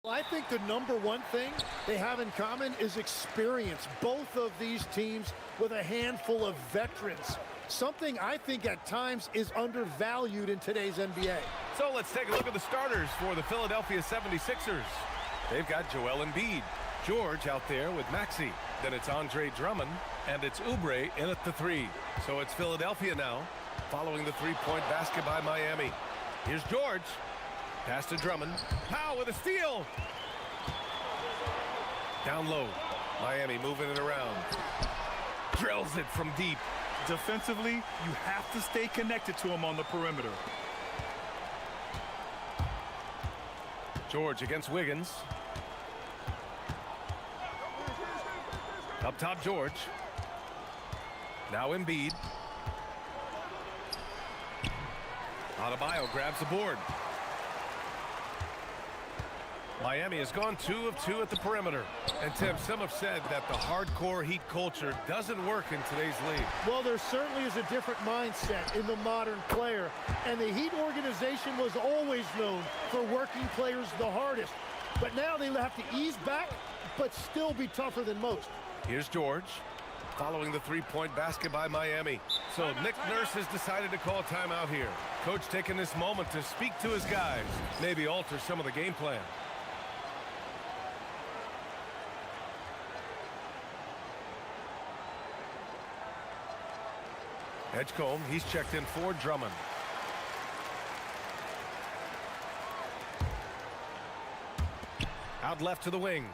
I think the number one thing they have in common is experience. Both of these teams with a handful of veterans. Something I think at times is undervalued in today's NBA. So let's take a look at the starters for the Philadelphia 76ers. They've got Joel Embiid, George out there with Maxey. Then it's Andre Drummond, and it's Oubre in at the three. So it's Philadelphia now, following the three-point basket by Miami. Here's George. Pass to Drummond. Powell with a steal. Down low. Miami moving it around. Drills it from deep. Defensively, you have to stay connected to him on the perimeter. George against Wiggins. Up top, George. Now Embiid. Adebayo grabs the board. Miami has gone 2 of 2 at the perimeter. And Tim, some have said that the hardcore Heat culture doesn't work in today's league. Well, there certainly is a different mindset in the modern player. And the Heat organization was always known for working players the hardest. But now they have to ease back, but still be tougher than most. Here's George, following the three-point basket by Miami. So Nick Nurse has decided to call timeout here. Coach taking this moment to speak to his guys, maybe alter some of the game plan. Edgecombe, he's checked in for Drummond. Out left to the wing.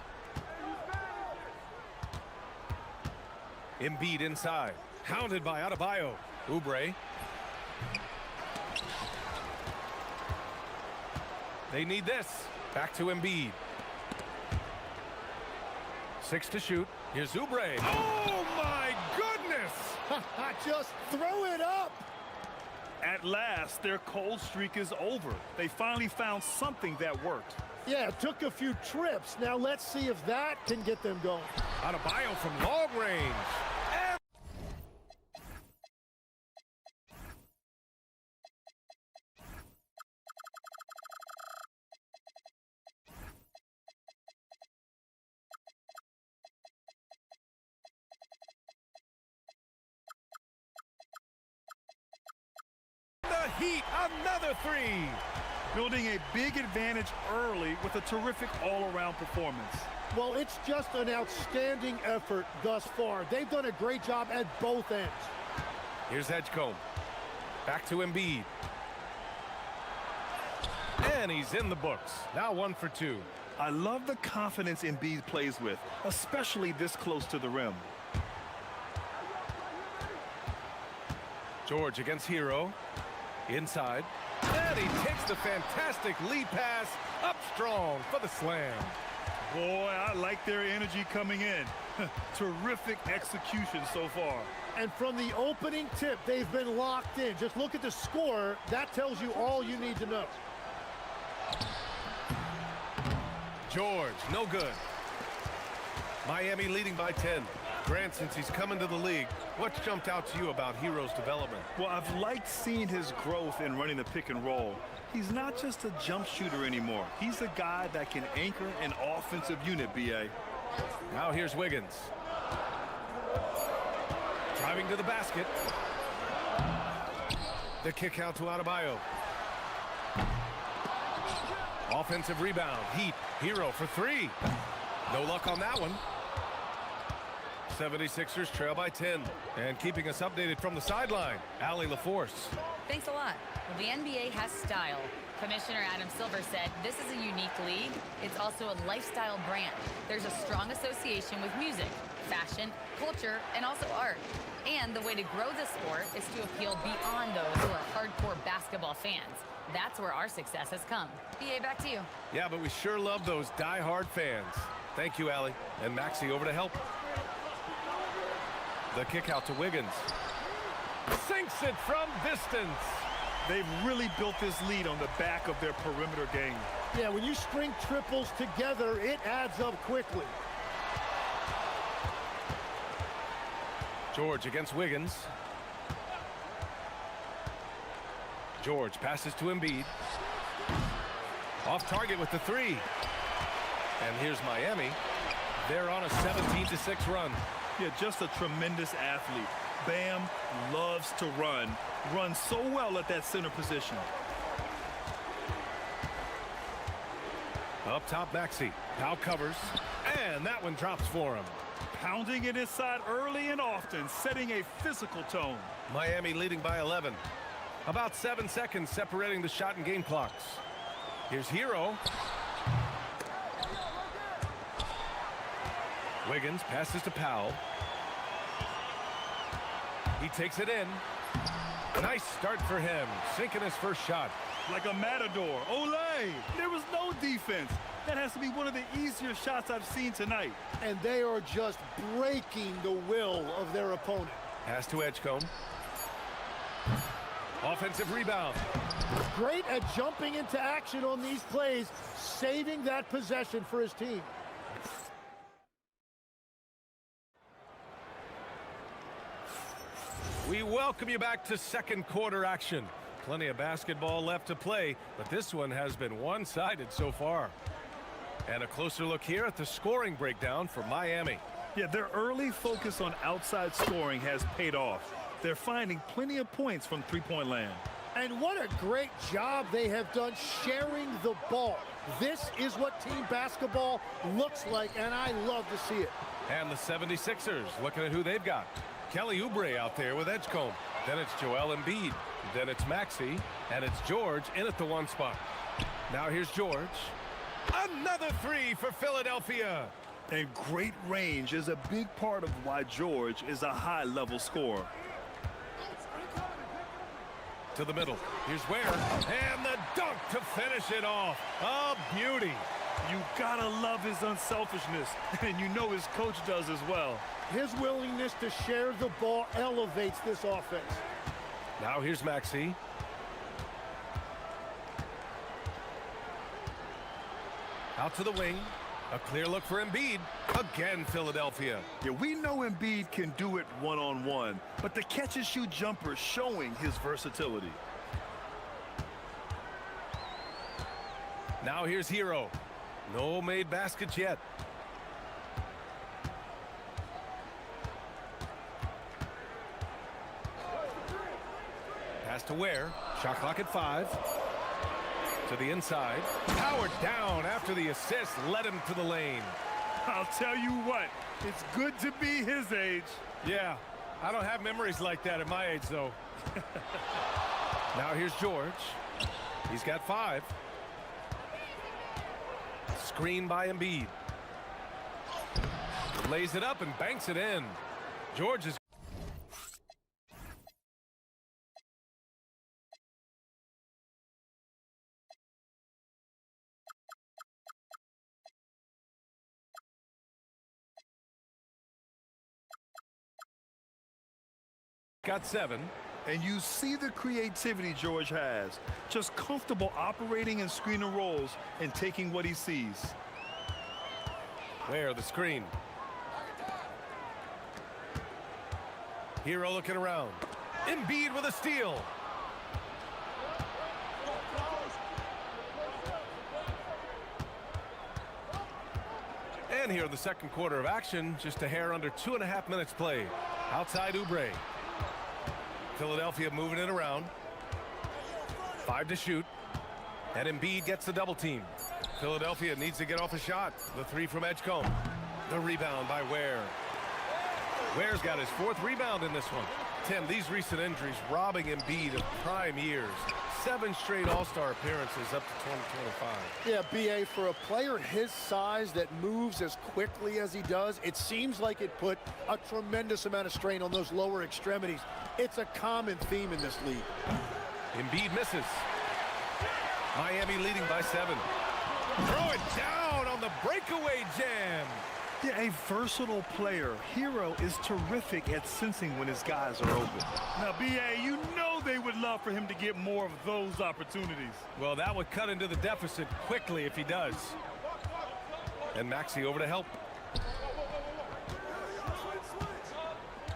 Embiid inside. Hounded by Adebayo. Oubre. They need this. Back to Embiid. 6 to shoot. Here's Oubre. Oh, my goodness! Just throw it up! At last, their cold streak is over. They finally found something that worked. Yeah, it took a few trips. Now let's see if that can get them going. Adebayo from long range. And the Heat, another three. Building a big advantage early with a terrific all-around performance. Well, it's just an outstanding effort thus far. They've done a great job at both ends. Here's Edgecombe. Back to Embiid. And he's in the books. Now 1 for 2. I love the confidence Embiid plays with, especially this close to the rim. George against Hero. Inside. And he takes the fantastic lead pass up strong for the slam. Boy, I like their energy coming in. Terrific execution so far. And from the opening tip, they've been locked in. Just look at the score. That tells you all you need to know. George, no good. Miami leading by 10. Grant, since he's come into the league, what's jumped out to you about Hero's development? Well, I've liked seeing his growth in running the pick and roll. He's not just a jump shooter anymore. He's a guy that can anchor an offensive unit, B.A. Now here's Wiggins. Driving to the basket. The kick out to Adebayo. Offensive rebound. Heat. Hero for 3. No luck on that one. 76ers trail by 10. And keeping us updated from the sideline, Allie LaForce. Thanks a lot. Well, the NBA has style. Commissioner Adam Silver said this is a unique league. It's also a lifestyle brand. There's a strong association with music, fashion, culture, and also art. And the way to grow the sport is to appeal beyond those who are hardcore basketball fans. That's where our success has come. BA, back to you. Yeah, but we sure love those die-hard fans. Thank you, Allie. And Maxey over to help. The kick out to Wiggins. Sinks it from distance. They've really built this lead on the back of their perimeter game. Yeah, when you string triples together, it adds up quickly. George against Wiggins. George passes to Embiid. Off target with the 3. And here's Miami. They're on a 17-6 run. Yeah, just a tremendous athlete. Bam loves to run. Runs so well at that center position. Up top, Maxey. Now covers. And that one drops for him. Pounding it inside early and often, setting a physical tone. Miami leading by 11. About 7 seconds separating the shot and game clocks. Here's Hero. Wiggins passes to Powell. He takes it in. Nice start for him, sinking his first shot. Like a matador. Olay! There was no defense. That has to be one of the easier shots I've seen tonight. And they are just breaking the will of their opponent. Pass to Edgecombe. Offensive rebound. Great at jumping into action on these plays, saving that possession for his team. We welcome you back to second quarter action. Plenty of basketball left to play, but this one has been one-sided so far. And a closer look here at the scoring breakdown for Miami. Yeah, their early focus on outside scoring has paid off. They're finding plenty of points from three-point land. And what a great job they have done sharing the ball. This is what team basketball looks like, and I love to see it. And the 76ers looking at who they've got. Kelly Oubre out there with Edgecombe. Then it's Joel Embiid. Then it's Maxey. And it's George in at the one spot. Now here's George. Another three for Philadelphia. And great range is a big part of why George is a high-level scorer. To the middle. Here's Ware. And the dunk to finish it off. A beauty. You gotta love his unselfishness, and you know his coach does as well. His willingness to share the ball elevates this offense. Now here's Maxey. Out to the wing. A clear look for Embiid. Again, Philadelphia. Yeah, we know Embiid can do it one-on-one, but the catch-and-shoot jumper showing his versatility. Now here's Hero. No made baskets yet. Pass to Ware. Shot clock at 5. To the inside. Powered down after the assist led him to the lane. I'll tell you what, it's good to be his age. Yeah, I don't have memories like that at my age, though. Now here's George. He's got 5. Screen by Embiid. Lays it up and banks it in. George is got 7. And you see the creativity George has. Just comfortable operating in screen and rolls and taking what he sees. Where the screen. Hero looking around. Embiid with a steal. And here in the second quarter of action, just a hair under 2.5 minutes played. Outside Oubre. Philadelphia moving it around. 5 to shoot. And Embiid gets the double team. Philadelphia needs to get off a shot. The 3 from Edgecombe. The rebound by Ware. Ware's got his 4th rebound in this one. Tim, these recent injuries robbing Embiid of prime years. 7 straight All-Star appearances up to 2025. Yeah, B.A., for a player his size that moves as quickly as he does, it seems like it put a tremendous amount of strain on those lower extremities. It's a common theme in this league. Embiid misses. Miami leading by 7. Throw it down on the breakaway jam. Yeah, a versatile player. Hero is terrific at sensing when his guys are open. Now, B.A., you know they would love for him to get more of those opportunities. Well, that would cut into the deficit quickly if he does. And Maxey over to help.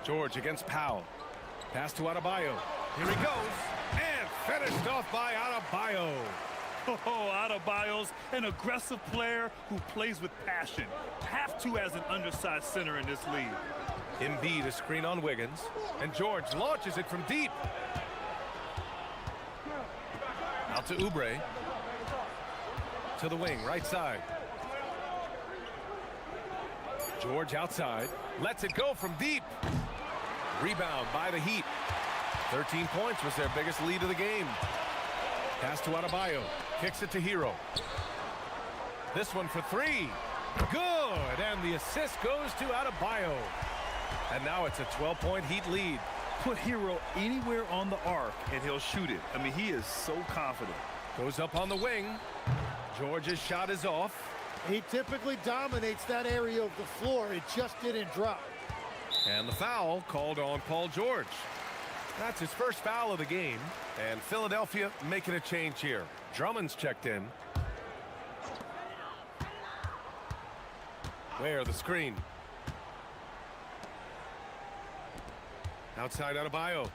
George against Powell. Pass to Adebayo. Here he goes. And finished off by Adebayo. Oh, Adebayo's an aggressive player who plays with passion. Have to as an undersized center in this league. Embiid a screen on Wiggins, and George launches it from deep. Out to Oubre. To the wing, right side. George outside, lets it go from deep. Rebound by the Heat. 13 points was their biggest lead of the game. Pass to Adebayo, kicks it to Hero. This one for three. Good, and the assist goes to Adebayo. And now it's a 12-point Heat lead. Put Hero anywhere on the arc and he'll shoot it. I mean, he is so confident. Goes up on the wing. George's shot is off. He typically dominates that area of the floor. It just didn't drop. And the foul called on Paul George. That's his first foul of the game. And Philadelphia making a change here. Drummond's checked in. Where the screen. Outside Adebayo.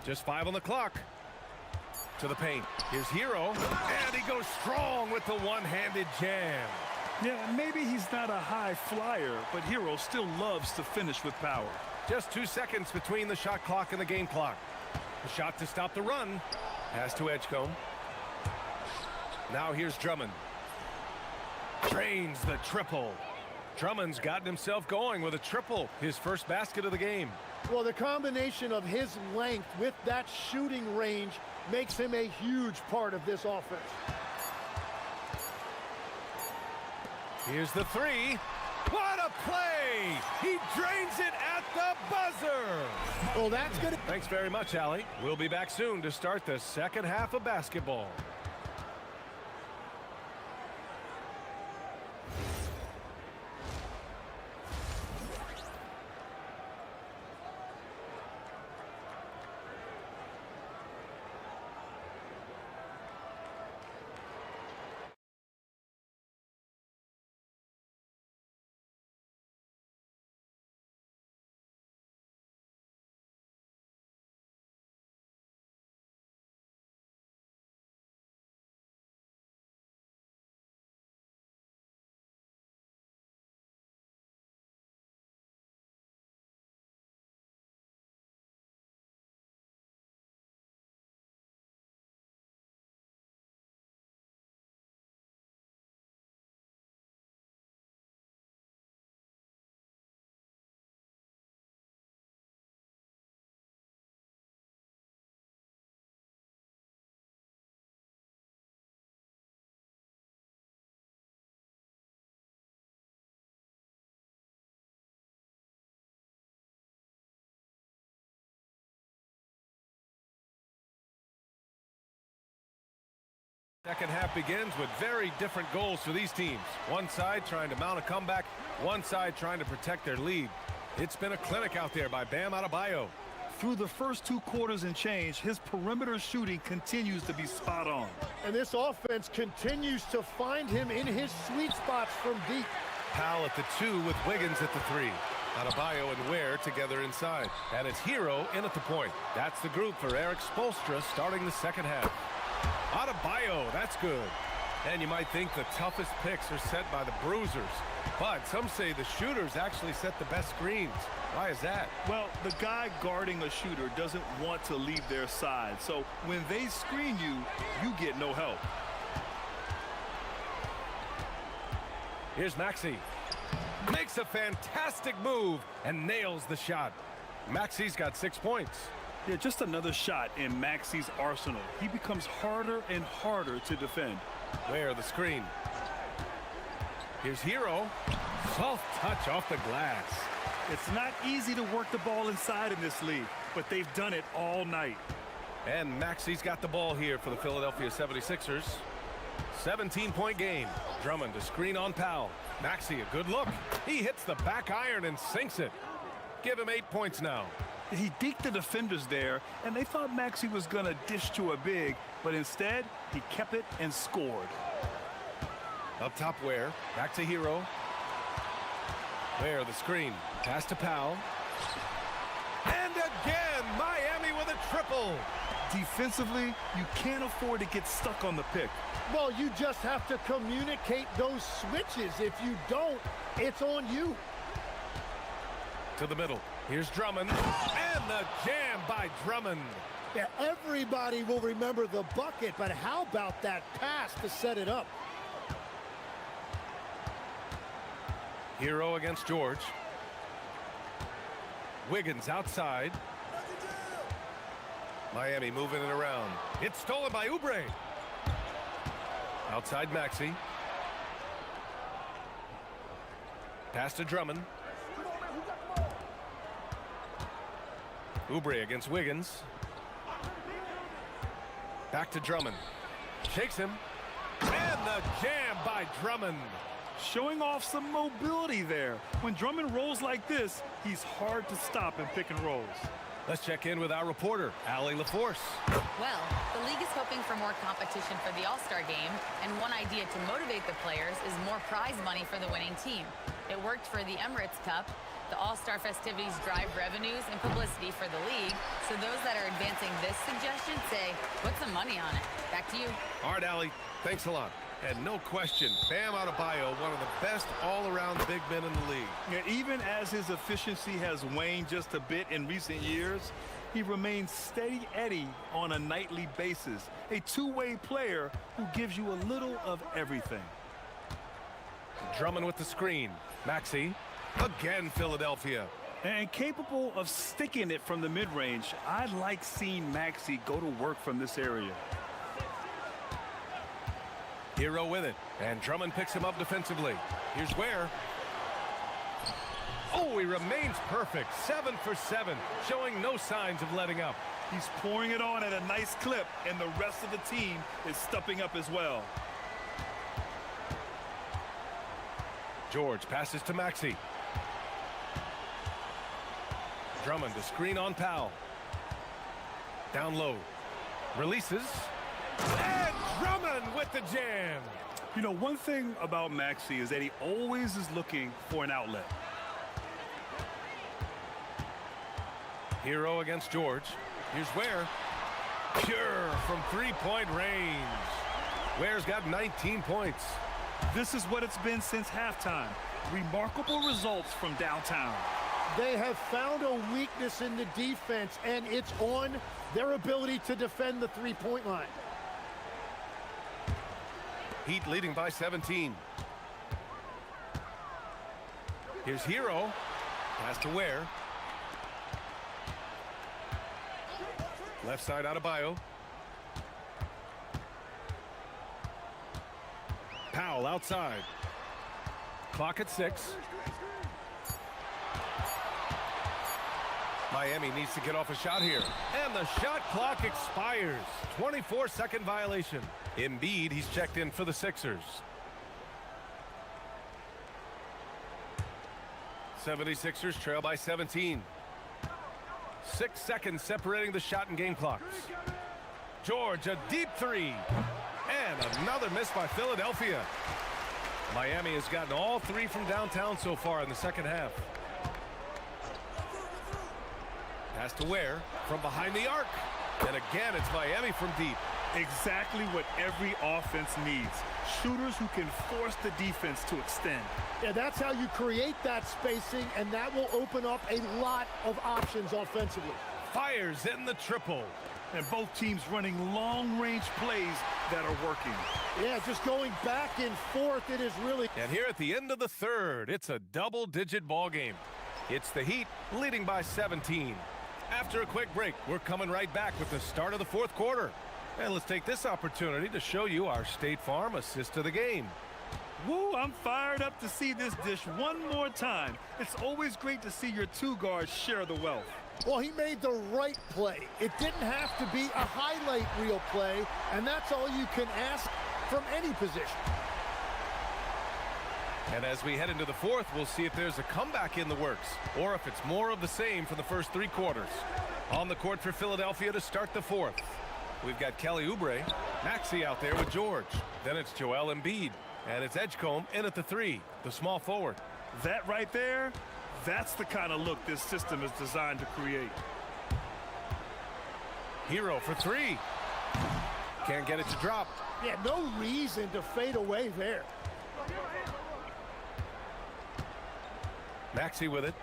Just 5 on the clock. To the paint. Here's Hero. And he goes strong with the one-handed jam. Yeah, maybe he's not a high flyer, but Hero still loves to finish with power. Just 2 seconds between the shot clock and the game clock. The shot to stop the run. Pass to Edgecombe. Now here's Drummond. Drains the triple. Drummond's gotten himself going with a triple. His first basket of the game. Well, the combination of his length with that shooting range makes him a huge part of this offense. Here's the three. What a play! He drains it at the buzzer! Well, that's good. Thanks very much, Allie. We'll be back soon to start the second half of basketball. Second half begins with very different goals for these teams. One side trying to mount a comeback, one side trying to protect their lead. It's been a clinic out there by Bam Adebayo. Through the first 2 quarters and change, his perimeter shooting continues to be spot on. And this offense continues to find him in his sweet spots from deep. Powell at the 2 with Wiggins at the 3. Adebayo and Ware together inside. And it's Hero in at the point. That's the group for Eric Spoelstra starting the second half. Adebayo, that's good. And you might think the toughest picks are set by the bruisers. But some say the shooters actually set the best screens. Why is that? Well, the guy guarding a shooter doesn't want to leave their side. So when they screen you, you get no help. Here's Maxey. Makes a fantastic move and nails the shot. Maxey's got 6 points. Yeah, just another shot in Maxey's arsenal. He becomes harder and harder to defend. Where the screen. Here's Hero. Soft touch off the glass. It's not easy to work the ball inside in this league, but they've done it all night. And Maxey's got the ball here for the Philadelphia 76ers. 17-point game. Drummond to screen on Powell. Maxey, a good look. He hits the back iron and sinks it. Give him 8 points now. He deked the defenders there, and they thought Maxey was going to dish to a big, but instead, he kept it and scored. Up top Ware. Back to Hero. Ware the screen. Pass to Powell. And again, Miami with a triple. Defensively, you can't afford to get stuck on the pick. Well, you just have to communicate those switches. If you don't, it's on you. To the middle. Here's Drummond. And the jam by Drummond. Yeah, everybody will remember the bucket, but how about that pass to set it up? Hero against George. Wiggins outside. Miami moving it around. It's stolen by Oubre. Outside Maxey. Pass to Drummond. Oubre against Wiggins. Back to Drummond. Shakes him. And the jam by Drummond. Showing off some mobility there. When Drummond rolls like this, he's hard to stop in pick and rolls. Let's check in with our reporter, Allie LaForce. Well, the league is hoping for more competition for the All-Star game, and one idea to motivate the players is more prize money for the winning team. It worked for the Emirates Cup. The All-Star festivities drive revenues and publicity for the league, so those that are advancing this suggestion say, put some money on it. Back to you. All right, Allie, thanks a lot. And no question, Bam Adebayo, one of the best all-around big men in the league. Yeah, even as his efficiency has waned just a bit in recent years, he remains steady Eddie on a nightly basis. A two-way player who gives you a little of everything. Drummond with the screen. Maxey. Again, Philadelphia. And capable of sticking it from the mid-range, I like seeing Maxey go to work from this area. Hero with it, and Drummond picks him up defensively. Here's Ware. Oh, he remains perfect. 7 for 7, showing no signs of letting up. He's pouring it on at a nice clip, and the rest of the team is stepping up as well. George passes to Maxey. Drummond to screen on Powell. Down low. Releases. And Drummond with the jam. You know, one thing about Maxey is that he always is looking for an outlet. Hero against George. Here's Ware. Pure from three-point range. Ware's got 19 points. This is what it's been since halftime. Remarkable results from downtown. They have found a weakness in the defense, and it's on their ability to defend the three-point line. Heat leading by 17. Here's Hero. Pass to Ware. Left side Adebayo. Powell outside. Clock at 6. Miami needs to get off a shot here. And the shot clock expires. 24-second violation. Embiid, he's checked in for the Sixers. 76ers trail by 17. 6 seconds separating the shot and game clocks. George, a deep three. And another miss by Philadelphia. Miami has gotten all three from downtown so far in the second half. Pass to Ware from behind the arc. And again, it's Miami from deep. Exactly what every offense needs. Shooters who can force the defense to extend. Yeah, that's how you create that spacing, and that will open up a lot of options offensively. Fires in the triple. And both teams running long-range plays that are working. Yeah, just going back and forth, it is really... And here at the end of the third, it's a double-digit ball game. It's the Heat leading by 17. After a quick break, we're coming right back with the start of the fourth quarter. And let's take this opportunity to show you our State Farm assist to the game. Woo, I'm fired up to see this dish one more time. It's always great to see your two guards share the wealth. Well, he made the right play. It didn't have to be a highlight reel play, and that's all you can ask from any position. And as we head into the fourth, we'll see if there's a comeback in the works, or if it's more of the same for the first three quarters. On the court for Philadelphia to start the fourth. We've got Kelly Oubre, Maxey out there with George. Then it's Joel Embiid, and it's Edgecombe in at the three, the small forward. That right there, that's the kind of look this system is designed to create. Hero for three. Can't get it to drop. Yeah, no reason to fade away there. Maxey with it.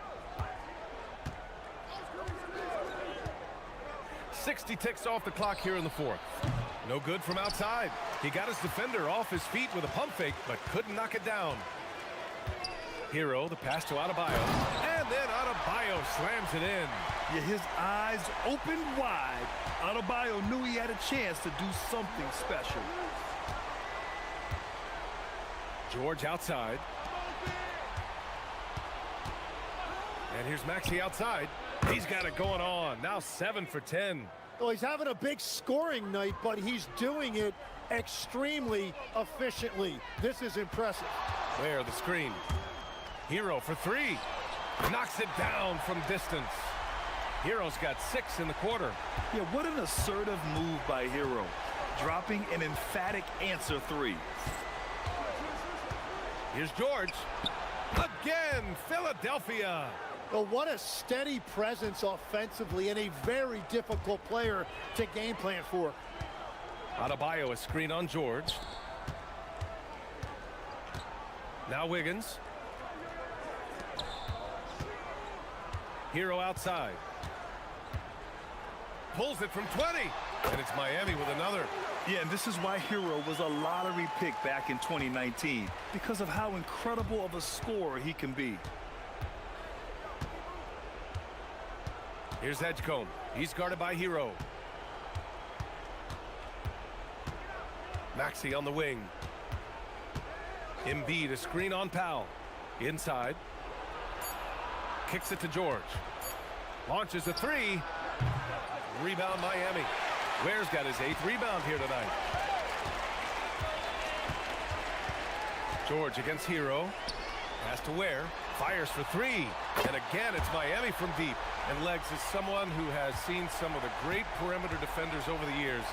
60 ticks off the clock here in the fourth. No good from outside. He got his defender off his feet with a pump fake, but couldn't knock it down. Hero, the pass to Adebayo. And then Adebayo slams it in. Yeah, his eyes opened wide. Adebayo knew he had a chance to do something special. George outside. And here's Maxey outside. He's got it going on. Now 7 for 10. Well, he's having a big scoring night, but he's doing it extremely efficiently. This is impressive. There, the screen. Hero for three. Knocks it down from distance. Hero's got 6 in the quarter. Yeah, what an assertive move by Hero. Dropping an emphatic answer three. Here's George. Again, Philadelphia. Well, what a steady presence offensively and a very difficult player to game plan for. Adebayo, a screen on George. Now Wiggins. Hero outside. Pulls it from 20. And it's Miami with another. Yeah, and this is why Hero was a lottery pick back in 2019, because of how incredible of a scorer he can be. Here's Edgecombe. He's guarded by Hero. Maxey on the wing. Embiid, a screen on Powell. Inside. Kicks it to George. Launches a three. Rebound Miami. Ware's got his 8th rebound here tonight. George against Hero. Pass to Ware. Fires for three. And again, it's Miami from deep. And Legs is someone who has seen some of the great perimeter defenders over the years.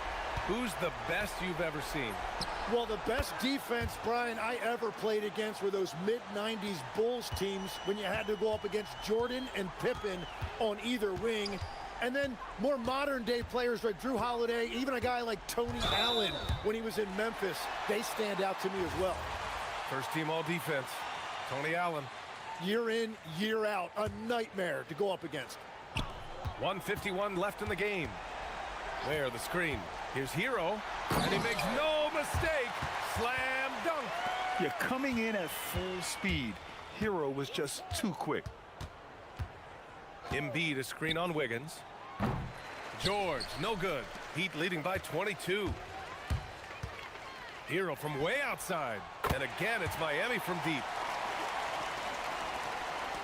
Who's the best you've ever seen? Well, the best defense, Brian, I ever played against were those mid-90s Bulls teams when you had to go up against Jordan and Pippen on either wing. And then more modern-day players like Drew Holiday, even a guy like Tony Allen when he was in Memphis, they stand out to me as well. First team all defense. Tony Allen. Year in, year out, a nightmare to go up against. 1:51 left in the game. There, the screen. Here's Hero, and he makes no mistake. Slam dunk. Yeah, coming in at full speed. Hero was just too quick. Embiid, a screen on Wiggins. George, no good. Heat leading by 22. Hero from way outside. And again, it's Miami from deep.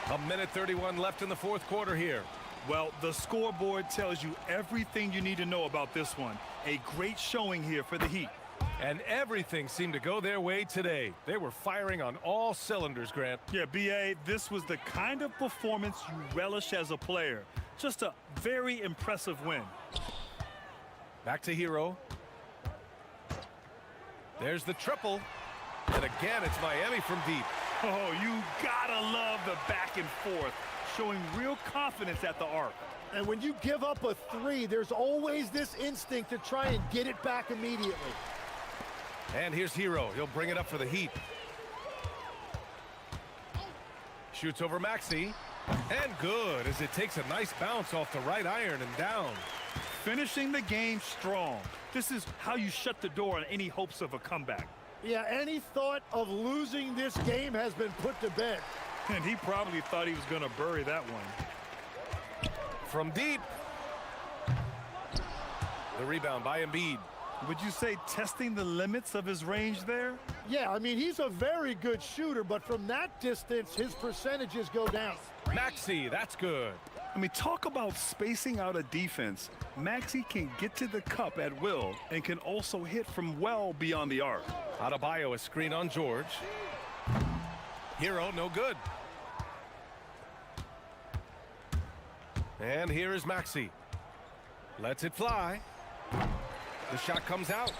1:31 left in the fourth quarter here. Well, the scoreboard tells you everything you need to know about this one. A great showing here for the Heat. And everything seemed to go their way today. They were firing on all cylinders, Grant. Yeah, B.A., this was the kind of performance you relish as a player. Just a very impressive win. Back to Hero. There's the triple. And again, it's Miami from deep. Oh, you gotta love the back and forth, showing real confidence at the arc. And when you give up a three, there's always this instinct to try and get it back immediately. And here's Hero. He'll bring it up for the Heat. Shoots over Maxey. And good, as it takes a nice bounce off the right iron and down. Finishing the game strong. This is how you shut the door on any hopes of a comeback. Yeah, any thought of losing this game has been put to bed. And he probably thought he was going to bury that one. From deep. The rebound by Embiid. Would you say testing the limits of his range there? Yeah, I mean, he's a very good shooter, but from that distance, his percentages go down. Maxey, that's good. I mean, talk about spacing out a defense. Maxey can get to the cup at will and can also hit from well beyond the arc. Adebayo, a screen on George. Hero, no good. And here is Maxey. Lets it fly. The shot comes out.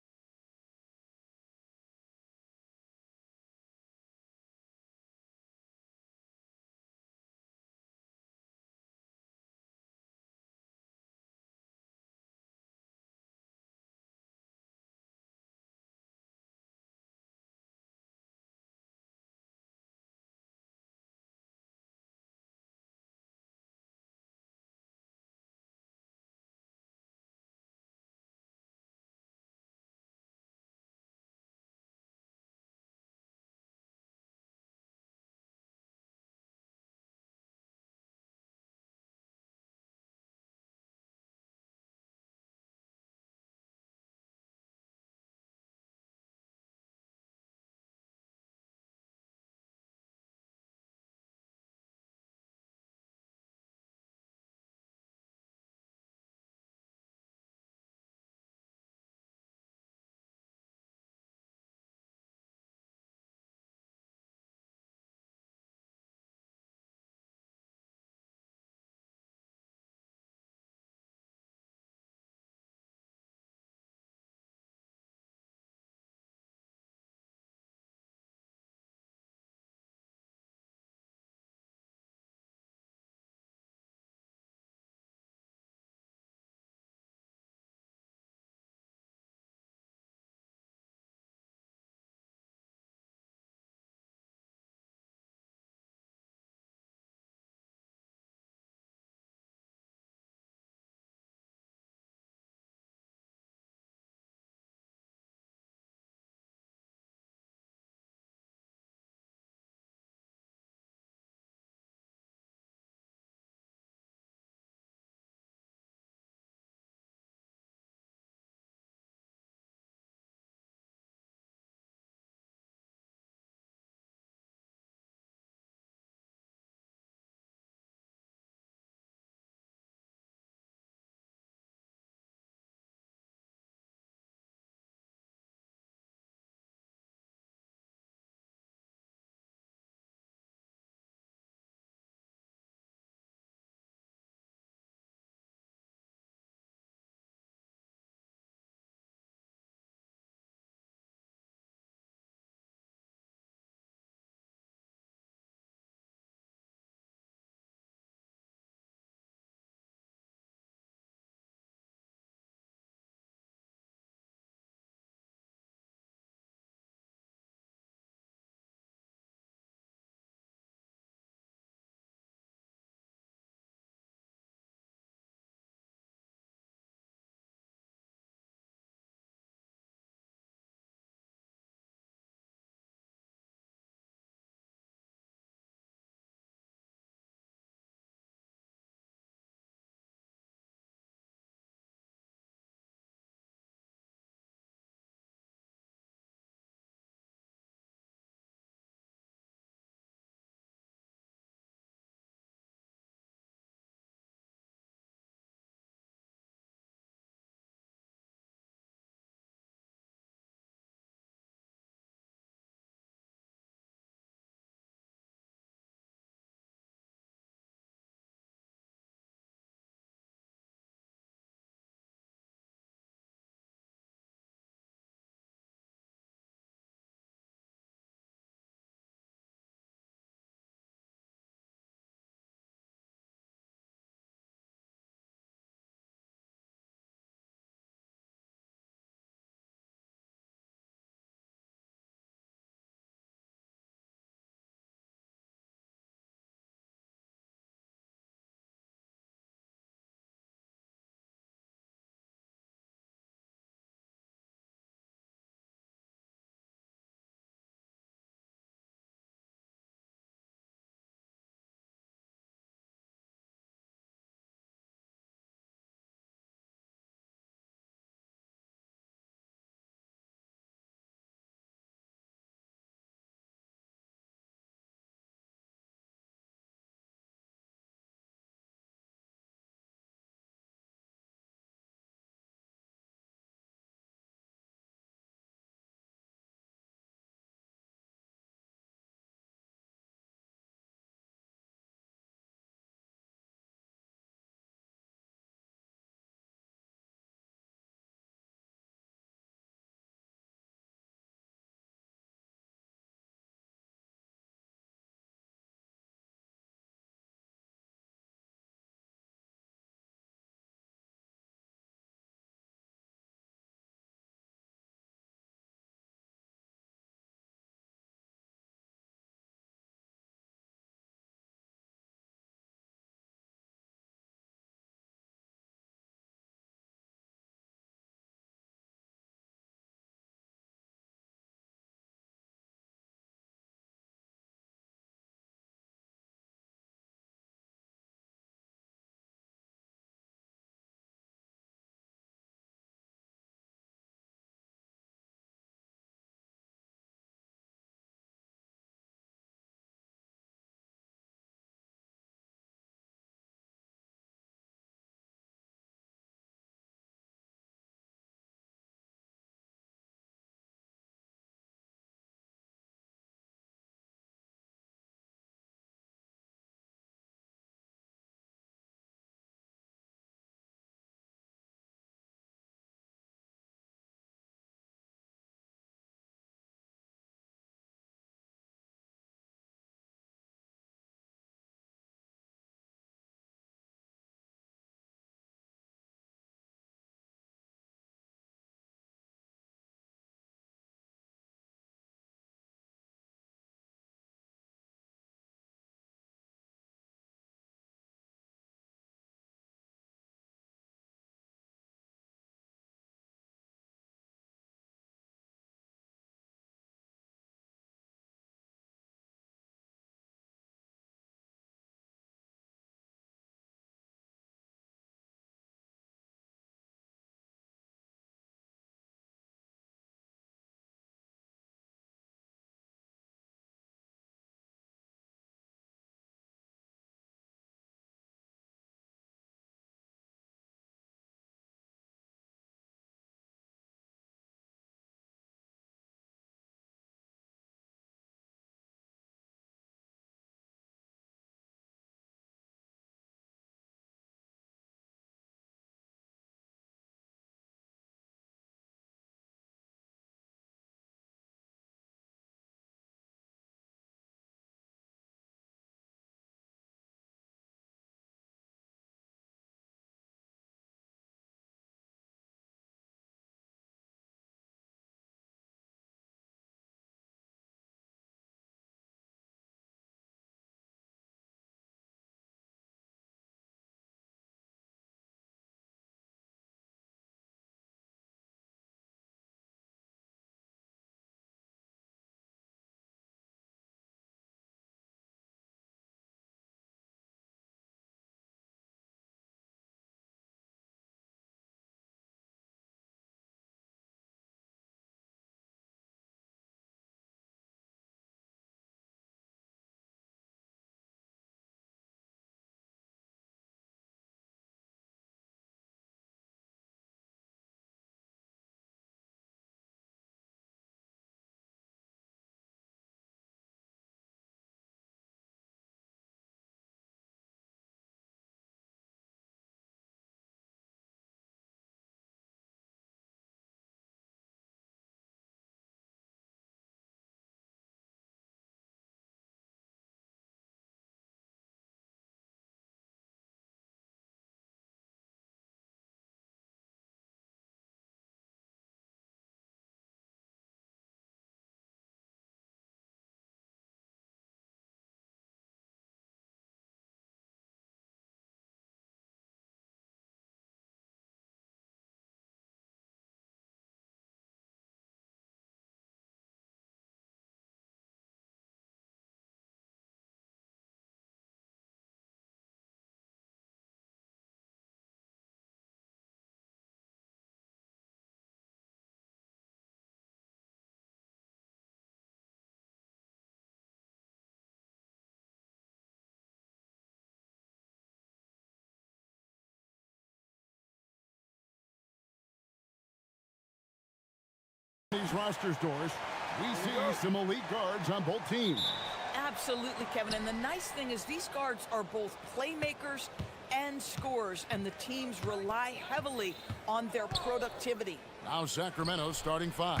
These rosters, Doris, we see some elite guards on both teams. Absolutely, Kevin. And the nice thing is these guards are both playmakers and scorers, and the teams rely heavily on their productivity. Now Sacramento starting five.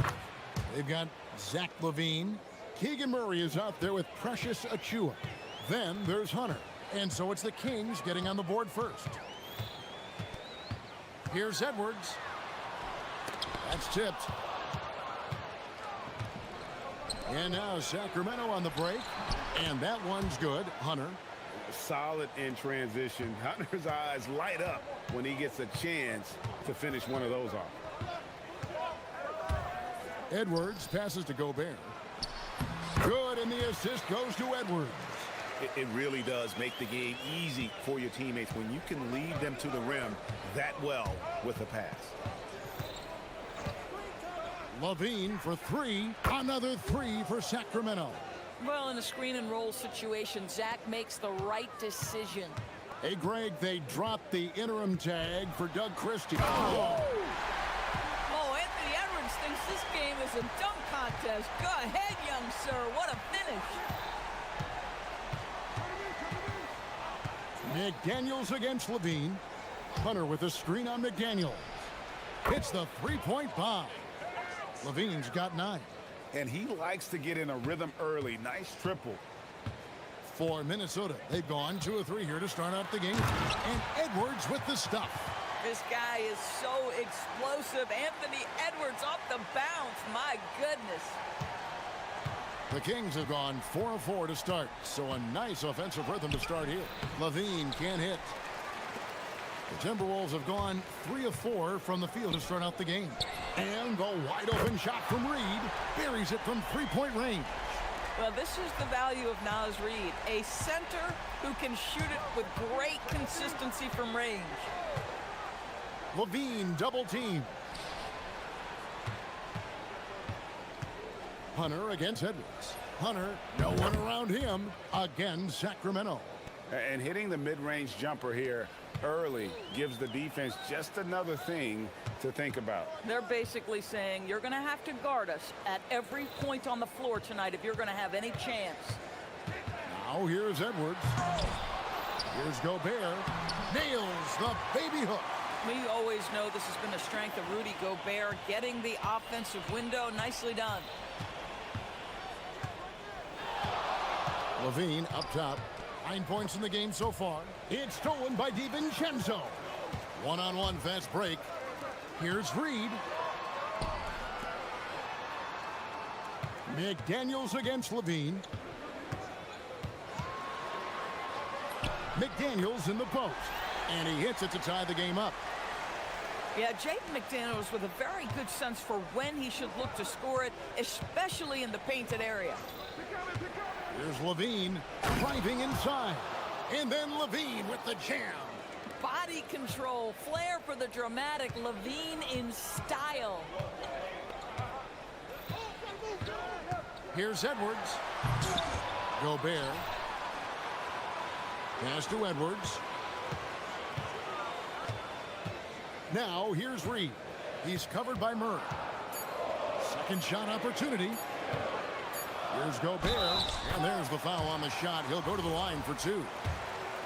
They've got Zach LaVine. Keegan Murray is out there with Precious Achua. Then there's Hunter. And so it's the Kings getting on the board first. Here's Edwards. That's tipped. And now Sacramento on the break. And that one's good. Hunter. Solid in transition. Hunter's eyes light up when he gets a chance to finish one of those off. Edwards passes to Gobert. Good, and the assist goes to Edwards. It really does make the game easy for your teammates when you can lead them to the rim that well with a pass. LaVine for three. Another three for Sacramento. Well, in a screen and roll situation, Zach makes the right decision. Hey, Greg, they dropped the interim tag for Doug Christie. Oh, Anthony Edwards thinks this game is a dunk contest. Go ahead, young sir. What a finish. McDaniels against LaVine. Hunter with a screen on McDaniels. Hits the three-point bomb. LaVine's got 9. And he likes to get in a rhythm early. Nice triple. For Minnesota, they've gone 2 of 3 here to start out the game. And Edwards with the stuff. This guy is so explosive. Anthony Edwards off the bounce. My goodness. The Kings have gone 4 of 4 to start, so a nice offensive rhythm to start here. LaVine can't hit. The Timberwolves have gone 3 of 4 from the field to start out the game. And the wide open shot from Reed buries it from three-point range. Well, this is the value of Naz Reid, a center who can shoot it with great consistency from range. LaVine double team. Hunter against Edwards. Hunter, no one around him. Again, Sacramento. And hitting the mid-range jumper here early gives the defense just another thing to think about. They're basically saying you're going to have to guard us at every point on the floor tonight if you're going to have any chance. Now here's Edwards. Here's Gobert. Nails the baby hook. We always know this has been a strength of Rudy Gobert, getting the offensive window. Nicely done. LaVine up top. 9 points in the game so far. It's stolen by DiVincenzo. One-on-one fast break. Here's Reed. McDaniels against LaVine. McDaniels in the post. And he hits it to tie the game up. Yeah, Jaden McDaniels with a very good sense for when he should look to score it, especially in the painted area. Here's LaVine driving inside. And then LaVine with the jam. Body control, flair for the dramatic. LaVine in style. Here's Edwards. Gobert. Pass to Edwards. Now here's Reed. He's covered by Murray. Second shot opportunity. Here's Gobert. And there's the foul on the shot. He'll go to the line for 2.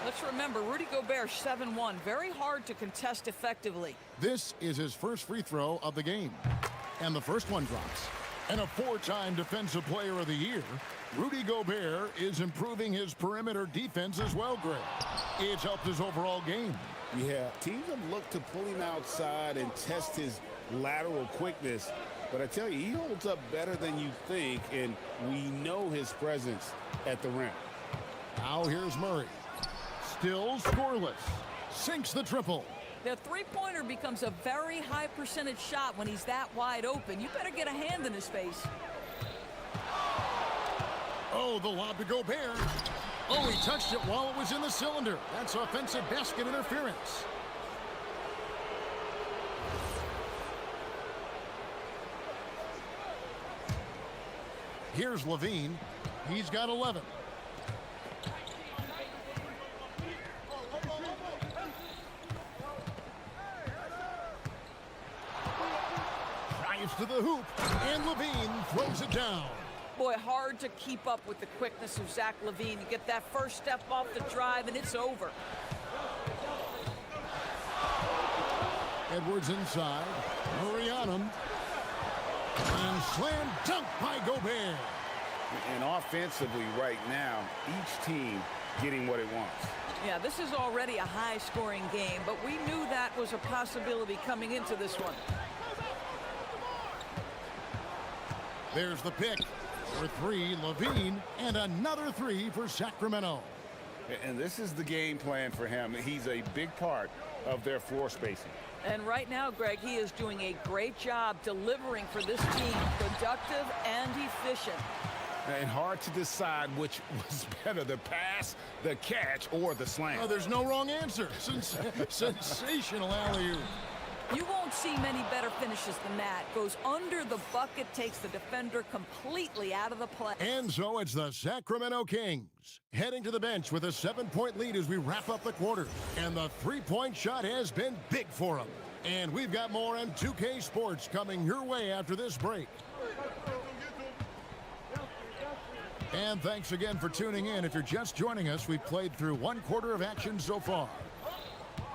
Let's remember, Rudy Gobert, 7-1. Very hard to contest effectively. This is his first free throw of the game. And the first one drops. And a 4-time Defensive Player of the Year, Rudy Gobert is improving his perimeter defense as well, Greg. It's helped his overall game. Yeah, teams have looked to pull him outside and test his lateral quickness. But I tell you, he holds up better than you think, and we know his presence at the rim. Now here's Murray. Still scoreless. Sinks the triple. The three-pointer becomes a very high percentage shot when he's that wide open. You better get a hand in his face. Oh, the lob to Gobert. Oh, he touched it while it was in the cylinder. That's offensive basket interference. Here's LaVine. He's got 11. Drives to the hoop, and Levine throws it down. Boy, hard to keep up with the quickness of Zach LaVine. You get that first step off the drive, and it's over. Edwards inside. Murray on him. And slam dunk by Gobert. And offensively right now, each team getting what it wants. Yeah, this is already a high-scoring game, but we knew that was a possibility coming into this one. There's the pick. For three, Levine, and another three for Sacramento. And this is the game plan for him. He's a big part of their floor spacing. And right now, Greg, he is doing a great job delivering for this team, productive and efficient. And hard to decide which was better, the pass, the catch, or the slam. Oh, there's no wrong answer. Sensational alley-oop. You won't see many better finishes than that. Goes under the bucket, takes the defender completely out of the play. And so it's the Sacramento Kings heading to the bench with a 7-point lead as we wrap up the quarter. And the three-point shot has been big for them. And we've got more on 2K Sports coming your way after this break. And thanks again for tuning in. If you're just joining us, we've played through one quarter of action so far.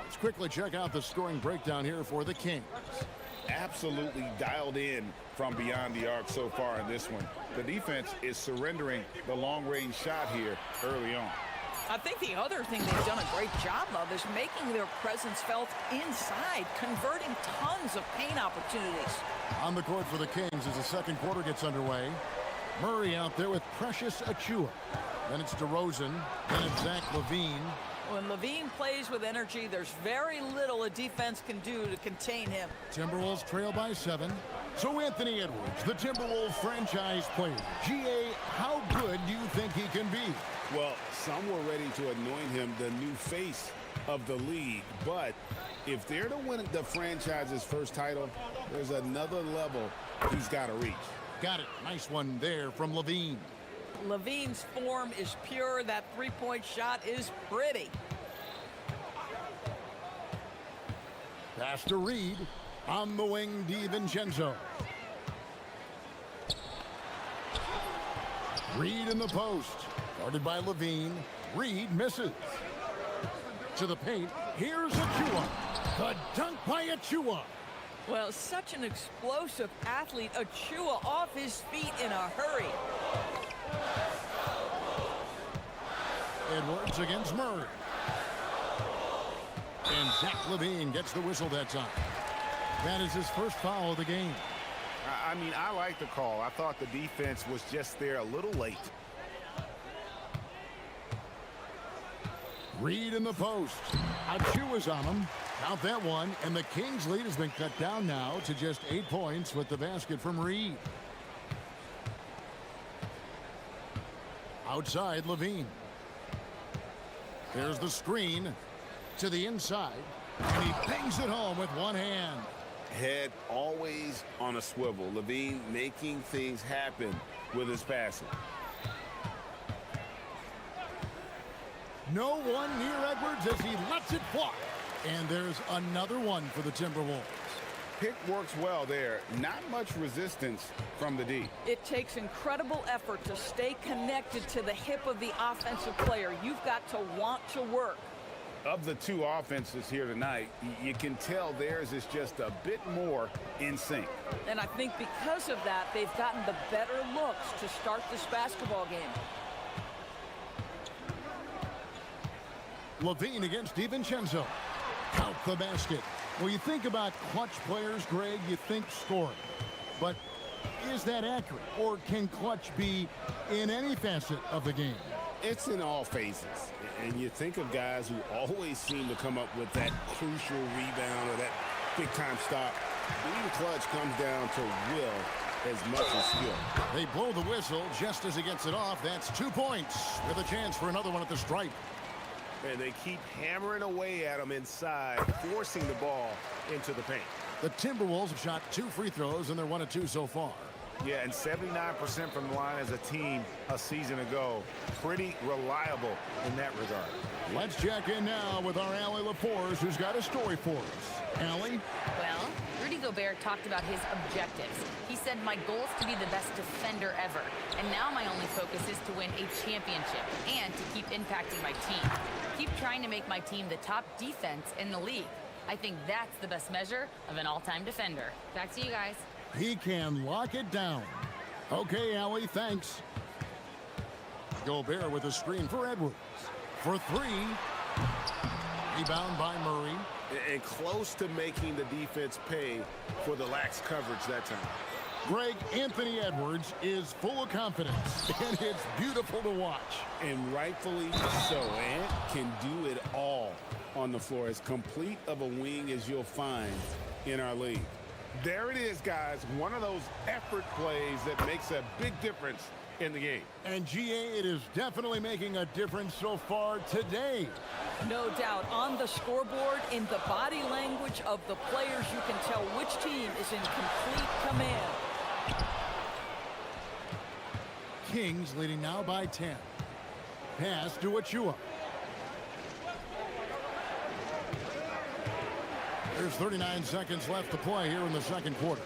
Let's quickly check out the scoring breakdown here for the Kings. Absolutely dialed in from beyond the arc so far in this one. The defense is surrendering the long-range shot here early on. I think the other thing they've done a great job of is making their presence felt inside, converting tons of paint opportunities. On the court for the Kings as the second quarter gets underway. Murray out there with Precious Achiuwa. Then it's DeRozan. Then it's Zach LaVine. When LaVine plays with energy, there's very little a defense can do to contain him. Timberwolves trail by 7. So Anthony Edwards, the Timberwolves franchise player. GA, how good do you think he can be? Well, some were ready to anoint him the new face of the league. But if they're to win the franchise's first title, there's another level he's got to reach. Got it. Nice one there from LaVine. LaVine's form is pure. That three-point shot is pretty. Pass to Reed. On the wing, DiVincenzo. Reed in the post. Guarded by LaVine. Reed misses. To the paint. Here's Achiuwa. The dunk by Achiuwa. Well, such an explosive athlete. Achiuwa off his feet in a hurry. Edwards against Murray. And Zach LaVine gets the whistle that time. That is his first foul of the game. I mean, I like the call. I thought the defense was just there a little late. Reed in the post. Achiuwa's on him. Count that one. And the Kings' lead has been cut down now to just 8 points with the basket from Reed. Outside, LaVine. There's the screen to the inside. And he bangs it home with one hand. Head always on a swivel. LaVine making things happen with his passing. No one near Edwards as he lets it fly. And there's another one for the Timberwolves. Pick works well there. Not much resistance from the D. It takes incredible effort to stay connected to the hip of the offensive player. You've got to want to work. Of the two offenses here tonight, you can tell theirs is just a bit more in sync. And I think because of that, they've gotten the better looks to start this basketball game. LaVine against DiVincenzo. Count the basket. Well, you think about clutch players, Greg, you think scoring. But is that accurate? Or can clutch be in any facet of the game? It's in all phases. And you think of guys who always seem to come up with that crucial rebound or that big-time stop. Being clutch comes down to will as much as skill. They blow the whistle just as he gets it off. That's 2 points with a chance for another one at the stripe. And they keep hammering away at him inside, forcing the ball into the paint. The Timberwolves have shot 2 free throws, and they're 1 of 2 so far. Yeah, and 79% from the line as a team a season ago. Pretty reliable in that regard. Let's check in now with our Allie Laporte, who's got a story for us. Allie? Well, Rudy Gobert talked about his objectives. He said, "My goal is to be the best defender ever, and now my only focus is to win a championship and to keep impacting my team. Keep trying to make my team the top defense in the league. I think that's the best measure of an all-time defender." Back to you guys. He can lock it down. Okay, Allie, thanks. Gobert with a screen for Edwards. For three. Rebound by Murray. And close to making the defense pay for the lax coverage that time. Greg, Anthony Edwards is full of confidence, and it's beautiful to watch. And rightfully so. Ant can do it all on the floor. As complete of a wing as you'll find in our league. There it is, guys. One of those effort plays that makes a big difference in the game. And GA, it is definitely making a difference so far today. No doubt. On the scoreboard, in the body language of the players, you can tell which team is in complete command. Kings leading now by 10. Pass to Achua. There's 39 seconds left to play here in the second quarter.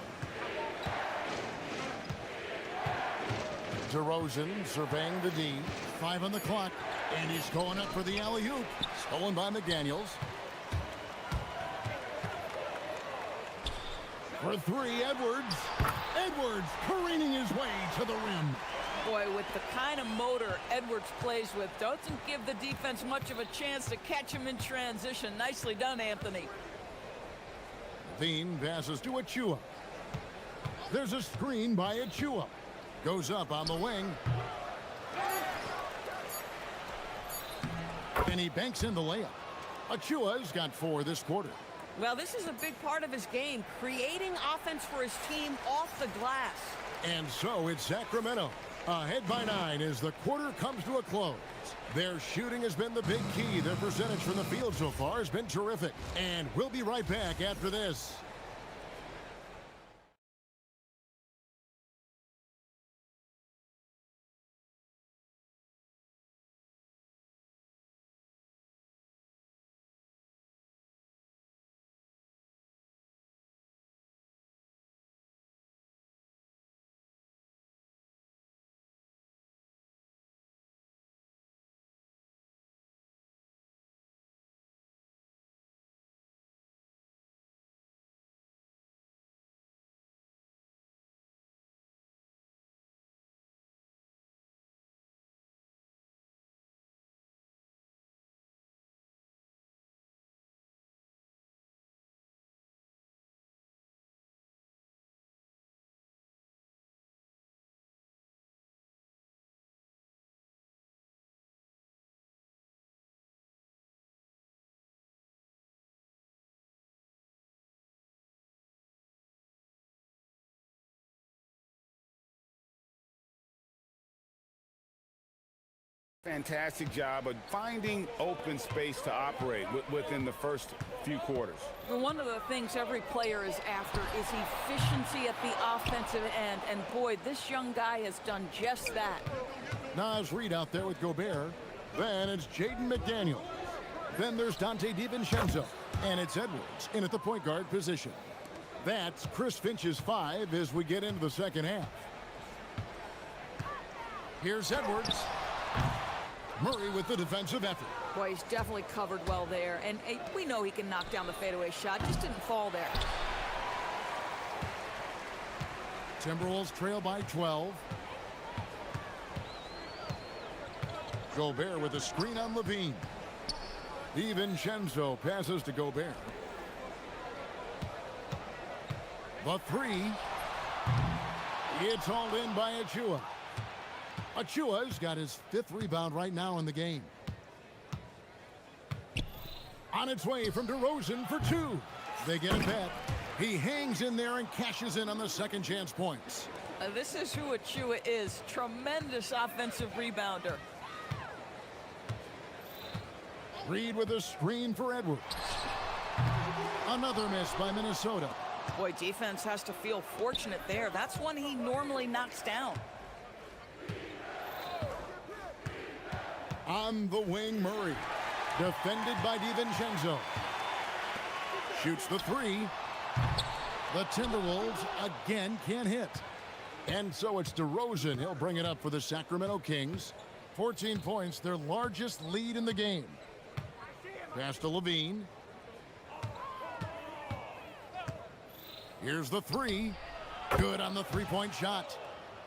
DeRozan surveying the D. 5 on the clock. And he's going up for the alley-oop. Stolen by McDaniels. For three, Edwards. Edwards careening his way to the rim. Boy, with the kind of motor Edwards plays with, doesn't give the defense much of a chance to catch him in transition. Nicely done, Anthony. Thien passes to Achua. There's a screen by Achua. Goes up on the wing. And he banks in the layup. Achua's got 4 this quarter. Well, this is a big part of his game, creating offense for his team off the glass. And so it's Sacramento ahead by 9 as the quarter comes to a close. Their shooting has been the big key. Their percentage from the field so far has been terrific. And we'll be right back after this. Fantastic job of finding open space to operate within the first few quarters. Well, one of the things every player is after is efficiency at the offensive end. And boy, this young guy has done just that. Nas Reed out there with Gobert. Then it's Jaden McDaniels. Then there's Dante DiVincenzo. And it's Edwards in at the point guard position. That's Chris Finch's 5 as we get into the second half. Here's Edwards. Murray with the defensive effort. Boy, he's definitely covered well there. And we know he can knock down the fadeaway shot. Just didn't fall there. Timberwolves trail by 12. Gobert with a screen on Levine. DiVincenzo passes to Gobert. The 3. It's hauled in by Achua. Achua's got his 5th rebound right now in the game. On its way from DeRozan for 2. They get it back. He hangs in there and cashes in on the second chance points. This is who Achua is. Tremendous offensive rebounder. Reed with a screen for Edwards. Another miss by Minnesota. Boy, defense has to feel fortunate there. That's one he normally knocks down. On the wing, Murray. Defended by DiVincenzo. Shoots the 3. The Timberwolves again can't hit. And so it's DeRozan. He'll bring it up for the Sacramento Kings. 14 points, their largest lead in the game. Pass to Levine. Here's the three. Good on the three-point shot.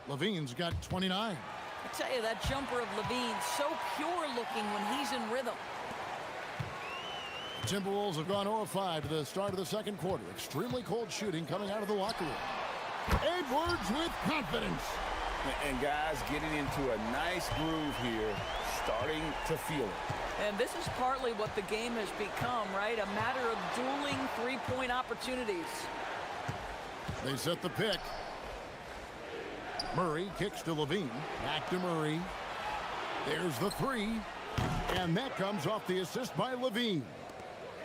Levine's got 29. I tell you, that jumper of Levine, so pure looking when he's in rhythm. The Timberwolves have gone 0-5 to the start of the second quarter. Extremely cold shooting coming out of the locker room. Edwards with confidence. And guys getting into a nice groove here, starting to feel it. And this is partly what the game has become, right? A matter of dueling three-point opportunities. They set the pick. Murray kicks to Levine. Back to Murray. There's the three. And that comes off the assist by Levine.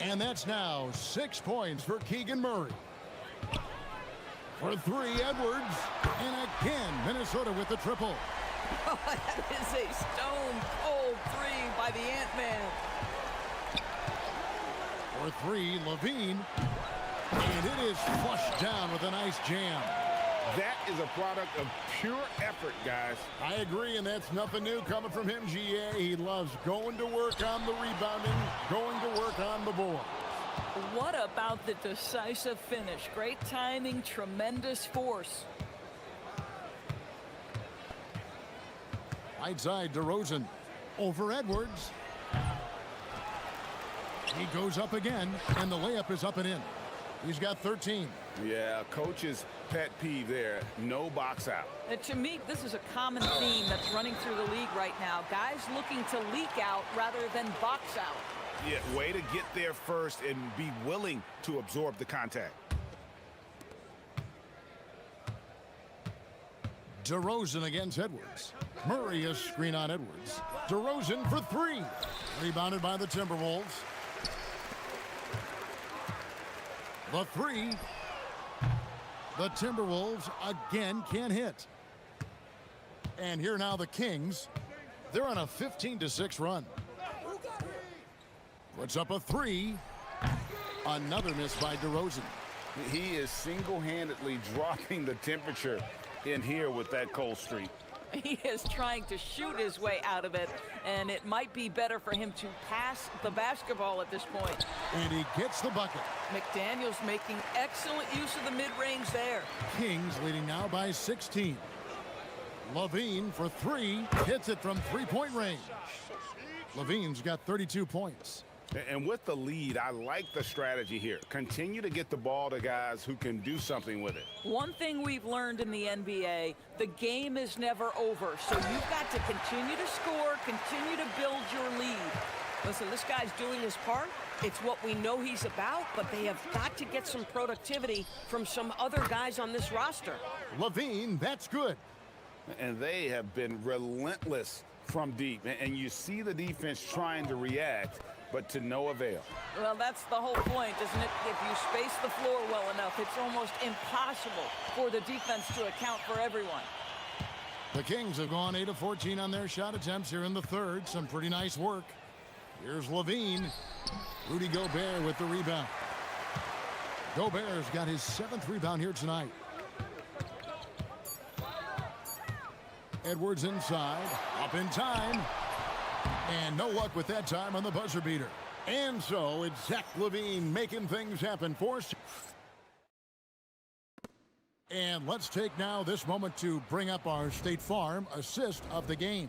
And that's now 6 points for Keegan Murray. For three, Edwards. And again, Minnesota with the triple. Oh, that is a stone-cold three by the Ant-Man. For three, Levine. And it is flushed down with a nice jam. That is a product of pure effort, guys. I agree, and that's nothing new coming from him, GA. He loves going to work on the rebounding, going to work on the board. What about the decisive finish? Great timing, tremendous force. Right side, DeRozan over Edwards. He goes up again, and the layup is up and in. He's got 13. Yeah, coach's pet peeve there. No box out. And to me, this is a common theme that's running through the league right now. Guys looking to leak out rather than box out. Yeah, way to get there first and be willing to absorb the contact. DeRozan against Edwards. Murray is screen on Edwards. DeRozan for three. Rebounded by the Timberwolves. The three. The Timberwolves again can't hit. And here now the Kings. They're on a 15-6 run. Puts up a three. Another miss by DeRozan. He is single-handedly dropping the temperature in here with that cold streak. He is trying to shoot his way out of it, and it might be better for him to pass the basketball at this point. And he gets the bucket. McDaniels making excellent use of the mid-range there. Kings leading now by 16. Levine for three. Hits it from three-point range. Levine's got 32 points. And with the lead, I like the strategy here. Continue to get the ball to guys who can do something with it. One thing we've learned in the NBA, the game is never over. So you've got to continue to score, continue to build your lead. Listen, this guy's doing his part. It's what we know he's about, but they have got to get some productivity from some other guys on this roster. Levine, that's good. And they have been relentless from deep. And you see the defense trying to react, but to no avail. Well, that's the whole point, isn't it? If you space the floor well enough, it's almost impossible for the defense to account for everyone. The Kings have gone 8 of 14 on their shot attempts here in the third. Some pretty nice work. Here's Levine. Rudy Gobert with the rebound. Gobert's got his 7th rebound here tonight. Edwards inside, up in time. And no luck with that time on the buzzer beater. And so it's Zach Levine making things happen for us. And let's take now this moment to bring up our State Farm assist of the game.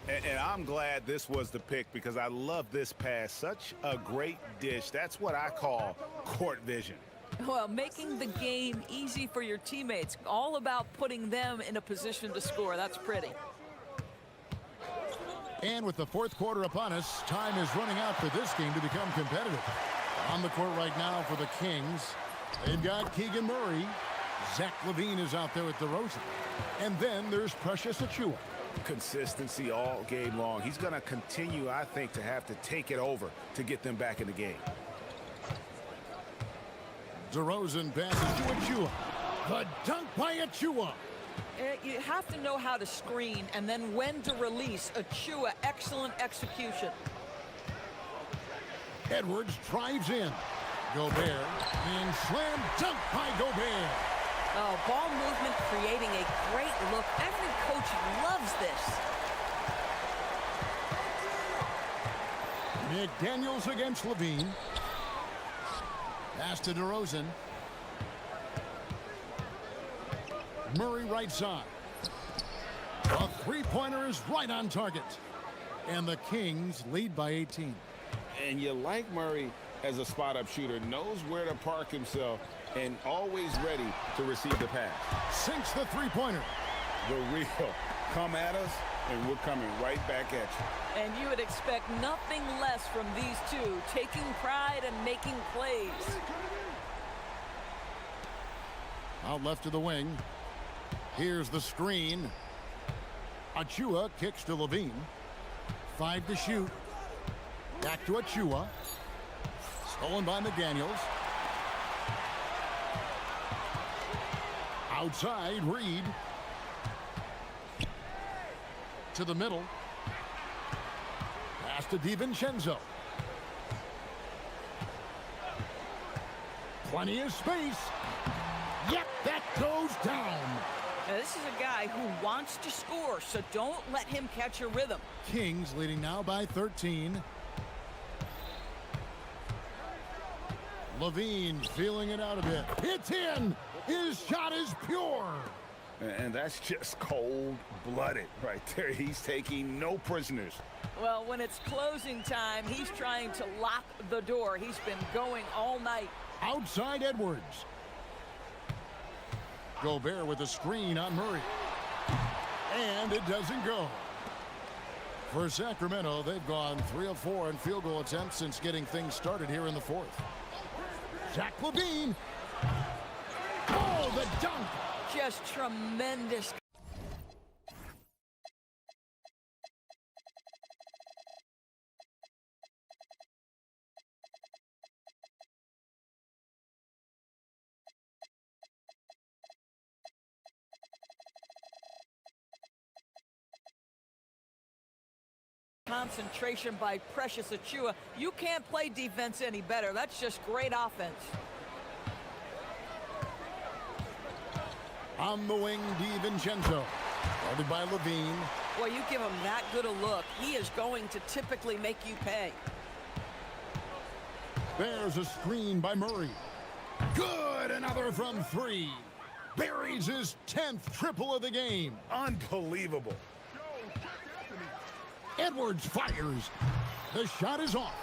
And I'm glad this was the pick because I love this pass. Such a great dish. That's what I call court vision. Well, making the game easy for your teammates. All about putting them in a position to score. That's pretty. And with the fourth quarter upon us, time is running out for this game to become competitive. On the court right now for the Kings, they've got Keegan Murray. Zach Levine is out there with DeRozan. And then there's Precious Achiuwa. Consistency all game long. He's going to continue, I think, to have to take it over to get them back in the game. DeRozan passes to Achiuwa. The dunk by Achiuwa. You have to know how to screen and then when to release. Achiuwa, excellent execution. Edwards drives in. Gobert, and slam dunk by Gobert. Oh, ball movement creating a great look. Every coach loves this. McDaniels against Levine. Pass to DeRozan. Murray right side. A three-pointer is right on target. And the Kings lead by 18. And you like Murray as a spot-up shooter, knows where to park himself, and always ready to receive the pass. Sinks the three-pointer. The real. Come at us, and we're coming right back at you. And you would expect nothing less from these two, taking pride and making plays. Out left to the wing. Here's the screen. Achua kicks to Levine. 5 to shoot. Back to Achua. Stolen by McDaniels. Outside, Reed. To the middle. Pass to DiVincenzo. Plenty of space. Yep, that goes down. Now, this is a guy who wants to score, so don't let him catch a rhythm. Kings leading now by 13. Levine feeling it out a bit. It's in. His shot is pure. And that's just cold-blooded right there. He's taking no prisoners. Well, when it's closing time, he's trying to lock the door. He's been going all night. Outside Edwards. Gobert with a screen on Murray. And it doesn't go. For Sacramento, they've gone 3 of 4 in field goal attempts since getting things started here in the fourth. Zach LaVine. Oh, the dunk. Just tremendous. Concentration by Precious Achiuwa. You can't play defense any better. That's just great offense. On the wing, DiVincenzo. Guarded by Levine. Well, you give him that good a look, he is going to typically make you pay. There's a screen by Murray. Good, another from 3. Buries his 10th triple of the game. Unbelievable. Edwards fires. The shot is off.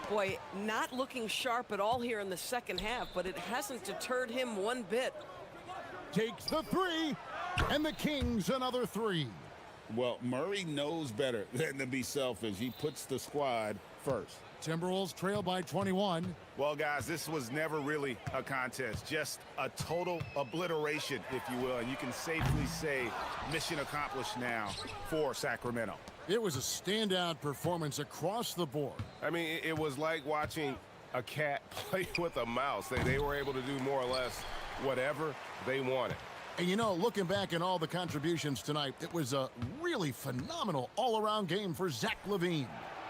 Boy, not looking sharp at all here in the second half, but it hasn't deterred him one bit. Takes the 3, and the Kings another 3. Well, Murray knows better than to be selfish. He puts the squad first. Timberwolves trail by 21. Well, guys, this was never really a contest, just a total obliteration, if you will, and you can safely say mission accomplished now for Sacramento. It was a standout performance across the board. I mean, it was like watching a cat play with a mouse. They were able to do more or less whatever they wanted. And you know, looking back at all the contributions tonight, it was a really phenomenal all-around game for Zach LaVine.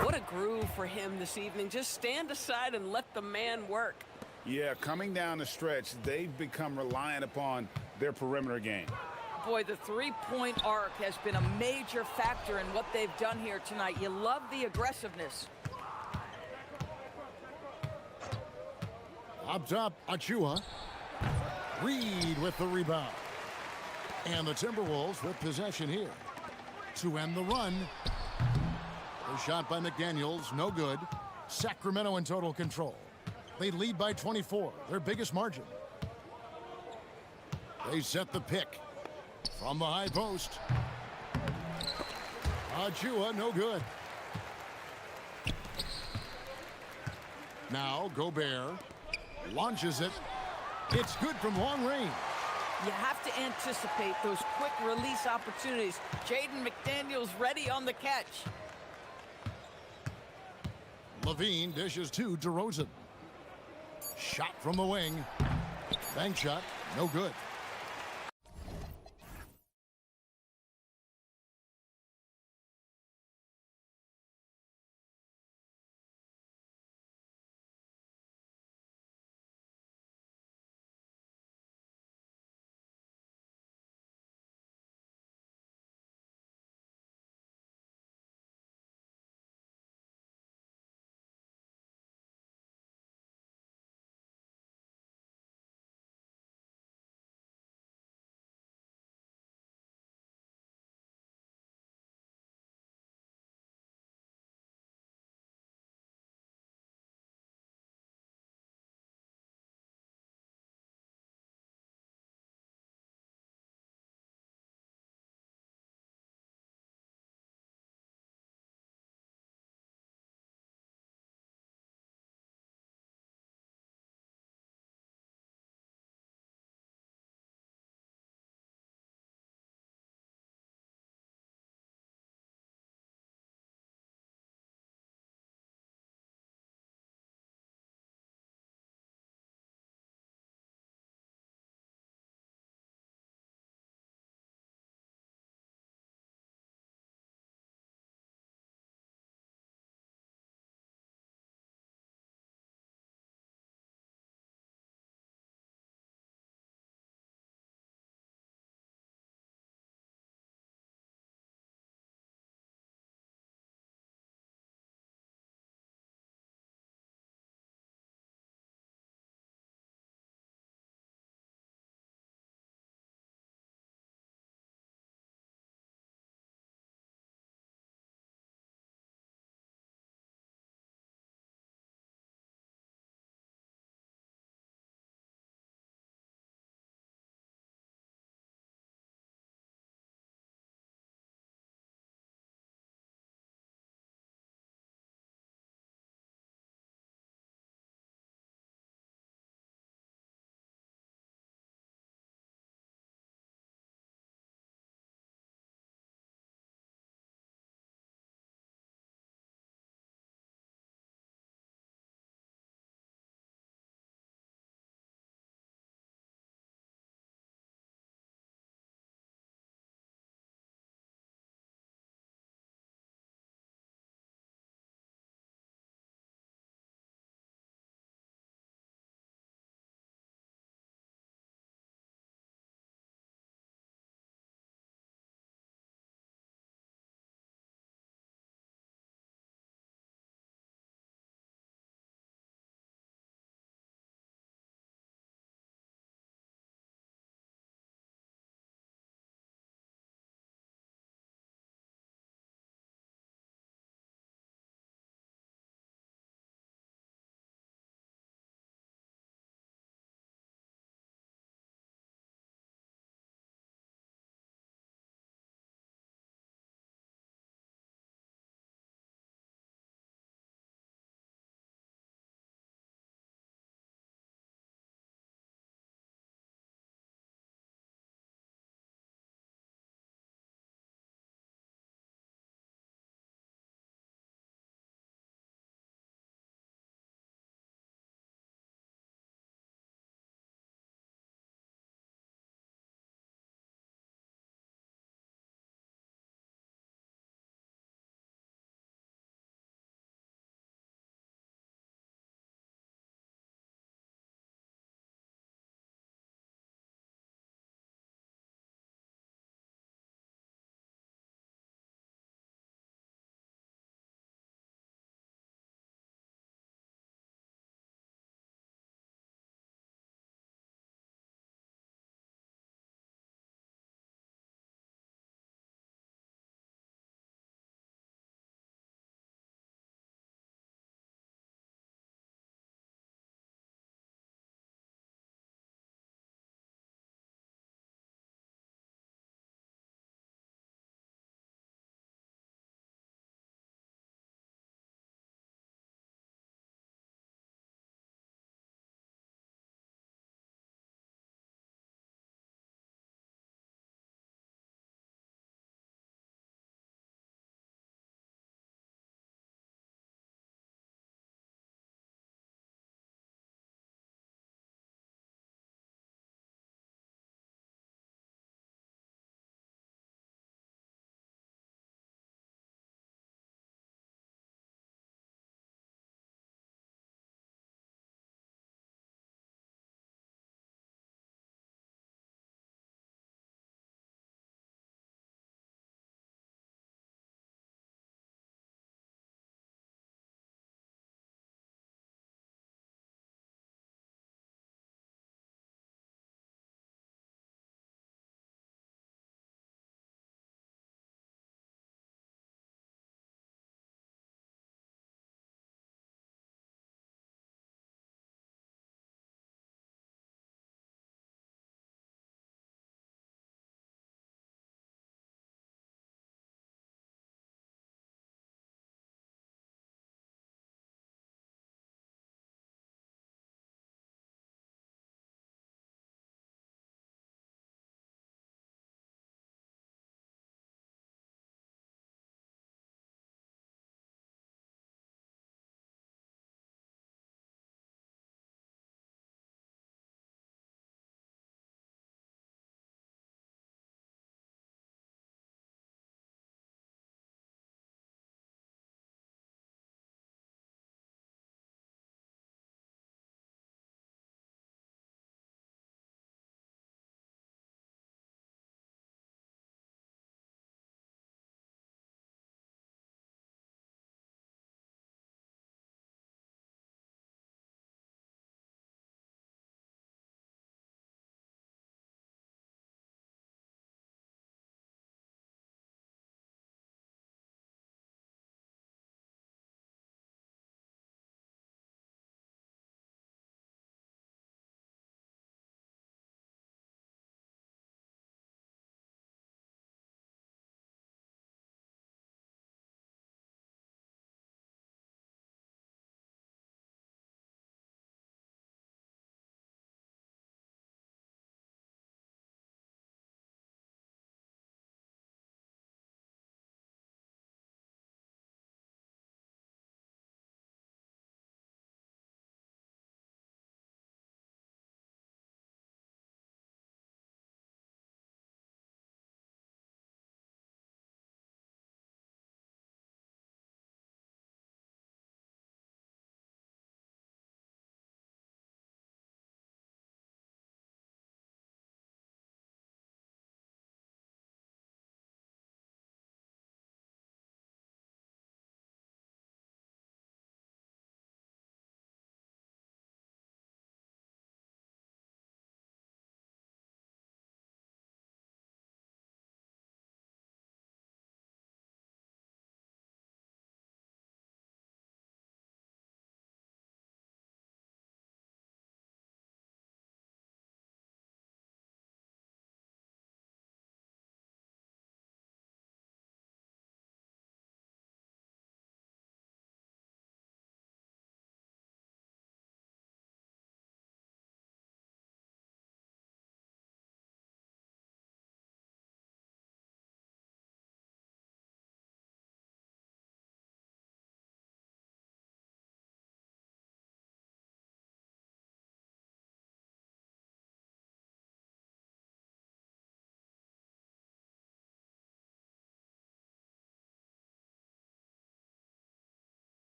What a groove for him this evening. Just stand aside and let the man work. Yeah, coming down the stretch, they've become reliant upon their perimeter game. Boy, the three-point arc has been a major factor in what they've done here tonight. You love the aggressiveness. Up top, Achua. Reed with the rebound. And the Timberwolves with possession here to end the run. A shot by McDaniels, no good. Sacramento in total control. They lead by 24, their biggest margin. They set the pick from the high post. Achua, no good. Now Gobert launches it. It's good from long range. You have to anticipate those quick release opportunities. Jaden McDaniels ready on the catch. Levine dishes to DeRozan. Shot from the wing. Bank shot, no good.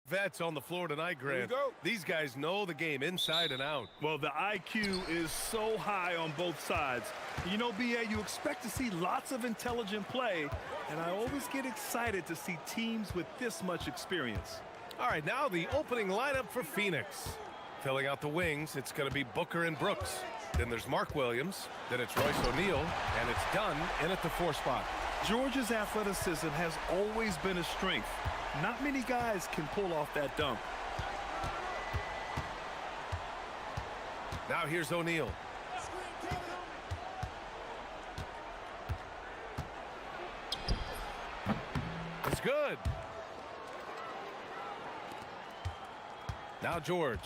Vets on the floor tonight, Grant. These guys know the game inside and out. Well, the IQ is so high on both sides. You know, BA, you expect to see lots of intelligent play, and I always get excited to see teams with this much experience. All right, now the opening lineup for Phoenix. Filling out the wings, it's going to be Booker and Brooks. Then there's Mark Williams. Then it's Royce O'Neal, and it's Dunn in at the 4 spot. George's athleticism has always been a strength. Not many guys can pull off that dunk. Now here's O'Neal. It's good. Now George.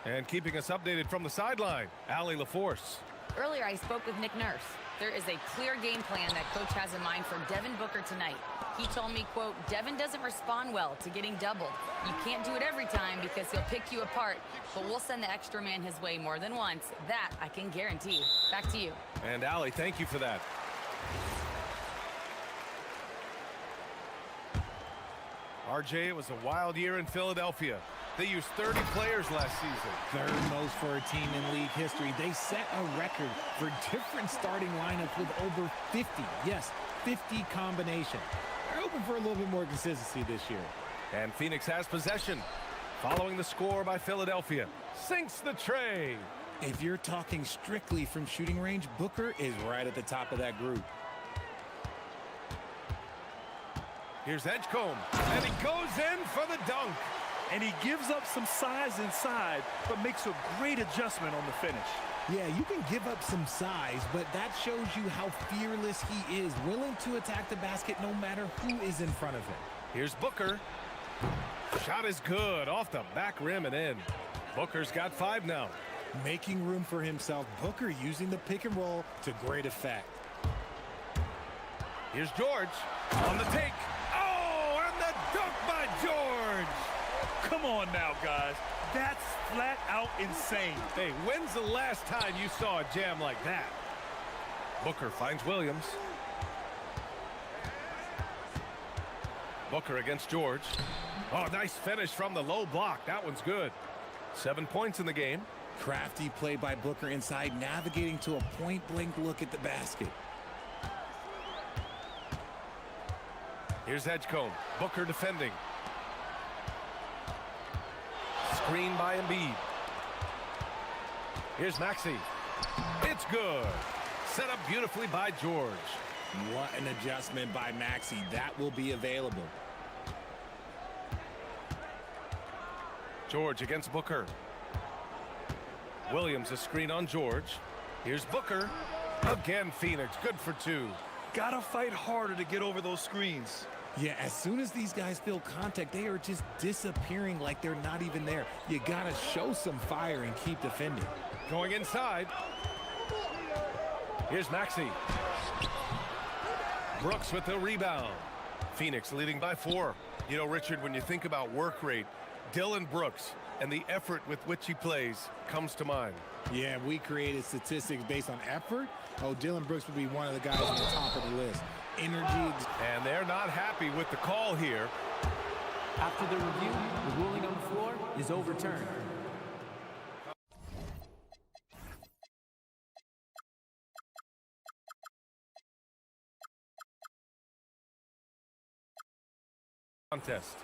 And keeping us updated from the sideline, Allie LaForce. Earlier, I spoke with Nick Nurse. There is a clear game plan that coach has in mind for Devin Booker tonight. He told me, quote, Devin doesn't respond well to getting doubled. You can't do it every time because he'll pick you apart, but we'll send the extra man his way more than once. That I can guarantee. Back to you. And Allie, thank you for that. RJ, it was a wild year in Philadelphia. They used 30 players last season. Third most for a team in league history. They set a record for different starting lineups with over 50. Yes, 50 combinations. They're hoping for a little bit more consistency this year. And Phoenix has possession. Following the score by Philadelphia. Sinks the tray. If you're talking strictly from shooting range, Booker is right at the top of that group. Here's Edgecombe. And he goes in for the dunk. And he gives up some size inside, but makes a great adjustment on the finish. Yeah, you can give up some size, but that shows you how fearless he is, willing to attack the basket no matter who is in front of him. Here's Booker. Shot is good, off the back rim and in. Booker's got 5 now. Making room for himself, Booker using the pick and roll to great effect. Here's George on the take. Oh, and the dunk by George. Come on now, guys. That's flat out insane. Hey, when's the last time you saw a jam like that? Booker finds Williams. Booker against George. Oh, nice finish from the low block. That one's good. 7 points in the game. Crafty play by Booker inside, navigating to a point-blank look at the basket. Here's Edgecombe. Booker defending. Screen by Embiid. Here's Maxey. It's good. Set up beautifully by George. What an adjustment by Maxey. That will be available. George against Booker. Williams a screen on George. Here's Booker. Again, Phoenix. Good for 2. Gotta fight harder to get over those screens. Yeah, as soon as these guys feel contact, they are just disappearing like they're not even there. You gotta show some fire and keep defending. Going inside. Here's Maxey. Brooks with the rebound. Phoenix leading by 4. You know, Richard, when you think about work rate, Dylan Brooks and the effort with which he plays comes to mind. Yeah, we created statistics based on effort. Oh, Dylan Brooks would be one of the guys on the top of the list. Energy. And they're not happy with the call here. After the review, the ruling on the floor is overturned. Contest.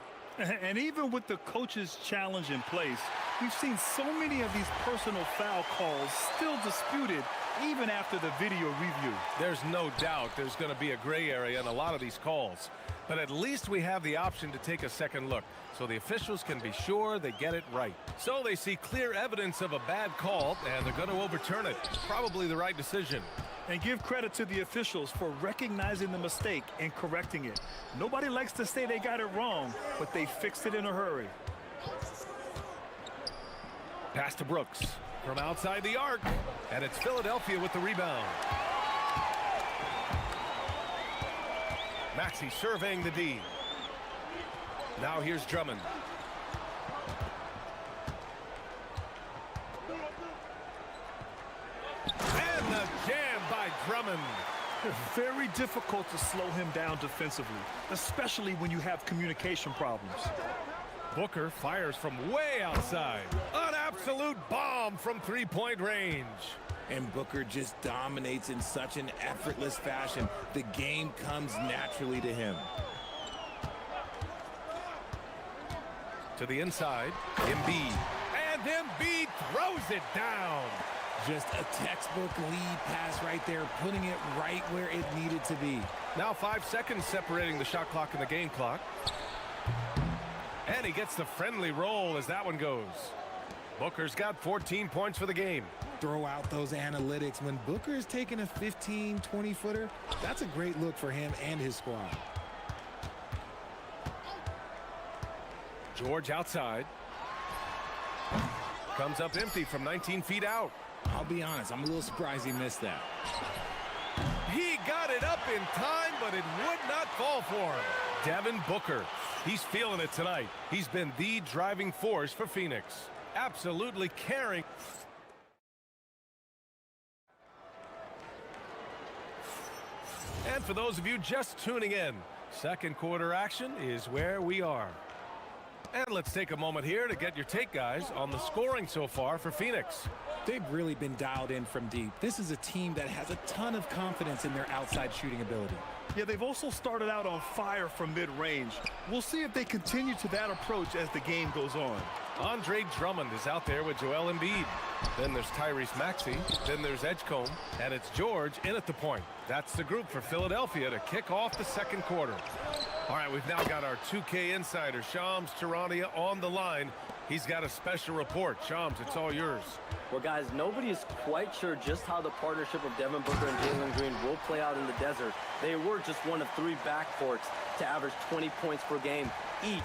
And even with the coach's challenge in place, we've seen so many of these personal foul calls still disputed even after the video review. There's no doubt there's going to be a gray area in a lot of these calls. But at least we have the option to take a second look so the officials can be sure they get it right. So they see clear evidence of a bad call, and they're going to overturn it. Probably the right decision. And give credit to the officials for recognizing the mistake and correcting it. Nobody likes to say they got it wrong, but they fixed it in a hurry. Pass to Brooks from outside the arc, and it's Philadelphia with the rebound. Maxey surveying the D. Now here's Drummond. And the jam by Drummond. Very difficult to slow him down defensively, especially when you have communication problems. Booker fires from way outside. An absolute bomb from three-point range. And Booker just dominates in such an effortless fashion. The game comes naturally to him. To the inside, Embiid. And Embiid throws it down. Just a textbook lead pass right there, putting it right where it needed to be. Now 5 seconds separating the shot clock and the game clock. And he gets the friendly roll as that one goes. Booker's got 14 points for the game. Throw out those analytics. When Booker is taking a 15, 20-footer, that's a great look for him and his squad. George outside. Comes up empty from 19 feet out. I'll be honest, I'm a little surprised he missed that. He got it up in time, but it would not fall for him. Devin Booker, he's feeling it tonight. He's been the driving force for Phoenix. Absolutely carrying. And for those of you just tuning in, second quarter action is where we are. And let's take a moment here to get your take, guys, on the scoring so far for Phoenix. They've really been dialed in from deep. This is a team that has a ton of confidence in their outside shooting ability. Yeah, they've also started out on fire from mid-range. We'll see if they continue to that approach as the game goes on. Andre Drummond is out there with Joel Embiid. Then there's Tyrese Maxey. Then there's Edgecombe. And it's George in at the point. That's the group for Philadelphia to kick off the second quarter. All right, we've now got our 2K insider, Shams Charania, on the line. He's got a special report. Shams, it's all yours. Well, guys, nobody is quite sure just how the partnership of Devin Booker and Jalen Green will play out in the desert. They were just one of 3 backcourts to average 20 points per game each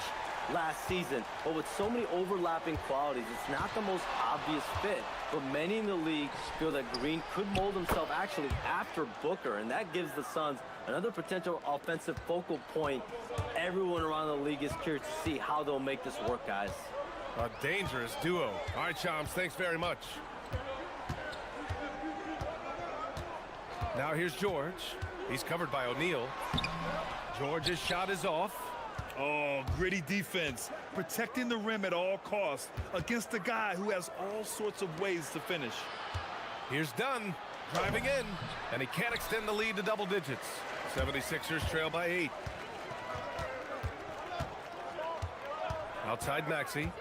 last season. But with so many overlapping qualities, it's not the most obvious fit. But many in the league feel that Green could mold himself actually after Booker, and that gives the Suns another potential offensive focal point. Everyone around the league is curious to see how they'll make this work, guys. A dangerous duo. All right, Shams, thanks very much. Now here's George. He's covered by O'Neal. George's shot is off. Oh, gritty defense, protecting the rim at all costs against a guy who has all sorts of ways to finish. Here's Dunn, driving in, and he can't extend the lead to double digits. 76ers trail by 8. Outside Maxey.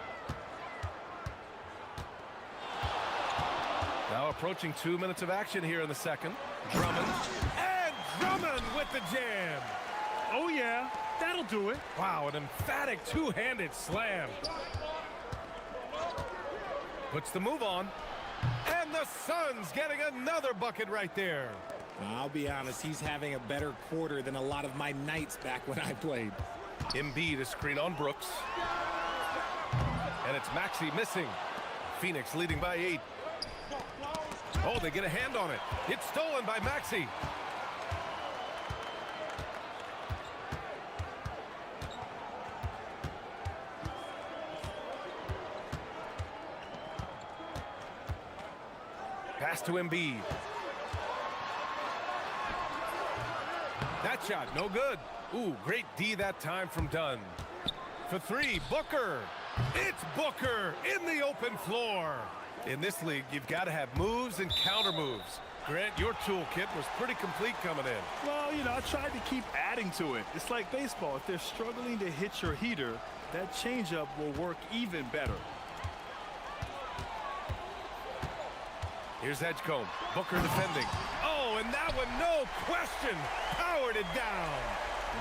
Now approaching 2 minutes of action here in the second. Drummond, and Drummond with the jam. Oh, yeah. That'll do it. Wow, an emphatic two-handed slam. Puts the move on. And the Suns getting another bucket right there. I'll be honest, he's having a better quarter than a lot of my nights back when I played. Embiid is screen on Brooks. And it's Maxey missing. Phoenix leading by 8. Oh, they get a hand on it. It's stolen by Maxey. Pass to Embiid. That shot, no good. Ooh, great D that time from Dunn. For 3, Booker. It's Booker in the open floor. In this league, you've got to have moves and counter moves. Grant, your toolkit was pretty complete coming in. Well, you know, I tried to keep adding to it. It's like baseball. If they're struggling to hit your heater, that changeup will work even better. Here's Edgecombe. Booker defending. Oh, and that one, no question, powered it down.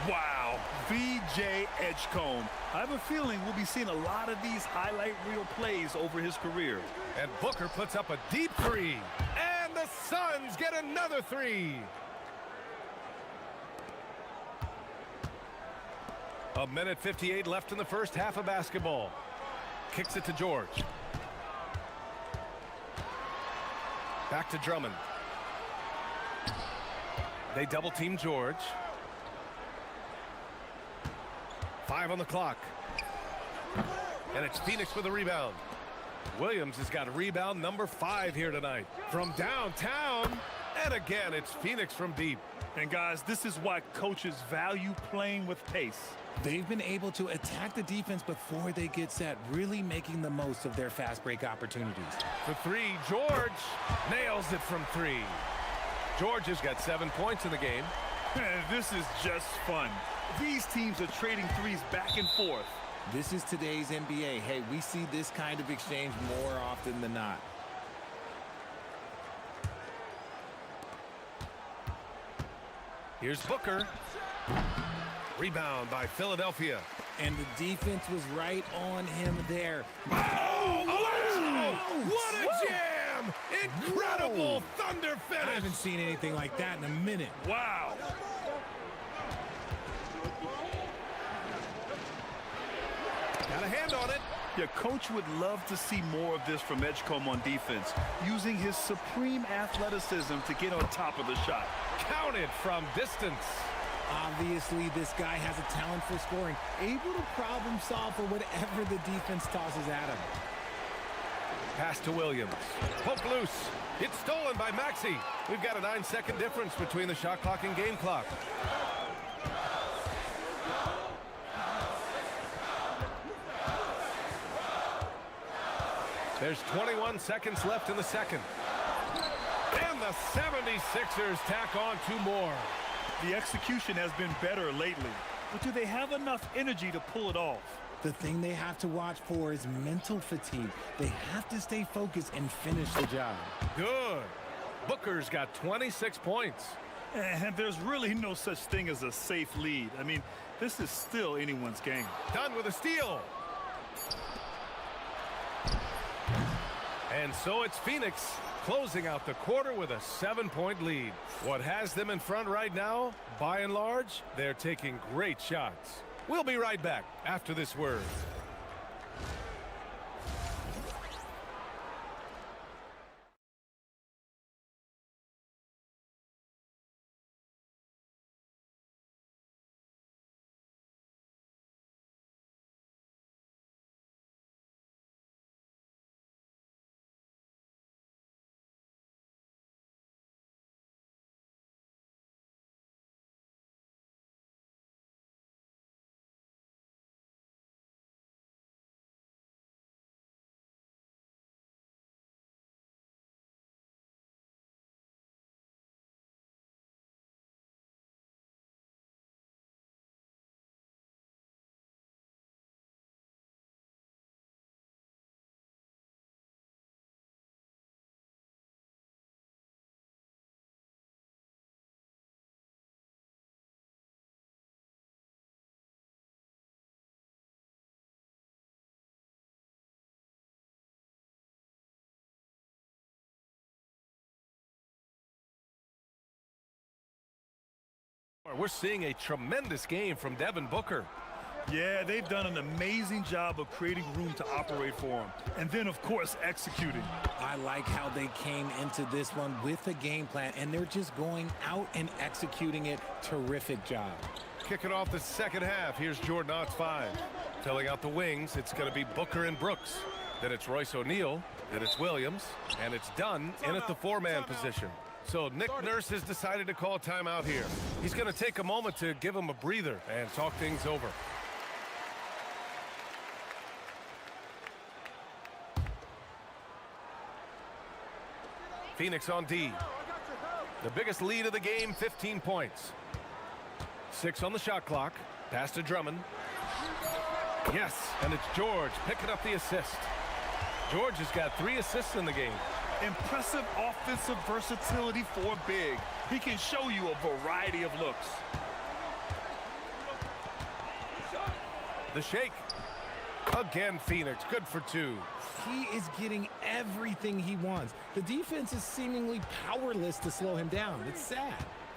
Wow, VJ Edgecombe. I have a feeling we'll be seeing a lot of these highlight reel plays over his career. And Booker puts up a deep 3. And the Suns get another 3. A minute 58 left in the first half of basketball. Kicks it to George. Back to Drummond. They double team George. 5 on the clock. And it's Phoenix with a rebound. Williams has got rebound number 5 here tonight. From downtown, And again, it's Phoenix from deep. And guys, this is why coaches value playing with pace. They've been able to attack the defense before they get set, really making the most of their fast break opportunities. For three, George nails it from three. George has got 7 points in the game. This is just fun. These teams are trading threes back and forth. This is today's NBA. Hey, we see this kind of exchange more often than not. Here's Booker. Rebound by Philadelphia. And the defense was right on him there. Oh, what a jam! Incredible thunder finish! I haven't seen anything like that in a minute. Wow. Got a hand on it. Your coach would love to see more of this from Edgecombe on defense, using his supreme athleticism to get on top of the shot. Counted from distance. Obviously, this guy has a talent for scoring, able to problem solve for whatever the defense tosses at him. Pass to Williams. Poke loose. It's stolen by Maxey. We've got a 9-second difference between the shot clock and game clock. There's 21 seconds left in the second. And the 76ers tack on 2 more. The execution has been better lately, but do they have enough energy to pull it off? The thing they have to watch for is mental fatigue. They have to stay focused and finish the job. Good. Booker's got 26 points. And there's really no such thing as a safe lead. I mean, this is still anyone's game. Done with a steal. And so it's Phoenix closing out the quarter with a 7-point lead. What has them in front right now, by and large, they're taking great shots. We'll be right back after this word. We're seeing a tremendous game from Devin Booker. Yeah, they've done an amazing job of creating room to operate for him. And then, of course, executing. I like how they came into this one with a game plan, and they're just going out and executing it. Terrific job. Kicking off the second half, here's Jordan Ott's 5. Filling out the wings, it's going to be Booker and Brooks. Then it's Royce O'Neal, then it's Williams, and it's Dunn in at the 4-man position. So Nick Nurse has decided to call timeout here. He's going to take a moment to give him a breather and talk things over. Phoenix on D. The biggest lead of the game, 15 points. 6 on the shot clock. Pass to Drummond. Yes, and it's George picking up the assist. George has got 3 assists in the game. Impressive offensive versatility for big. He can show you a variety of looks. The shake. Again, Phoenix, good for 2. He is getting everything he wants. The defense is seemingly powerless to slow him down. It's sad.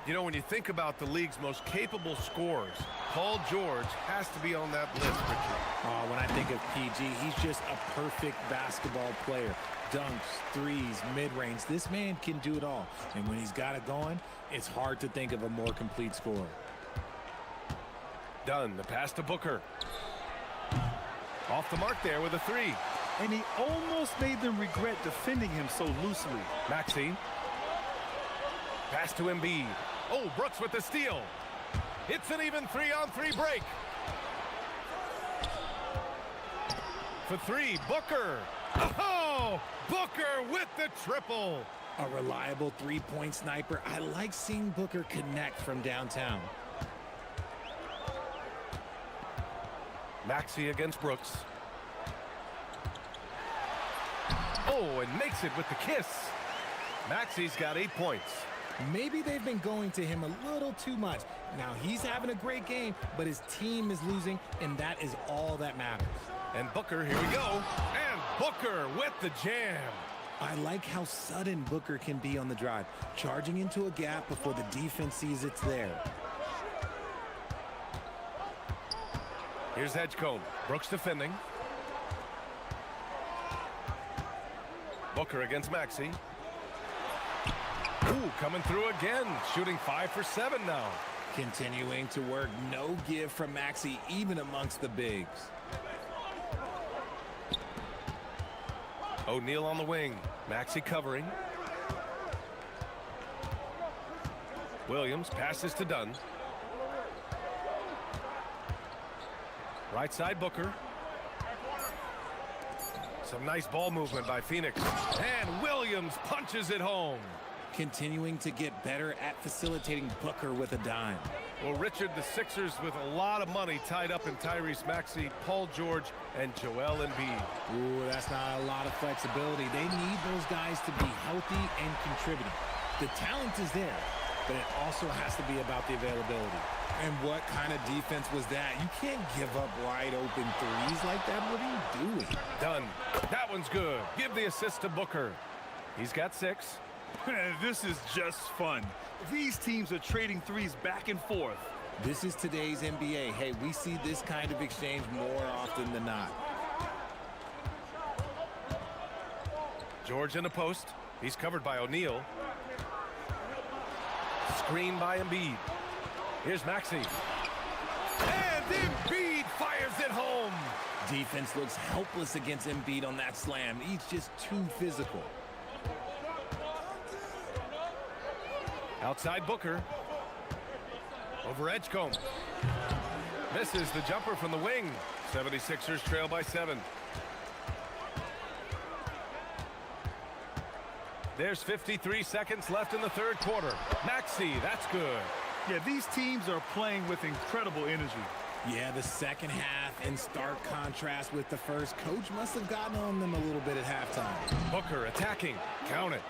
You know, when you think about the league's most capable scorers, Paul George has to be on that list, Richard. Oh, when I think of PG, he's just a perfect basketball player. Dunks, threes, mid-range. This man can do it all. And when he's got it going, it's hard to think of a more complete scorer. Dunn, the pass to Booker. Off the mark there with a 3. And he almost made them regret defending him so loosely. Maxey. Pass to Embiid. Oh, Brooks with the steal. It's an even 3-on-3 break. For three, Booker. Oh, Booker with the triple. A reliable three-point sniper. I like seeing Booker connect from downtown. Maxey against Brooks. Oh, and makes it with the kiss. Maxey's got 8 points. Maybe they've been going to him a little too much. Now, he's having a great game, but his team is losing, and that is all that matters. And Booker, here we go. And Booker with the jam. I like how sudden Booker can be on the drive, charging into a gap before the defense sees it's there. Here's Edgecombe. Brooks defending. Booker against Maxey. Ooh, coming through again. Shooting 5 for 7 now. Continuing to work, no give from Maxey, even amongst the bigs. O'Neal on the wing. Maxey covering. Williams passes to Dunn. Right side Booker. Some nice ball movement by Phoenix. And Williams punches it home. Continuing to get better at facilitating Booker with a dime. Well, Richard, the Sixers with a lot of money tied up in Tyrese Maxey, Paul George, and Joel Embiid. Ooh, that's not a lot of flexibility. They need those guys to be healthy and contributing. The talent is there, but it also has to be about the availability. And what kind of defense was that? You can't give up wide open threes like that. What are you doing? Done. That one's good. Give the assist to Booker. He's got 6. This is just fun. These teams are trading threes back and forth. This is today's NBA. Hey, we see this kind of exchange more often than not. George in the post. He's covered by O'Neal. Screen by Embiid. Here's Maxey. And Embiid fires it home. Defense looks helpless against Embiid on that slam. He's just too physical. Outside Booker. Over Edgecombe. Misses the jumper from the wing. 76ers trail by 7. There's 53 seconds left in the third quarter. Maxey, that's good. Yeah, these teams are playing with incredible energy. Yeah, the second half in stark contrast with the first. Coach must have gotten on them a little bit at halftime. Booker attacking. Count it.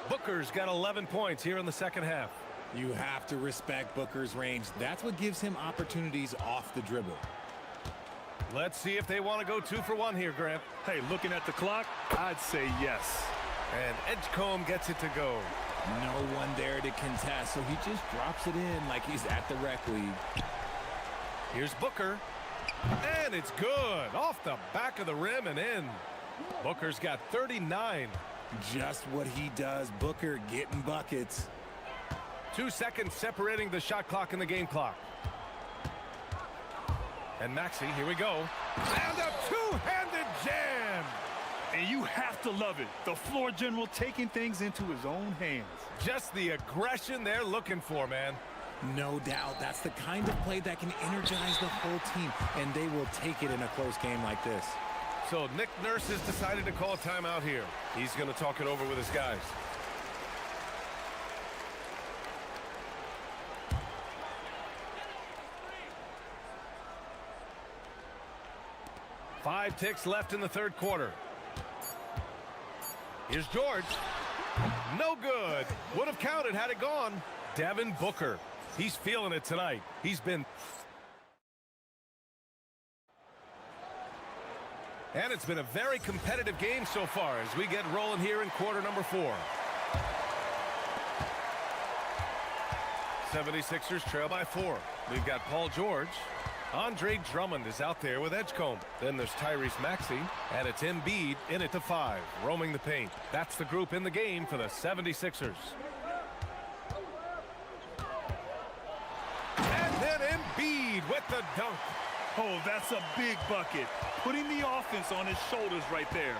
Booker's got 11 points here in the second half. You have to respect Booker's range. That's what gives him opportunities off the dribble. Let's see if they want to go 2 for 1 here, Grant. Hey, looking at the clock, I'd say yes. And Edgecombe gets it to go. No one there to contest, so he just drops it in like he's at the rec league. Here's Booker. And it's good. Off the back of the rim and in. Booker's got 39. Just what he does. Booker getting buckets. 2 seconds separating the shot clock and the game clock. And Maxey, here we go. And a two-handed jam. And you have to love it. The floor general taking things into his own hands. Just the aggression they're looking for, man. No doubt. That's the kind of play that can energize the whole team, and they will take it in a close game like this. So Nick Nurse has decided to call a timeout here. He's going to talk it over with his guys. Five ticks left in the third quarter. Here's George. No good. Would have counted had it gone. Devin Booker. He's feeling it tonight. He's been... And it's been a very competitive game so far as we get rolling here in quarter number 4. 76ers trail by 4. We've got Paul George. Andre Drummond is out there with Edgecombe. Then there's Tyrese Maxey, and it's Embiid in it to 5, roaming the paint. That's the group in the game for the 76ers. And then Embiid with the dunk. Oh, that's a big bucket. Putting the offense on his shoulders right there.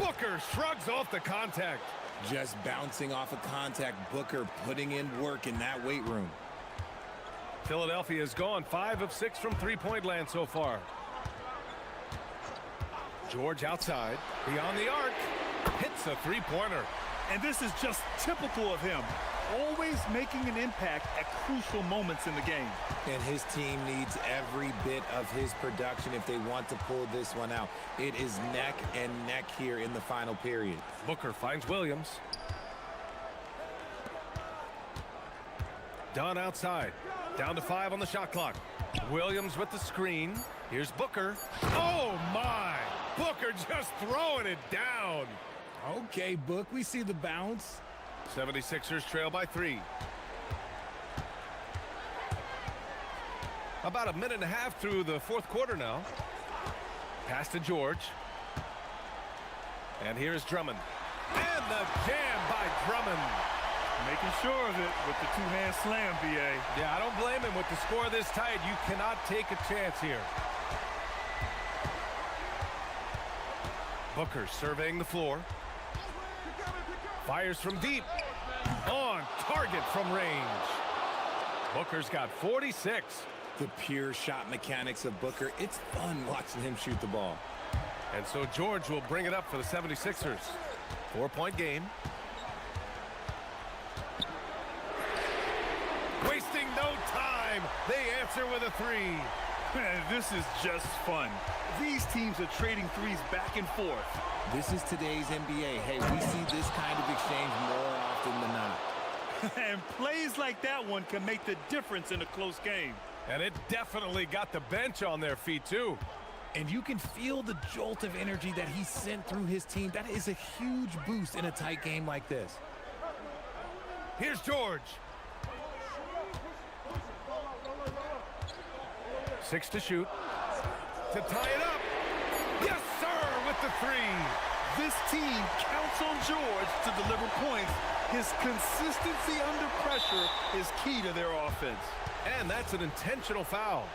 Booker shrugs off the contact. Just bouncing off of contact. Booker putting in work in that weight room. Philadelphia has gone 5 of 6 from three-point land so far. George outside, beyond the arc, hits a three-pointer. And this is just typical of him. Always making an impact at crucial moments in the game. And his team needs every bit of his production if they want to pull this one out. It is neck and neck here in the final period. Booker finds Williams. Dunn outside. Down to 5 on the shot clock. Williams with the screen. Here's Booker. Oh, my! Booker just throwing it down. Okay, Book, we see the bounce. 76ers trail by 3. About a minute and a half through the fourth quarter now. Pass to George. And here's Drummond. And the jam by Drummond. Making sure of it with the two-hand slam, B.A. Yeah, I don't blame him. With the score this tight, you cannot take a chance here. Booker surveying the floor. Fires from deep. On target from range. Booker's got 46. The pure shot mechanics of Booker. It's fun watching him shoot the ball. And so George will bring it up for the 76ers. 4-point game. Wasting no time. They answer with a 3. Man, this is just fun. These teams are trading threes back and forth. This is today's NBA. Hey, we see this kind of exchange more often than not. And plays like that one can make the difference in a close game. And it definitely got the bench on their feet, too. And you can feel the jolt of energy that he sent through his team. That is a huge boost in a tight game like this. Here's George. 6 to shoot. To tie it up. Yes, sir, with the 3. This team counts on George to deliver points. His consistency under pressure is key to their offense. And that's an intentional foul.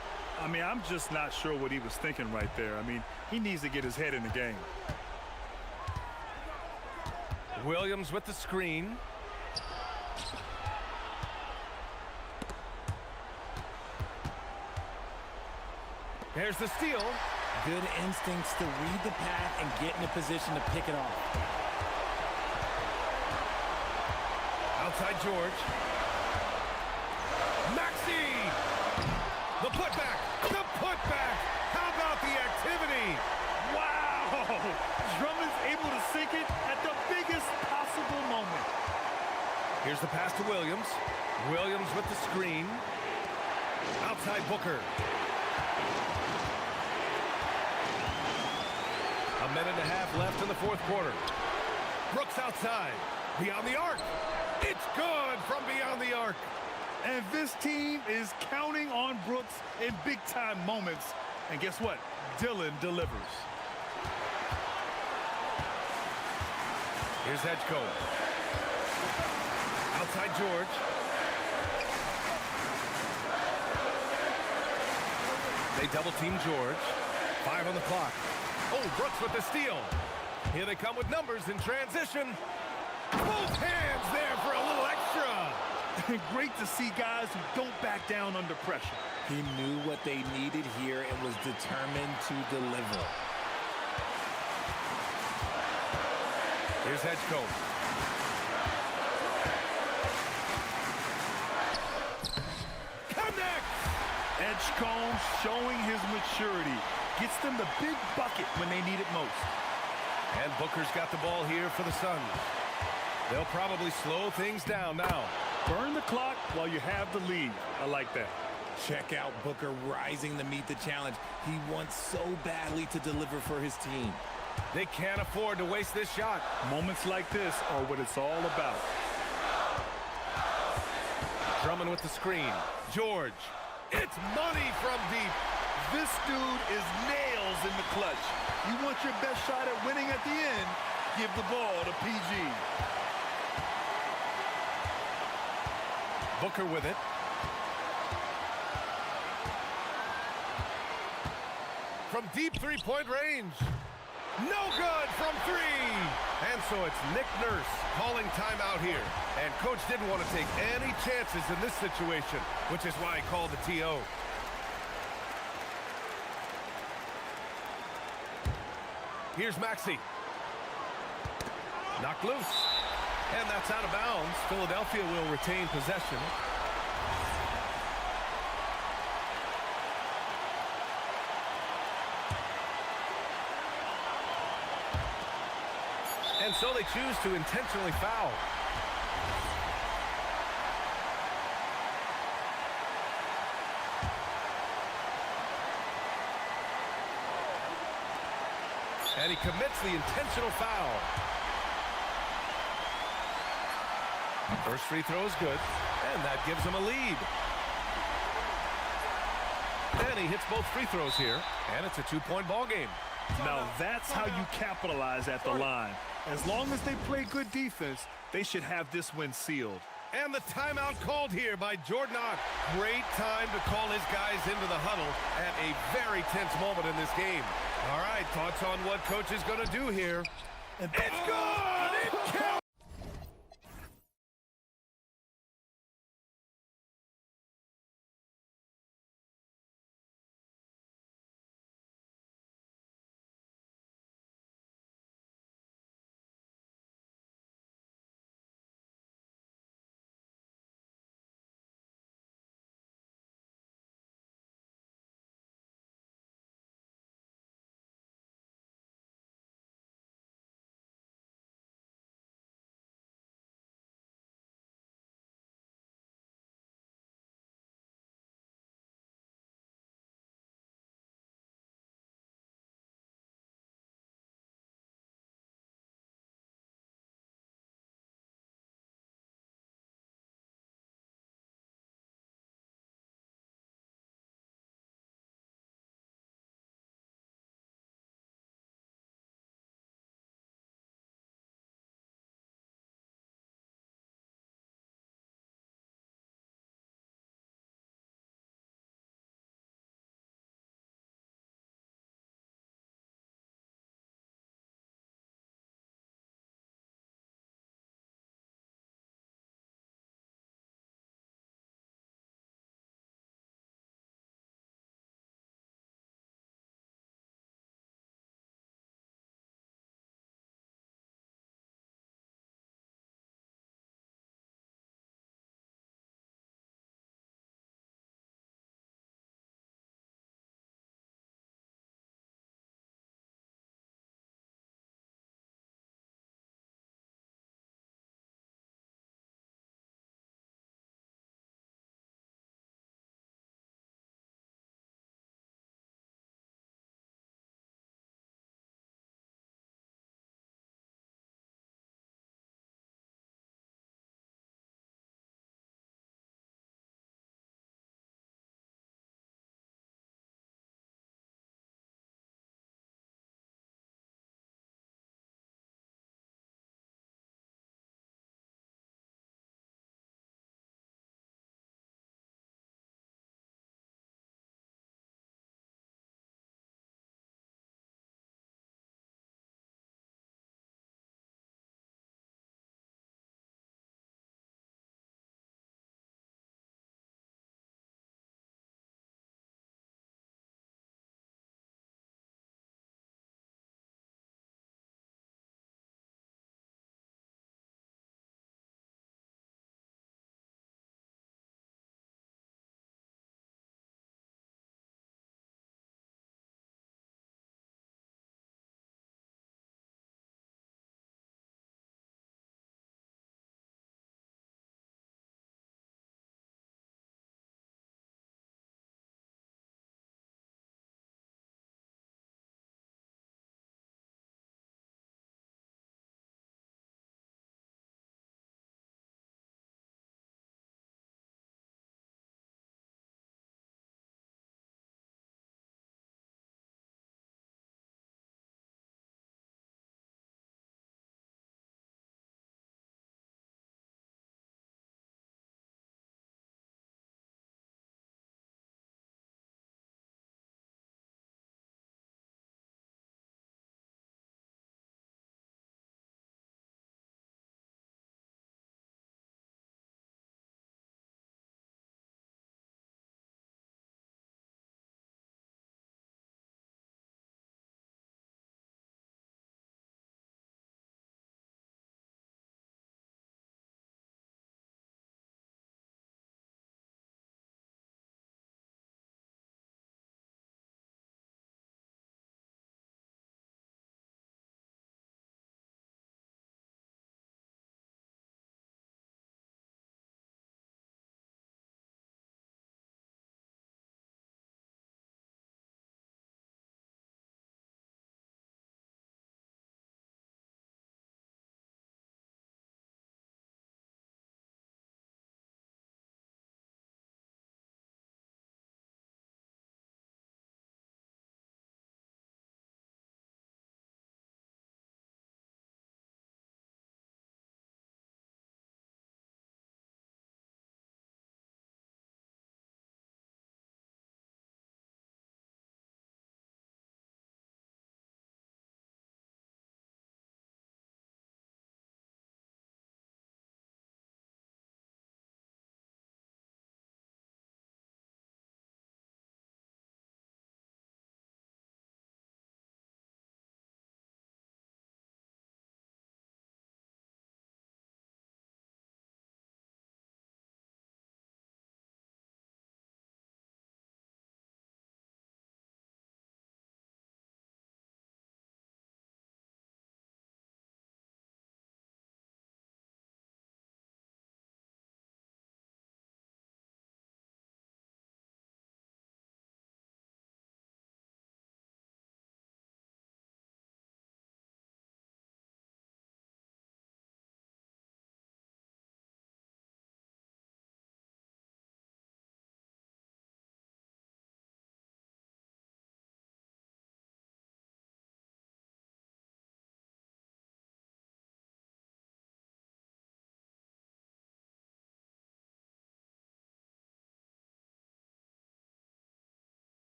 I mean, I'm just not sure what he was thinking right there. I mean, he needs to get his head in the game. Williams with the screen. There's the steal. Good instincts to read the path and get in a position to pick it off. Outside George. Maxey! The putback! The putback! How about the activity? Wow! Drummond's able to sink it at the biggest possible moment. Here's the pass to Williams. Williams with the screen. Outside Booker. A minute and a half left in the fourth quarter. Brooks outside. Beyond the arc. It's good from beyond the arc. And this team is counting on Brooks in big-time moments. And guess what? Dillon delivers. Here's Edgecombe. Outside George. They double-team George. 5 on the clock. Oh, Brooks with the steal. Here they come with numbers in transition. Both hands there for a little extra. Great to see guys who don't back down under pressure. He knew what they needed here and was determined to deliver. Here's Edgecombe. Connect! Edgecombe showing his maturity. Gets them the big bucket when they need it most. And Booker's got the ball here for the Suns. They'll probably slow things down now. Burn the clock while you have the lead. I like that. Check out Booker rising to meet the challenge. He wants so badly to deliver for his team. They can't afford to waste this shot. Moments like this are what it's all about. Drummond with the screen. George. It's money from deep. This dude is nails in the clutch. You want your best shot at winning at the end, give the ball to PG. Booker with it. From deep three-point range. No good from three. And so it's Nick Nurse calling timeout here. And coach didn't want to take any chances in this situation, which is why he called the TO. Here's Maxey. Knocked loose. And that's out of bounds. Philadelphia will retain possession. And so they choose to intentionally foul. And he commits the intentional foul. First free throw is good, and that gives him a lead. And he hits both free throws here, and it's a two-point ball game. Now that's how you capitalize at the line. As long as they play good defense, they should have this win sealed. And the timeout called here by Jordan Ott. Great time to call his guys into the huddle at a very tense moment in this game. All right, thoughts on what coach is going to do here? And it's good! It counts!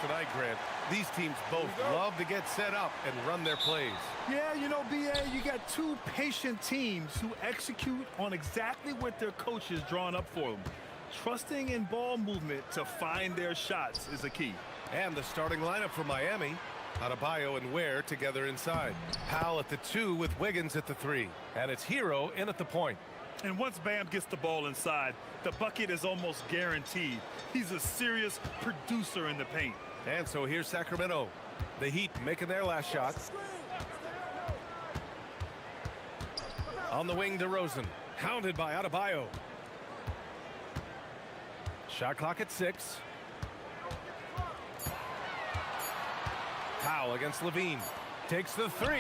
tonight, Grant. These teams both love to get set up and run their plays. Yeah, you know, BA, you got two patient teams who execute on exactly what their coach has drawn up for them. Trusting in ball movement to find their shots is a key. And the starting lineup for Miami. Adebayo and Ware together inside. Powell at the 2 with Wiggins at the 3. And it's Hero in at the point. And once Bam gets the ball inside, the bucket is almost guaranteed. He's a serious producer in the paint. And so here's Sacramento. The Heat making their last shot. On the wing, DeRozan. Hounded by Adebayo. Shot clock at 6. Powell against Levine. Takes the 3.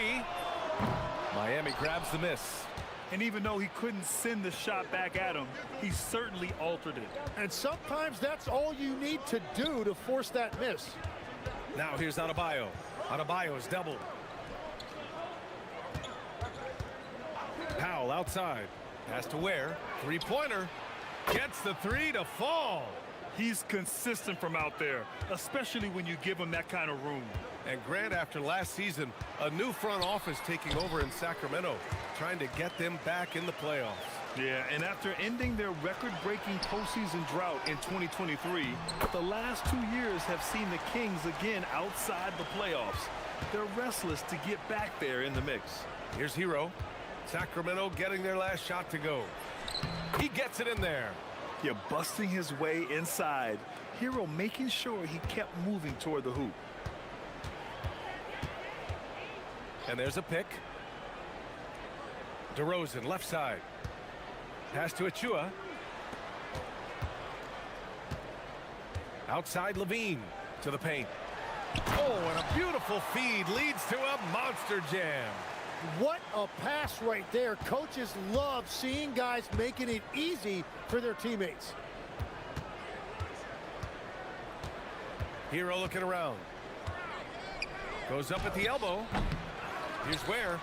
Miami grabs the miss. And even though he couldn't send the shot back at him, he certainly altered it. And sometimes that's all you need to do to force that miss. Now here's Adebayo. Adebayo's doubled. Powell outside. Pass to Ware. Three-pointer. Gets the 3 to fall. He's consistent from out there, especially when you give him that kind of room. And Grant, after last season, a new front office taking over in Sacramento, trying to get them back in the playoffs. Yeah, and after ending their record-breaking postseason drought in 2023, the last 2 years have seen the Kings again outside the playoffs. They're restless to get back there in the mix. Here's Hero. Sacramento getting their last shot to go. He gets it in there. Yeah, busting his way inside. Hero making sure he kept moving toward the hoop. And there's a pick. DeRozan, left side. Pass to Achua. Outside Levine to the paint. Oh, and a beautiful feed leads to a monster jam. What a pass right there. Coaches love seeing guys making it easy for their teammates. Hero looking around. Goes up at the elbow. Here's Ware.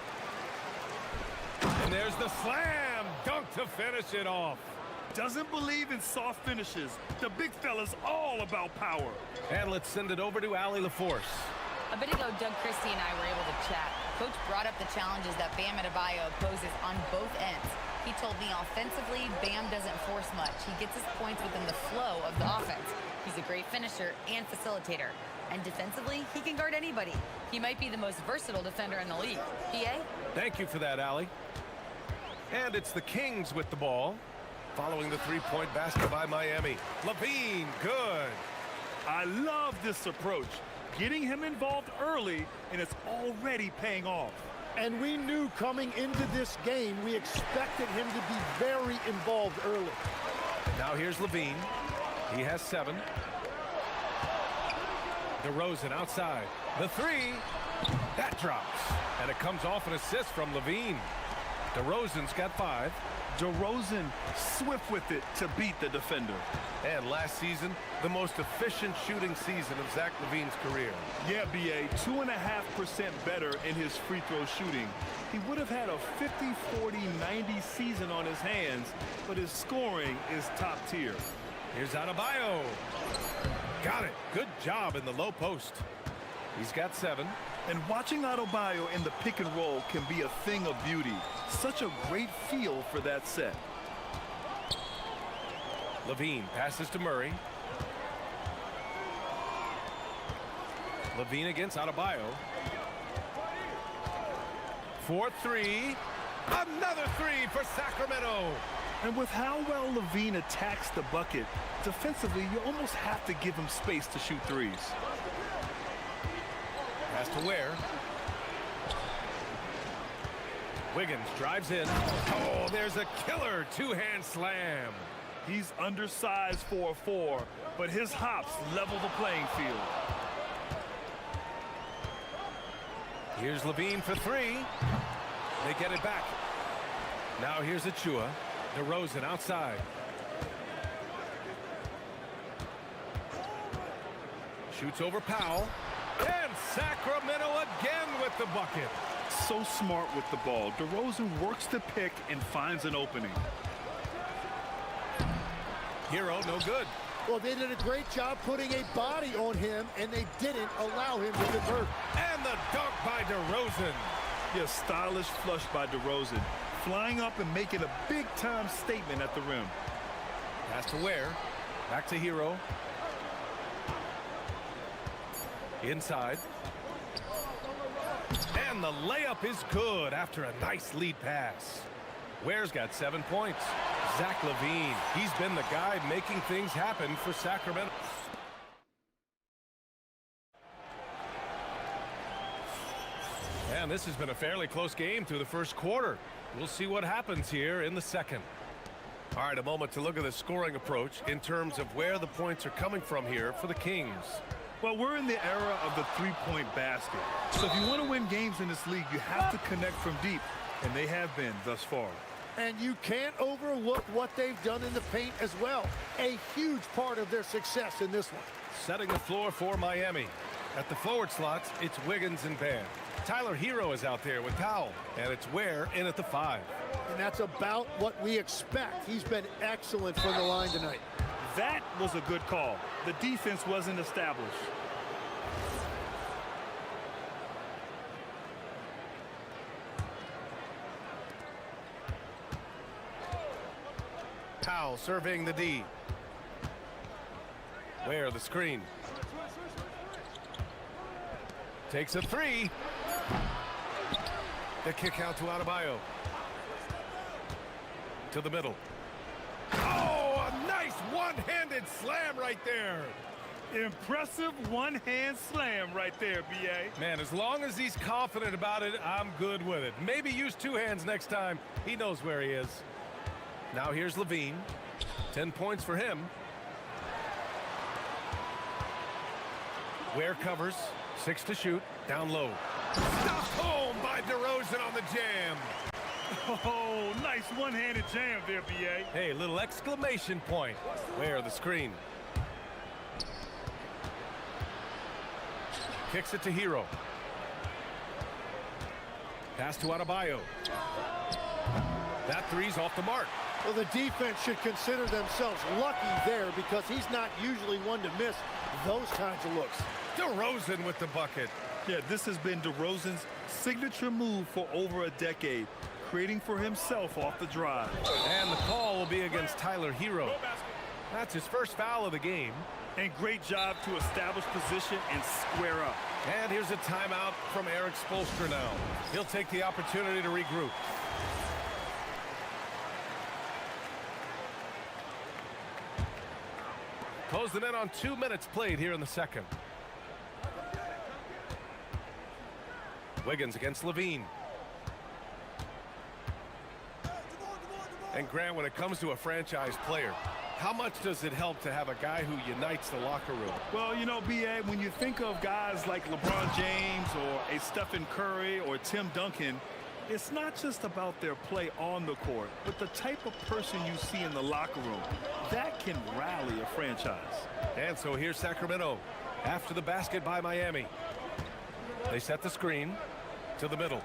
And there's the slam dunk to finish it off. Doesn't believe in soft finishes. The big fella's all about power. And let's send it over to Allie LaForce. A bit ago, Doug Christie and I were able to chat. Coach brought up the challenges that Bam Adebayo poses on both ends. He told me offensively, Bam doesn't force much. He gets his points within the flow of the offense. He's a great finisher and facilitator. And defensively, he can guard anybody. He might be the most versatile defender in the league. PA? Thank you for that, Allie. And it's the Kings with the ball. Following the three-point basket by Miami. Levine, good. I love this approach. Getting him involved early, and it's already paying off. And we knew coming into this game, we expected him to be very involved early. Now here's Levine. He has 7. DeRozan outside. The 3. That drops. And it comes off an assist from Levine. DeRozan's got 5. DeRozan swift with it to beat the defender. And last season, the most efficient shooting season of Zach LaVine's career. Yeah, BA, 2.5% better in his free throw shooting. He would have had a 50, 40, 90 season on his hands, but his scoring is top tier. Here's Adebayo. Got it. Good job in the low post. He's got 7. And watching Adebayo in the pick and roll can be a thing of beauty. Such a great feel for that set. Levine passes to Murray. Levine against Adebayo. 4-3. Another 3 for Sacramento. And with how well Levine attacks the bucket, defensively, you almost have to give him space to shoot threes. Pass to Ware. Wiggins drives in. Oh, there's a killer two-hand slam. He's undersized for a 4, but his hops level the playing field. Here's Levine for 3. They get it back. Now here's Achua. DeRozan outside. Shoots over Powell. And Sacramento again with the bucket. So smart with the ball. DeRozan works the pick and finds an opening. Hero, no good. Well, they did a great job putting a body on him, and they didn't allow him to convert. And the dunk by DeRozan. Yeah, stylish flush by DeRozan. Flying up and making a big-time statement at the rim. Pass to Ware. Back to Hero. Inside. And the layup is good after a nice lead pass. Ware's got 7 points. Zach LaVine, he's been the guy making things happen for Sacramento. And this has been a fairly close game through the first quarter. We'll see what happens here in the second. All right, a moment to look at the scoring approach in terms of where the points are coming from here for the Kings. Well, we're in the era of the three-point basket. So if you want to win games in this league, you have to connect from deep, and they have been thus far. And you can't overlook what they've done in the paint as well. A huge part of their success in this one. Setting the floor for Miami. At the forward slots, it's Wiggins and Bam. Tyler Hero is out there with Powell, and it's Ware in at the 5. And that's about what we expect. He's been excellent from the line tonight. That was a good call. The defense wasn't established. Powell surveying the D. Ware the screen. Takes a 3. The kick out to Adebayo. To the middle. Oh, a nice one-handed slam right there. Impressive one-hand slam right there, B.A. Man, as long as he's confident about it, I'm good with it. Maybe use 2 hands next time. He knows where he is. Now here's LaVine. 10 points for him. Ware covers. 6 to shoot. Down low. Stopped home by DeRozan on the jam. Oh, nice one-handed jam there, B.A. Hey, little exclamation point. Ware the screen. Kicks it to Hero. Pass to Adebayo. That 3's off the mark. Well, the defense should consider themselves lucky there because he's not usually one to miss those kinds of looks. DeRozan with the bucket. Yeah, this has been DeRozan's signature move for over a decade, creating for himself off the drive. And the call will be against Tyler Hero. That's his first foul of the game. And great job to establish position and square up. And here's a timeout from Eric Spoelstra now. He'll take the opportunity to regroup. Close them in on 2 minutes played here in the second. Wiggins against LaVine. And Grant, when it comes to a franchise player, how much does it help to have a guy who unites the locker room? Well, you know, B.A., when you think of guys like LeBron James or a Stephen Curry or Tim Duncan, it's not just about their play on the court, but the type of person you see in the locker room. That can rally a franchise. And so here's Sacramento after the basket by Miami. They set the screen to the middle.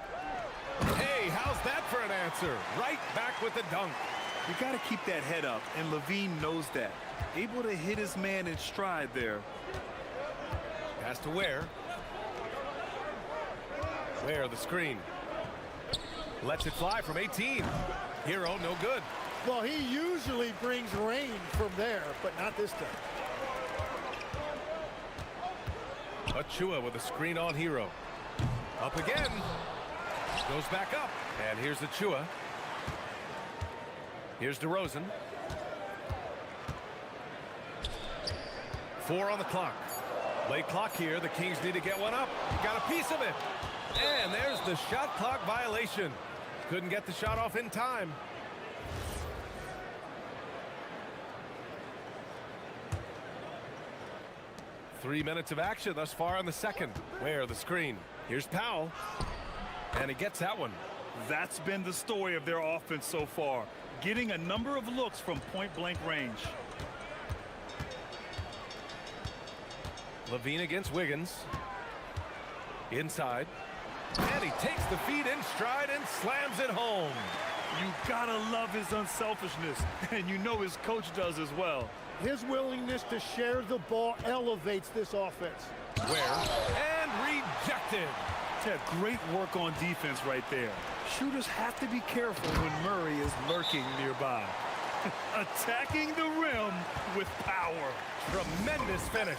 Hey, how's that for an answer? Right back with the dunk. You got to keep that head up, and LaVine knows that. Able to hit his man in stride there. Pass to Ware. Ware the screen. Lets it fly from 18. Hero no good. Well, he usually brings rain from there, but not this time. Achua with a screen on Hero. Up again. Goes back up. And here's Achua. Here's DeRozan. 4 on the clock. Late clock here. The Kings need to get one up. Got a piece of it. And there's the shot clock violation. Couldn't get the shot off in time. Three minutes of action thus far in the second. Ware the screen. Here's Powell. And he gets that one. That's been the story of their offense so far. Getting a number of looks from point-blank range. LaVine against Wiggins. Inside. And he takes the feed in stride and slams it home. You gotta love his unselfishness, and you know his coach does as well. His willingness to share the ball elevates this offense. Where? And rejected. Yeah, great work on defense right there. Shooters have to be careful when Murray is lurking nearby. Attacking the rim with power. Tremendous finish.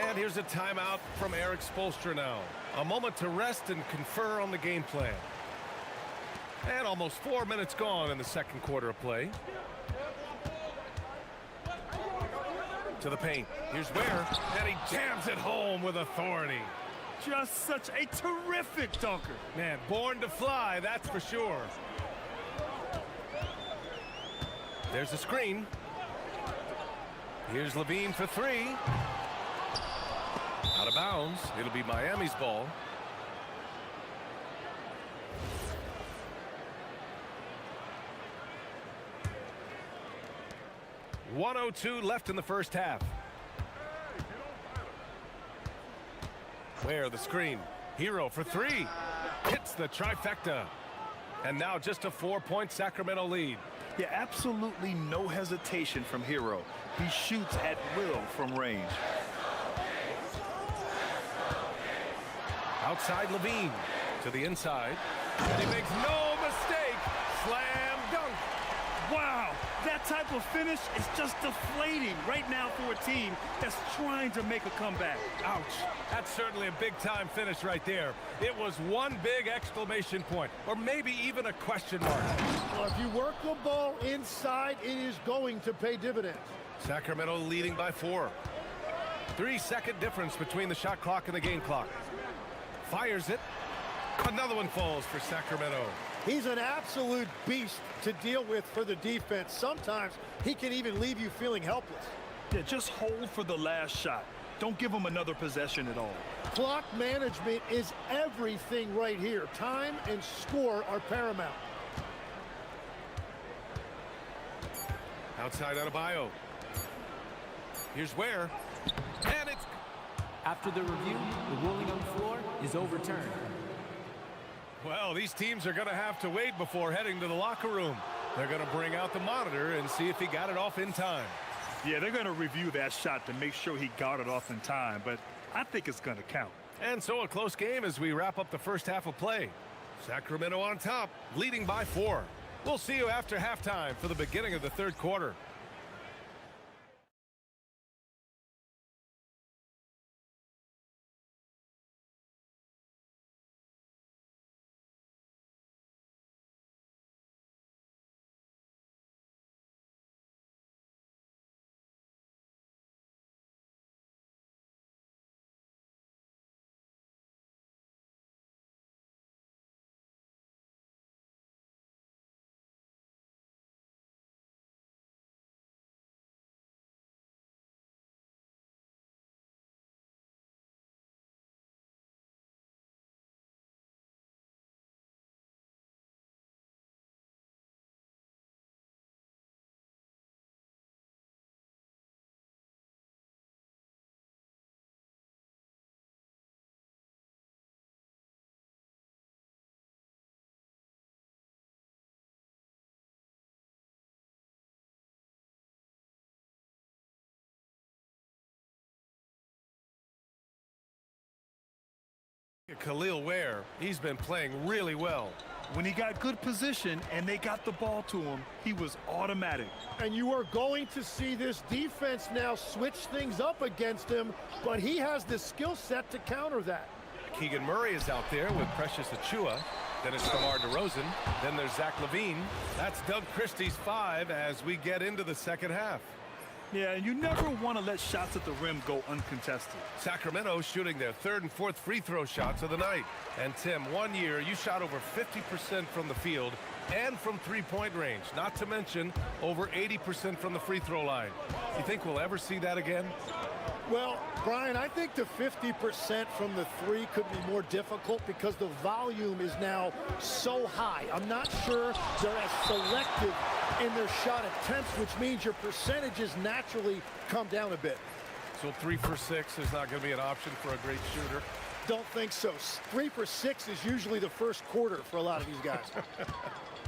And here's a timeout from Eric Spoelstra now. A moment to rest and confer on the game plan. And almost 4 minutes gone in the second quarter of play. To the paint. Here's Ware. And he jams it home with authority. Just such a terrific dunker. Man, born to fly, that's for sure. There's a screen. Here's Levine for three. Out of bounds. It'll be Miami's ball. .102 left in the first half. Where the screen. Hero for three. Hits the trifecta. And now just a 4-point Sacramento lead. Yeah, absolutely no hesitation from Hero. He shoots at will from range. Outside Levine to the inside. And he makes no mistake. Slam dunk. Wow, that type of finish is just deflating right now for a team that's trying to make a comeback. Ouch. That's certainly a big-time finish right there. It was one big exclamation point, or maybe even a question mark. Well, if you work the ball inside, it is going to pay dividends. Sacramento leading by 4. 3-second difference between the shot clock and the game clock. Fires it. Another one falls for Sacramento. He's an absolute beast to deal with for the defense. Sometimes he can even leave you feeling helpless. Yeah, just hold for the last shot. Don't give him another possession at all. Clock management is everything right here. Time and score are paramount. Outside Adebayo. Here's Ware. And it's... After the review, the ruling on the floor is overturned. Well, these teams are going to have to wait before heading to the locker room. They're going to bring out the monitor and see if he got it off in time. Yeah, they're going to review that shot to make sure he got it off in time, but I think it's going to count. And so a close game as we wrap up the first half of play. Sacramento on top, leading by 4. We'll see you after halftime for the beginning of the third quarter. Khalil Ware, he's been playing really well. When he got good position and they got the ball to him, he was automatic. And you are going to see this defense now switch things up against him, but he has the skill set to counter that. Keegan Murray is out there with Precious Achua. Then it's DeMar DeRozan. Then there's Zach LaVine. That's Doug Christie's 5 as we get into the second half. Yeah, and you never want to let shots at the rim go uncontested. Sacramento shooting their 3rd and 4th free throw shots of the night. And Tim, one year you shot over 50% from the field and from three-point range. Not to mention over 80% from the free throw line. You think we'll ever see that again? Well, Brian, I think the 50% from the 3 could be more difficult because the volume is now so high. I'm not sure they're as selective in their shot attempts, which means your percentages naturally come down a bit. So 3 for 6 is not going to be an option for a great shooter? Don't think so. 3 for 6 is usually the first quarter for a lot of these guys.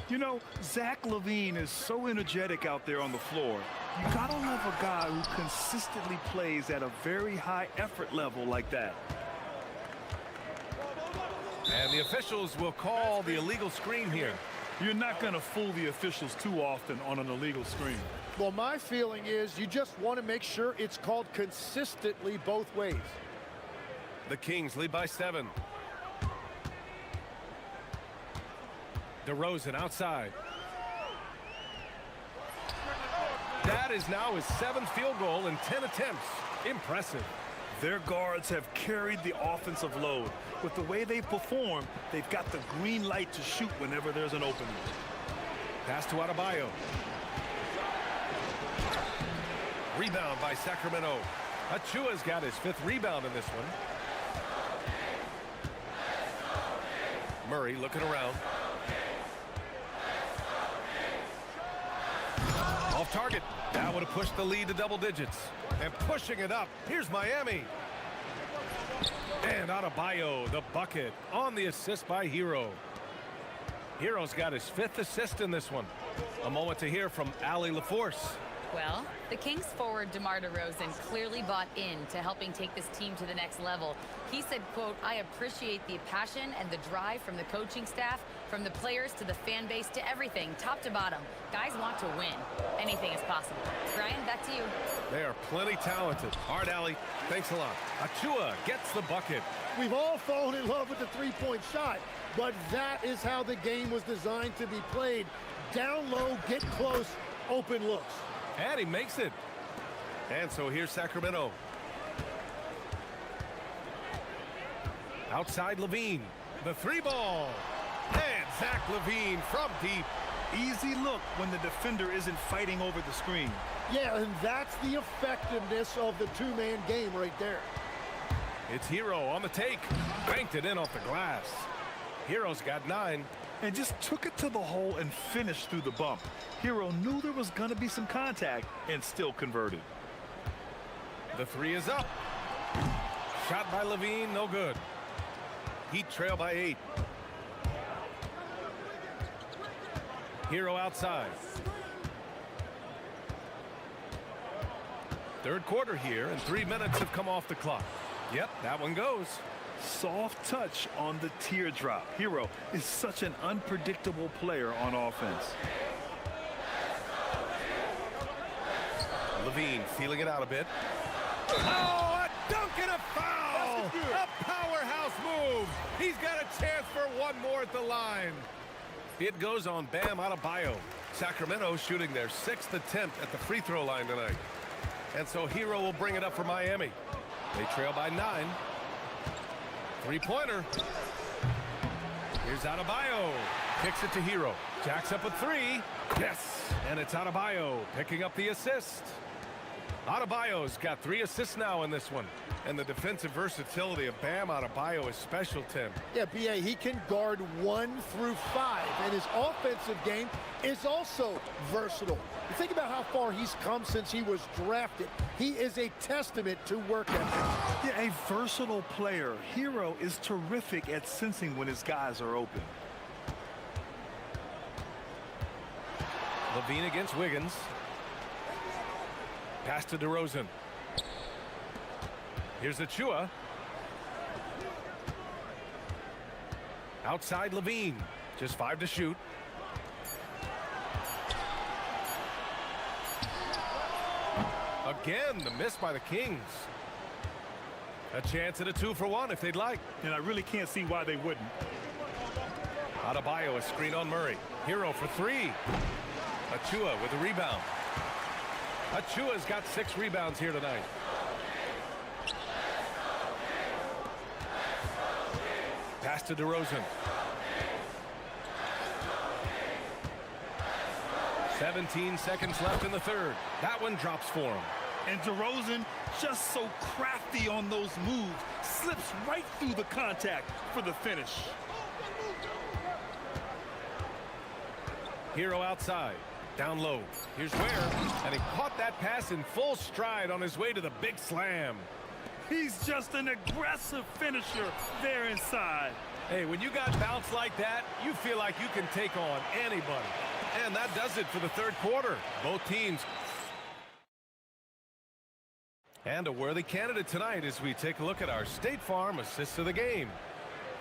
You know, Zach LaVine is so energetic out there on the floor. You gotta love a guy who consistently plays at a very high effort level like that. And the officials will call the illegal screen here. You're not gonna fool the officials too often on an illegal screen. Well, my feeling is you just want to make sure it's called consistently both ways. The Kings lead by 7. DeRozan outside. That is now his 7th field goal in 10 attempts. Impressive. Their guards have carried the offensive load. With the way they perform, they've got the green light to shoot whenever there's an opening. Pass to Adebayo. Rebound by Sacramento. Achua's got his 5th rebound in this one. Murray looking around. Off target. That would have pushed the lead to double digits. And pushing it up. Here's Miami. And Adebayo, the bucket on the assist by Hero. Hero's got his 5th assist in this one. A moment to hear from Allie LaForce. Well, the Kings forward DeMar DeRozan clearly bought in to helping take this team to the next level. He said, quote, "I appreciate the passion and the drive from the coaching staff, from the players to the fan base to everything, top to bottom. Guys want to win. Anything is possible." Ryan, back to you. They are plenty talented. All right, Allie, thanks a lot. Achua gets the bucket. We've all fallen in love with the three-point shot, but that is how the game was designed to be played. Down low, get close, open looks. And he makes it. And so here's Sacramento. Outside LaVine. The 3 ball. And Zach LaVine from deep. Easy look when the defender isn't fighting over the screen. Yeah, and that's the effectiveness of the two-man game right there. It's Hero on the take. Banked it in off the glass. Hero's got 9. And just took it to the hole and finished through the bump. Hero knew there was going to be some contact and still converted. The 3 is up. Shot by LaVine, no good. Heat trail by 8. Hero outside. 3rd quarter here, and 3 minutes have come off the clock. Yep, that one goes. Soft touch on the teardrop. Hero is such an unpredictable player on offense. LaVine feeling it out a bit. Oh, a dunk and a foul! A powerhouse move! He's got a chance for one more at the line. It goes on Bam Adebayo. Sacramento shooting their 6th attempt at the free throw line tonight. And so Hero will bring it up for Miami. They trail by 9. 3-pointer. Here's Adebayo. Kicks it to Hero. Jacks up a 3. Yes! And it's Adebayo picking up the assist. Adebayo's got 3 assists now in this one. And the defensive versatility of Bam Adebayo is special, Tim. Yeah, B.A., he can guard 1 through 5, and his offensive game is also versatile. You think about how far he's come since he was drafted. He is a testament to work ethic. Yeah, a versatile player. Hero is terrific at sensing when his guys are open. LaVine against Wiggins. Pass to DeRozan. Here's Achua. Outside LaVine. Just 5 to shoot. Again, the miss by the Kings. A chance at a 2-for-1 if they'd like. And I really can't see why they wouldn't. Adebayo, a screen on Murray. Hero for 3. Achua with a rebound. Achua's got 6 rebounds here tonight. Pass to DeRozan. 17 seconds left in the 3rd. That one drops for him. And DeRozan, just so crafty on those moves, slips right through the contact for the finish. Hero outside. Down low. Here's Ware. And he caught that pass in full stride on his way to the big slam. He's just an aggressive finisher there inside. Hey, when you got bounce like that, you feel like you can take on anybody. And that does it for the third quarter. Both teams. And a worthy candidate tonight as we take a look at our State Farm assists of the game.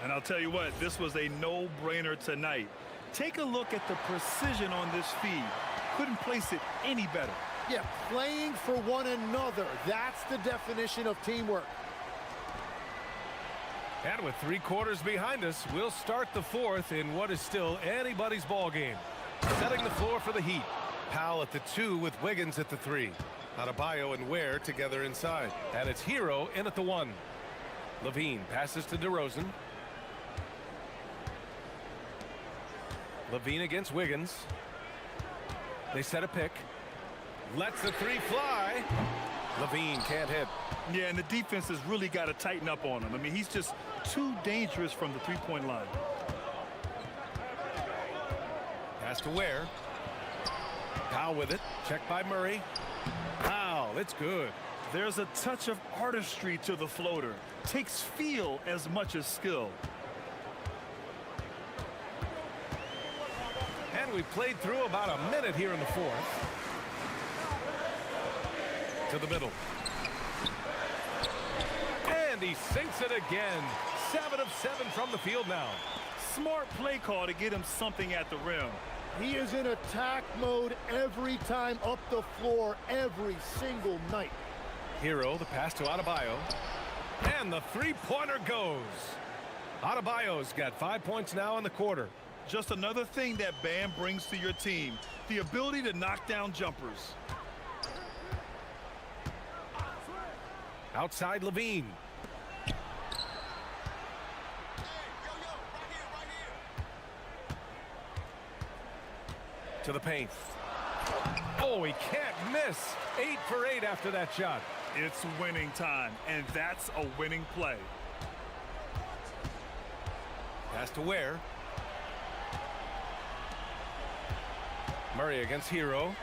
And I'll tell you what, this was a no-brainer tonight. Take a look at the precision on this feed. Couldn't place it any better. Yeah, playing for one another. That's the definition of teamwork. And with 3 quarters behind us, we'll start the fourth in what is still anybody's ball game. Setting the floor for the Heat. Powell at the 2 with Wiggins at the 3. Adebayo and Ware together inside. And it's Hero in at the 1. Levine passes to DeRozan. Levine against Wiggins. They set a pick. Lets the 3 fly. Levine can't hit. Yeah, and the defense has really got to tighten up on him. I mean, he's just too dangerous from the three-point line. Pass to Ware. Powell with it. Checked by Murray. Wow, it's good. There's a touch of artistry to the floater. Takes feel as much as skill. And we played through about a minute here in the fourth. To the middle. And he sinks it again. 7 of 7 from the field now. Smart play call to get him something at the rim. He is in attack mode every time up the floor, every single night. Hero, the pass to Adebayo. And the 3-pointer goes. Adebayo's got 5 points now in the quarter. Just another thing that Bam brings to your team. The ability to knock down jumpers. Outside Levine. To the paint. Oh, he can't miss. 8 for 8 after that shot. It's winning time, and that's a winning play. Pass to Ware. Murray against Hero.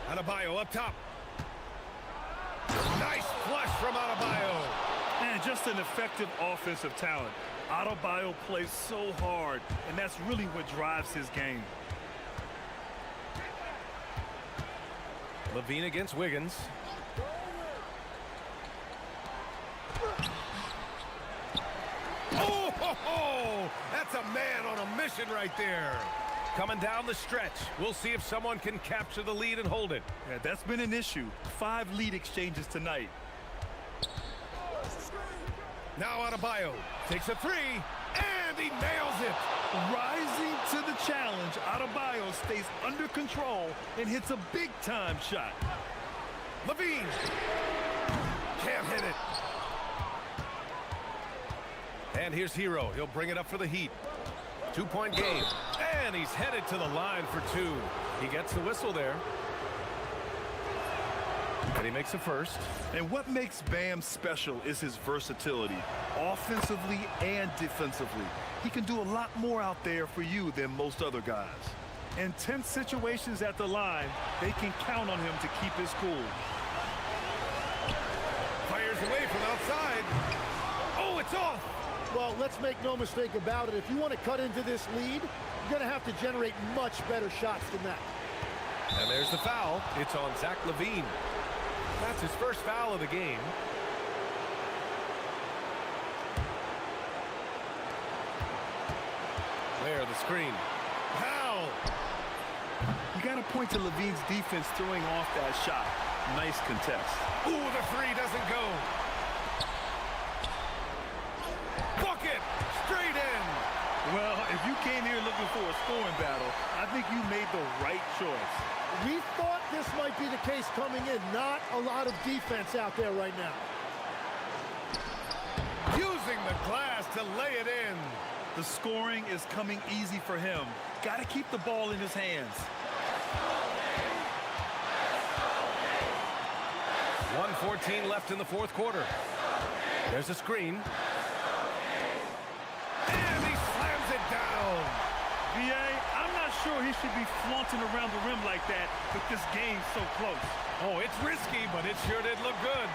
Adebayo up top. Nice flush from Adebayo. And just an effective offensive talent. Adebayo plays so hard, and that's really what drives his game. Levine against Wiggins. Oh, ho, ho! That's a man on a mission right there. Coming down the stretch. We'll see if someone can capture the lead and hold it. Yeah, that's been an issue. 5 lead exchanges tonight. Now Adebayo takes a 3, and he nails it. Rising to the challenge, Adebayo stays under control and hits a big-time shot. Levine can't hit it. And here's Hero. He'll bring it up for the Heat. 2-point game. And he's headed to the line for 2. He gets the whistle there. And he makes the first. And what makes Bam special is his versatility, offensively and defensively. He can do a lot more out there for you than most other guys. In tense situations at the line, they can count on him to keep his cool. Fires away from outside. Oh, it's off. Well, let's make no mistake about it. If you want to cut into this lead, you're going to have to generate much better shots than that. And there's the foul. It's on Zach Levine. That's his first foul of the game. There, the screen. Foul! You got to point to Levine's defense throwing off that shot. Nice contest. Ooh, the 3 doesn't go. Bucket! Straight in! Well, if you came here looking for a scoring battle, I think you made the right choice. We thought this might be the case coming in. Not a lot of defense out there right now. Using the glass to lay it in. The scoring is coming easy for him. Got to keep the ball in his hands. 1:14 left in the fourth quarter. There's a screen. And he slams it down. B.A., I'm not sure he should be flaunting around the rim like that with this game so close. Oh, it's risky, but it sure did look good.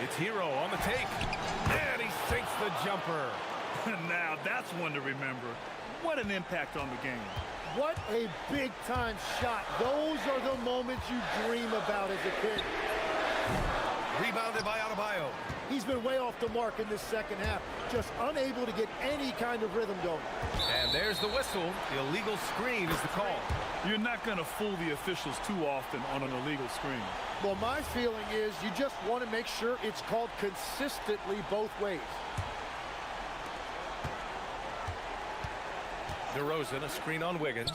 It's Hero on the take. And he sinks the jumper. Now that's one to remember. What an impact on the game. What a big-time shot. Those are the moments you dream about as a kid. Rebounded by Adebayo. He's been way off the mark in this second half, just unable to get any kind of rhythm going. And there's the whistle. The illegal screen is the call. You're not going to fool the officials too often on an illegal screen. Well, my feeling is you just want to make sure it's called consistently both ways. DeRozan, a screen on Wiggins.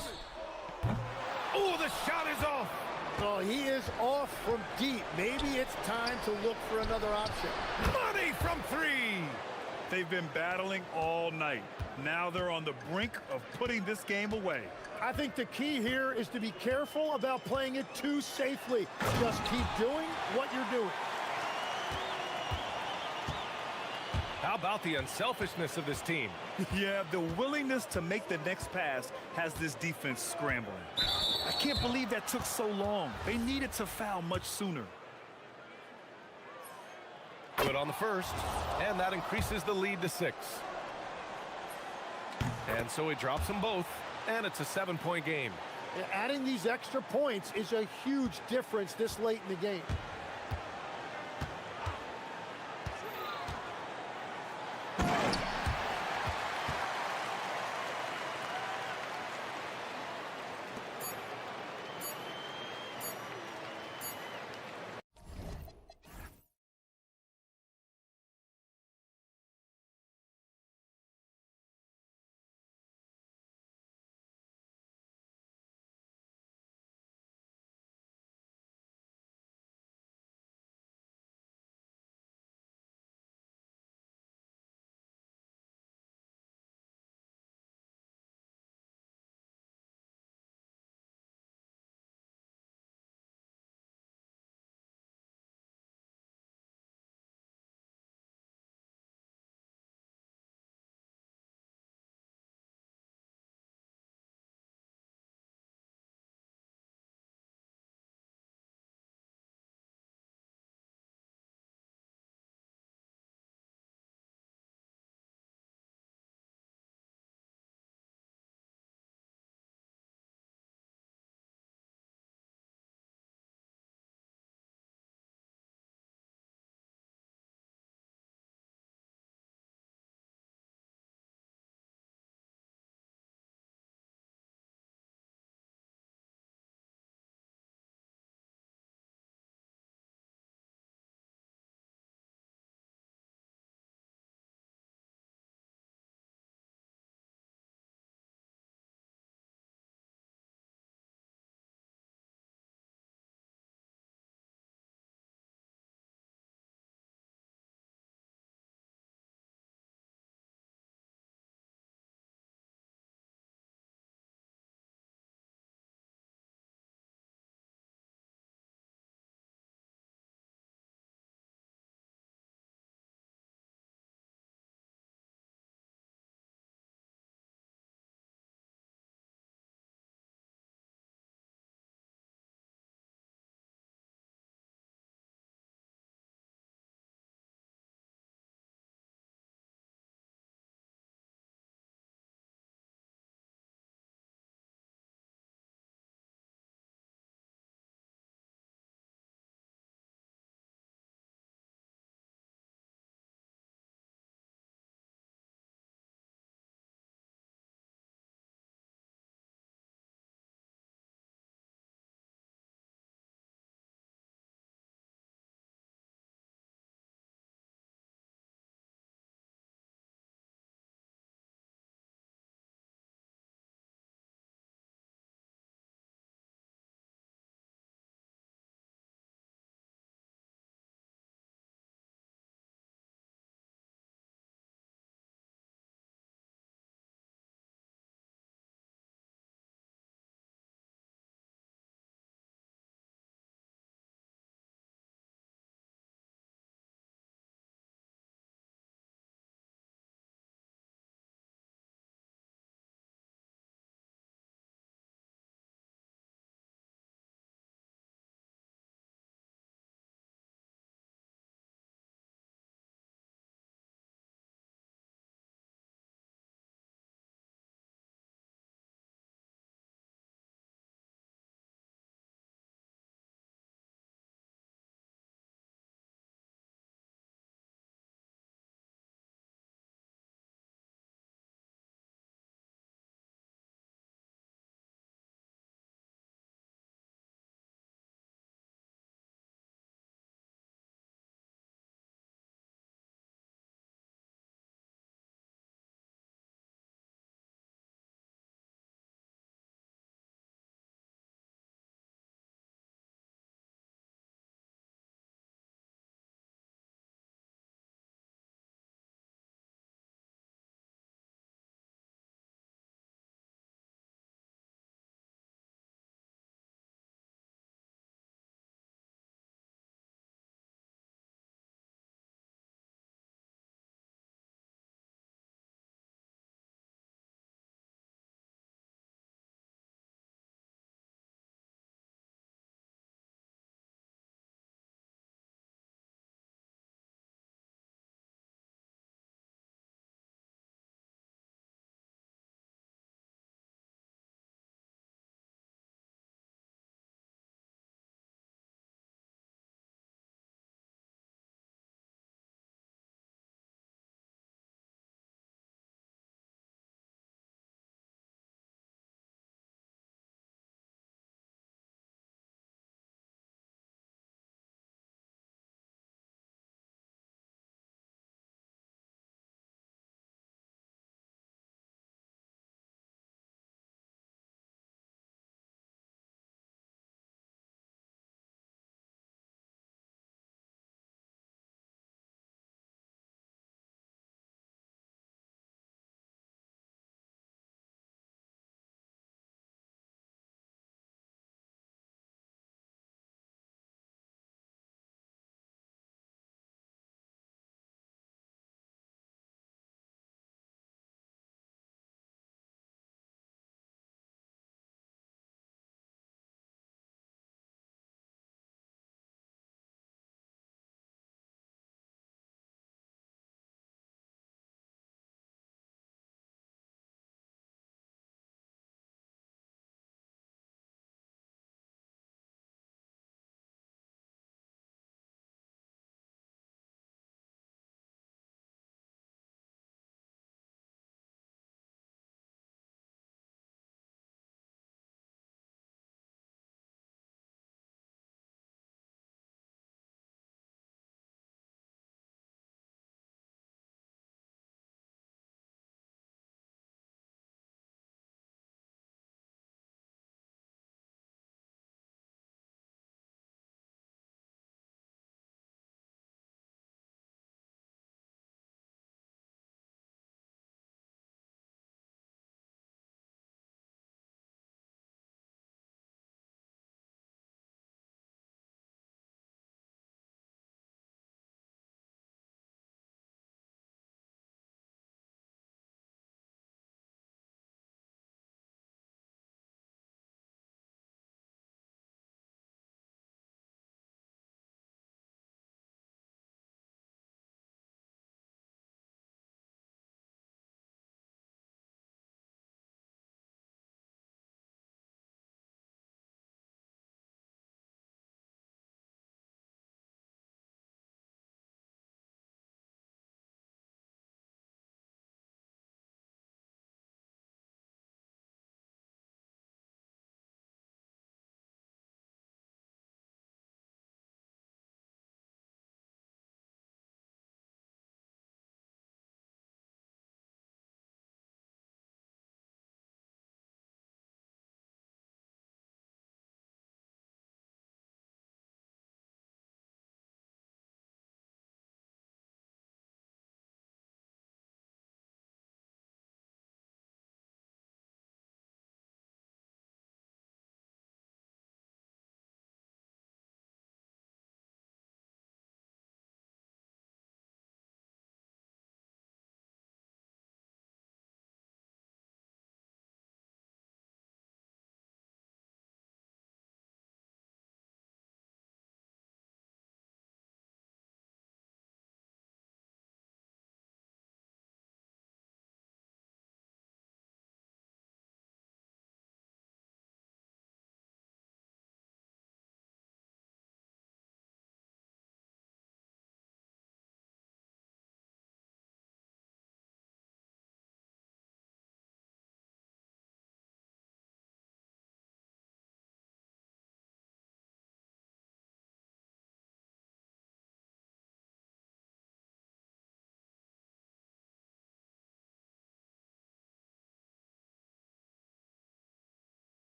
Oh, the shot is off. Oh, he is off from deep. Maybe it's time to look for another option. Money from three. They've been battling all night. Now they're on the brink of putting this game away. I think the key here is to be careful about playing it too safely. Just keep doing what you're doing. How about the unselfishness of this team? Yeah, the willingness to make the next pass has this defense scrambling. I can't believe that took so long. They needed to foul much sooner. Good on the first, and that increases the lead to 6. And so he drops them both, and it's a 7-point game. Yeah, adding these extra points is a huge difference this late in the game.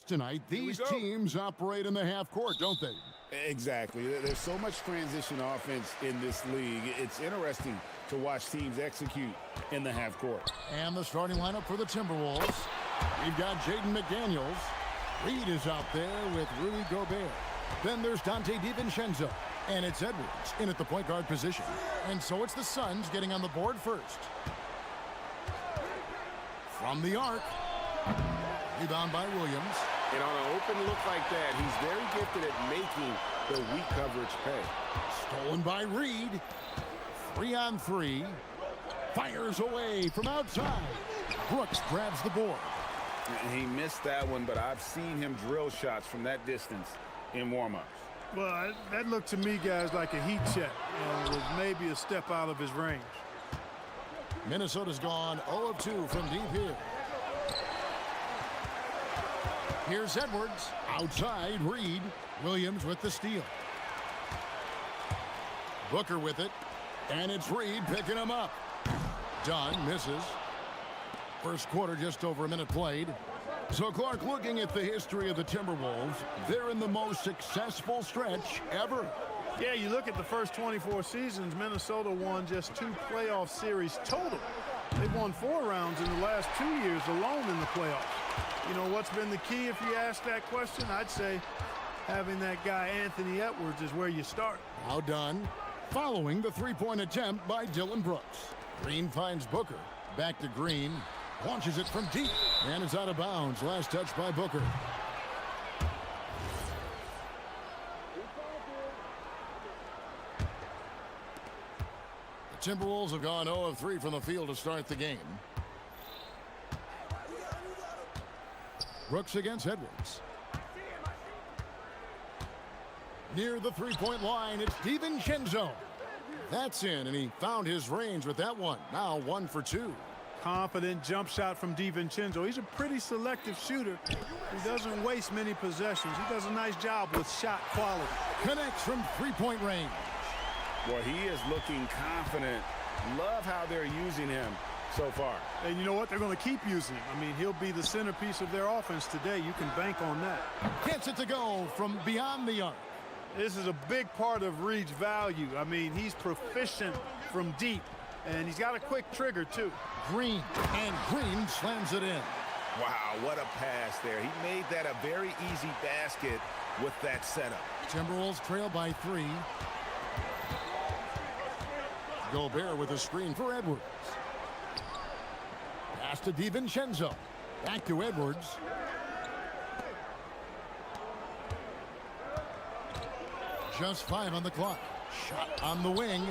Tonight, these teams operate in the half court, don't they? Exactly. There's so much transition offense in this league. It's interesting to watch teams execute in the half court. And the starting lineup for the Timberwolves. We've got Jaden McDaniels. Reed is out there with Rudy Gobert. Then there's Dante DiVincenzo. And it's Edwards in at the point guard position. And so it's the Suns getting on the board first. From the arc. Rebound by Williams. And on an open look like that, he's very gifted at making the weak coverage pay. Stolen by Reed. 3-on-3. Fires away from outside. Brooks grabs the board. He missed that one, but I've seen him drill shots from that distance in warm-ups. Well, that looked to me, guys, like a heat check. With maybe a step out of his range. Minnesota's gone 0 of 2 from deep here. Here's Edwards. Outside, Reed. Williams with the steal. Booker with it. And it's Reed picking him up. Dunn misses. First quarter, just over a minute played. So, Clark, looking at the history of the Timberwolves, they're in the most successful stretch ever. Yeah, you look at the first 24 seasons, Minnesota won just 2 playoff series total. They've won 4 rounds in the last 2 years alone in the playoffs. You know, what's been the key if you ask that question? I'd say having that guy Anthony Edwards is where you start. Now done. Following the three-point attempt by Dylan Brooks. Green finds Booker. Back to Green. Launches it from deep. And it's out of bounds. Last touch by Booker. The Timberwolves have gone 0 of 3 from the field to start the game. Brooks against Edwards. Near the three-point line, it's DiVincenzo. That's in, and he found his range with that one. Now 1 for 2. Confident jump shot from DiVincenzo. He's a pretty selective shooter. He doesn't waste many possessions. He does a nice job with shot quality. Connects from three-point range. Well, he is looking confident. Love how they're using him so far. And you know what? They're going to keep using him. I mean, he'll be the centerpiece of their offense today. You can bank on that. Gets it to go from beyond the arc. This is a big part of Reed's value. I mean, he's proficient from deep, and he's got a quick trigger, too. Green, and Green slams it in. Wow, what a pass there. He made that a very easy basket with that setup. Timberwolves trail by 3. Gobert with a screen for Edwards. Pass to DiVincenzo. Back to Edwards. Just 5 on the clock. Shot on the wing.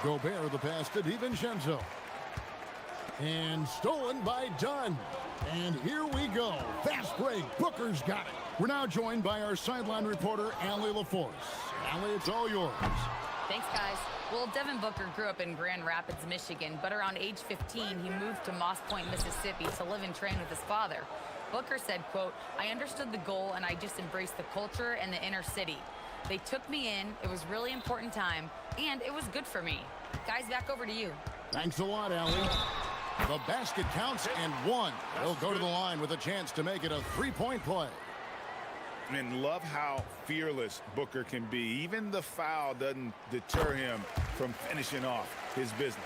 Gobert the pass to DiVincenzo. And stolen by Dunn. And here we go. Fast break. Booker's got it. We're now joined by our sideline reporter, Allie LaForce. Allie, it's all yours. Thanks, guys. Well, Devin Booker grew up in Grand Rapids, Michigan, but around age 15, he moved to Moss Point, Mississippi to live and train with his father. Booker said, quote, "I understood the goal and I just embraced the culture and the inner city. They took me in, it was really important time, and it was good for me." Guys, back over to you. Thanks a lot, Allie. The basket counts and 1. He'll go to the line with a chance to make it a 3-point play. And love how fearless Booker can be. Even the foul doesn't deter him from finishing off his business.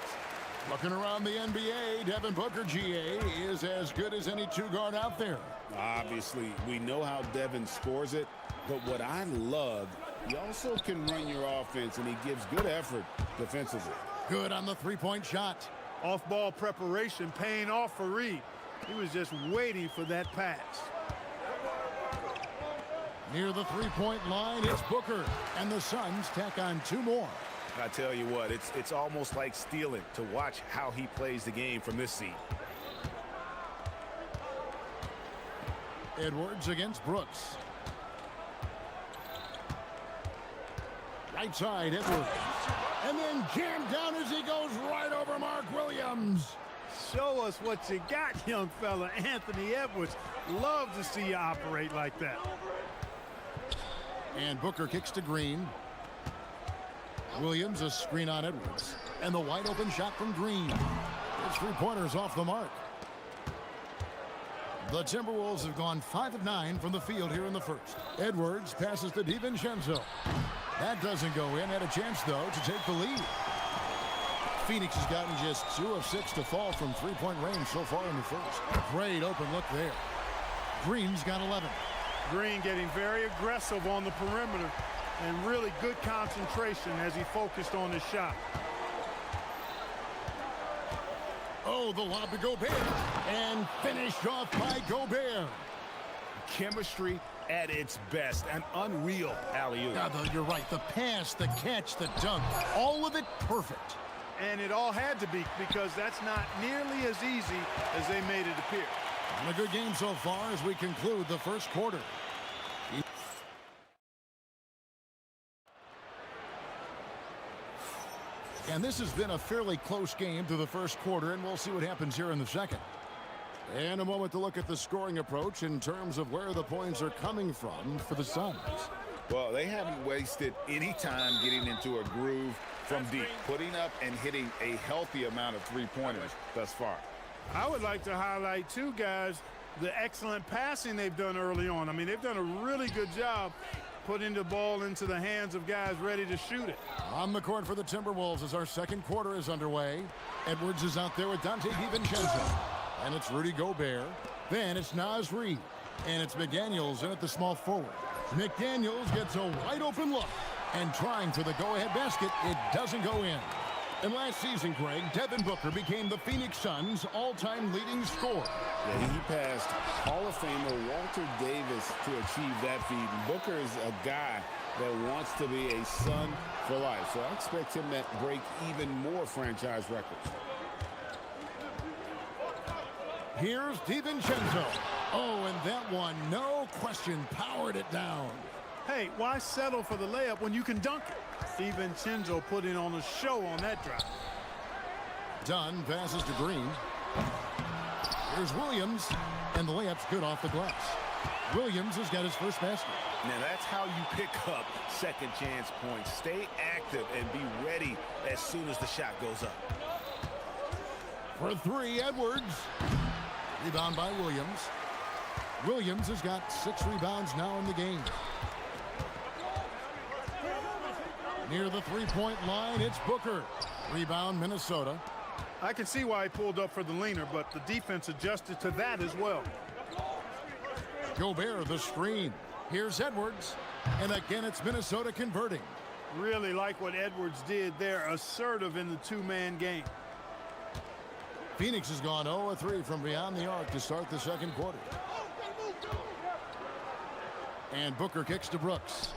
Looking around the NBA, Devin Booker, GA, is as good as any 2-guard out there. Obviously, we know how Devin scores it, but what I love, he also can run your offense, and he gives good effort defensively. Good on the 3-point shot. Off-ball preparation paying off for Reed. He was just waiting for that pass. Near the 3-point line, it's Booker, and the Suns tack on 2 more. I tell you what, it's almost like stealing to watch how he plays the game from this seat. Edwards against Brooks. Right side, Edwards. And then jammed down as he goes right over Mark Williams. Show us what you got, young fella. Anthony Edwards. Love to see you operate like that. And Booker kicks to Green. Williams a screen on Edwards. And the wide open shot from Green. His 3-pointers off the mark. The Timberwolves have gone 5 of 9 from the field here in the first. Edwards passes to DiVincenzo. That doesn't go in. Had a chance, though, to take the lead. Phoenix has gotten just 2 of 6 to fall from three-point range so far in the first. Great open look there. Green's got 11. Green getting very aggressive on the perimeter and really good concentration as he focused on his shot. Oh, the lob to Gobert. And finished off by Gobert. Chemistry at its best. An unreal alley-oop. You're right. The pass, the catch, the dunk. All of it perfect. And it all had to be, because that's not nearly as easy as they made it appear. And a good game so far as we conclude the first quarter. And this has been a fairly close game through the first quarter, and we'll see what happens here in the second. And a moment to look at the scoring approach in terms of where the points are coming from for the Suns. Well, they haven't wasted any time getting into a groove from deep, putting up and hitting a healthy amount of three-pointers thus far. I would like to highlight, too, guys, the excellent passing they've done early on. I mean, they've done a really good job putting the ball into the hands of guys ready to shoot it. On the court for the Timberwolves as our second quarter is underway. Edwards is out there with Dante DiVincenzo. And it's Rudy Gobert. Then it's Naz Reid. And it's McDaniels in at the small forward. McDaniels gets a wide open look. And trying for the go-ahead basket, it doesn't go in. And last season, Greg, Devin Booker became the Phoenix Suns' all-time leading scorer. Yeah, he passed Hall of Famer Walter Davis to achieve that feat. And Booker is a guy that wants to be a Sun for life. So I expect him to break even more franchise records. Here's DiVincenzo. Oh, and that one, no question, powered it down. Hey, why settle for the layup when you can dunk it? DiVincenzo putting on a show on that drive. Dunn passes to Green. Here's Williams, and the layup's good off the glass. Williams has got his first basket. Now that's how you pick up second chance points. Stay active and be ready as soon as the shot goes up. For three, Edwards. Rebound by Williams. Williams has got 6 rebounds now in the game. Near the three-point line, it's Booker. Rebound, Minnesota. I can see why he pulled up for the leaner, but the defense adjusted to that as well. Gobert, the screen. Here's Edwards. And again, it's Minnesota converting. Really like what Edwards did there, assertive in the two-man game. Phoenix has gone 0-3 from beyond the arc to start the second quarter. And Booker kicks to Brooks.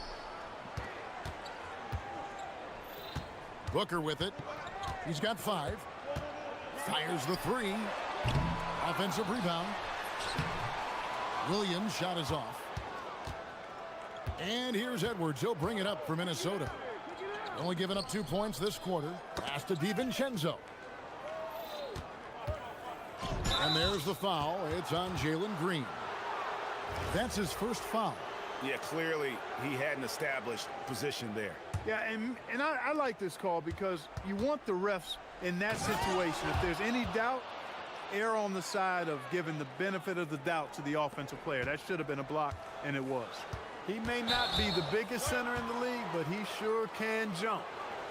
Booker with it. He's got 5. Fires the 3. Offensive rebound. Williams' shot is off. And here's Edwards. He'll bring it up for Minnesota. Only giving up 2 points this quarter. Pass to DiVincenzo. And there's the foul. It's on Jalen Green. That's his first foul. Yeah, clearly he hadn't established position there. Yeah, and I like this call because you want the refs in that situation. If there's any doubt, err on the side of giving the benefit of the doubt to the offensive player. That should have been a block, and it was. He may not be the biggest center in the league, but he sure can jump.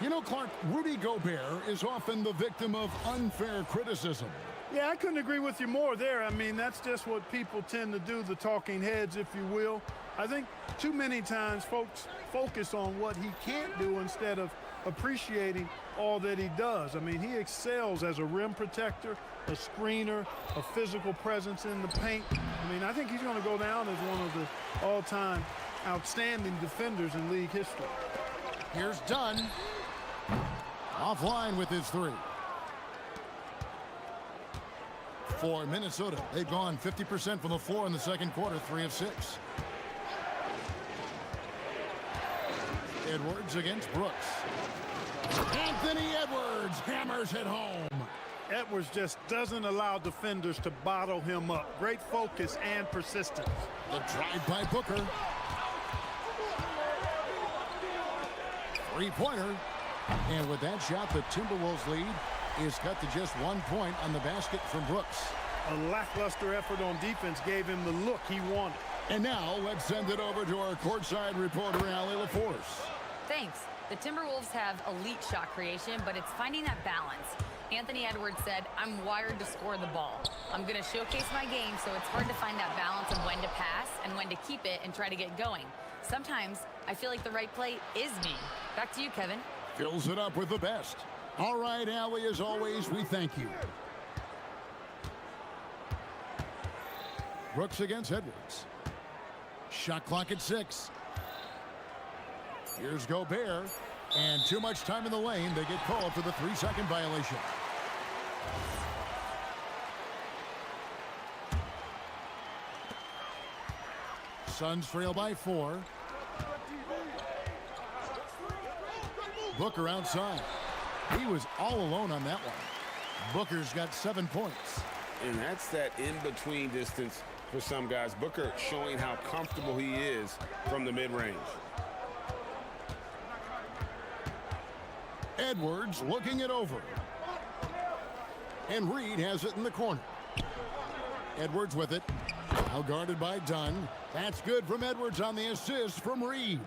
You know, Clark, Rudy Gobert is often the victim of unfair criticism. Yeah, I couldn't agree with you more there. I mean, that's just what people tend to do, the talking heads, if you will. I think too many times folks focus on what he can't do instead of appreciating all that he does. I mean, he excels as a rim protector, a screener, a physical presence in the paint. I mean, I think he's going to go down as one of the all-time outstanding defenders in league history. Here's Dunn. Offline with his 3. For Minnesota, they've gone 50% from the floor in the second quarter, 3 of 6. Edwards against Brooks. Anthony Edwards hammers it home. Edwards just doesn't allow defenders to bottle him up. Great focus and persistence. The drive by Booker. Three-pointer. And with that shot, the Timberwolves lead is cut to just 1 point on the basket from Brooks. A lackluster effort on defense gave him the look he wanted. And now let's send it over to our courtside reporter, Allie LaForce. Thanks. The Timberwolves have elite shot creation, but it's finding that balance. Anthony Edwards said, "I'm wired to score the ball. I'm going to showcase my game, so it's hard to find that balance of when to pass and when to keep it and try to get going. Sometimes I feel like the right play is me." Back to you, Kevin. Fills it up with the best. All right, Allie, as always, we thank you. Brooks against Edwards. Shot clock at 6. Here's Gobert. And too much time in the lane. They get called for the 3-second violation. Suns trail by 4. Booker outside. He was all alone on that one. Booker's got 7 points. And that's that in-between distance for some guys. Booker showing how comfortable he is from the mid-range. Edwards looking it over. And Reed has it in the corner. Edwards with it. Now guarded by Dunn. That's good from Edwards on the assist from Reed.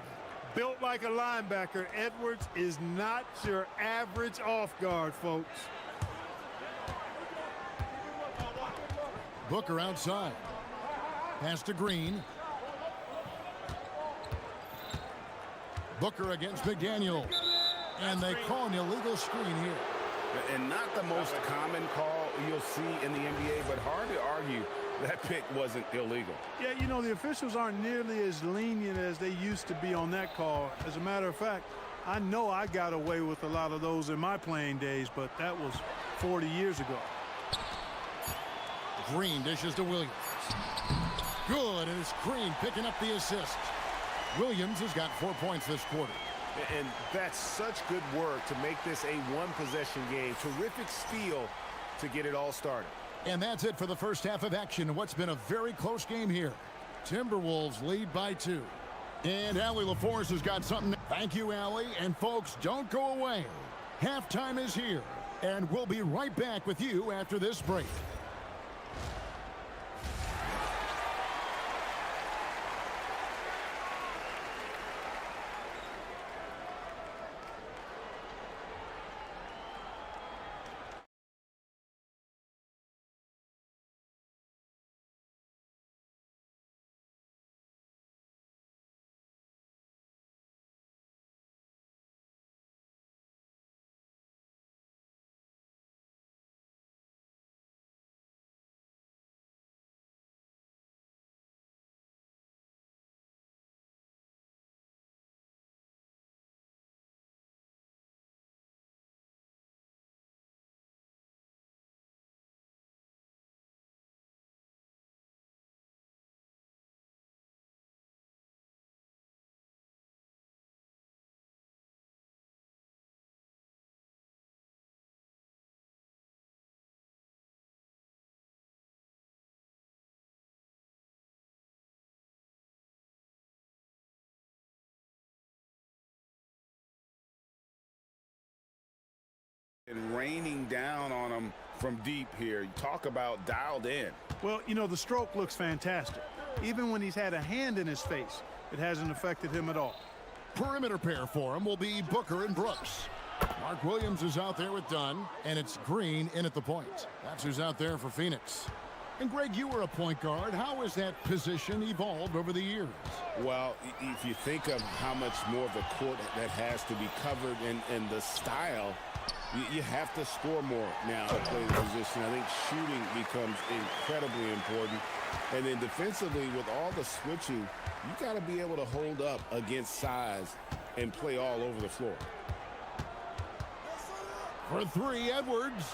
Built like a linebacker, Edwards is not your average off guard, folks. Booker outside. Pass to Green. Booker against McDaniel. And they call an illegal screen here. And not the most common call you'll see in the NBA, but hard to argue that pick wasn't illegal. Yeah, you know, the officials aren't nearly as lenient as they used to be on that call. As a matter of fact, I know I got away with a lot of those in my playing days, but that was 40 years ago. Green dishes to Williams. Good, and it's Green picking up the assist. Williams has got 4 points this quarter. And that's such good work to make this a one-possession game. Terrific steal to get it all started. And that's it for the first half of action. What's been a very close game here. Timberwolves lead by 2. And Allie LaForce has got something. Thank you, Allie. And folks, don't go away. Halftime is here. And we'll be right back with you after this break. And raining down on him from deep here. You talk about dialed in. Well, you know, the stroke looks fantastic. Even when he's had a hand in his face, it hasn't affected him at all. Perimeter pair for him will be Booker and Brooks. Mark Williams is out there with Dunn, and it's Green in at the point. That's who's out there for Phoenix. And Greg, you were a point guard. How has that position evolved over the years? Well, if you think of how much more of the court that has to be covered and the style, you have to score more now to play the position. I think shooting becomes incredibly important. And then defensively, with all the switching, you got to be able to hold up against size and play all over the floor. For 3, Edwards.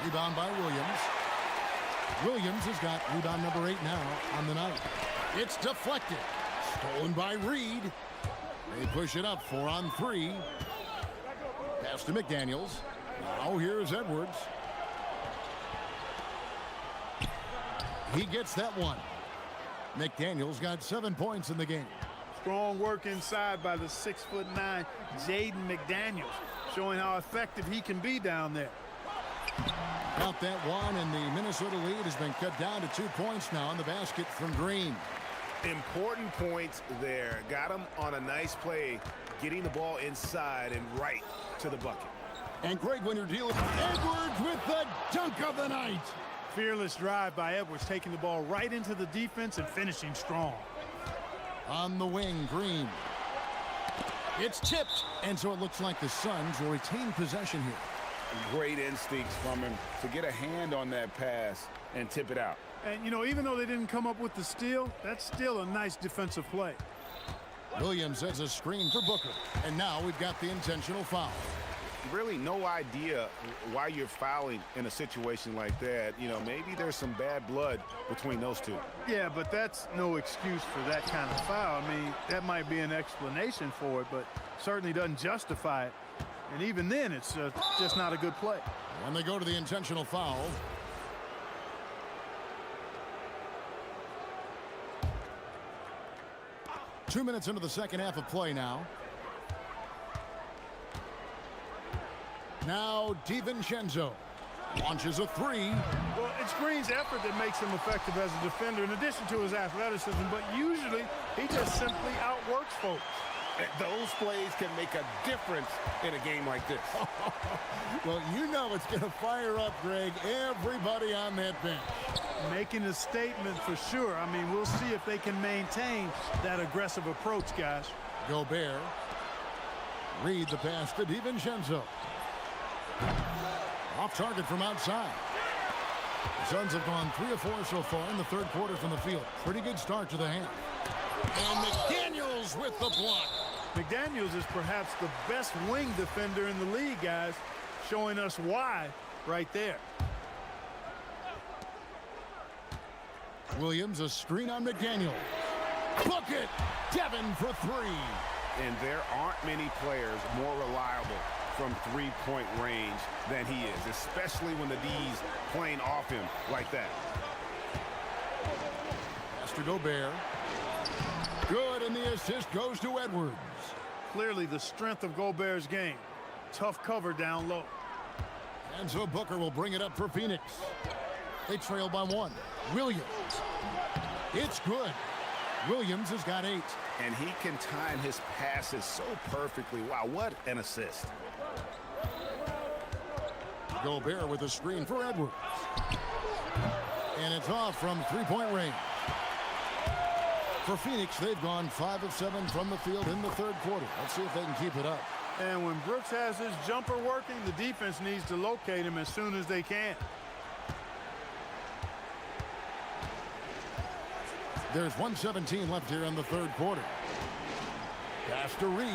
Rebound by Williams. Williams has got rebound number 8 now on the night. It's deflected. Stolen by Reed. They push it up 4 on 3. Pass to McDaniels. Now here's Edwards. He gets that one. McDaniels got 7 points in the game. Strong work inside by the 6'9" Jaden McDaniels, showing how effective he can be down there. Got that one, and the Minnesota lead has been cut down to 2 points now on the basket from Green. Important points there. Got him on a nice play, getting the ball inside and right to the bucket. And Greg, when you're dealing with Edwards with the dunk of the night. Fearless drive by Edwards, taking the ball right into the defense and finishing strong. On the wing, Green. It's tipped, and so it looks like the Suns will retain possession here. Great instincts from him to get a hand on that pass and tip it out. And, you know, even though they didn't come up with the steal, that's still a nice defensive play. Williams has a screen for Booker, and now we've got the intentional foul. Really no idea why you're fouling in a situation like that. You know, maybe there's some bad blood between those two. Yeah, but that's no excuse for that kind of foul. I mean, that might be an explanation for it, but certainly doesn't justify it. And even then, it's just not a good play. When they go to the intentional foul. Two minutes into the second half of play now. Now DiVincenzo launches a three. Well, it's Green's effort that makes him effective as a defender in addition to his athleticism, but usually he just simply outworks folks. Those plays can make a difference in a game like this. Well, you know it's going to fire up, Greg, everybody on that bench. Making a statement for sure. I mean, we'll see if they can maintain that aggressive approach, guys. Gobert. Read the pass to DiVincenzo. Off target from outside. The Suns have gone 3 of 4 so far in the third quarter from the field. Pretty good start to the half. And McDaniels with the block. McDaniels is perhaps the best wing defender in the league, guys, showing us why right there. Williams, a screen on McDaniels. Bucket! Devin for 3. And there aren't many players more reliable from three-point range than he is, especially when the D's playing off him like that. Master Gobert. Good, and the assist goes to Edwards. Clearly the strength of Gobert's game. Tough cover down low. And so Booker will bring it up for Phoenix. They trail by 1. Williams. It's good. Williams has got 8. And he can time his passes so perfectly. Wow, what an assist. Gobert with a screen for Edwards. And it's off from three-point range. For Phoenix, they've gone 5 of 7 from the field in the third quarter. Let's see if they can keep it up. And when Brooks has his jumper working, the defense needs to locate him as soon as they can. There's 1:17 left here in the third quarter. Pass to Reed,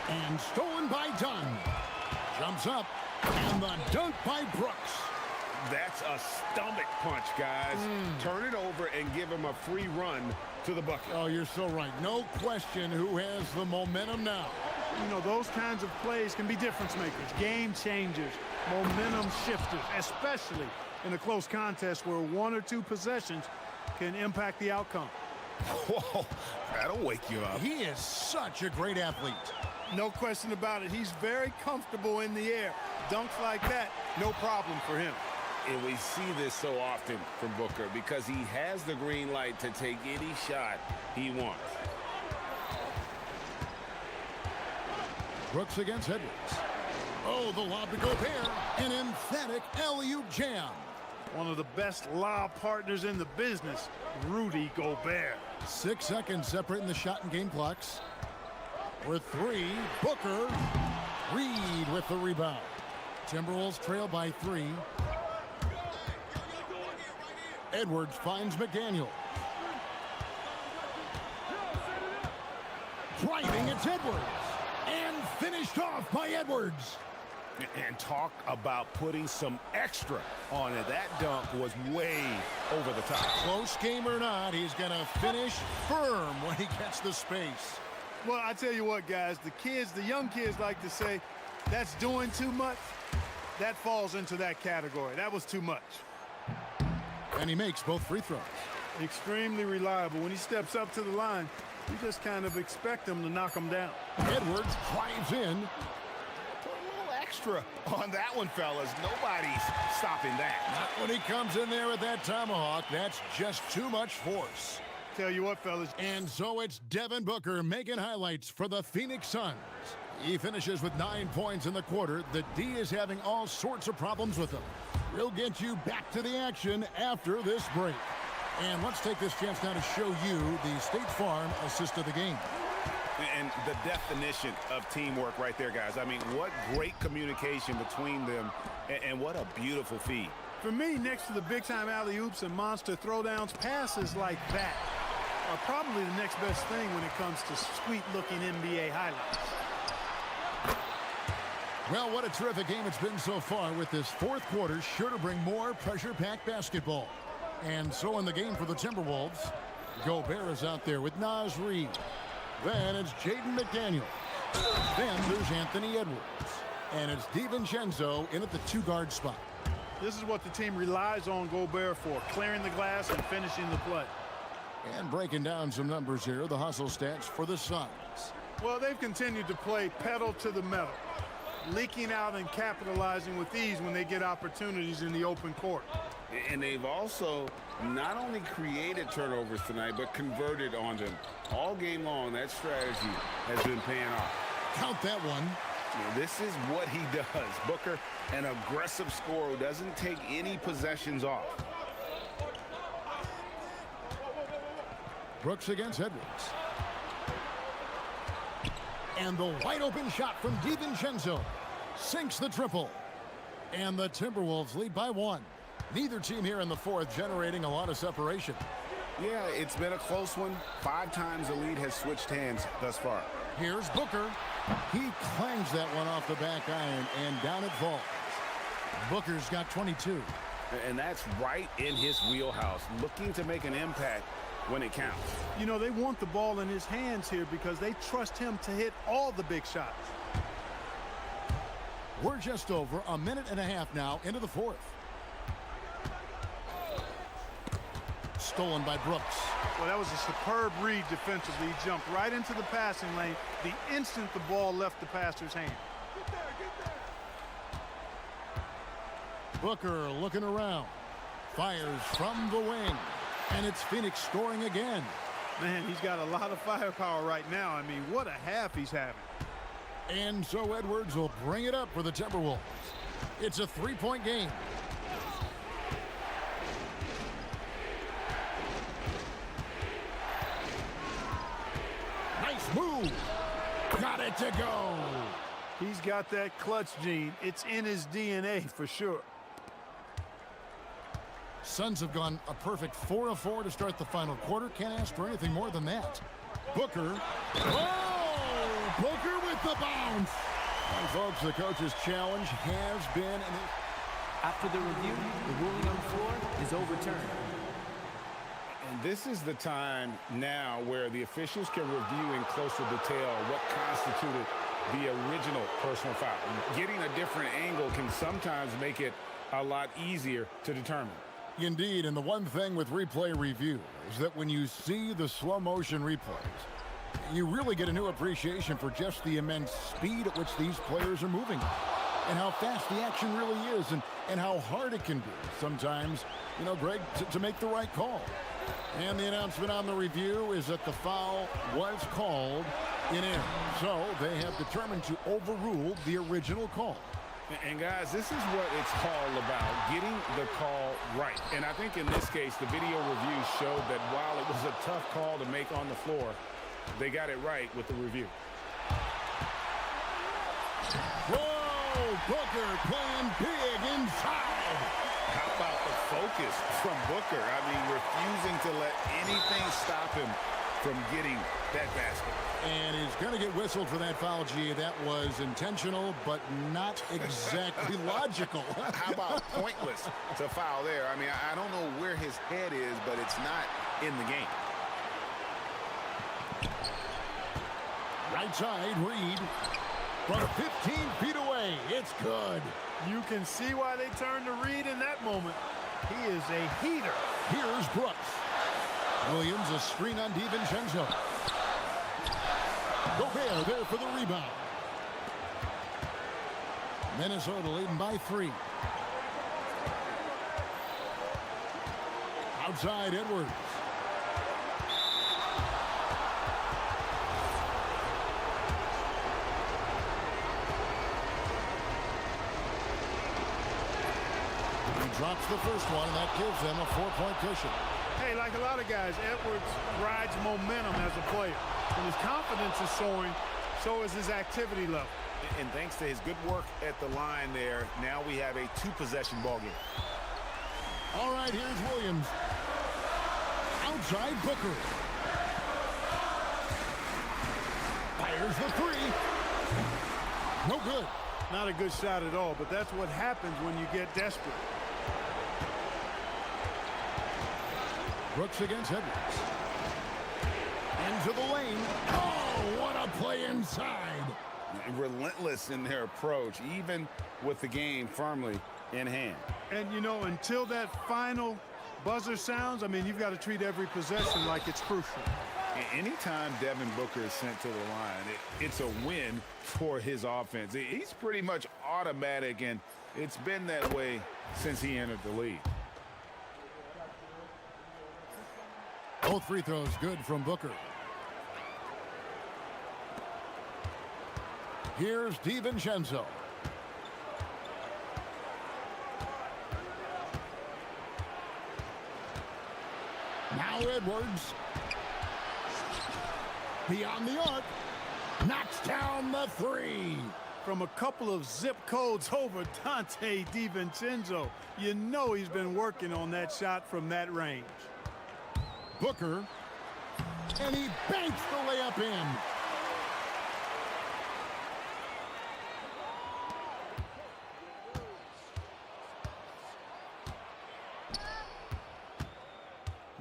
and stolen by Dunn. Jumps up, and the dunk by Brooks. That's a stomach punch, guys. Turn it over and give him a free run to the bucket. Oh, you're so right. No question who has the momentum now. You know, those kinds of plays can be difference makers, game changers, momentum shifters, especially in a close contest where 1 or 2 possessions can impact the outcome. Whoa, that'll wake you up. He is such a great athlete. No question about it. He's very comfortable in the air. Dunks like that, no problem for him. And we see this so often from Booker because he has the green light to take any shot he wants. Brooks against Edwards. Oh, the lob to Gobert. An emphatic alley-oop jam. One of the best lob partners in the business, Rudy Gobert. 6 seconds separating the shot and game clocks. With 3, Booker. Reed with the rebound. Timberwolves trail by 3. Edwards finds McDaniel. Driving, it's Edwards. And finished off by Edwards. And talk about putting some extra on it. That dunk was way over the top. Close game or not, he's going to finish firm when he gets the space. Well, I tell you what, guys, the young kids like to say, that's doing too much. That falls into that category. That was too much. And he makes both free throws. Extremely reliable. When he steps up to the line, you just kind of expect him to knock him down. Edwards drives in. extra on that one, fellas. Nobody's stopping that. Not when he comes in there with that tomahawk. That's just too much force. Tell you what, fellas. And so it's Devin Booker making highlights for the Phoenix Suns. He finishes with 9 points in the quarter. The D is having all sorts of problems with him. We'll get you back to the action after this break. And let's take this chance now to show you the State Farm assist of the game. And the definition of teamwork right there, guys. I mean, what great communication between them, and what a beautiful feed. For me, next to the big-time alley-oops and monster throwdowns, passes like that are probably the next best thing when it comes to sweet-looking NBA highlights. Well, what a terrific game it's been so far, with this fourth quarter sure to bring more pressure-packed basketball. And so in the game for the Timberwolves, Gobert is out there with Naz Reid. Then it's Jaden McDaniel. Then there's Anthony Edwards. And it's DiVincenzo in at the two-guard spot. This is what the team relies on Gobert for, clearing the glass and finishing the play. And breaking down some numbers here, the hustle stats for the Suns. Well, they've continued to play pedal to the metal, leaking out and capitalizing with ease when they get opportunities in the open court. And they've also not only created turnovers tonight, but converted on them. All game long, that strategy has been paying off. Count that one. This is what he does. Booker, an aggressive scorer who doesn't take any possessions off. Brooks against Edwards. And the wide open shot from DiVincenzo sinks the triple. And the Timberwolves lead by 1. Neither team here in the fourth generating a lot of separation. Yeah, it's been a close one. 5 times the lead has switched hands thus far. Here's Booker. He clangs that one off the back iron, and down it falls. Booker's got 22. And that's right in his wheelhouse, looking to make an impact when it counts. You know, they want the ball in his hands here because they trust him to hit all the big shots. We're just over a minute and a half now into the fourth. Stolen by Brooks. Well, that was a superb read defensively. He jumped right into the passing lane the instant the ball left the passer's hand. Booker looking around. Fires from the wing. And it's Phoenix scoring again. Man, he's got a lot of firepower right now. I mean, what a half he's having. And so Edwards will bring it up for the Timberwolves. It's a 3-point game. Nice move. Got it to go. He's got that clutch gene. It's in his DNA for sure. Suns have gone a perfect 4 of 4 to start the final quarter. Can't ask for anything more than that. Booker. Oh! Booker with the bounce. And folks, the coach's challenge has been... After the review, the ruling on the floor is overturned. And this is the time now where the officials can review in closer detail what constituted the original personal foul. Getting a different angle can sometimes make it a lot easier to determine. Indeed, and the one thing with replay review is that when you see the slow motion replays, you really get a new appreciation for just the immense speed at which these players are moving and how fast the action really is and how hard it can be sometimes, you know, Greg, to make the right call. And the announcement on the review is that the foul was called in error. So they have determined to overrule the original call. And guys, this is what it's all about, getting the call right. And I think in this case, the video review showed that while it was a tough call to make on the floor, they got it right with the review. Whoa, Booker playing big inside. How about the focus from Booker? I mean, refusing to let anything stop him from getting that basket. And he's going to get whistled for that foul, G. That was intentional, but not exactly logical. How about pointless to foul there? I mean, I don't know where his head is, but it's not in the game. Right side, Reed. From 15 feet away, it's good. You can see why they turned to Reed in that moment. He is a heater. Here's Brooks. Williams, a screen on DiVincenzo. Gobert there for the rebound. Minnesota leading by 3. Outside Edwards. He drops the first one, and that gives them a 4-point cushion. Hey, like a lot of guys, Edwards rides momentum as a player. When his confidence is soaring, so is his activity level. And thanks to his good work at the line there, now we have a 2-possession ball game. All right, here's Williams. Outside Booker. Fires the 3. No good. Not a good shot at all, but that's what happens when you get desperate. Brooks against Edwards. Into the lane. Oh, what a play inside. Relentless in their approach, even with the game firmly in hand. And, you know, until that final buzzer sounds, I mean, you've got to treat every possession like it's crucial. Anytime Devin Booker is sent to the line, it's a win for his offense. He's pretty much automatic, and it's been that way since he entered the league. Both free throws good from Booker. Here's DiVincenzo. Now Edwards. Beyond the arc. Knocks down the 3. From a couple of zip codes over Dante DiVincenzo, you know he's been working on that shot from that range. Booker. And he banks the layup in.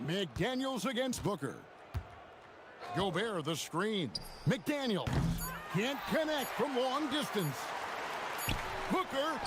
McDaniels against Booker. Gobert the screen. McDaniels can't connect from long distance. Booker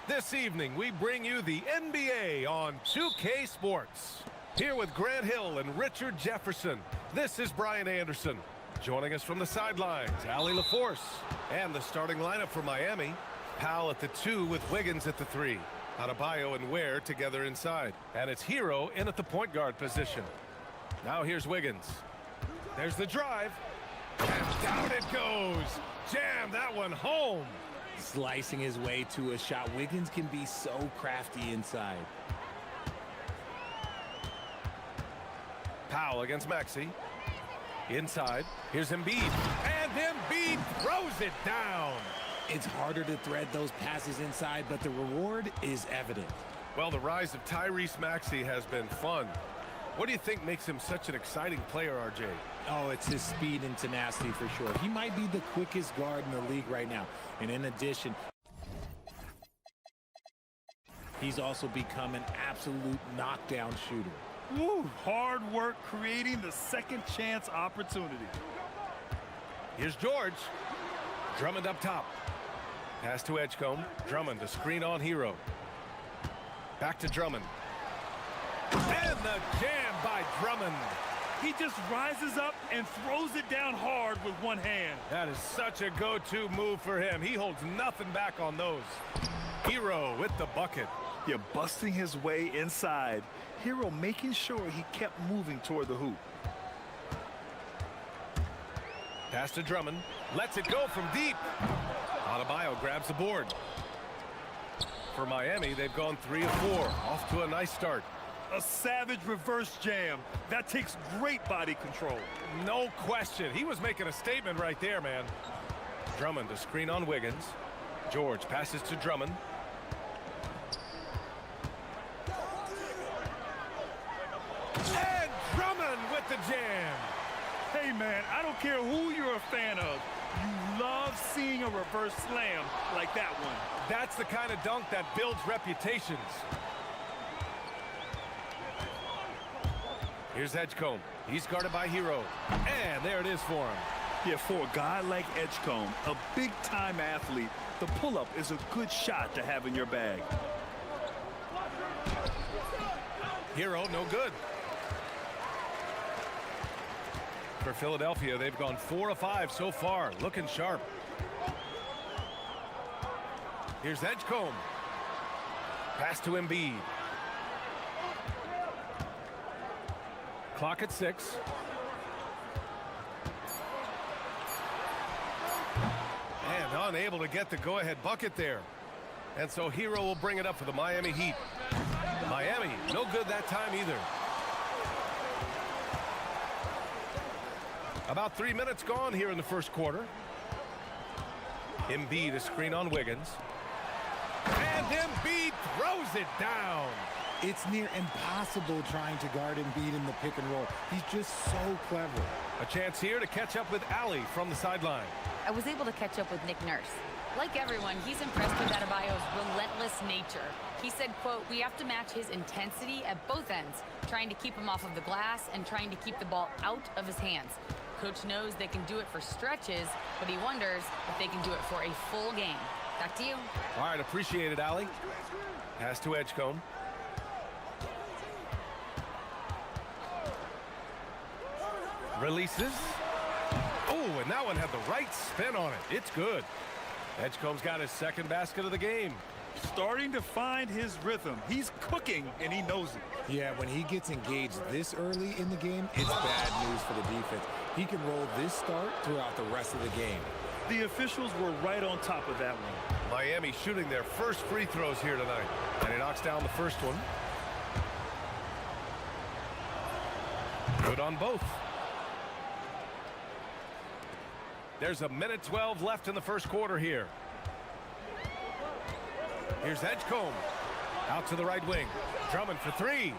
This evening, we bring you the NBA on 2K Sports. Here with Grant Hill and Richard Jefferson, this is Brian Anderson. Joining us from the sidelines, Allie LaForce. And the starting lineup for Miami, Powell at the 2 with Wiggins at the 3. Adebayo and Ware together inside. And it's Hero in at the point guard position. Now here's Wiggins. There's the drive. And down it goes. Jam that one home. Slicing his way to a shot. Wiggins can be so crafty inside. Powell against Maxey. Inside. Here's Embiid. And Embiid throws it down. It's harder to thread those passes inside, but the reward is evident. Well, the rise of Tyrese Maxey has been fun. What do you think makes him such an exciting player, RJ? Oh, it's his speed and tenacity for sure. He might be the quickest guard in the league right now. And in addition, he's also become an absolute knockdown shooter. Woo, hard work creating the second chance opportunity. Here's George. Drummond up top. Pass to Edgecombe. Drummond to screen on Hero. Back to Drummond. And the jam by Drummond. He just rises up and throws it down hard with one hand. That is such a go-to move for him. He holds nothing back on those. Hero with the bucket. You're busting his way inside. Hero making sure he kept moving toward the hoop. Pass to Drummond. Lets it go from deep. Adebayo grabs the board. For Miami, they've gone 3 of 4. Off to a nice start. A savage reverse jam. That takes great body control. No question. He was making a statement right there, man. Drummond to screen on Wiggins. George passes to Drummond. And Drummond with the jam. Hey, man, I don't care who you're a fan of. You love seeing a reverse slam like that one. That's the kind of dunk that builds reputations. Here's Edgecombe. He's guarded by Hero. And there it is for him. Yeah, for a guy like Edgecombe, a big-time athlete, the pull-up is a good shot to have in your bag. Hero, no good. For Philadelphia, they've gone 4 of 5 so far. Looking sharp. Here's Edgecombe. Pass to Embiid. Clock at 6. And unable to get the go-ahead bucket there. And so Hero will bring it up for the Miami Heat. Miami, no good that time either. About 3 minutes gone here in the first quarter. Embiid, a screen on Wiggins. And Embiid throws it down. It's near impossible trying to guard Embiid in the pick and roll. He's just so clever. A chance here to catch up with Allie from the sideline. I was able to catch up with Nick Nurse. Like everyone, he's impressed with Adebayo's relentless nature. He said, quote, "We have to match his intensity at both ends, trying to keep him off of the glass and trying to keep the ball out of his hands. Coach knows they can do it for stretches, but he wonders if they can do it for a full game." Back to you. All right, appreciate it, Allie. Pass to Edgecombe. Releases. Oh, and that one had the right spin on it. It's good. Edgecombe's got his second basket of the game. Starting to find his rhythm. He's cooking, and he knows it. Yeah, when he gets engaged this early in the game, it's bad news for the defense. He can roll this start throughout the rest of the game. The officials were right on top of that one. Miami shooting their first free throws here tonight. And he knocks down the first one. Good on both. There's a minute 12 left in the first quarter here. Here's Edgecombe. Out to the right wing. Drummond for 3.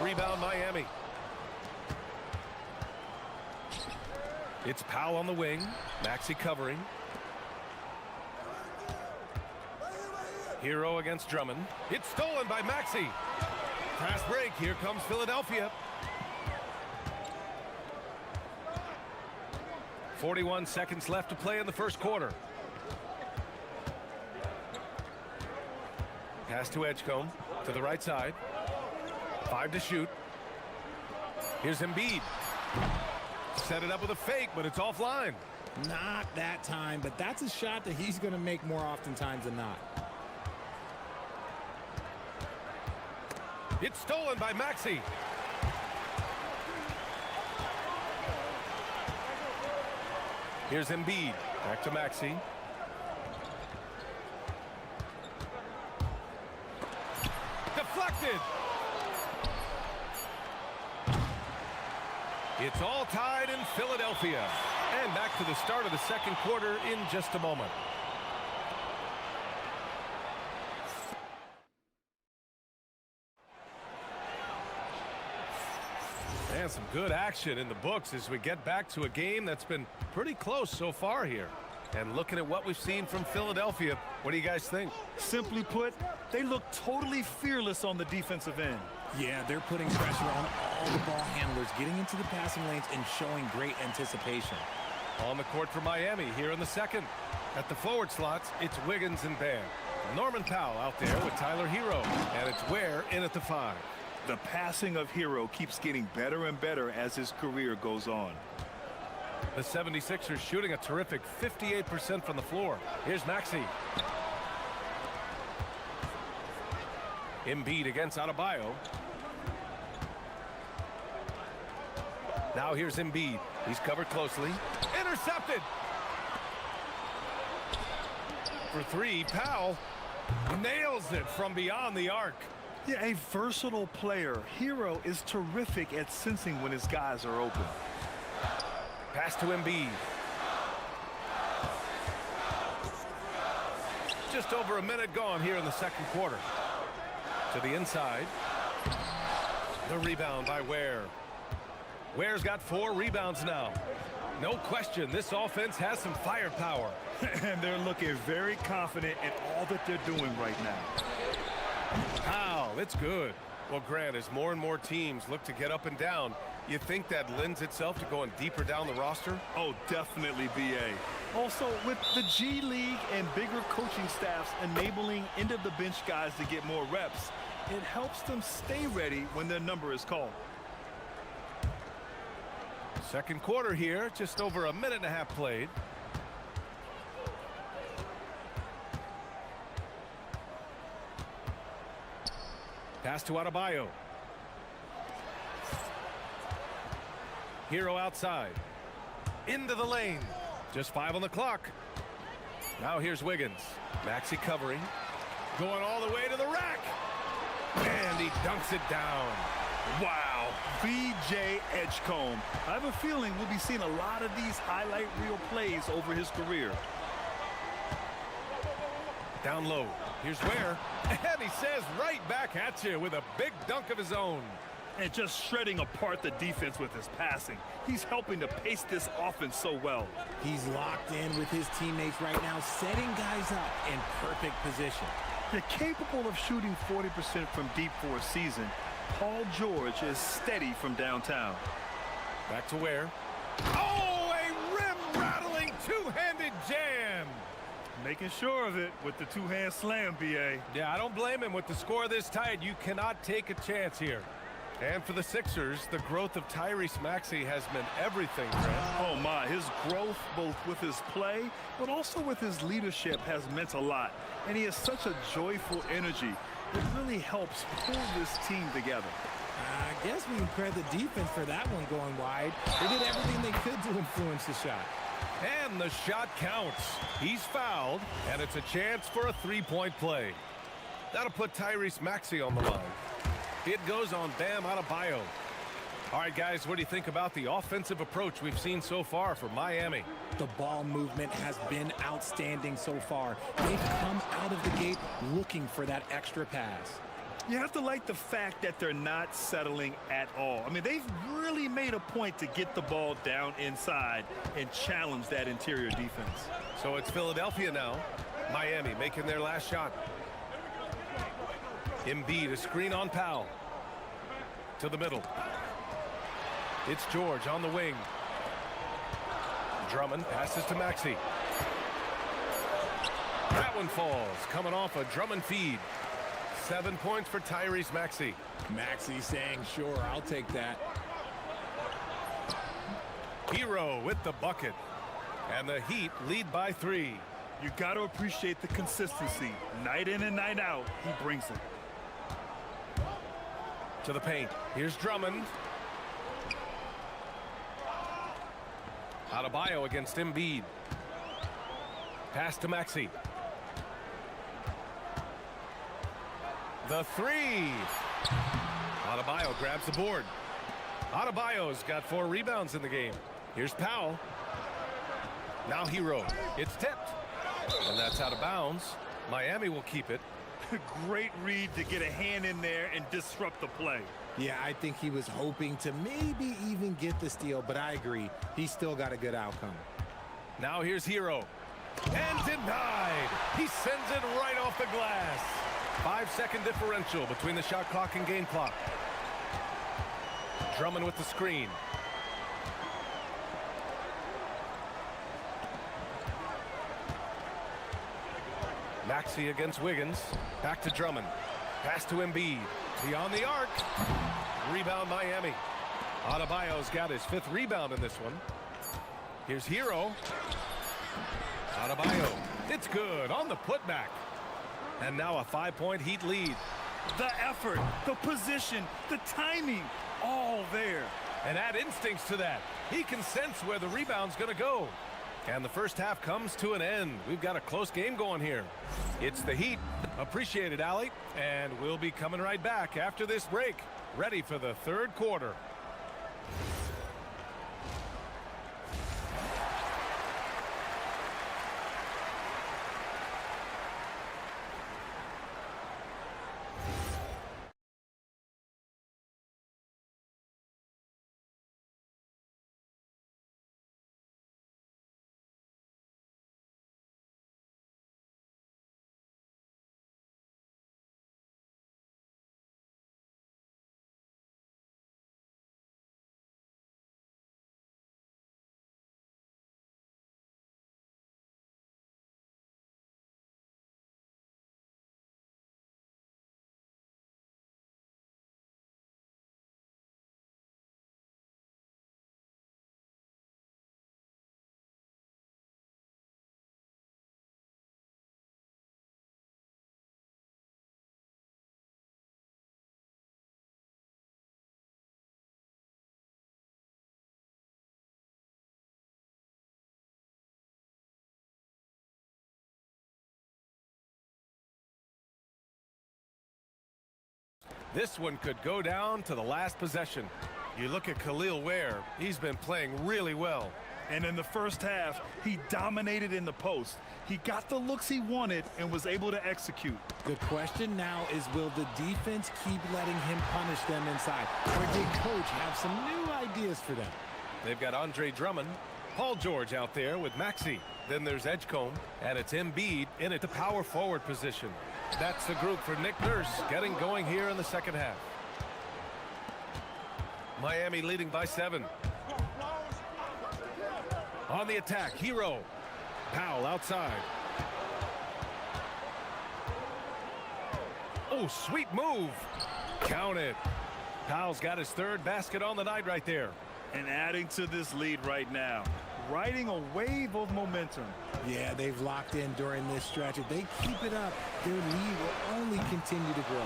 Rebound Miami. It's Powell on the wing. Maxey covering. Hero against Drummond. It's stolen by Maxey. Fast break. Here comes Philadelphia. 41 seconds left to play in the first quarter. Pass to Edgecombe to the right side. 5 to shoot. Here's Embiid. Set it up with a fake, but it's offline. Not that time, but that's a shot that he's going to make more oftentimes than not. It's stolen by Maxey. Here's Embiid. Back to Maxey. Deflected. It's all tied in Philadelphia. And back to the start of the second quarter in just a moment. And some good action in the books as we get back to a game that's been pretty close so far here. And looking at what we've seen from Philadelphia, what do you guys think? Simply put, they look totally fearless on the defensive end. Yeah, they're putting pressure on all the ball handlers, getting into the passing lanes and showing great anticipation. On the court for Miami here in the second. At the forward slots, it's Wiggins and Bam. Norman Powell out there with Tyler Hero. And it's Ware in at the 5. The passing of Hero keeps getting better and better as his career goes on. The 76ers shooting a terrific 58% from the floor. Here's Maxey. Embiid against Adebayo. Now here's Embiid. He's covered closely. Intercepted. For 3, Powell nails it from beyond the arc. Yeah, a versatile player. Hero is terrific at sensing when his guys are open. Pass to Embiid. Just over a minute gone here in the second quarter. To the inside. The rebound by Ware. Ware's got 4 rebounds now. No question, this offense has some firepower. And they're looking very confident in all that they're doing right now. Wow, it's good. Well, Grant, as more and more teams look to get up and down, you think that lends itself to going deeper down the roster? Oh, definitely, BA. Also, with the G League and bigger coaching staffs enabling end-of-the-bench guys to get more reps, it helps them stay ready when their number is called. Second quarter here, just over a minute and a half played. Pass to Adebayo. Hero outside. Into the lane. Just 5 on the clock. Now here's Wiggins. Maxey covering. Going all the way to the rack. And he dunks it down. Wow. B.J. Edgecombe. I have a feeling we'll be seeing a lot of these highlight reel plays over his career. Down low. Here's Ware. And he says right back at you with a big dunk of his own. And just shredding apart the defense with his passing. He's helping to pace this offense so well. He's locked in with his teammates right now, setting guys up in perfect position. They're capable of shooting 40% from deep for a season. Paul George is steady from downtown. Back to Ware. Oh, a rim-rattling two-handed jam. Making sure of it with the two-hand slam, B.A. Yeah, I don't blame him. With the score this tight, you cannot take a chance here. And for the Sixers, the growth of Tyrese Maxey has meant everything, Grant. Oh, my. His growth, both with his play, but also with his leadership, has meant a lot. And he has such a joyful energy. It really helps pull this team together. I guess we can credit the defense for that one going wide. They did everything they could to influence the shot. And the shot counts. He's fouled, and it's a chance for a three-point play. That'll put Tyrese Maxey on the line. It goes on Bam Adebayo. All right, guys, what do you think about the offensive approach we've seen so far for Miami? The ball movement has been outstanding so far. They've come out of the gate looking for that extra pass. You have to like the fact that they're not settling at all. I mean, they've really made a point to get the ball down inside and challenge that interior defense. So it's Philadelphia now. Miami making their last shot. Embiid, a screen on Powell. To the middle. It's George on the wing. Drummond passes to Maxey. That one falls, coming off a Drummond feed. 7 points for Tyrese Maxey. Maxey saying, sure, I'll take that. Hero with the bucket. And the Heat lead by 3. You got to appreciate the consistency. Night in and night out, he brings it. To the paint. Here's Drummond. Adebayo against Embiid. Pass to Maxey. The 3. Adebayo grabs the board. Adebayo's got 4 rebounds in the game. Here's Powell. Now Hero. It's tipped. And that's out of bounds. Miami will keep it. Great read to get a hand in there and disrupt the play. Yeah, I think he was hoping to maybe even get the steal, but I agree. He's still got a good outcome. Now here's Hero. And denied. He sends it right off the glass. 5-second differential between the shot clock and game clock. Drummond with the screen. Maxey against Wiggins. Back to Drummond. Pass to Embiid. Beyond the arc. Rebound Miami. Adebayo's got his 5th rebound in this one. Here's Hero. Adebayo. It's good on the putback. And now a 5-point Heat lead. The effort, the position, the timing, all there. And add instincts to that. He can sense where the rebound's going to go. And the first half comes to an end. We've got a close game going here. It's the Heat. Appreciate it, Allie. And we'll be coming right back after this break. Ready for the 3rd quarter. This one could go down to the last possession. You look at Khalil Ware. He's been playing really well. And in the first half, he dominated in the post. He got the looks he wanted and was able to execute. The question now is, will the defense keep letting him punish them inside? Or did coach have some new ideas for them? They've got Andre Drummond, Paul George out there with Maxey. Then there's Edgecombe, and it's Embiid in at the power forward position. That's the group for Nick Nurse getting going here in the second half. Miami leading by 7. On the attack, Hero. Powell outside. Oh, sweet move. Count it. Powell's got his 3rd basket on the night right there. And adding to this lead right now, riding a wave of momentum. Yeah, they've locked in during this stretch. If they keep it up, their lead will only continue to grow.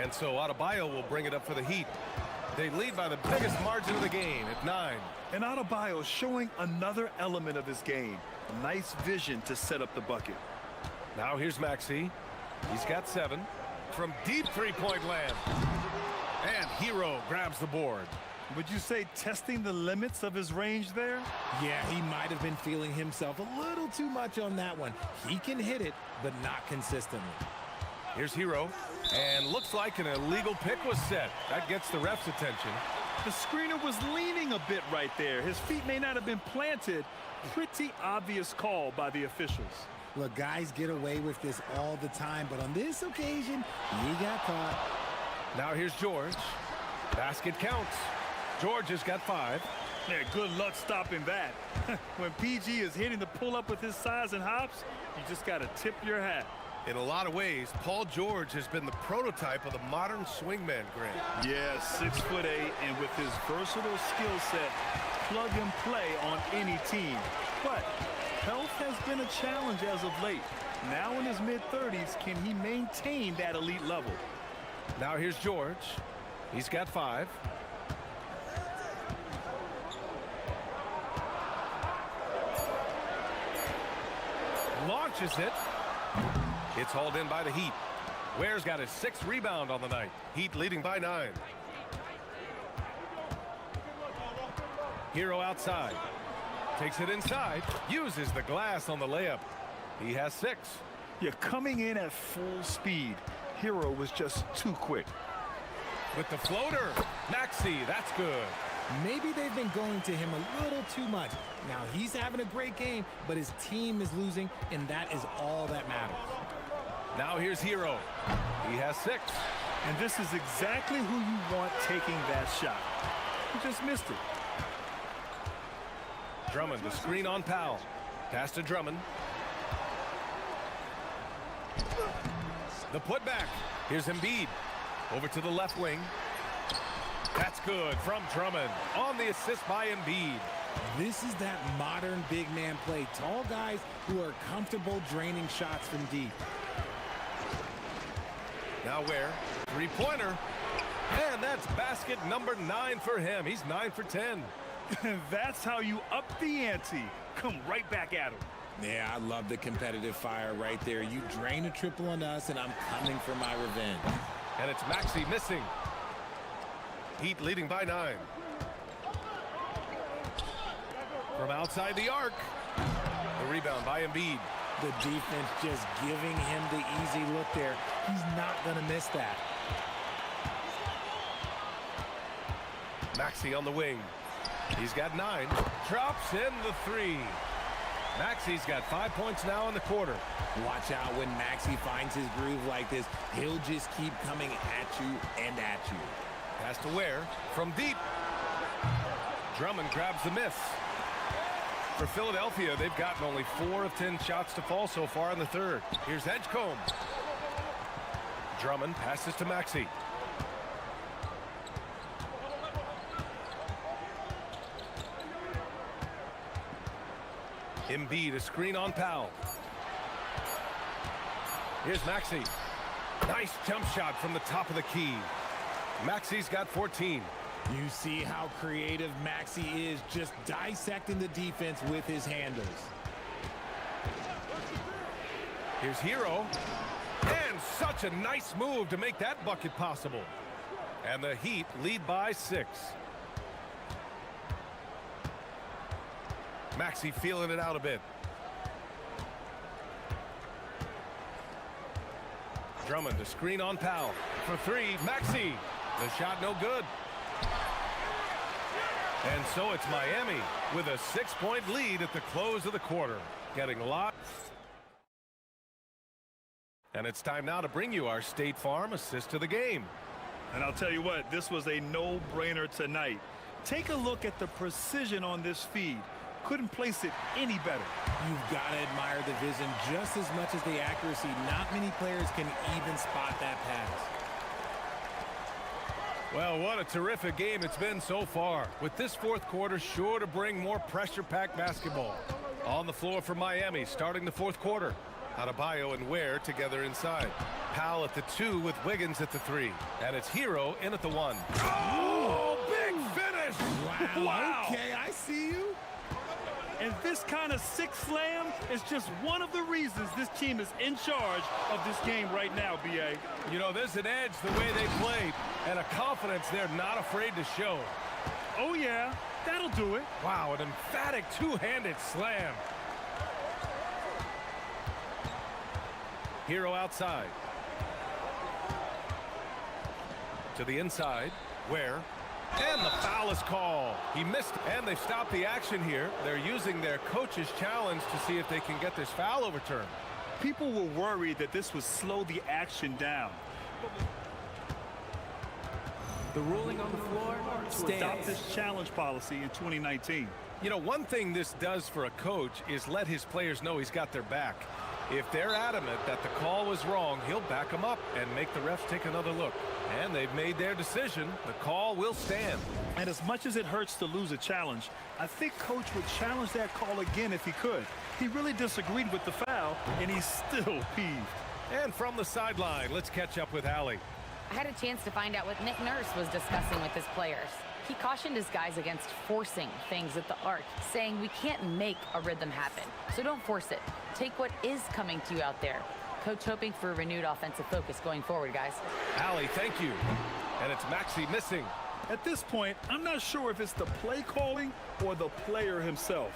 And so Adebayo will bring it up for the Heat. They lead by the biggest margin of the game at 9. And Adebayo showing another element of his game. Nice vision to set up the bucket. Now here's Maxey. He's got 7 from deep 3-point land. And Hero grabs the board. Would you say testing the limits of his range there? Yeah, he might have been feeling himself a little too much on that one. He can hit it, but not consistently. Here's Hero. And looks like an illegal pick was set. That gets the ref's attention. The screener was leaning a bit right there. His feet may not have been planted. Pretty obvious call by the officials. Look, guys get away with this all the time, but on this occasion, he got caught. Now here's George. Basket counts. George has got 5. Yeah, good luck stopping that. When PG is hitting the pull-up with his size and hops, you just got to tip your hat. In a lot of ways, Paul George has been the prototype of the modern swingman, Grant. Yeah, 6'8", and with his versatile skill set, plug and play on any team. But health has been a challenge as of late. Now in his mid-30s, can he maintain that elite level? Now here's George. He's got 5. Launches it. It's hauled in by the Heat. Ware's got his 6th rebound on the night. Heat leading by 9. Hero outside. Takes it inside. Uses the glass on the layup. He has 6. You're coming in at full speed. Hero was just too quick. With the floater. Maxey, that's good. Maybe they've been going to him a little too much. Now he's having a great game, but his team is losing, and that is all that matters. Now here's Hero. He has 6. And this is exactly who you want taking that shot. He just missed it. Drummond, the screen on Powell. Pass to Drummond. The putback. Here's Embiid. Over to the left wing. That's good from Drummond. On the assist by Embiid. This is that modern big man play. Tall guys who are comfortable draining shots from deep. Now Ware. 3-pointer. And that's basket number 9 for him. He's 9 for 10. That's how you up the ante. Come right back at him. Yeah, I love the competitive fire right there. You drain a triple on us, and I'm coming for my revenge. And it's Maxey missing. Heat leading by 9. From outside the arc. The rebound by Embiid. The defense just giving him the easy look there. He's not going to miss that. Maxey on the wing. He's got 9. Drops in the 3. Maxey's got 5 points now in the quarter. Watch out when Maxey finds his groove like this. He'll just keep coming at you and at you. Pass to Ware from deep. Drummond grabs the miss. For Philadelphia, they've gotten only 4 of 10 shots to fall so far in the third. Here's Edgecombe. Drummond passes to Maxey. Embiid, a screen on Powell. Here's Maxey. Nice jump shot from the top of the key. Maxey's got 14. You see how creative Maxey is, just dissecting the defense with his handles. Here's Hero. And such a nice move to make that bucket possible. And the Heat lead by 6. Maxey feeling it out a bit. Drummond, a screen on Powell. For 3, Maxey. The shot no good. And so it's Miami with a 6-point lead at the close of the quarter. Getting a lot. And it's time now to bring you our State Farm assist of the game. And I'll tell you what, this was a no-brainer tonight. Take a look at the precision on this feed. Couldn't place it any better. You've got to admire the vision just as much as the accuracy. Not many players can even spot that pass. Well, what a terrific game it's been so far, with this fourth quarter sure to bring more pressure-packed basketball. On the floor for Miami, starting the fourth quarter. Adebayo and Ware together inside. Powell at the 2 with Wiggins at the 3. And it's Hero in at the 1. Oh, big finish! Wow. Okay, I see you. And this kind of sick slam is just one of the reasons this team is in charge of this game right now, B.A. You know, there's an edge the way they played, and a confidence they're not afraid to show. Oh, yeah, that'll do it. Wow, an emphatic two-handed slam. Hero outside. To the inside, Ware. And the foul is called. He missed, and they've stopped the action here. They're using their coach's challenge to see if they can get this foul overturned. People were worried that this would slow the action down. The ruling on the floor To adopt this challenge policy in 2019. You know, one thing this does for a coach is let his players know he's got their back. If they're adamant that the call was wrong, he'll back them up and make the refs take another look. And they've made their decision. The call will stand. And as much as it hurts to lose a challenge, I think Coach would challenge that call again if he could. He really disagreed with the foul, and he's still peeved. And from the sideline, let's catch up with Allie. I had a chance to find out what Nick Nurse was discussing with his players. He cautioned his guys against forcing things at the arc, saying we can't make a rhythm happen, so don't force it. Take what is coming to you out there. Coach hoping for a renewed offensive focus going forward, guys. Allie, thank you. And it's Maxey missing. At this point, I'm not sure if it's the play calling or the player himself.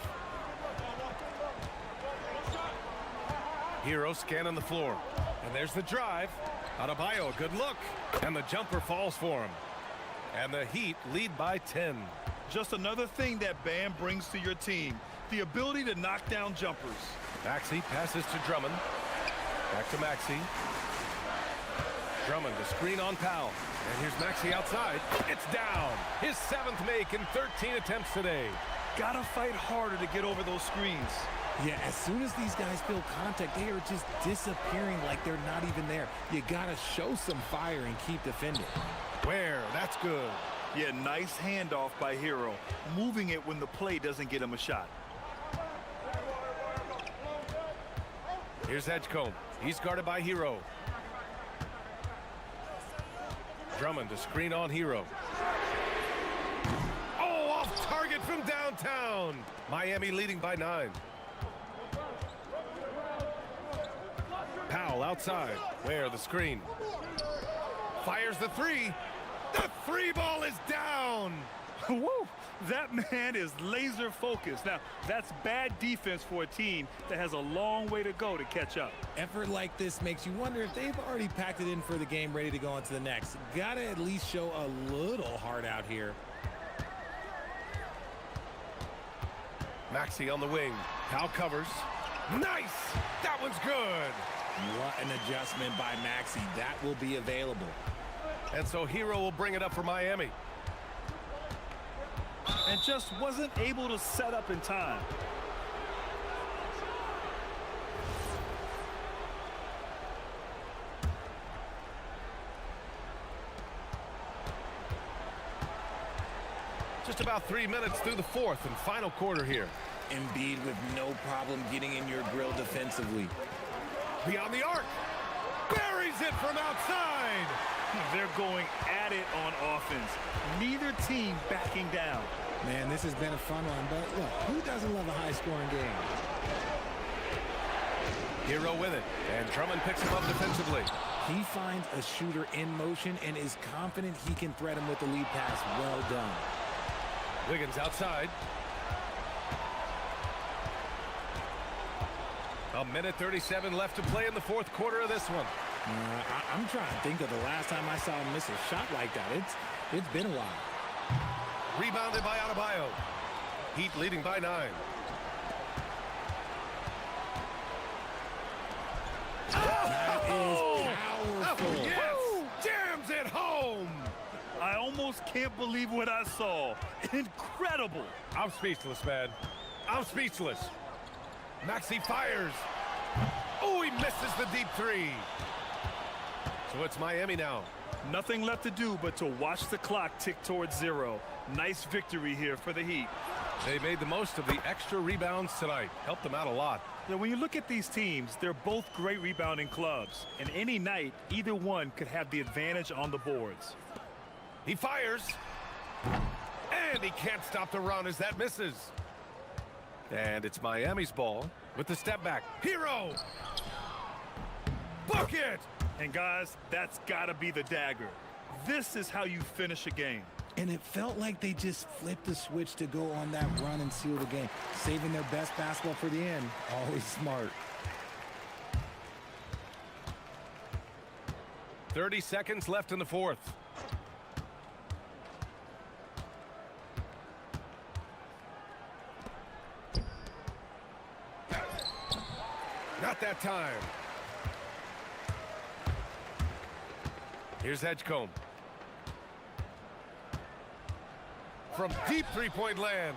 Hero scanning the floor. And there's the drive. Adebayo, a good look. And the jumper falls for him. And the Heat lead by 10. Just another thing that Bam brings to your team, the ability to knock down jumpers. Maxey passes to Drummond. Back to Maxey. Drummond, the screen on Powell. And here's Maxey outside. It's down. His 7th make in 13 attempts today. Gotta fight harder to get over those screens. Yeah, as soon as these guys feel contact, they are just disappearing like they're not even there. You gotta show some fire and keep defending. Where? That's good. Yeah, nice handoff by Hero, moving it when the play doesn't get him a shot. Here's Edgecombe. He's guarded by Hero. Drummond to screen on Hero. Oh, off target from downtown. Miami leading by 9. Powell outside. Where the screen? Fires the 3. The 3 ball is down. Woo! That man is laser focused. Now, that's bad defense for a team that has a long way to go to catch up. Effort like this makes you wonder if they've already packed it in for the game, ready to go on to the next. Gotta at least show a little heart out here. Maxey on the wing. Powell covers. Nice! That one's good. What an adjustment by Maxey. That will be available. And so Hero will bring it up for Miami. And just wasn't able to set up in time. Just about 3 minutes through the 4th and final quarter here. Embiid with no problem getting in your grill defensively. Beyond the arc. Buries it from outside. They're going at it on offense. Neither team backing down. Man, this has been a fun one, but look, who doesn't love a high-scoring game? Hero with it, and Drummond picks him up defensively. He finds a shooter in motion and is confident he can thread him with the lead pass. Well done. Wiggins outside. A minute 37 left to play in the 4th quarter of this one. I'm trying to think of the last time I saw him miss a shot like that. It's been a while. Rebounded by Adebayo. Heat leading by 9. That is powerful. Yes! Jams it home! I almost can't believe what I saw. Incredible. I'm speechless, man. I'm speechless. Maxey fires. Oh, he misses the deep 3. So it's Miami now. Nothing left to do but to watch the clock tick towards 0. Nice victory here for the Heat. They made the most of the extra rebounds tonight. Helped them out a lot. Now, when you look at these teams, they're both great rebounding clubs. And any night, either one could have the advantage on the boards. He fires. And he can't stop the run as that misses. And it's Miami's ball with the step back. Hero! Bucket! And guys, that's got to be the dagger. This is how you finish a game. And it felt like they just flipped the switch to go on that run and seal the game. Saving their best basketball for the end. Always smart. 30 seconds left in the 4th. Not that time. Here's Edgecombe. From deep three-point land.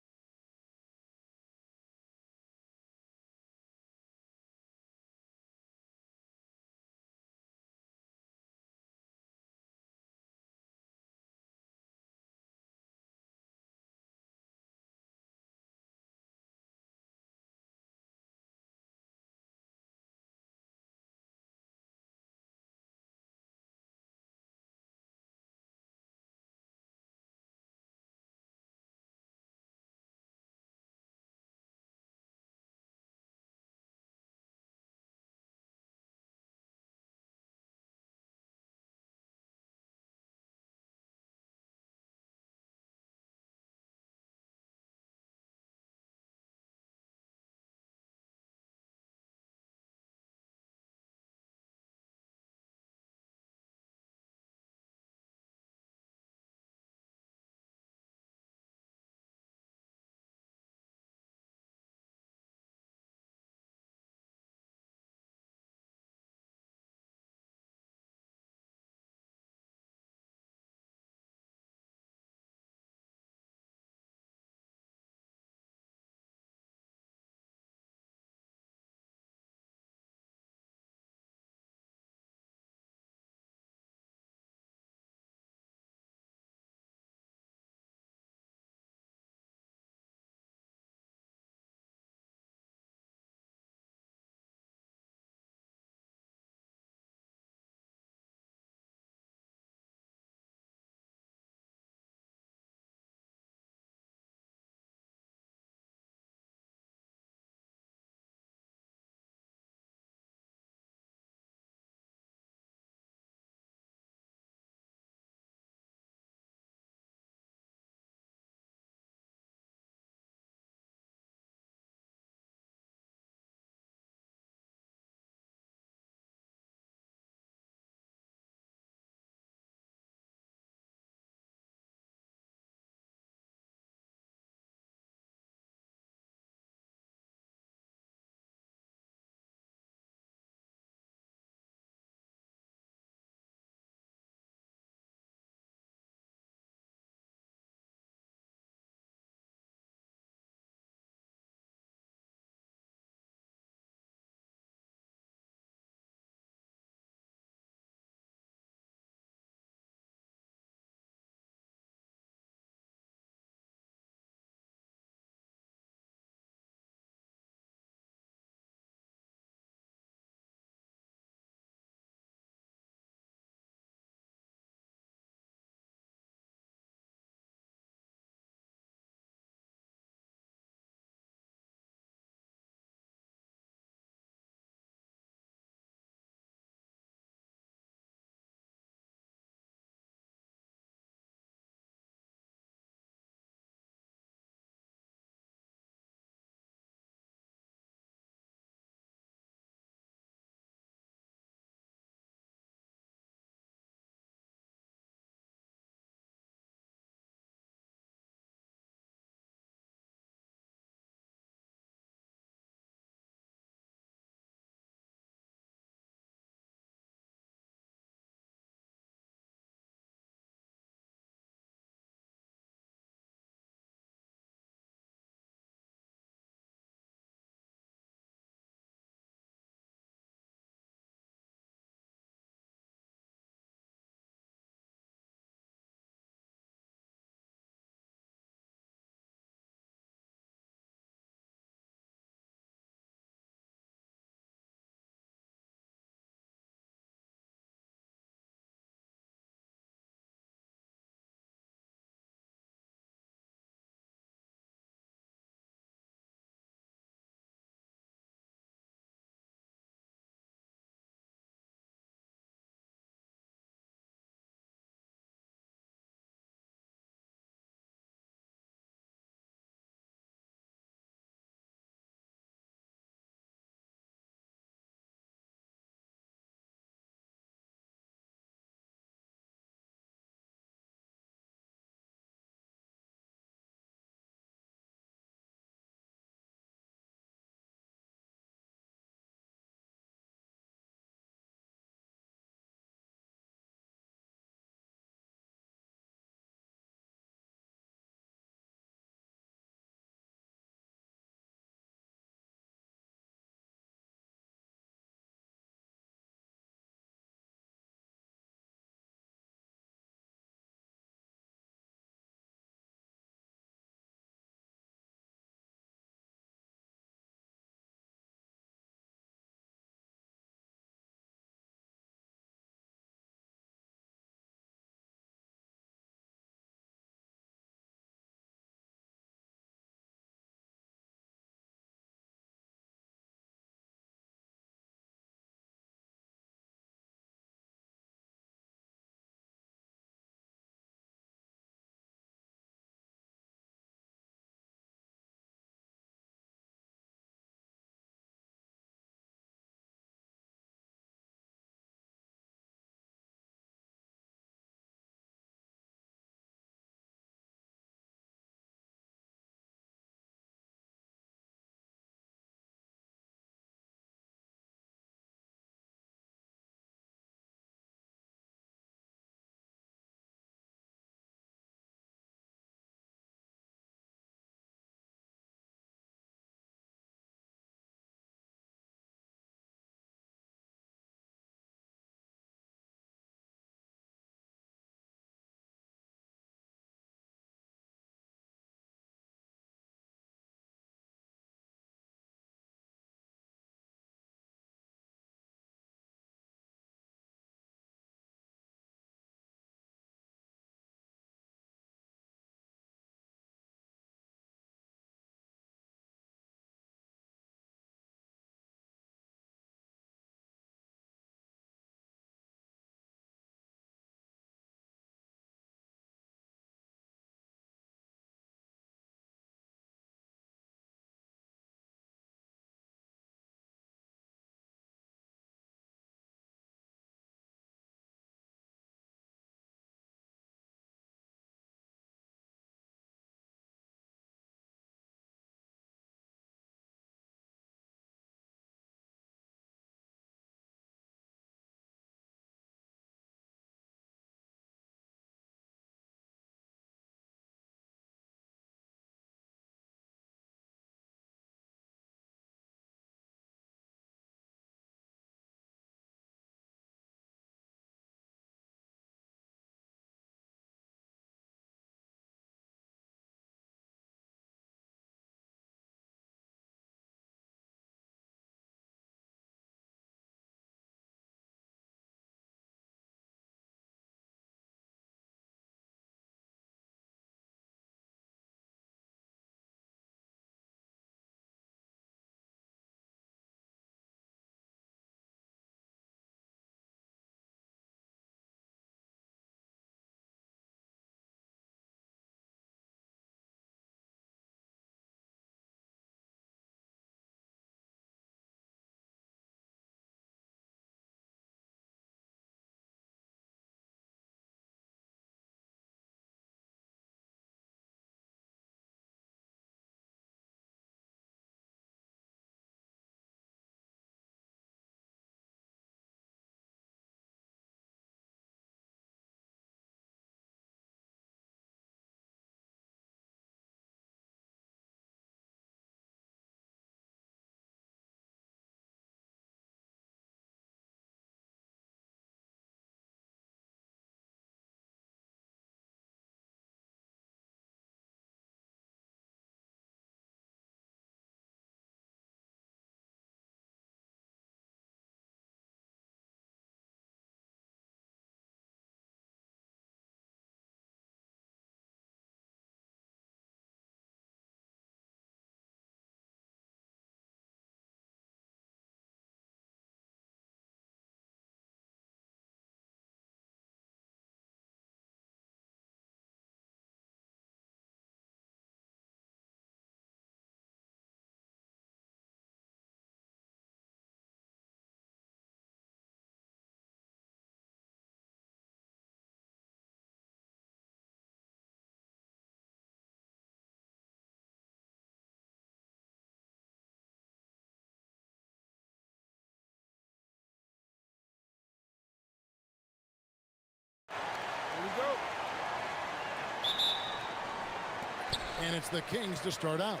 And it's the Kings to start out.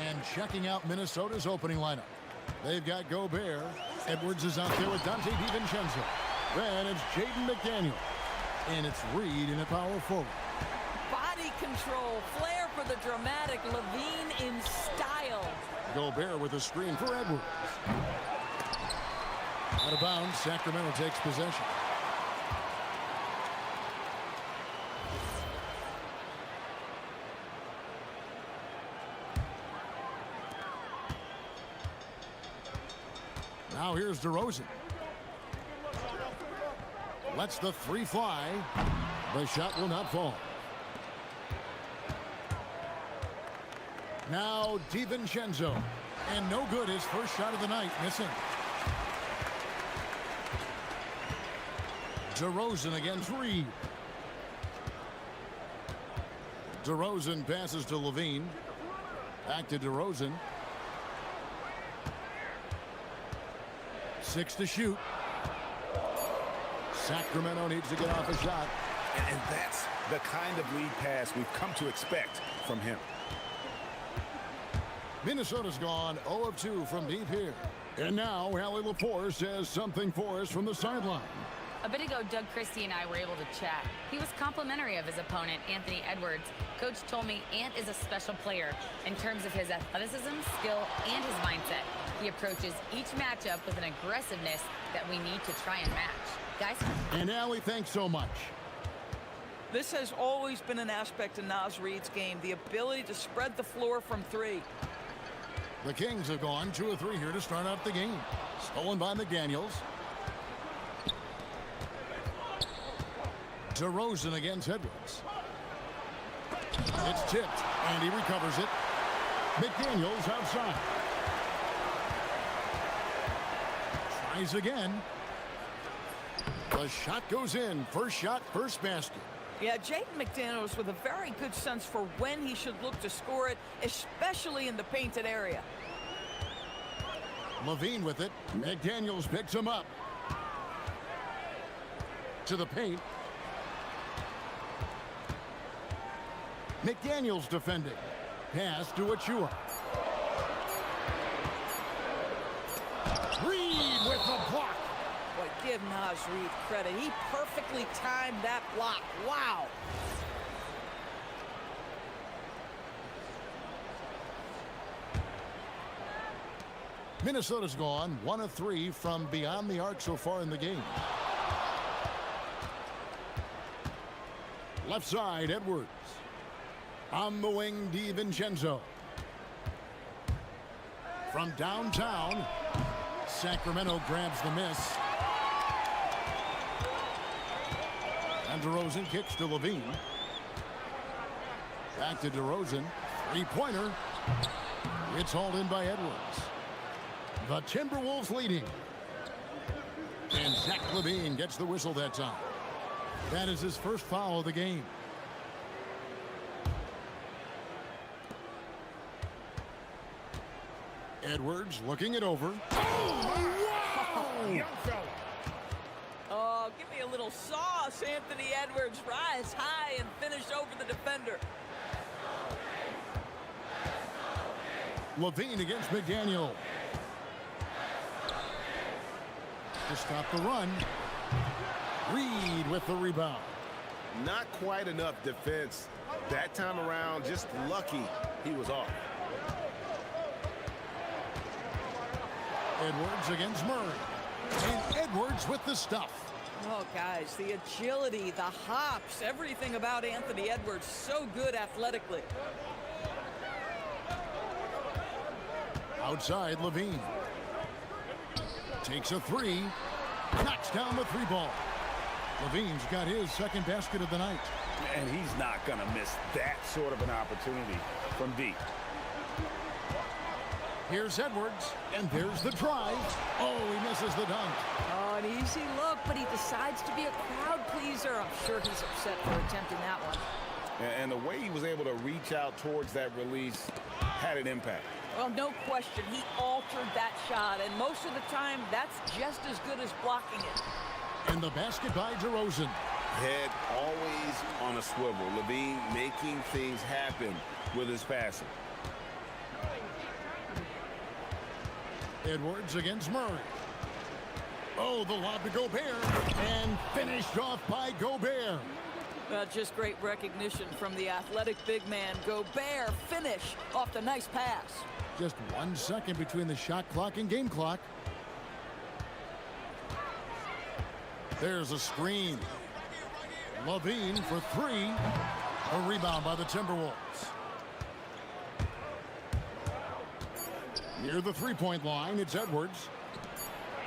And checking out Minnesota's opening lineup. They've got Gobert. Edwards is out there with Dante DiVincenzo. Then it's Jaden McDaniel. And it's Reed in the power forward. Body control, flair for the dramatic, Levine in style. Gobert with a screen for Edwards. Out of bounds, Sacramento takes possession. Now here's DeRozan. Lets the three fly. The shot will not fall. Now DiVincenzo. And no good, his first shot of the night, missing. DeRozan against Reed. DeRozan passes to Levine. Back to DeRozan. 6 to shoot. Sacramento needs to get off a shot. And that's the kind of lead pass we've come to expect from him. Minnesota's gone 0 of 2 from deep here. And now Allie Laforce says something for us from the sideline. A bit ago, Doug Christie and I were able to chat. He was complimentary of his opponent, Anthony Edwards. Coach told me Ant is a special player in terms of his athleticism, skill, and his mindset. He approaches each matchup with an aggressiveness that we need to try and match. Guys? And Allie, thanks so much. This has always been an aspect of Naz Reid's game, the ability to spread the floor from three. The Kings have gone 2 of 3 here to start out the game. Stolen by McDaniels. DeRozan against Edwards. It's tipped, and he recovers it. McDaniels outside. Tries again. The shot goes in. First shot, first basket. Yeah, Jaden McDaniels with a very good sense for when he should look to score it, especially in the painted area. Levine with it. McDaniels picks him up. To the paint. McDaniels defending. Pass to Achua. Reed with the block. Boy, give Naz Reid credit. He perfectly timed that block. Wow. Minnesota's gone 1 of 3 from beyond the arc so far in the game. Left side, Edwards. On the wing, DiVincenzo. From downtown, Sacramento grabs the miss. And DeRozan kicks to Levine. Back to DeRozan. Three-pointer. It's hauled in by Edwards. The Timberwolves leading. And Zach LaVine gets the whistle that time. That is his first foul of the game. Edwards looking it over. Oh, wow! Young fella. Oh, give me a little sauce, Anthony Edwards. Rise high and finish over the defender. Levine against McDaniel. To stop the run. Reed with the rebound. Not quite enough defense that time around. Just lucky he was off. Edwards against Murray. And Edwards with the stuff. Oh, guys, the agility, the hops, everything about Anthony Edwards, so good athletically. Outside, Levine. Takes a three. Knocks down the 3-ball. Levine's got his second basket of the night. And he's not going to miss that sort of an opportunity from deep. Here's Edwards, and there's the drive. Oh, he misses the dunk. Oh, an easy look, but he decides to be a crowd pleaser. I'm sure he's upset for attempting that one. And the way he was able to reach out towards that release had an impact. Well, no question, he altered that shot, and most of the time, that's just as good as blocking it. And the basket by DeRozan. Head always on a swivel. Levine making things happen with his passing. Edwards against Murray. Oh, the lob to Gobert. And finished off by Gobert. Just great recognition from the athletic big man. Gobert finish off the nice pass. Just 1 second between the shot clock and game clock. There's a screen. Levine for three. A rebound by the Timberwolves. Near the three-point line, it's Edwards.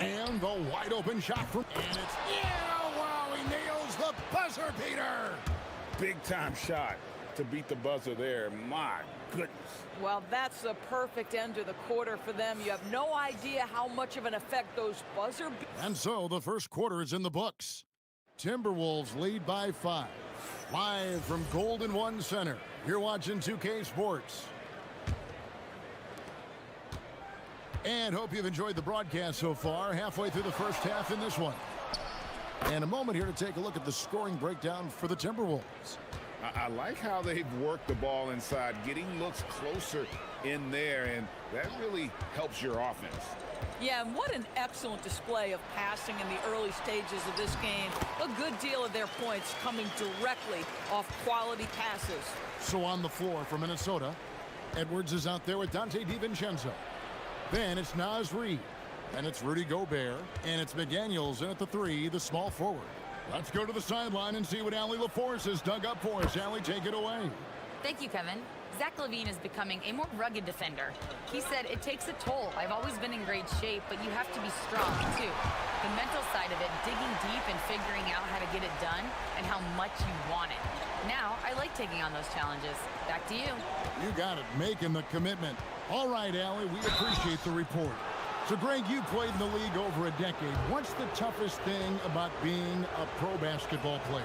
And the wide open shot from... And it's... Yeah! Wow! He nails the buzzer beater! Big time shot to beat the buzzer there. My goodness. Well, that's the perfect end to the quarter for them. You have no idea how much of an effect those buzzer... And so the first quarter is in the books. Timberwolves lead by 5. Live from Golden One Center. You're watching 2K Sports. And hope you've enjoyed the broadcast so far. Halfway through the first half in this one. And a moment here to take a look at the scoring breakdown for the Timberwolves. I like how they've worked the ball inside, getting looks closer in there, and that really helps your offense. Yeah, and what an excellent display of passing in the early stages of this game. A good deal of their points coming directly off quality passes. So on the floor for Minnesota, Edwards is out there with Dante DiVincenzo. Then it's Naz Reid. And it's Rudy Gobert. And it's McDaniels in at the 3, the small forward. Let's go to the sideline and see what Allie LaForce has dug up for us. Allie, take it away. Thank you, Kevin. Zach LaVine is becoming a more rugged defender. He said, it takes a toll. I've always been in great shape, but you have to be strong, too. The mental side of it, digging deep and figuring out how to get it done and how much you want it. Now, I like taking on those challenges. Back to you. You got it, making the commitment. All right, Allie, we appreciate the report. So, Greg, you played in the league over a decade. What's the toughest thing about being a pro basketball player?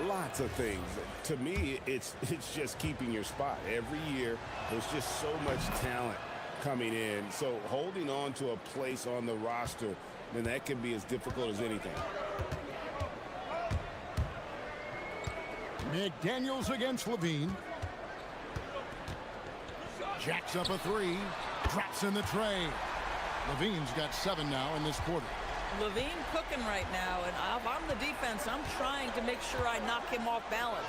Lots of things. To me, it's just keeping your spot. Every year, there's just so much talent coming in. So holding on to a place on the roster, then that can be as difficult as anything. McDaniels against Levine. Jacks up a 3. Drops in the tray. Levine's got 7 now in this quarter. Levine cooking right now, and if I'm the defense, I'm trying to make sure I knock him off balance.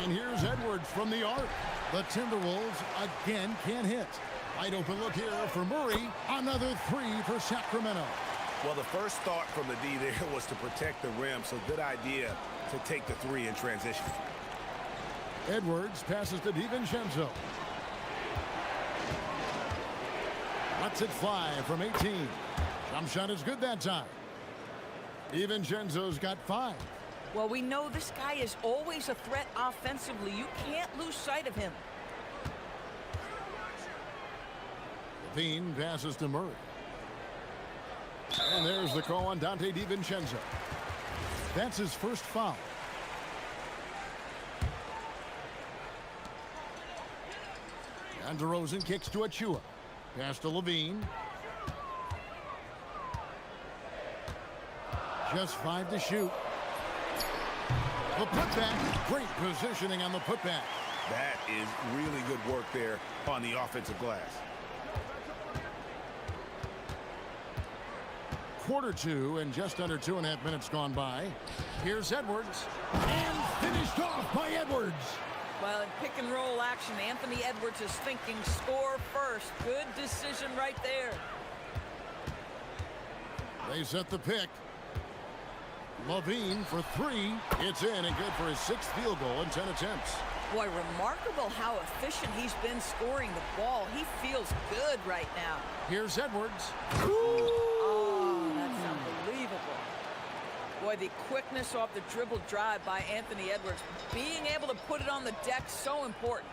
And here's Edwards from the arc. The Timberwolves again can't hit. Wide open look here for Murray. Another 3 for Sacramento. Well, the first thought from the D there was to protect the rim, so good idea to take the 3 in transition. Edwards passes to DiVincenzo. Lets it fly from 18. Jump shot is good that time. DiVincenzo's got 5. Well, we know this guy is always a threat offensively. You can't lose sight of him. Levine passes to Murray. And there's the call on Dante DiVincenzo. That's his first foul. And DeRozan kicks to Achua. Pass to Levine. Just 5 to shoot. The putback. Great positioning on the putback. That is really good work there on the offensive glass. Quarter 2 and just under 2.5 minutes gone by. Here's Edwards. And finished off by Edwards. Well, in pick and roll action, Anthony Edwards is thinking score first. Good decision right there. They set the pick. Levine for 3. It's in and good for his 6th field goal in 10 attempts. Boy, remarkable how efficient he's been scoring the ball. He feels good right now. Here's Edwards. Oh, that's unbelievable. Boy, the quickness off the dribble drive by Anthony Edwards. Being able to put it on the deck, so important.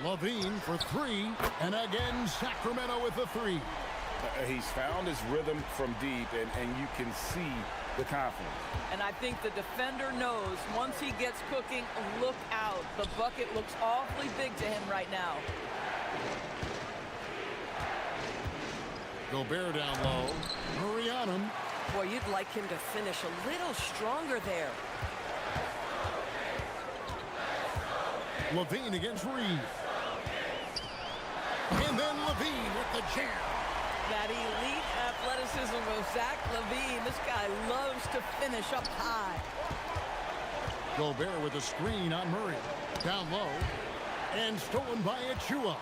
Levine for 3. And again, Sacramento with the 3. He's found his rhythm from deep, and you can see the confidence. And I think the defender knows once he gets cooking, look out. The bucket looks awfully big to him right now. Gobert down low. Murray on him. Boy, you'd like him to finish a little stronger there. Levine against Reed. And then Levine with the jam. That elite athleticism of Zach Levine. This guy loves to finish up high. Gobert with a screen on Murray. Down low. And stolen by Achua.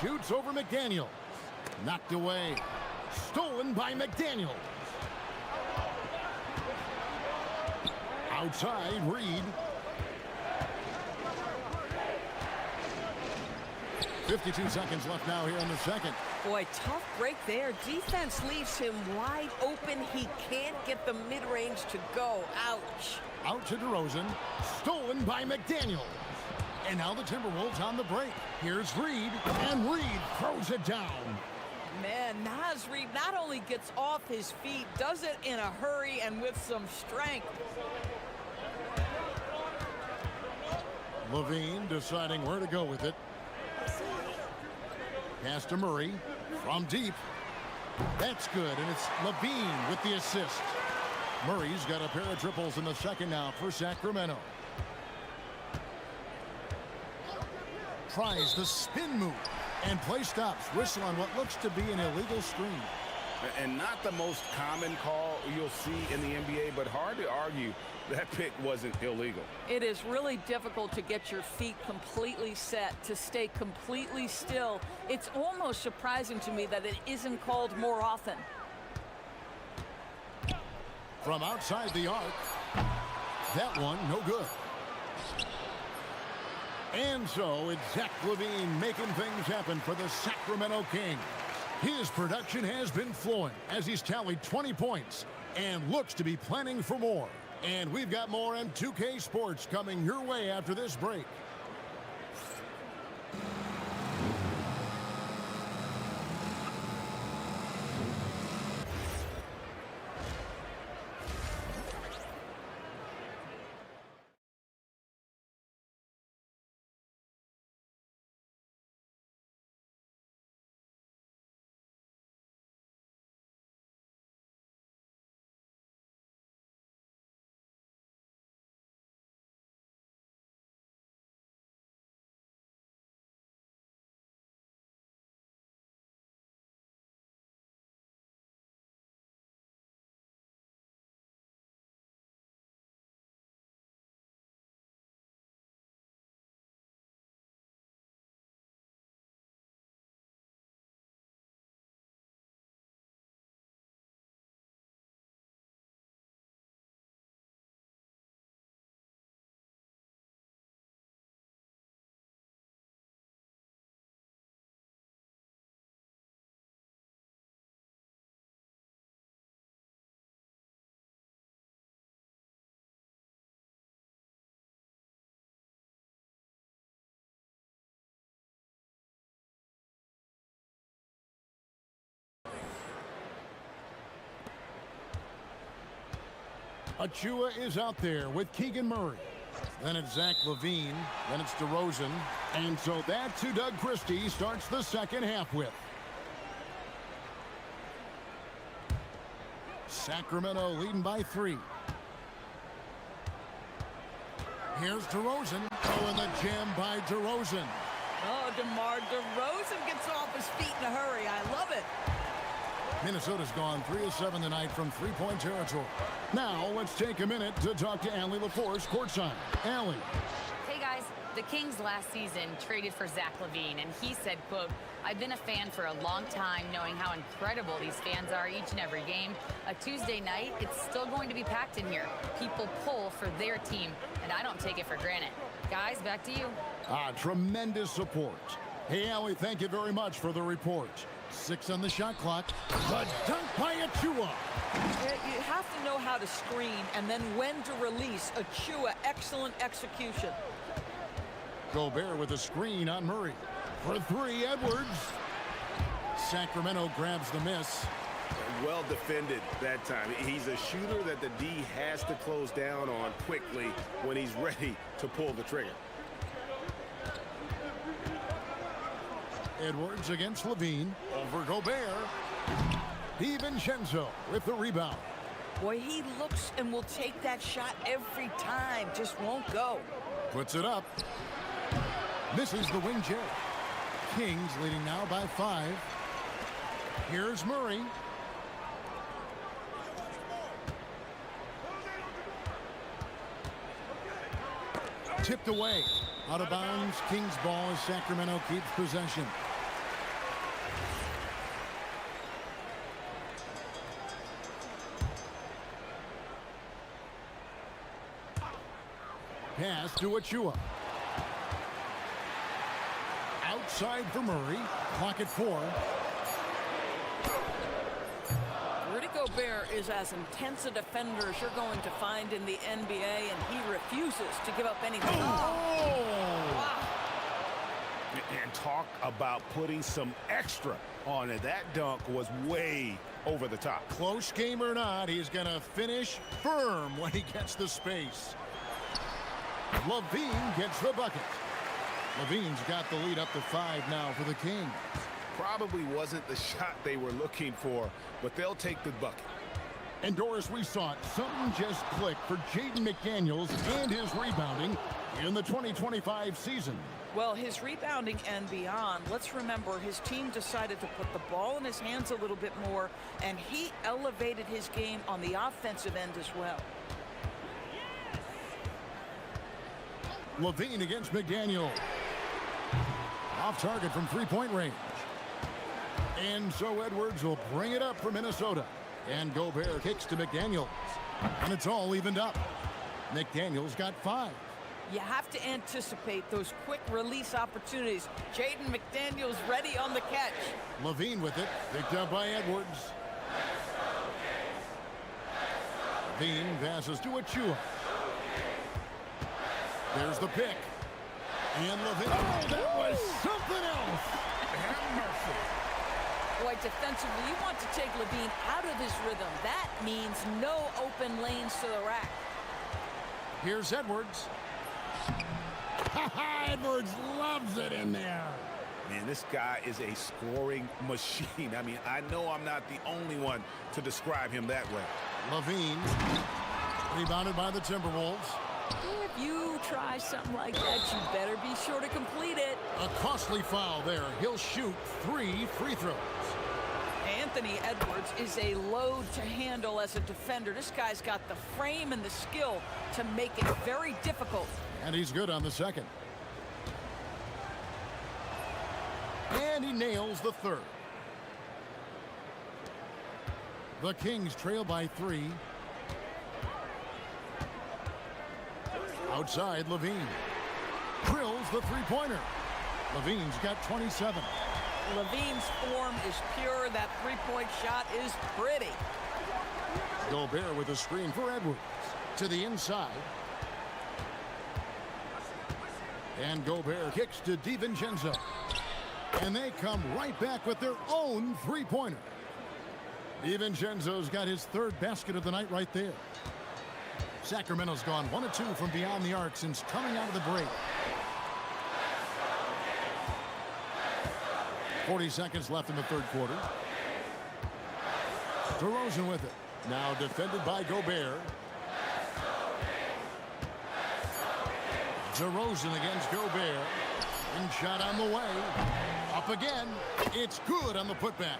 Shoots over McDaniels. Knocked away. Stolen by McDaniels. Outside, Reed. 52 seconds left now here in the second. Boy, tough break there. Defense leaves him wide open. He can't get the mid-range to go. Ouch. Out to DeRozan. Stolen by McDaniels. And now the Timberwolves on the break. Here's Reed. And Reed throws it down. Man, Naz Reed not only gets off his feet, does it in a hurry and with some strength. Levine deciding where to go with it. Pass to Murray from deep. That's good, and it's Levine with the assist. Murray's got a pair of triples in the second now for Sacramento. Tries the spin move, and play stops. Whistle on what looks to be an illegal screen. And not the most common call you'll see in the NBA, but hard to argue that pick wasn't illegal. It is really difficult to get your feet completely set, to stay completely still. It's almost surprising to me that it isn't called more often. From outside the arc, that one no good. And so it's Zach Levine making things happen for the Sacramento Kings. His production has been flowing as he's tallied 20 points and looks to be planning for more. And we've got more on 2K Sports coming your way after this break. Achua is out there with Keegan Murray. Then it's Zach Levine. Then it's DeRozan. And so that's who Doug Christie starts the second half with. Sacramento leading by 3. Here's DeRozan. Oh, and the jam by DeRozan. Oh, DeMar DeRozan gets off his feet in a hurry. I love it. Minnesota's gone 3 of 7 tonight from three-point territory. Now, let's take a minute to talk to Allie LaForce courtside. Allie. Hey, guys. The Kings last season traded for Zach Levine, and he said, quote, "I've been a fan for a long time, knowing how incredible these fans are each and every game. A Tuesday night, it's still going to be packed in here. People pull for their team, and I don't take it for granted." Guys, back to you. Tremendous support. Hey, Allie, thank you very much for the report. 6 on the shot clock. The dunk by Achua. You have to know how to screen and then when to release. Achua, excellent execution. Gobert with a screen on Murray. For 3, Edwards. Sacramento grabs the miss. Well defended that time. He's a shooter that the D has to close down on quickly when he's ready to pull the trigger. Edwards against Levine. over Gobert. DiVincenzo with the rebound. Boy, he looks and will take that shot every time. Just won't go. Puts it up. Misses the wing J. Kings leading now by 5. Here's Murray. Tipped away. Out of bounds. Kings ball as Sacramento keeps possession. Pass to Achua. Outside for Murray. Clock at 4. Rudy Gobert is as intense a defender as you're going to find in the NBA, and he refuses to give up anything. Oh! Wow. And talk about putting some extra on it. That dunk was way over the top. Close game or not, he's going to finish firm when he gets the space. Levine gets the bucket. Levine's got the lead up to 5 now for the Kings. Probably wasn't the shot they were looking for, but they'll take the bucket. And Doris, we saw it. Something just clicked for Jaden McDaniels and his rebounding in the 2025 season. Well, his rebounding and beyond, let's remember his team decided to put the ball in his hands a little bit more, and he elevated his game on the offensive end as well. Levine against McDaniel. Off target from three-point range. And so Edwards will bring it up for Minnesota. And Gobert kicks to McDaniels. And it's all evened up. McDaniels got 5. You have to anticipate those quick release opportunities. Jaden McDaniels ready on the catch. Levine with it. Picked up by Edwards. Levine passes to Achua. There's the pick. And Levine. Oh, that was something else. Have mercy. Boy, defensively, you want to take Levine out of his rhythm. That means no open lanes to the rack. Here's Edwards. Edwards loves it in there. Man, this guy is a scoring machine. I mean, I know I'm not the only one to describe him that way. Levine, rebounded by the Timberwolves. If you try something like that, you better be sure to complete it. A costly foul there. He'll shoot 3 free throws. Anthony Edwards is a load to handle as a defender. This guy's got the frame and the skill to make it very difficult. And he's good on the second. And he nails the third. The Kings trail by 3. Outside, Levine. Drills the three-pointer. Levine's got 27. Levine's form is pure. That three-point shot is pretty. Gobert with a screen for Edwards. To the inside. And Gobert kicks to DiVincenzo. And they come right back with their own three-pointer. DiVincenzo's got his 3rd basket of the night right there. Sacramento's gone 1 of 2 from beyond the arc since coming out of the break. 40 seconds left in the 3rd quarter. DeRozan with it. Now defended by Gobert. DeRozan against Gobert. And shot on the way. Up again. It's good on the putback.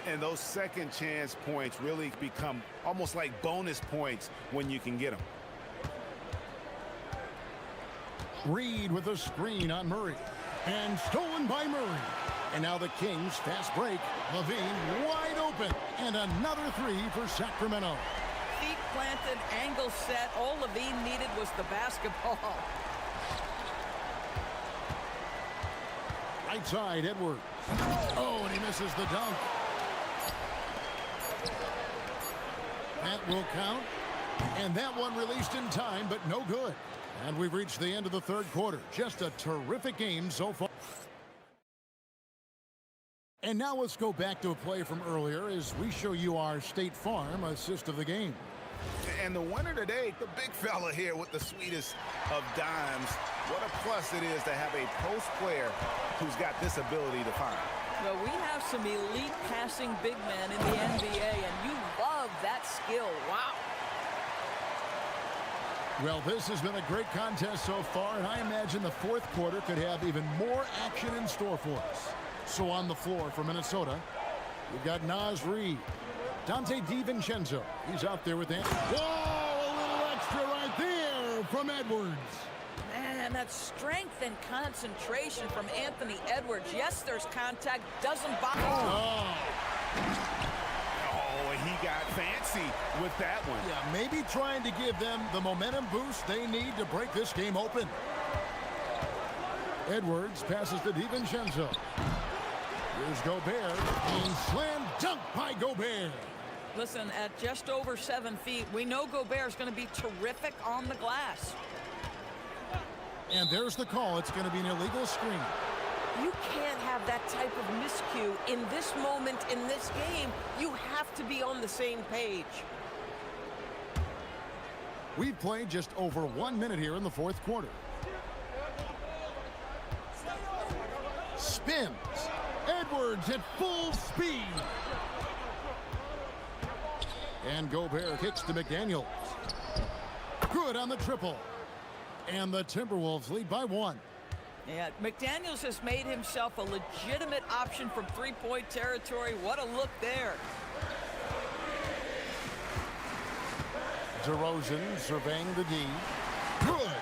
And those second chance points really become almost like bonus points when you can get them. Reed with a screen on Murray. And stolen by Murray. And now the Kings fast break. Levine wide open. And another 3 for Sacramento. Feet planted, angle set. All Levine needed was the basketball. Right side, Edwards. Oh, and he misses the dunk. That will count. And that one released in time, but no good. And we've reached the end of the 3rd quarter. Just a terrific game so far. And now let's go back to a play from earlier as we show you our State Farm assist of the game. And the winner today, the big fella here with the sweetest of dimes. What a plus it is to have a post player who's got this ability to find. Well, we have some elite passing big men in the NBA, and you love that skill. Wow. Well, this has been a great contest so far, and I imagine the fourth quarter could have even more action in store for us. So on the floor for Minnesota, we've got Naz Reid, Dante DiVincenzo. He's out there with that. Whoa, a little extra right there from Edwards. Man, that strength and concentration from Anthony Edwards. Yes, there's contact, doesn't bother. Oh. Oh, he got fancy with that one. Yeah, maybe trying to give them the momentum boost they need to break this game open. Edwards passes to DiVincenzo. Here's Gobert, and slam dunk by Gobert. Listen, at just over 7 feet, we know Gobert's going to be terrific on the glass. And there's the call. It's going to be an illegal screen. You can't have that type of miscue in this moment in this game. You have to be on the same page. We've played just over 1 minute here in the fourth quarter. Spins. Edwards at full speed. And Gobert kicks to McDaniels. Good on the triple. And the Timberwolves lead by 1. Yeah, McDaniels has made himself a legitimate option from three-point territory. What a look there. DeRozan surveying the D. Good.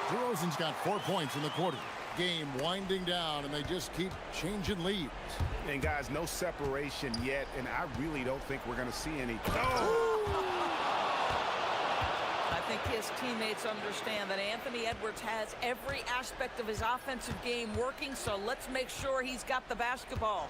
DeRozan's got 4 points in the quarter. Game winding down, and they just keep changing leads. And guys, no separation yet, and I really don't think we're going to see any. I think his teammates understand that Anthony Edwards has every aspect of his offensive game working, so let's make sure he's got the basketball.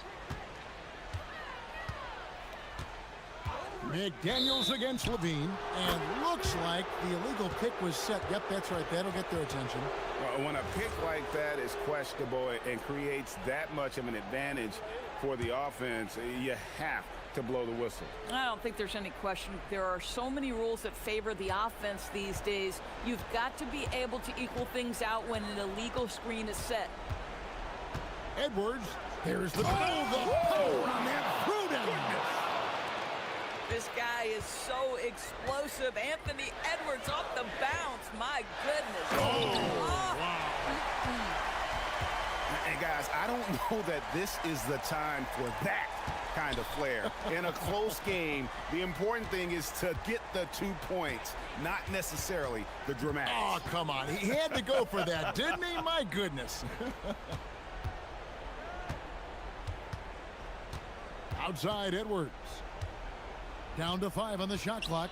McDaniels against Levine, and looks like the illegal pick was set. Yep, that's right. That'll get their attention. Well, when a pick like that is questionable and creates that much of an advantage for the offense, you have to blow the whistle. I don't think there's any question. There are so many rules that favor the offense these days. You've got to be able to equal things out when an illegal screen is set. Edwards, there's the power on that throwdown. This guy is so explosive. Anthony Edwards off the bounce. My goodness. Wow. And guys, I don't know that this is the time for that kind of flair. In a close game, the important thing is to get the 2 points, not necessarily the dramatics. Oh, come on. He had to go for that, didn't he? My goodness. Outside Edwards. Down to 5 on the shot clock.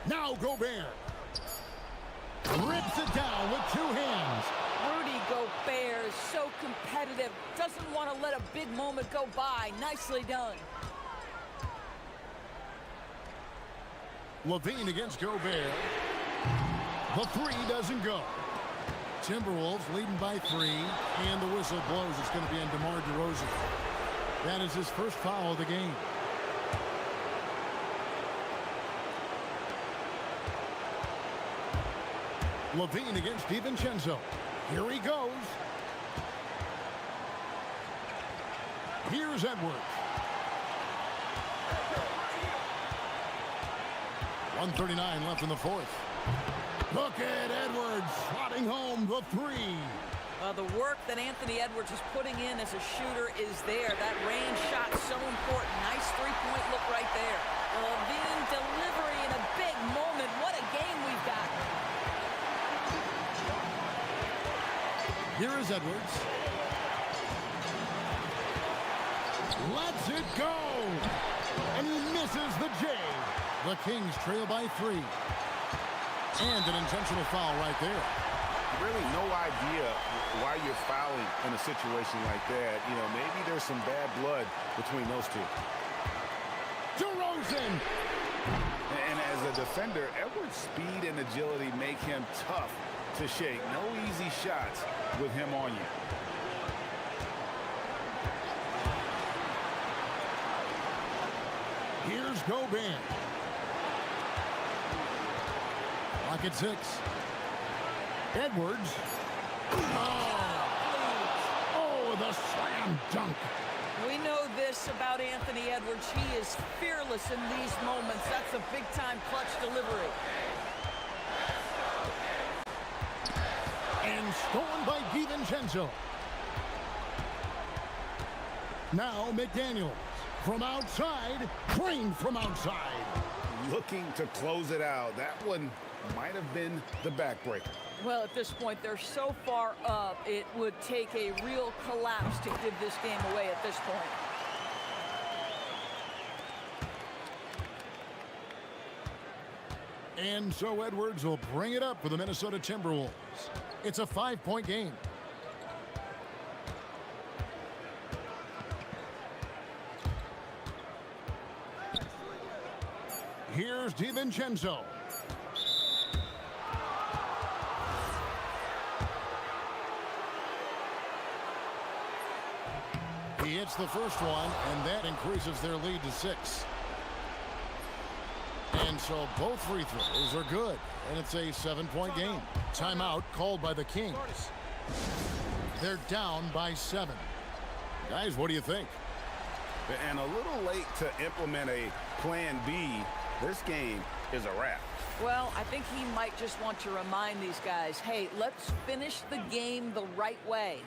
Now Gobert. Rips it down with 2 hands. Rudy Gobert is so competitive. Doesn't want to let a big moment go by. Nicely done. Levine against Gobert. The 3 doesn't go. Timberwolves leading by 3, and the whistle blows. It's going to be on DeMar DeRozan. That is his first foul of the game. Levine against DiVincenzo. Here he goes. Here's Edwards. 1:39 left in the fourth. Look at Edwards swatting home the 3. The work that Anthony Edwards is putting in as a shooter is there. That range shot so important. Nice three-point look right there. Levine delivery in a big moment. What a game we've got. Here is Edwards. Lets it go. And he misses the J. The Kings trail by 3. And an intentional foul right there. Really no idea why you're fouling in a situation like that. You know, maybe there's some bad blood between those two. DeRozan. And as a defender, Edwards' speed and agility make him tough to shake. No easy shots with him on you. Here's Gobert. Lock at 6. Edwards. Oh, the slam dunk. We know this about Anthony Edwards. He is fearless in these moments. That's a big-time clutch delivery. And stolen by DiVincenzo. Now McDaniels from outside, trained from outside. Looking to close it out. That one might have been the backbreaker. Well, at this point, they're so far up, it would take a real collapse to give this game away at this point. And so Edwards will bring it up for the Minnesota Timberwolves. It's a 5-point game. Here's DiVincenzo. He hits the first one, and that increases their lead to 6. And so both free throws are good, and it's a 7-point game. Timeout called by the Kings. They're down by 7. Guys, what do you think? And a little late to implement a plan B. This game is a wrap. Well, I think he might just want to remind these guys, hey, let's finish the game the right way.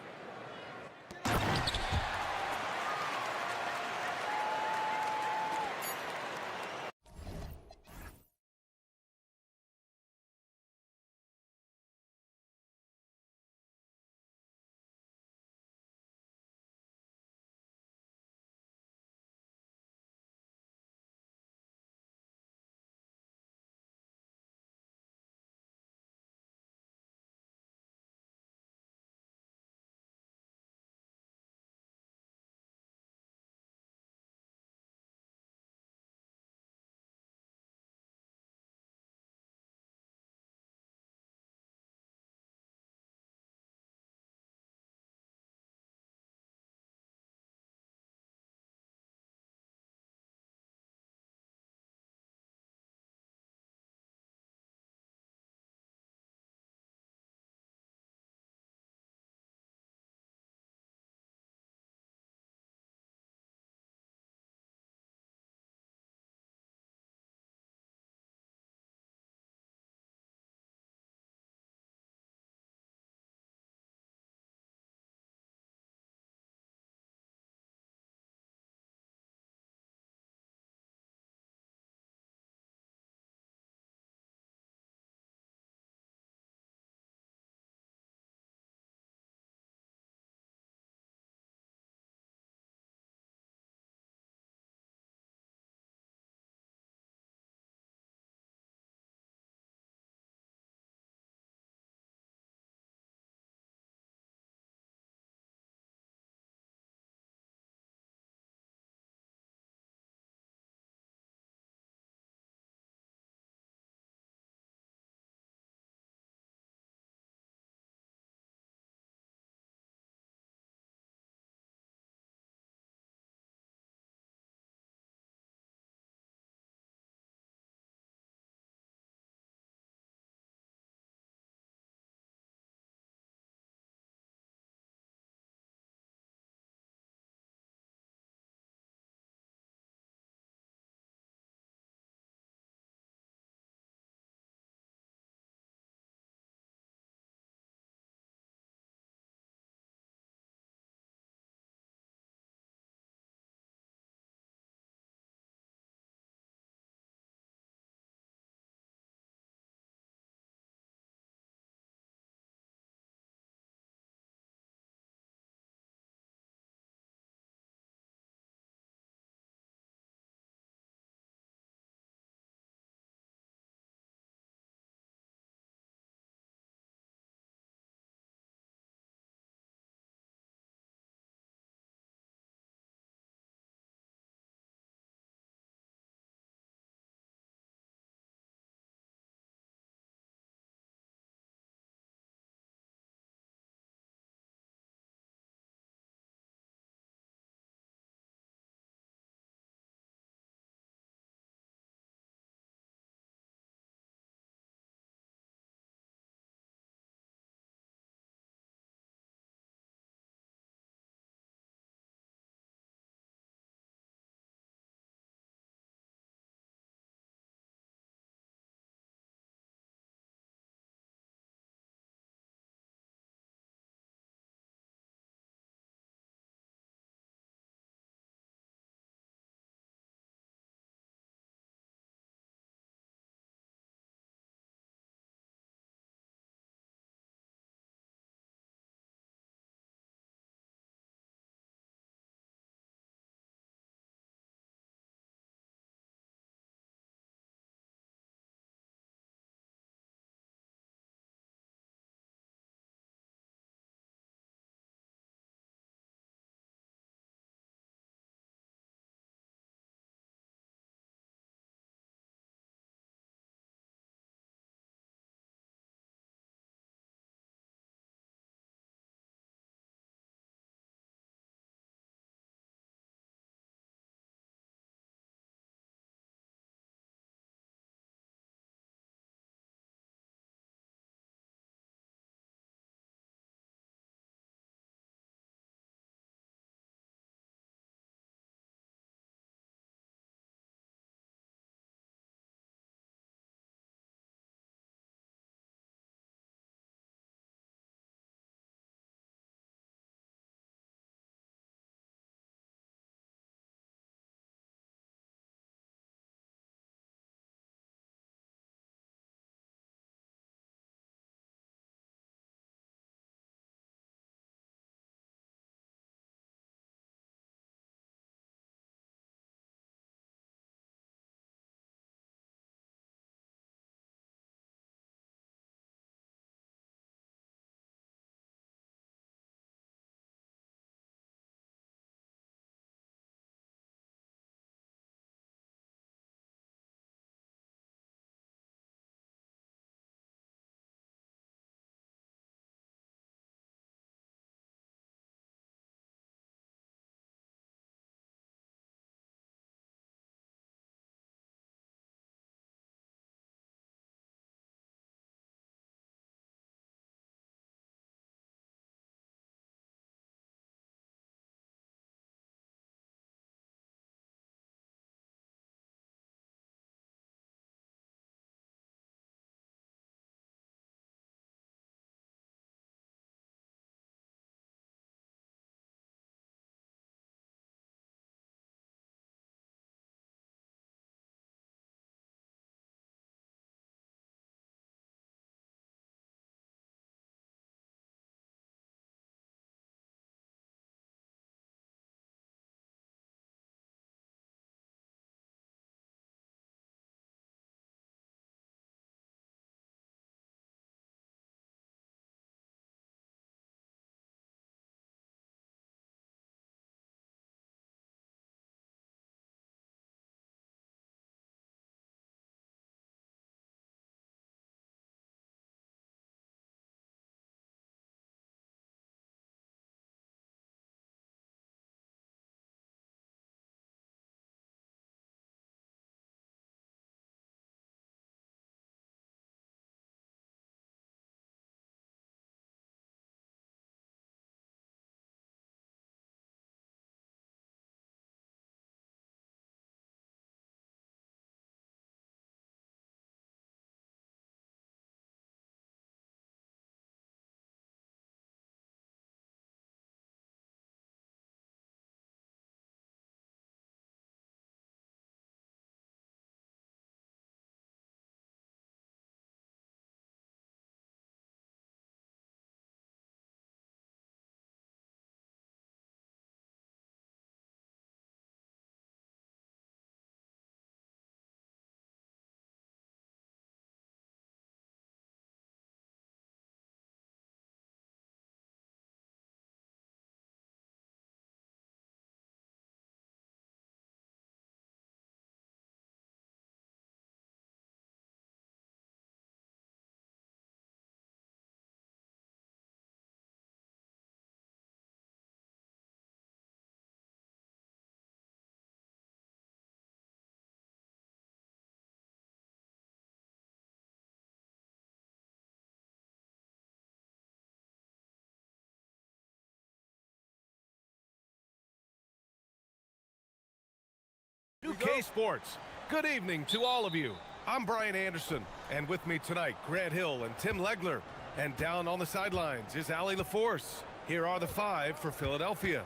UK Sports. Good evening to all of you. I'm Brian Anderson, and with me tonight, Grant Hill and Tim Legler. And down on the sidelines is Allie LaForce. Here are the five for Philadelphia.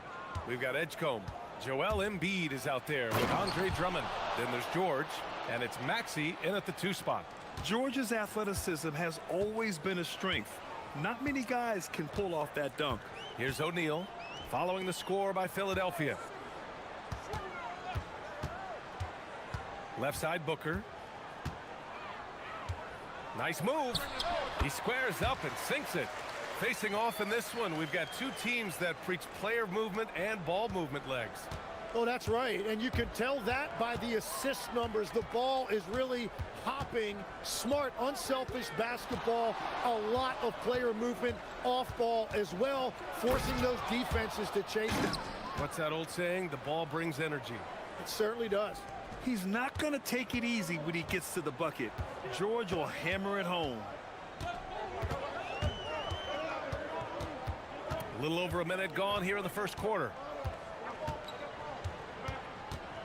We've got Edgecombe. Joel Embiid is out there with Andre Drummond. Then there's George, and it's Maxey in at the 2 spot. George's athleticism has always been a strength. Not many guys can pull off that dunk. Here's O'Neal, following the score by Philadelphia. Left side Booker. Nice move. He squares up and sinks it. Facing off in this one, we've got two teams that preach player movement and ball movement legs. Oh, that's right. And you can tell that by the assist numbers. The ball is really hopping, smart, unselfish basketball, a lot of player movement off ball as well, forcing those defenses to chase it. What's that old saying? The ball brings energy. It certainly does. He's not going to take it easy when he gets to the bucket. George will hammer it home. A little over a minute gone here in the first quarter.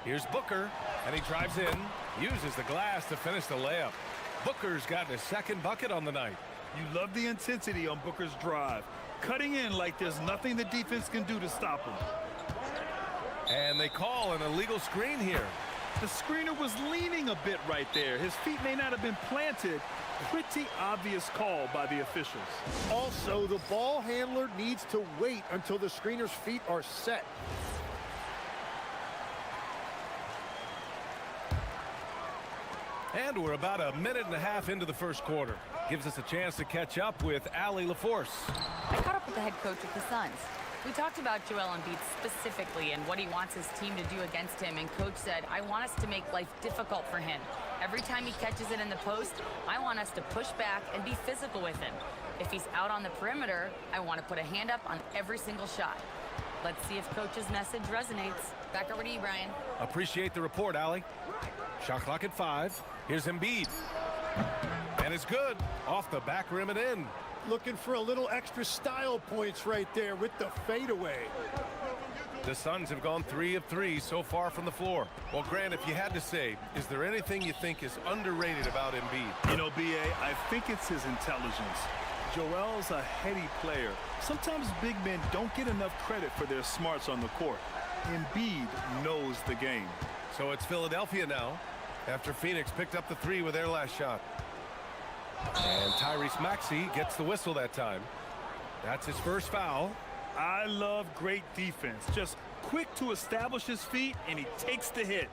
Here's Booker, and he drives in, uses the glass to finish the layup. Booker's gotten his second bucket on the night. You love the intensity on Booker's drive, cutting in like there's nothing the defense can do to stop him. And they call an illegal screen here. The screener was leaning a bit right there. His feet may not have been planted. Pretty obvious call by the officials. Also, the ball handler needs to wait until the screener's feet are set. And we're about a minute and a half into the first quarter. Gives us a chance to catch up with Allie LaForce. I caught up with the head coach of the Suns. We talked about Joel Embiid specifically and what he wants his team to do against him, and coach said, I want us to make life difficult for him. Every time he catches it in the post, I want us to push back and be physical with him. If he's out on the perimeter, I want to put a hand up on every single shot. Let's see if coach's message resonates. Back over to you, Brian. Appreciate the report, Allie. Shot clock at 5. Here's Embiid. And it's good. Off the back rim and in. Looking for a little extra style points right there with the fadeaway. The Suns have gone 3 of 3 so far from the floor. Well, Grant, if you had to say, is there anything you think is underrated about Embiid? You know, B.A., I think it's his intelligence. Joel's a heady player. Sometimes big men don't get enough credit for their smarts on the court. Embiid knows the game. So it's Philadelphia now, after Phoenix picked up the 3 with their last shot. And Tyrese Maxey gets the whistle that time. That's his first foul. I love great defense. Just quick to establish his feet, and he takes the hit.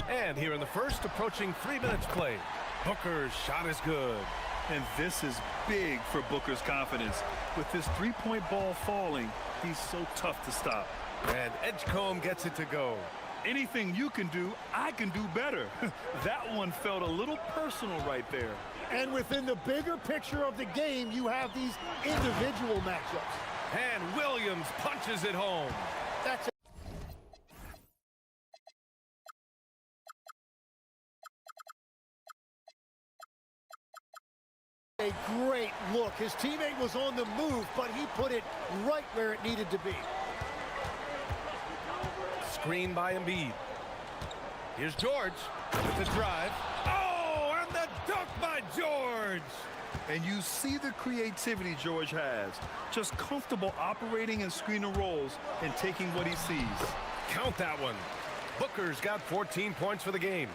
And here in the first, approaching 3 minutes played. Booker's shot is good. And this is big for Booker's confidence. With this three-point ball falling, he's so tough to stop. And Edgecombe gets it to go. Anything you can do, I can do better. That one felt a little personal right there. And within the bigger picture of the game, you have these individual matchups. And Williams punches it home. That's a great look. His teammate was on the move, but he put it right where it needed to be. Screen by Embiid. Here's George with the drive. Oh, and the dunk by George! And you see the creativity George has. Just comfortable operating in screen and rolls and taking what he sees. Count that one. Booker's got 14 points for the game.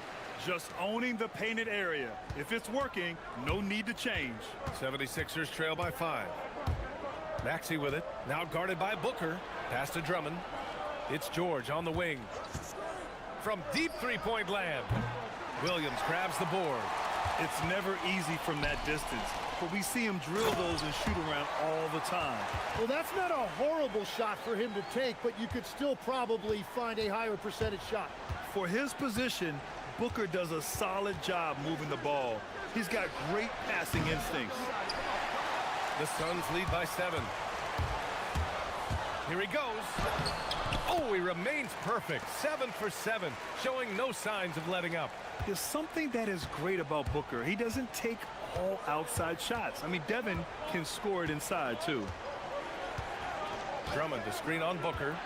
Just owning the painted area. If it's working, no need to change. 76ers trail by 5. Maxey with it. Now guarded by Booker. Pass to Drummond. It's George on the wing. From deep three-point land. Williams grabs the board. It's never easy from that distance, but we see him drill those and shoot around all the time. Well, that's not a horrible shot for him to take, but you could still probably find a higher percentage shot. For his position, Booker does a solid job moving the ball. He's got great passing instincts. The Suns lead by 7. Here he goes. Oh, he remains perfect. 7 for 7, showing no signs of letting up. There's something that is great about Booker. He doesn't take all outside shots. I mean, Devin can score it inside, too. Drummond to screen on Booker.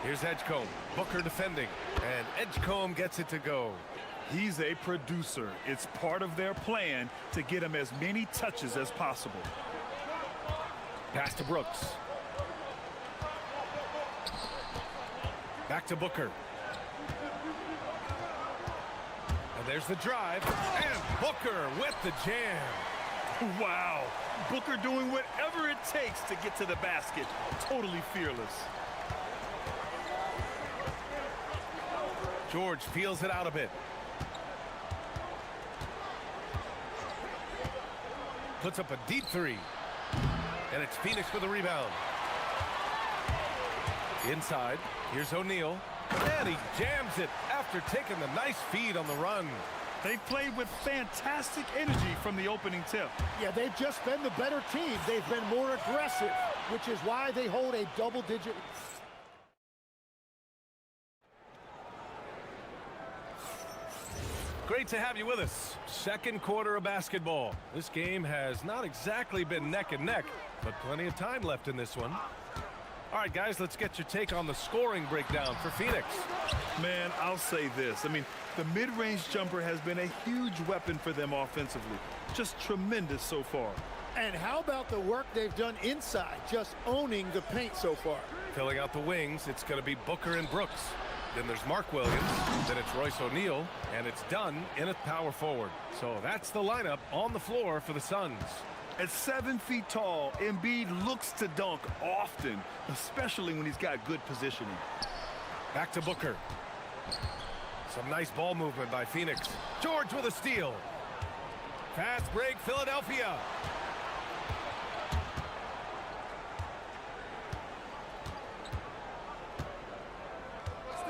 Here's Edgecombe. Booker defending. And Edgecombe gets it to go. He's a producer. It's part of their plan to get him as many touches as possible. Pass to Brooks. Back to Booker. And there's the drive. And Booker with the jam. Wow. Booker doing whatever it takes to get to the basket. Totally fearless. George feels it out a bit. Puts up a deep three. And it's Phoenix with a rebound. Inside, here's O'Neal. And he jams it after taking the nice feed on the run. They've played with fantastic energy from the opening tip. Yeah, they've just been the better team. They've been more aggressive, which is why they hold a double-digit. Great to have you with us. Second quarter of basketball. This game has not exactly been neck and neck, but plenty of time left in this one. All right, guys, let's get your take on the scoring breakdown for Phoenix. Man, I'll say this. I mean, the mid-range jumper has been a huge weapon for them offensively. Just tremendous so far. And how about the work they've done inside, just owning the paint so far? Filling out the wings, it's going to be Booker and Brooks. Then there's Mark Williams, then it's Royce O'Neal, and it's Dunn in at power forward. So that's the lineup on the floor for the Suns. At 7 feet tall, Embiid looks to dunk often, especially when he's got good positioning. Back to Booker. Some nice ball movement by Phoenix. George with a steal. Fast break, Philadelphia.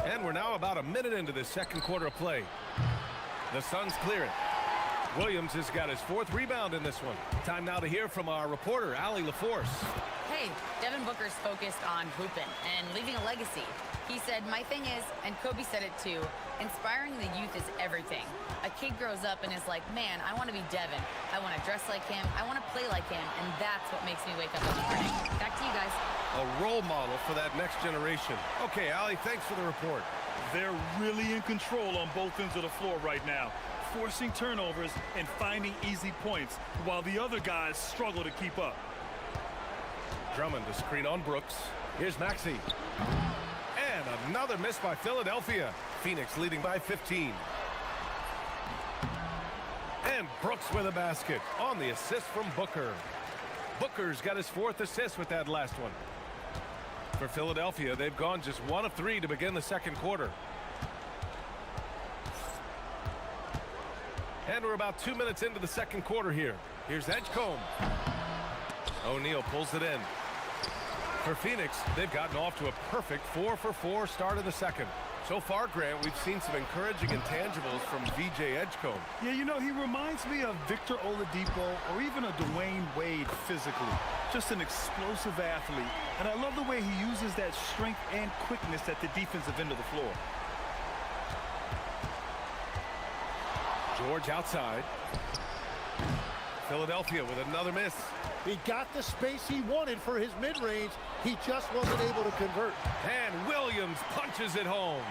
And we're now about a minute into the second quarter of play. The Suns clear it. Williams has got his 4th rebound in this one. Time now to hear from our reporter, Allie LaForce. Hey, Devin Booker's focused on hooping and leaving a legacy. He said, my thing is, and Kobe said it too, inspiring the youth is everything. A kid grows up and is like, man, I want to be Devin. I want to dress like him. I want to play like him. And that's what makes me wake up in the morning. Back to you guys. A role model for that next generation. Okay, Allie, thanks for the report. They're really in control on both ends of the floor right now, forcing turnovers and finding easy points while the other guys struggle to keep up. Drummond to screen on Brooks. Here's Maxey. And another miss by Philadelphia. Phoenix leading by 15. And Brooks with a basket on the assist from Booker. Booker's got his 4th assist with that last one. For Philadelphia, they've gone just 1 of 3 to begin the second quarter. And we're about 2 minutes into the second quarter here. Here's Edgecombe. O'Neal pulls it in. For Phoenix, they've gotten off to a perfect 4-for-4 start in the second. So far, Grant, we've seen some encouraging intangibles from VJ Edgecombe. Yeah, you know, he reminds me of Victor Oladipo or even a Dwayne Wade physically. Just an explosive athlete. And I love the way he uses that strength and quickness at the defensive end of the floor. George outside. Philadelphia with another miss. He got the space he wanted for his mid-range. He just wasn't able to convert. And Williams punches it home.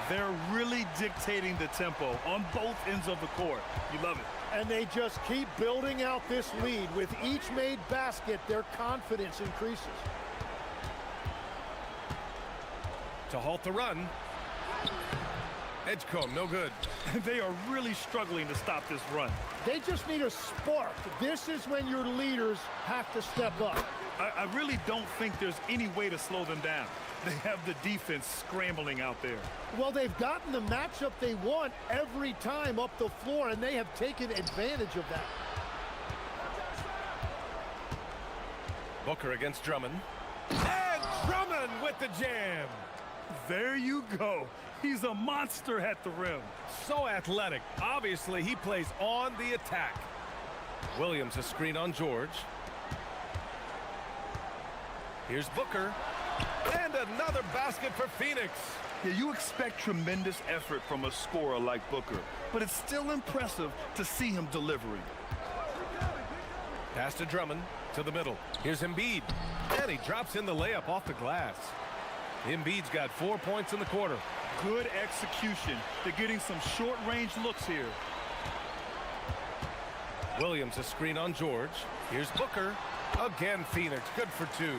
They're really dictating the tempo on both ends of the court. You love it. And they just keep building out this lead. With each made basket, their confidence increases. To halt the run. Edgecombe, no good. They are really struggling to stop this run. They just need a spark. This is when your leaders have to step up. I really don't think there's any way to slow them down. They have the defense scrambling out there. Well, they've gotten the matchup they want every time up the floor, and they have taken advantage of that. Booker against Drummond. And Drummond with the jam. There you go. He's a monster at the rim. So athletic. Obviously, he plays on the attack. Williams a screen on George. Here's Booker. And another basket for Phoenix. Yeah, you expect tremendous effort from a scorer like Booker, but it's still impressive to see him delivering. Pass to Drummond to the middle. Here's Embiid. And he drops in the layup off the glass. Embiid's got 4 points in the quarter. Good execution. They're getting some short-range looks here. Williams a screen on George. Here's Booker. Again, Phoenix, good for 2.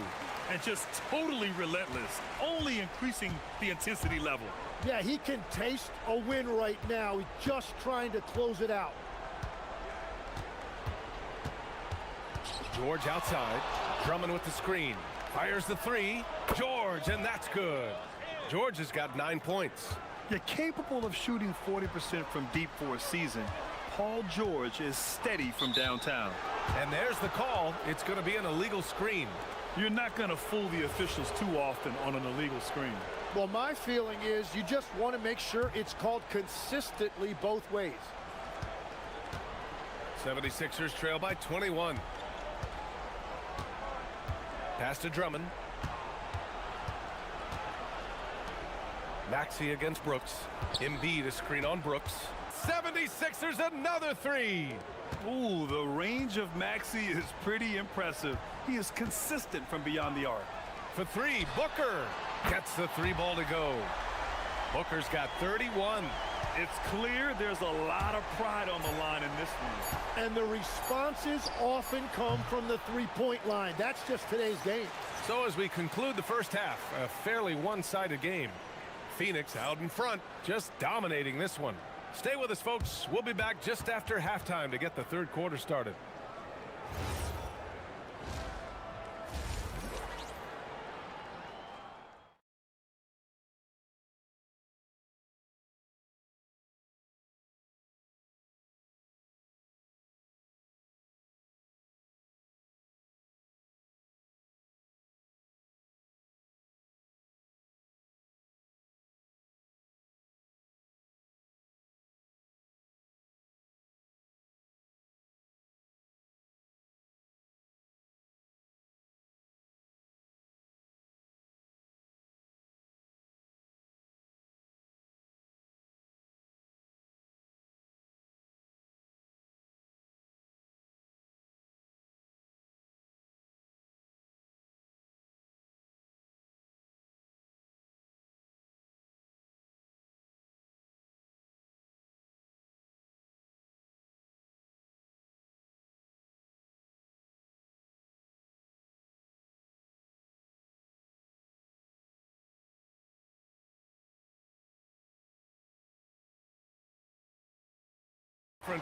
And just totally relentless, only increasing the intensity level. Yeah, he can taste a win right now. He's just trying to close it out. George outside. Drummond with the screen. Fires the 3. George, and that's good. George has got 9 points. You're capable of shooting 40% from deep for a season. Paul George is steady from downtown. And there's the call. It's going to be an illegal screen. You're not going to fool the officials too often on an illegal screen. Well, my feeling is you just want to make sure it's called consistently both ways. 76ers trail by 21. Pass to Drummond. Maxey against Brooks. Embiid a screen on Brooks. 76ers another 3. Ooh, the range of Maxey is pretty impressive. He is consistent from beyond the arc. For 3, Booker gets the 3 ball to go. Booker's got 31. It's clear there's a lot of pride on the line in this one. And the responses often come from the three-point line. That's just today's game. So as we conclude the first half, a fairly one-sided game. Phoenix out in front, just dominating this one. Stay with us, folks. We'll be back just after halftime to get the third quarter started.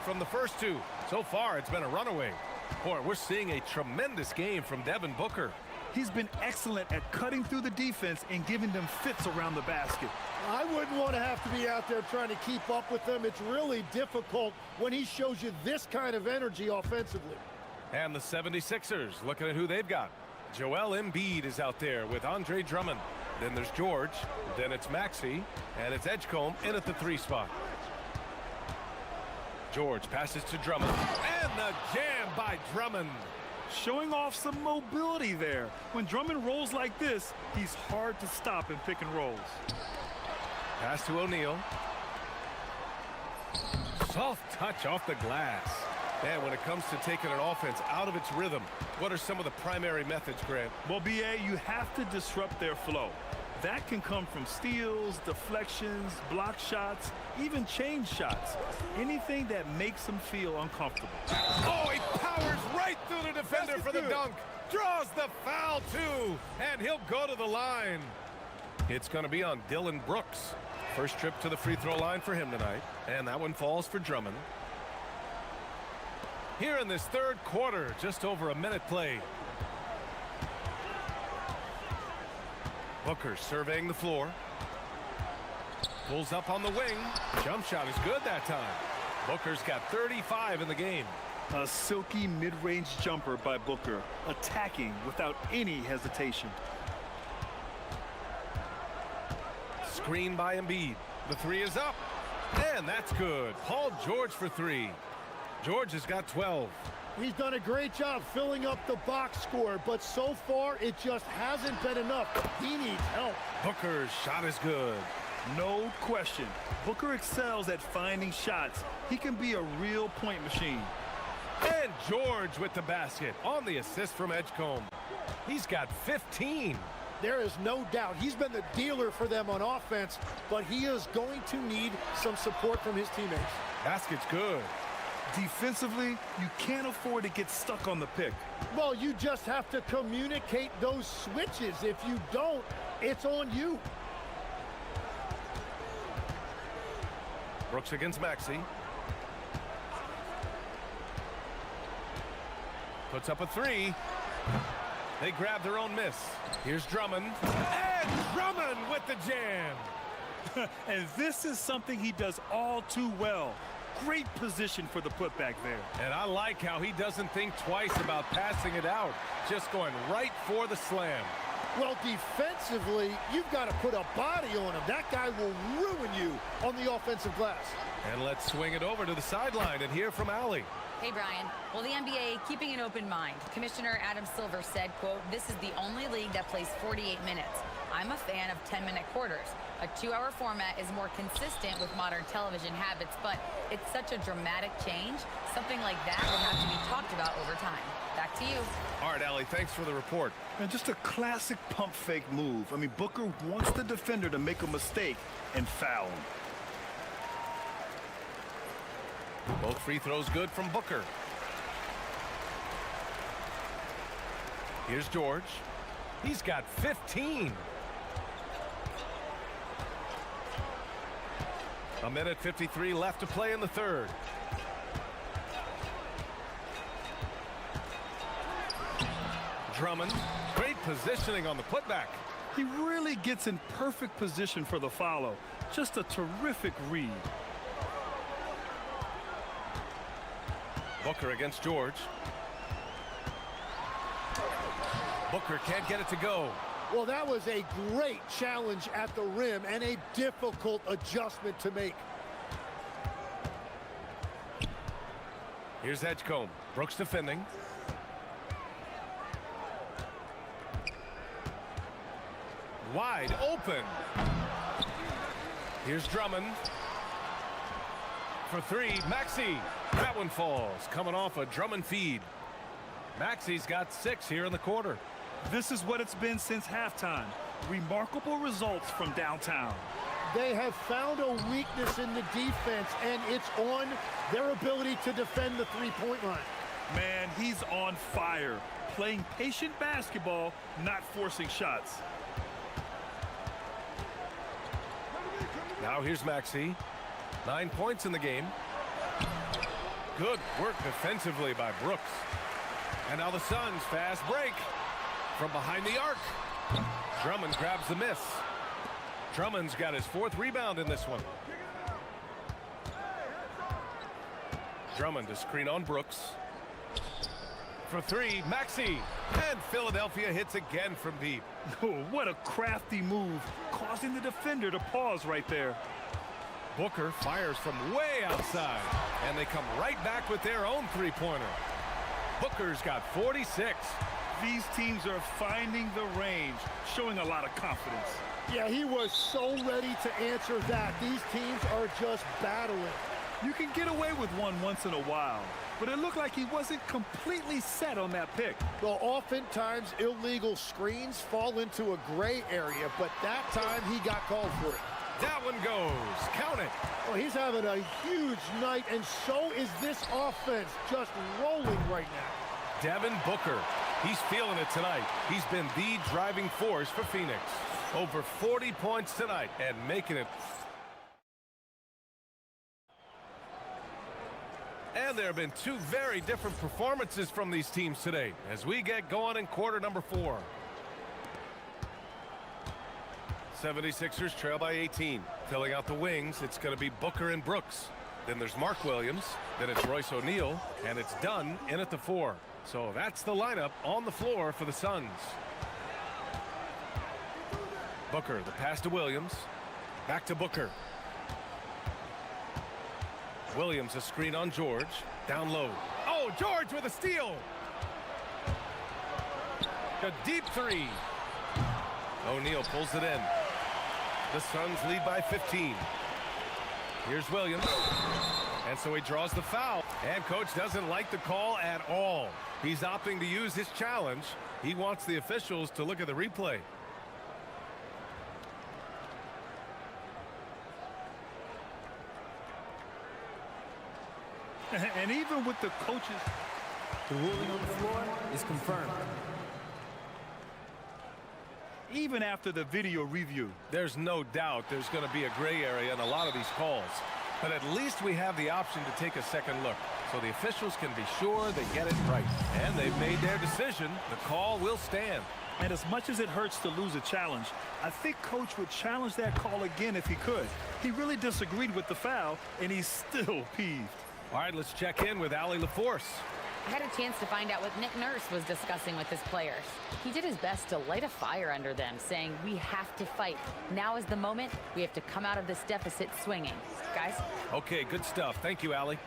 From the first 2. So far, it's been a runaway. Boy, we're seeing a tremendous game from Devin Booker. He's been excellent at cutting through the defense and giving them fits around the basket. I wouldn't want to have to be out there trying to keep up with them. It's really difficult when he shows you this kind of energy offensively. And the 76ers, looking at who they've got. Joel Embiid is out there with Andre Drummond. Then there's George. Then it's Maxey. And it's Edgecombe in at the 3 spot. George passes to Drummond. And the jam by Drummond. Showing off some mobility there. When Drummond rolls like this, he's hard to stop in pick and rolls. Pass to O'Neal. Soft touch off the glass. And when it comes to taking an offense out of its rhythm, what are some of the primary methods, Grant? Well, B.A., you have to disrupt their flow. That can come from steals, deflections, block shots, even change shots. Anything that makes them feel uncomfortable. Oh, he powers right through the defender for the dunk. Draws the foul, too. And he'll go to the line. It's going to be on Dylan Brooks. First trip to the free throw line for him tonight. And that one falls for Drummond. Here in this third quarter, just over a minute played. Booker surveying the floor. Pulls up on the wing. Jump shot is good that time. Booker's got 35 in the game. A silky mid-range jumper by Booker, attacking without any hesitation. Screen by Embiid. The 3 is up. And that's good. Paul George for 3. George has got 12. He's done a great job filling up the box score, but so far it just hasn't been enough. He needs help. Booker's shot is good. No question. Booker excels at finding shots. He can be a real point machine. And George with the basket on the assist from Edgecombe. He's got 15. There is no doubt he's been the dealer for them on offense, but he is going to need some support from his teammates. Basket's good. Defensively, you can't afford to get stuck on the pick. Well, you just have to communicate those switches. If you don't, it's on you. Brooks against Maxey. Puts up a three. They grab their own miss. Here's Drummond. And Drummond with the jam. And this is something he does all too well. Great position for the putback there. And I like how he doesn't think twice about passing it out. Just going right for the slam. Well, defensively, you've got to put a body on him. That guy will ruin you on the offensive glass. And let's swing it over to the sideline and hear from Allie. Hey, Brian. Well, the NBA keeping an open mind. Commissioner Adam Silver said, quote, "This is the only league that plays 48 minutes. I'm a fan of 10-minute quarters. A 2-hour format is more consistent with modern television habits, but it's such a dramatic change. Something like that would have to be talked about over time." Back to you. All right, Allie, thanks for the report. And just a classic pump fake move. I mean, Booker wants the defender to make a mistake and foul him. Both free throws good from Booker. Here's George. He's got 15. A minute 53 left to play in the third. Drummond, great positioning on the putback. He really gets in perfect position for the follow. Just a terrific read. Booker against George. Booker can't get it to go. Well, that was a great challenge at the rim and a difficult adjustment to make. Here's Edgecombe. Brooks defending. Wide open. Here's Drummond. For three, Maxey. That one falls, coming off a Drummond feed. Maxey's got 6 here in the quarter. This is what it's been since halftime. Remarkable results from downtown. They have found a weakness in the defense, and it's on their ability to defend the three-point line. Man, he's on fire. Playing patient basketball, not forcing shots. Now here's Maxey. 9 points in the game. Good work defensively by Brooks. And now the Suns fast break from behind the arc. Drummond grabs the miss. Drummond's got his 4th rebound in this one. Drummond to screen on Brooks. For three, Maxey. And Philadelphia hits again from deep. Oh, what a crafty move, causing the defender to pause right there. Booker fires from way outside, and they come right back with their own three-pointer. Booker's got 46. These teams are finding the range, showing a lot of confidence. Yeah, he was so ready to answer that. These teams are just battling. You can get away with one once in a while, but it looked like he wasn't completely set on that pick. Well, oftentimes illegal screens fall into a gray area, but that time he got called for it. That one goes. Count it. Well, he's having a huge night, and so is this offense, just rolling right now. Devin Booker. He's feeling it tonight. He's been the driving force for Phoenix. Over 40 points tonight and making it. And there have been 2 very different performances from these teams today as we get going in quarter number 4. 76ers trail by 18. Filling out the wings, it's going to be Booker and Brooks. Then there's Mark Williams. Then it's Royce O'Neal. And it's Dunn in at the 4. So that's the lineup on the floor for the Suns. Booker, the pass to Williams. Back to Booker. Williams a screen on George. Down low. Oh, George with a steal. A deep 3. O'Neal pulls it in. The Suns lead by 15. Here's Williams. And so he draws the foul. And coach doesn't like the call at all. He's opting to use his challenge. He wants the officials to look at the replay. And even with the coaches... The ruling on the floor is confirmed. Even after the video review. There's no doubt there's going to be a gray area in a lot of these calls. But at least we have the option to take a second look, so the officials can be sure they get it right. And they've made their decision. The call will stand. And as much as it hurts to lose a challenge, I think Coach would challenge that call again if he could. He really disagreed with the foul, and he's still peeved. All right, let's check in with Allie LaForce. I had a chance to find out what Nick Nurse was discussing with his players. He did his best to light a fire under them, saying, we have to fight. Now is the moment. We have to come out of this deficit swinging. Guys? Okay, good stuff. Thank you, Allie.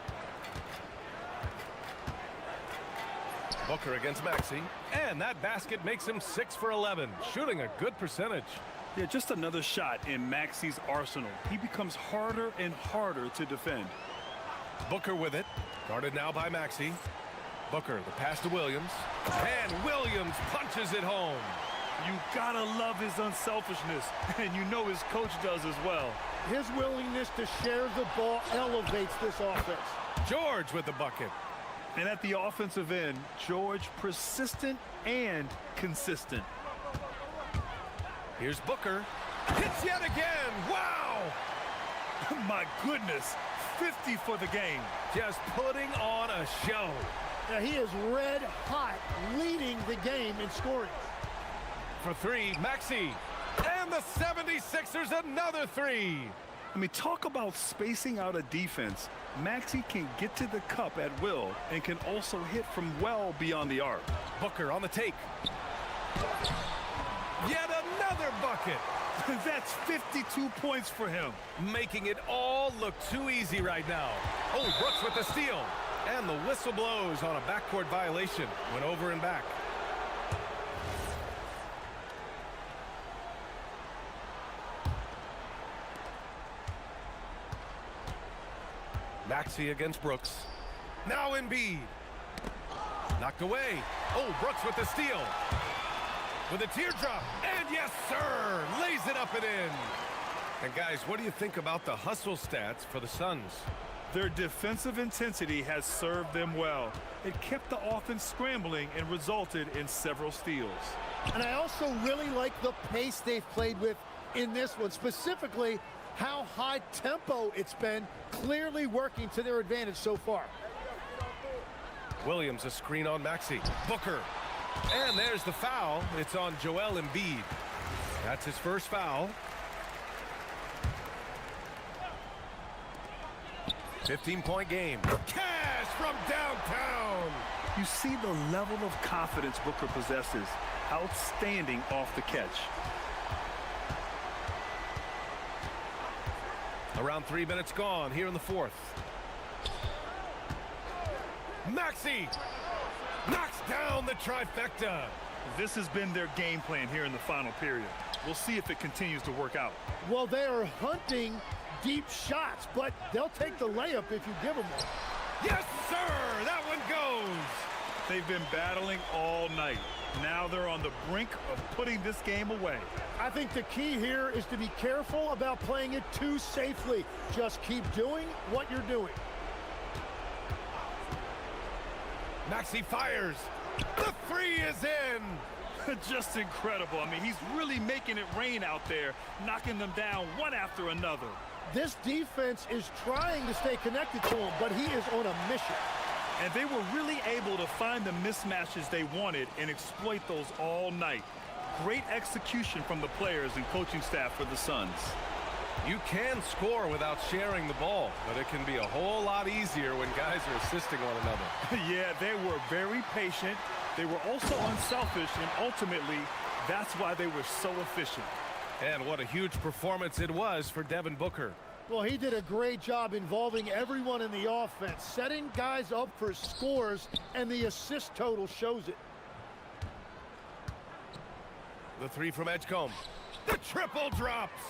Booker against Maxey. And that basket makes him 6 for 11, shooting a good percentage. Yeah, just another shot in Maxey's arsenal. He becomes harder and harder to defend. Booker with it. Guarded now by Maxey. Booker, the pass to Williams. And Williams punches it home. You gotta love his unselfishness, and you know his coach does as well. His willingness to share the ball elevates this offense. George with the bucket. And at the offensive end, George persistent and consistent. Here's Booker. Hits yet again. Wow! My goodness, 50 for the game. Just putting on a show. Now he is red hot, leading the game in scoring. For three, Maxey. And the 76ers another three. I mean, talk about spacing out a defense. Maxey can get to the cup at will and can also hit from well beyond the arc. Booker on the take. Yet another bucket. That's 52 points for him. Making it all look too easy right now. Oh, Brooks with the steal. And the whistle blows on a backcourt violation. Went over and back. Maxey against Brooks. Now Embiid. Knocked away. Oh, Brooks with the steal. With a teardrop. And yes, sir. Lays it up and in. And guys, what do you think about the hustle stats for the Suns? Their defensive intensity has served them well. It kept the offense scrambling and resulted in several steals. And I also really like the pace they've played with in this one, specifically how high tempo it's been, clearly working to their advantage so far. Williams a screen on Maxey. Booker. And there's the foul. It's on Joel Embiid. That's his first foul. 15-point game. Cash from downtown. You see the level of confidence Booker possesses. Outstanding off the catch. Around 3 minutes gone here in the fourth. Maxey knocks down the trifecta. This has been their game plan here in the final period. We'll see if it continues to work out. Well, they are hunting deep shots, but they'll take the layup if you give them one. Yes, sir! That one goes! They've been battling all night. Now they're on the brink of putting this game away. I think the key here is to be careful about playing it too safely. Just keep doing what you're doing. Maxey fires. The three is in. Just incredible. I mean, he's really making it rain out there, knocking them down one after another. This defense is trying to stay connected to him, but he is on a mission. And they were really able to find the mismatches they wanted and exploit those all night. Great execution from the players and coaching staff for the Suns. You can score without sharing the ball, but it can be a whole lot easier when guys are assisting one another. Yeah, they were very patient. They were also unselfish, and ultimately, that's why they were so efficient. And what a huge performance it was for Devin Booker. Well, he did a great job involving everyone in the offense, setting guys up for scores, and the assist total shows it. The three from Edgecombe. The triple drops.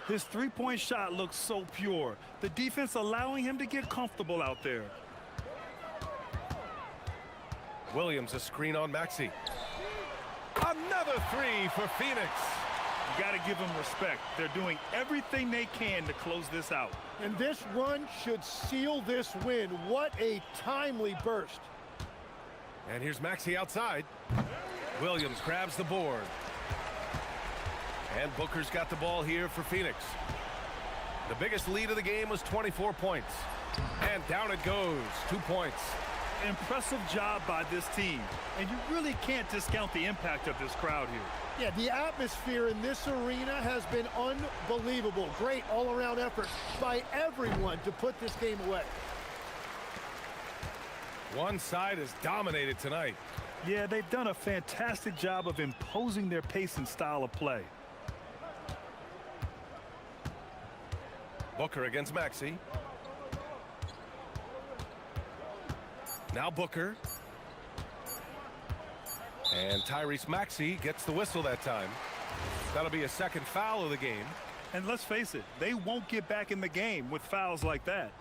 His three-point shot looks so pure. The defense allowing him to get comfortable out there. Williams a screen on Maxey. Another three for Phoenix. got to give them respect. They're doing everything they can to close this out. And this run should seal this win. What a timely burst. And here's Maxey outside. Williams grabs the board. And Booker's got the ball here for Phoenix. The biggest lead of the game was 24 points. And down it goes, 2 points. Impressive job by this team. And you really can't discount the impact of this crowd here. Yeah, the atmosphere in this arena has been unbelievable. Great all-around effort by everyone to put this game away. One side is dominated tonight. Yeah, they've done a fantastic job of imposing their pace and style of play. Booker against Maxey. Now Booker. And Tyrese Maxey gets the whistle that time. That'll be a second foul of the game. And let's face it, they won't get back in the game with fouls like that.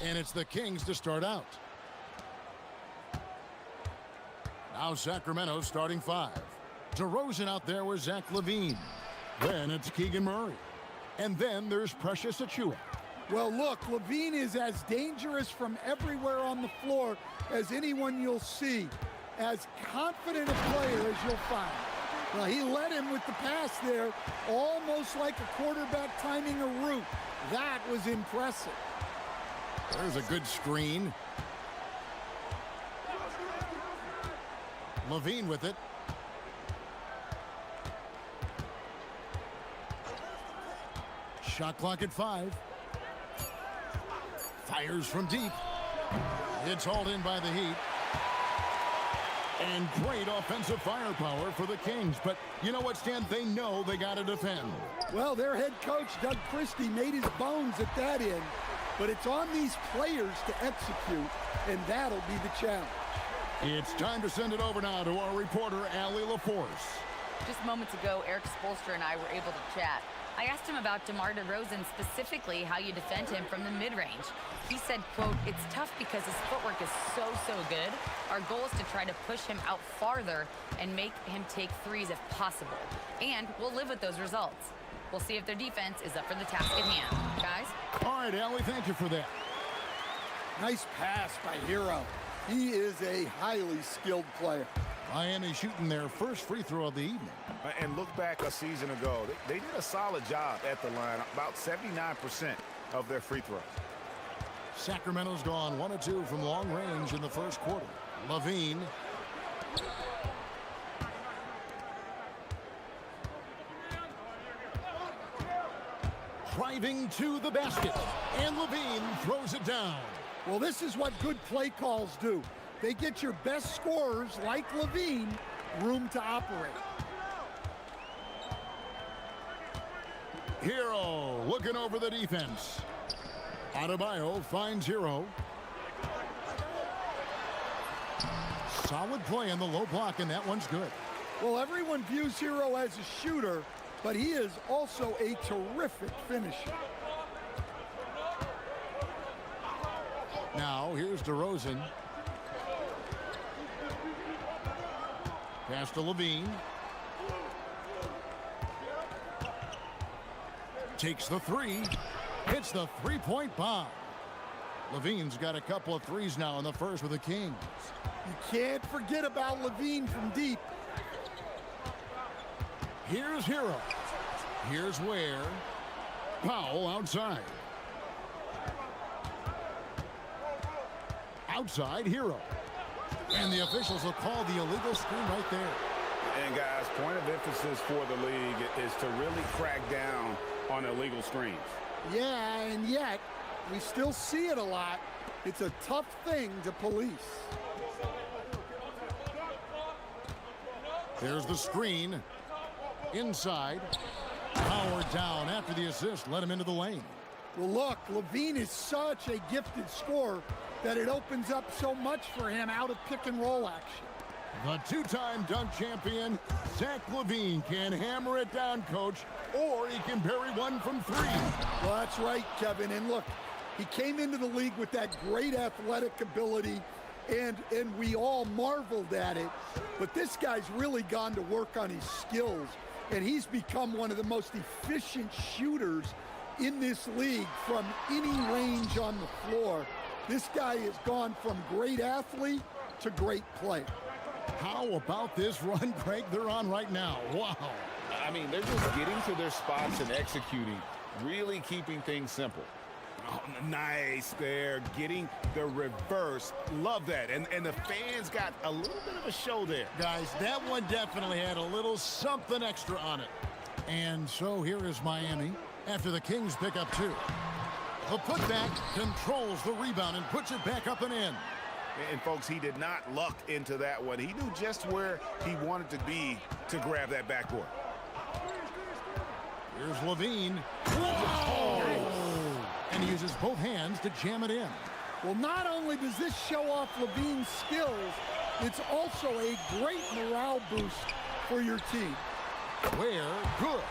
And it's the Kings to start out. Now Sacramento starting 5. DeRozan out there with Zach LaVine. Then it's Keegan Murray. And then there's Precious Achiuwa. Well, look, LaVine is as dangerous from everywhere on the floor as anyone you'll see. As confident a player as you'll find. Well, he led him with the pass there, almost like a quarterback timing a route. That was impressive. There's a good screen. LaVine with it. Shot clock at 5. Fires from deep. It's hauled in by the Heat. And great offensive firepower for the Kings. But you know what, Stan? They know they got to defend. Well, their head coach, Doug Christie, made his bones at that end. But it's on these players to execute, and that'll be the challenge. It's time to send it over now to our reporter, Allie LaForce. Just moments ago, Eric Spoelstra and I were able to chat. I asked him about DeMar DeRozan, specifically how you defend him from the mid-range. He said, quote, "It's tough because his footwork is so good. Our goal is to try to push him out farther and make him take threes if possible. And we'll live with those results. We'll see if their defense is up for the task at hand." Guys? All right, Allie, thank you for that. Nice pass by Hero. He is a highly skilled player. Miami shooting their first free throw of the evening. And look back a season ago. They did a solid job at the line, about 79% of their free throws. Sacramento's gone 1 of 2 from long range in the first quarter. LaVine. Driving to the basket. And LaVine throws it down. Well, this is what good play calls do. They get your best scorers, like LaVine, room to operate. Hero looking over the defense. Adebayo finds Hero. Solid play in the low block, and that one's good. Well, everyone views Hero as a shooter, but he is also a terrific finisher. Now, here's DeRozan. Pass to LaVine. Takes the 3. Hits the three-point bomb. LaVine's got a couple of threes now in the first with the Kings. You can't forget about LaVine from deep. Here's Hero. Here's Ware. Powell outside. Outside, Hero. And the officials will call the illegal screen right there. And guys, point of emphasis for the league is to really crack down on illegal screens. Yeah, and yet, we still see it a lot. It's a tough thing to police. There's the screen. Inside. Powered down after the assist. Let him into the lane. Well, look, LaVine is such a gifted scorer that it opens up so much for him out of pick-and-roll action. The two-time dunk champion, Zach LaVine, can hammer it down, Coach, or he can bury one from 3. Well, that's right, Kevin. And look, he came into the league with that great athletic ability, and we all marveled at it. But this guy's really gone to work on his skills, and he's become one of the most efficient shooters in this league from any range on the floor. This guy has gone from great athlete to great player. How about this run, Craig, they're on right now? Wow. I mean, they're just getting to their spots and executing, really keeping things simple. Oh, nice there, getting the reverse. Love that. And the fans got a little bit of a show there. Guys, that one definitely had a little something extra on it. And so here is Miami after the Kings pick up 2. The putback controls the rebound and puts it back up and in. And folks, he did not luck into that one. He knew just where he wanted to be to grab that backboard. Here's LaVine. Whoa! And he uses both hands to jam it in. Well, not only does this show off LaVine's skills, it's also a great morale boost for your team. Where good.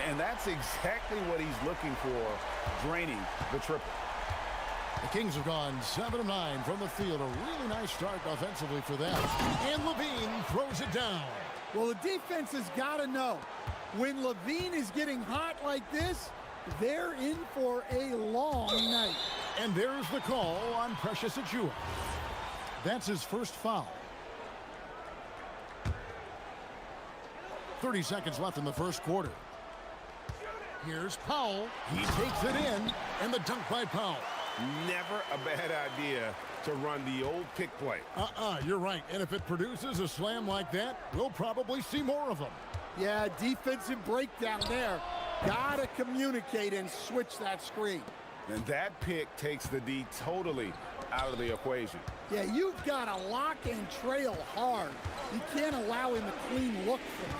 And that's exactly what he's looking for, draining the triple. The Kings have gone 7 of 9 from the field. A really nice start offensively for them. And Levine throws it down. Well, the defense has got to know, when Levine is getting hot like this, they're in for a long night. And there's the call on Precious Achiuwa. That's his first foul. 30 seconds left in the first quarter. Here's Powell. He takes it in, and the dunk by Powell. Never a bad idea to run the old pick play. You're right. And if it produces a slam like that, we'll probably see more of them. Yeah, defensive breakdown there. Gotta communicate and switch that screen. And that pick takes the D totally out of the equation. Yeah, you've got to lock and trail hard. You can't allow him a clean look from him.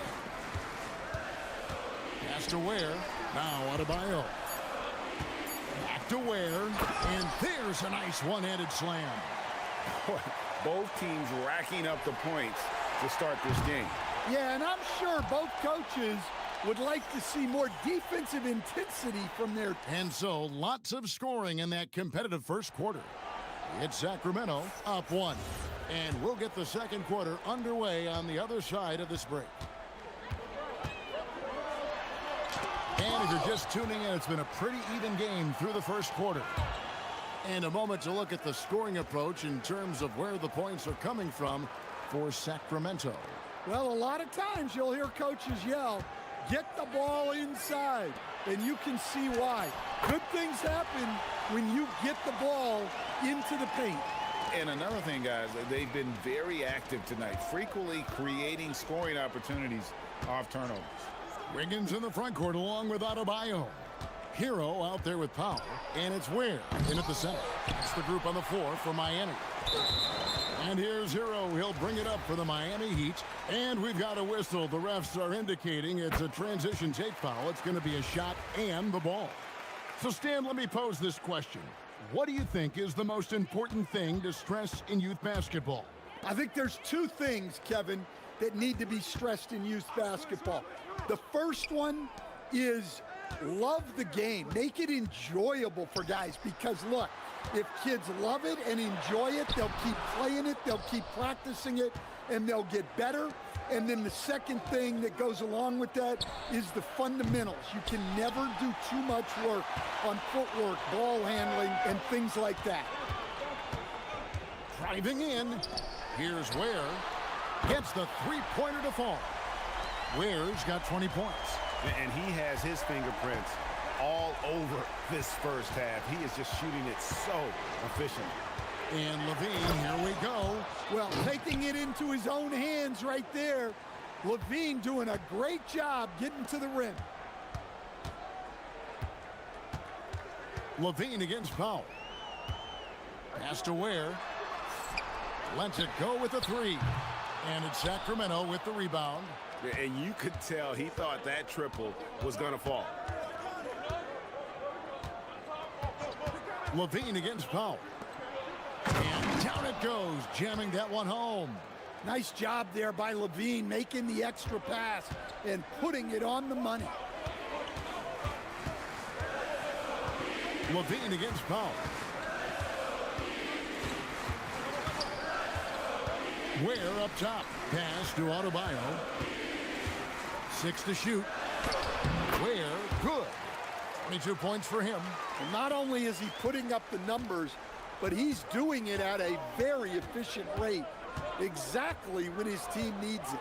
Pass to Ware. Now Adebayo. Back to Ware. And there's a nice one-handed slam. Both teams racking up the points to start this game. Yeah, and I'm sure both coaches would like to see more defensive intensity from their... And so, lots of scoring in that competitive first quarter. It's Sacramento up 1. And we'll get the second quarter underway on the other side of this break. And if you're just tuning in, it's been a pretty even game through the first quarter. And a moment to look at the scoring approach in terms of where the points are coming from for Sacramento. Well, a lot of times you'll hear coaches yell, get the ball inside, and you can see why. Good things happen when you get the ball into the paint. And another thing, guys, they've been very active tonight, frequently creating scoring opportunities off turnovers. Wiggins in the front court along with Adebayo. Hero out there with Powell, and it's Ware in at the center. That's the group on the floor for Miami. And here's Hero. He'll bring it up for the Miami Heat. And we've got a whistle. The refs are indicating it's a transition take foul. It's going to be a shot and the ball. So, Stan, let me pose this question. What do you think is the most important thing to stress in youth basketball? I think there's two things, Kevin, that need to be stressed in youth basketball. The first one is love the game. Make it enjoyable for guys, because, look, if kids love it and enjoy it, they'll keep playing it, they'll keep practicing it, and they'll get better. And then the second thing that goes along with that is the fundamentals. You can never do too much work on footwork, ball handling, and things like that. Driving in, here's Ware. Gets the three-pointer to fall. Ware's got 20 points. And he has his fingerprints all over this first half. He is just shooting it so efficiently. And Levine, here we go. Well, taking it into his own hands right there. Levine doing a great job getting to the rim. Levine against Powell. Pass to Ware. Lets it go with the three. And it's Sacramento with the rebound. And you could tell he thought that triple was going to fall. Levine against Powell. And down it goes, jamming that one home. Nice job there by Levine, making the extra pass and putting it on the money. Levine against Powell. Ware up top. Pass to Adebayo. 6 to shoot. Ware, good. 22 points for him. And not only is he putting up the numbers, but he's doing it at a very efficient rate. Exactly when his team needs it.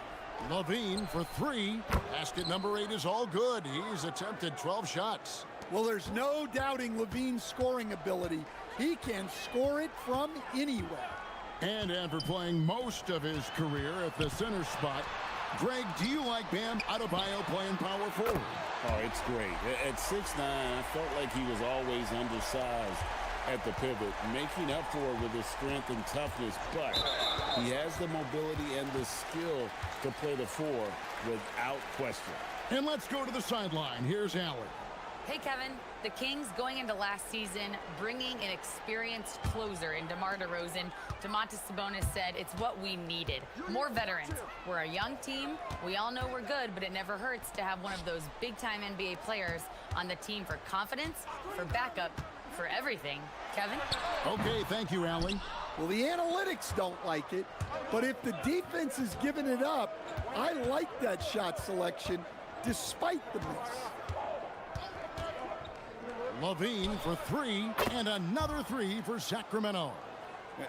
Levine for three. Basket number 8 is all good. He's attempted 12 shots. Well, there's no doubting Levine's scoring ability. He can score it from anywhere. And after playing most of his career at the center spot, Greg, do you like Bam Adebayo playing power forward? Oh, it's great. At 6'9", I felt like he was always undersized at the pivot, making up for it with his strength and toughness, but he has the mobility and the skill to play the 4 without question. And let's go to the sideline. Here's Allen. Hey, Kevin. The Kings going into last season, bringing an experienced closer in DeMar DeRozan. Domantas Sabonis said it's what we needed. More veterans. We're a young team. We all know we're good, but it never hurts to have one of those big-time NBA players on the team for confidence, for backup, for everything. Kevin? Okay, thank you, Allie. Well, the analytics don't like it, but if the defense is giving it up, I like that shot selection despite the miss. Levine for three, and another three for Sacramento.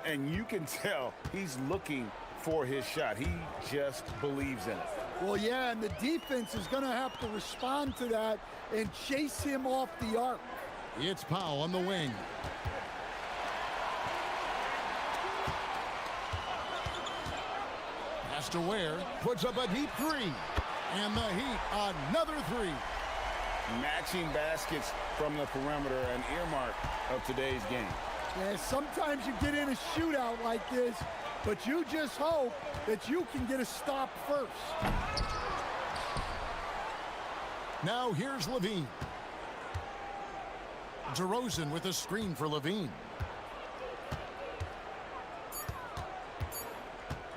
And you can tell he's looking for his shot. He just believes in it. Well, yeah, and the defense is going to have to respond to that and chase him off the arc. It's Powell on the wing. Pass to Ware, puts up a deep three. And the Heat, another three. Matching baskets from the perimeter, an earmark of today's game. Yeah, sometimes you get in a shootout like this, but you just hope that you can get a stop first. Now here's Levine. DeRozan with a screen for Levine.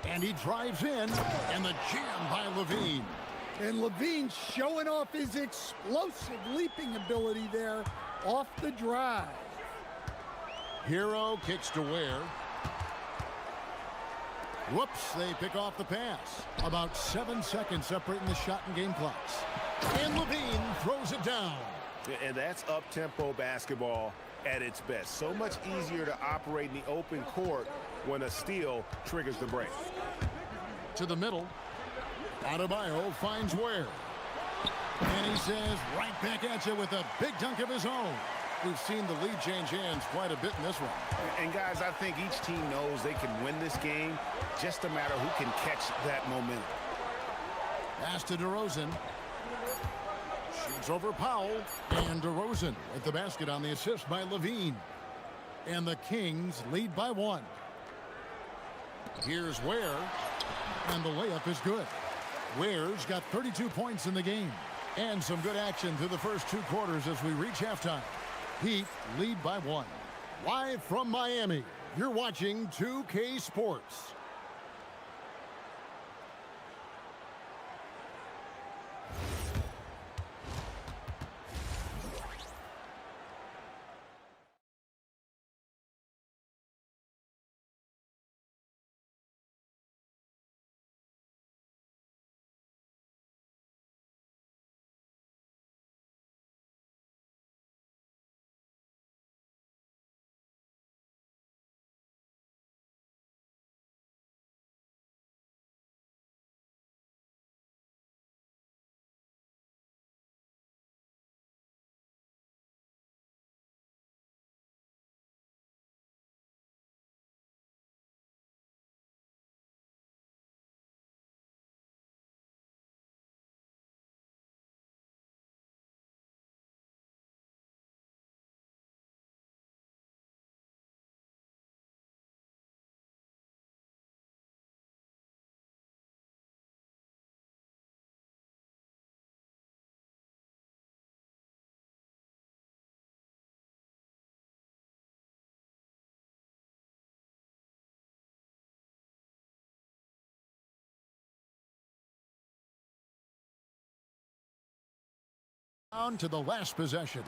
And he drives in, and the jam by Levine. And Levine showing off his explosive leaping ability there off the drive. Hero kicks to Ware. Whoops, they pick off the pass. About 7 seconds separating the shot and game clocks. And Levine throws it down. And that's up-tempo basketball at its best. So much easier to operate in the open court when a steal triggers the break. To the middle. Adebayo finds Ware. And he says, right back at you with a big dunk of his own. We've seen the lead change hands quite a bit in this one. And guys, I think each team knows they can win this game. Just a matter who can catch that momentum. Pass to DeRozan. Shoots over Powell. And DeRozan at the basket on the assist by Levine. And the Kings lead by 1. Here's Ware. And the layup is good. Ware's got 32 points in the game. And some good action through the first 2 quarters as we reach halftime. Heat lead by 1. Live from Miami, you're watching 2K Sports. Down to the last possession.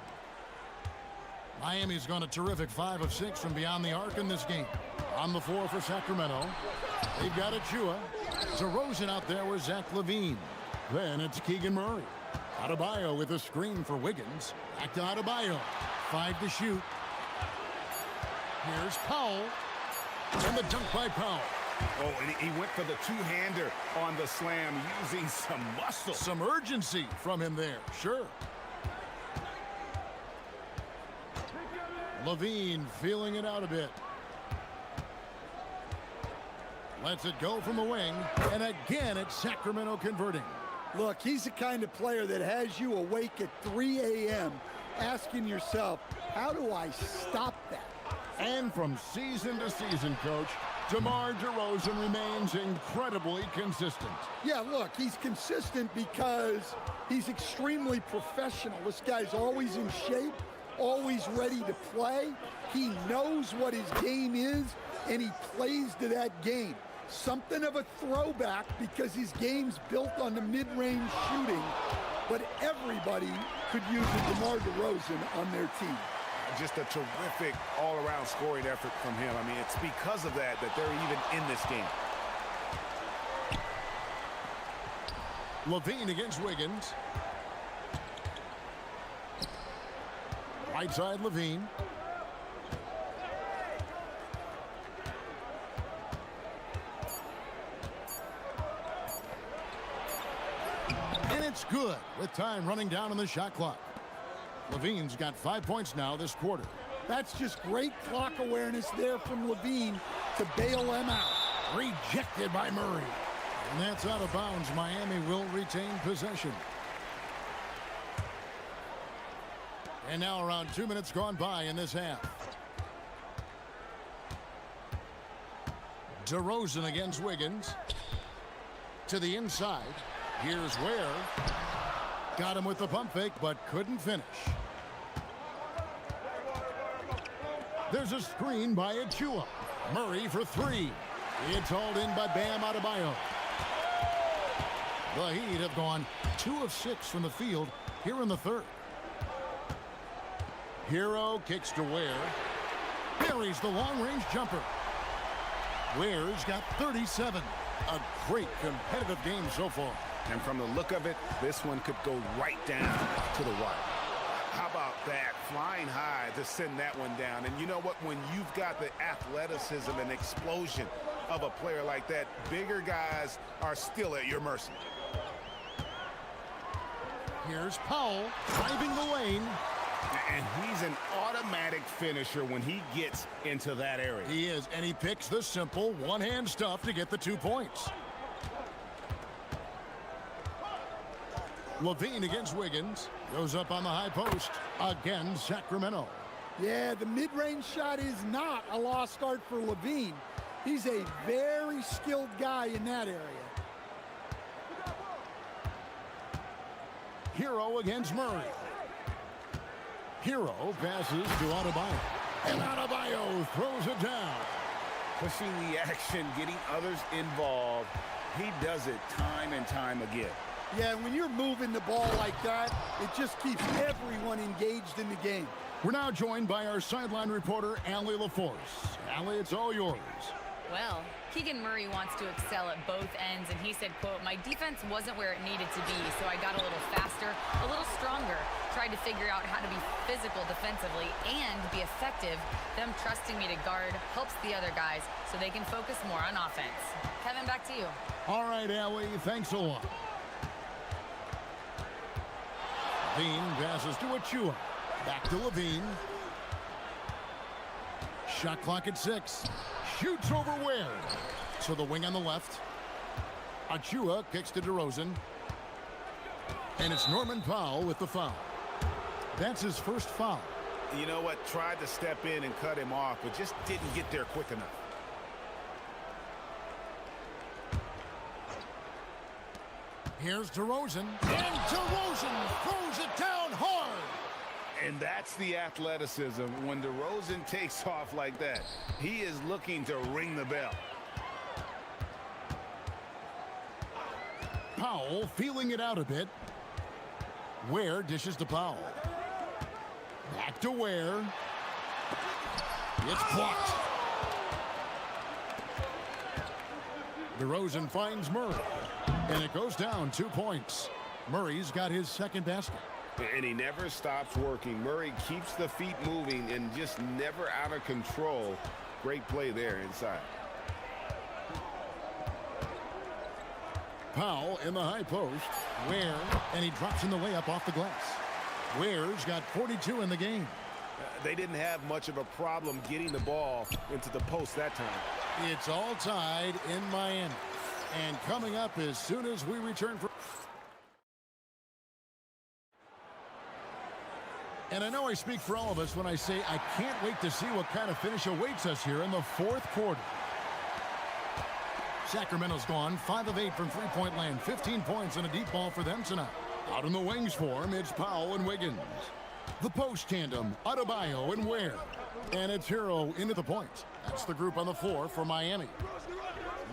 Miami's gone a terrific 5 of 6 from beyond the arc in this game. On the floor for Sacramento, they've got Achua. DeRozan out there with Zach LaVine. Then it's Keegan Murray. Adebayo with a screen for Wiggins. Back to Adebayo. 5 to shoot. Here's Powell. And the dunk by Powell. Oh, and he went for the two-hander on the slam using some muscle. Some urgency from him there, sure. LaVine feeling it out a bit. Lets it go from the wing. And again, it's Sacramento converting. Look, he's the kind of player that has you awake at 3 a.m. asking yourself, how do I stop that? And from season to season, Coach, DeMar DeRozan remains incredibly consistent. Yeah, look, he's consistent because he's extremely professional. This guy's always in shape, always ready to play. He knows what his game is, and he plays to that game. Something of a throwback because his game's built on the mid-range shooting, but everybody could use a DeMar DeRozan on their team. just a terrific all-around scoring effort from him. I mean, it's because of that they're even in this game. Levine against Wiggins. Right side, Levine. And it's good with time running down on the shot clock. Levine's got 5 points now this quarter. That's just great clock awareness there from Levine to bail them out. Rejected by Murray. And that's out of bounds. Miami will retain possession. And now around 2 minutes gone by in this half. DeRozan against Wiggins. To the inside. Here's Ware. Got him with the pump fake, but couldn't finish. There's a screen by Achua. Murray for three. It's hauled in by Bam Adebayo. The Heat have gone 2 of 6 from the field here in the third. Hero kicks to Ware. Buries the long-range jumper. Ware's got 37. A great competitive game so far. And from the look of it, this one could go right down to the wire. How about that? Flying high to send that one down. And you know what? When you've got the athleticism and explosion of a player like that, bigger guys are still at your mercy. Here's Powell driving the lane. And he's an automatic finisher when he gets into that area. He is, and he picks the simple one-hand stuff to get the 2 points. Levine against Wiggins. Goes up on the high post. Again, Sacramento. Yeah, the mid-range shot is not a lost art for Levine. He's a very skilled guy in that area. Hero against Murray. Hero passes to Adebayo. And Adebayo throws it down. Pushing the action, getting others involved. He does it time and time again. Yeah, when you're moving the ball like that, it just keeps everyone engaged in the game. We're now joined by our sideline reporter, Allie LaForce. Allie, it's all yours. Well, Keegan Murray wants to excel at both ends, and he said, quote, "My defense wasn't where it needed to be, so I got a little faster, a little stronger, tried to figure out how to be physical defensively and be effective. Them trusting me to guard helps the other guys so they can focus more on offense." Kevin, back to you. All right, Allie, thanks a lot. Levine passes to Achua. Back to Levine. Shot clock at 6. Shoots over Ware. So the wing on the left. Achua kicks to DeRozan. And it's Norman Powell with the foul. That's his first foul. You know what? Tried to step in and cut him off, but just didn't get there quick enough. Here's DeRozan. And DeRozan throws it down hard. And that's the athleticism. When DeRozan takes off like that, he is looking to ring the bell. Powell feeling it out a bit. Ware dishes to Powell. Back to Ware. It's blocked. DeRozan finds Murray. And it goes down 2 points. Murray's got his second basket. And he never stops working. Murray keeps the feet moving and just never out of control. Great play there inside. Powell in the high post. Ware, and he drops in the layup off the glass. Ware's got 42 in the game. They didn't have much of a problem getting the ball into the post that time. It's all tied in Miami. And coming up as soon as we return from... And I know I speak for all of us when I say I can't wait to see what kind of finish awaits us here in the fourth quarter. Sacramento's gone 5 of 8 from three-point land. 15 points and a deep ball for them tonight. Out in the wings for him, it's Powell and Wiggins. The post tandem, Adebayo and Ware. And it's Hero into the point. That's the group on the floor for Miami.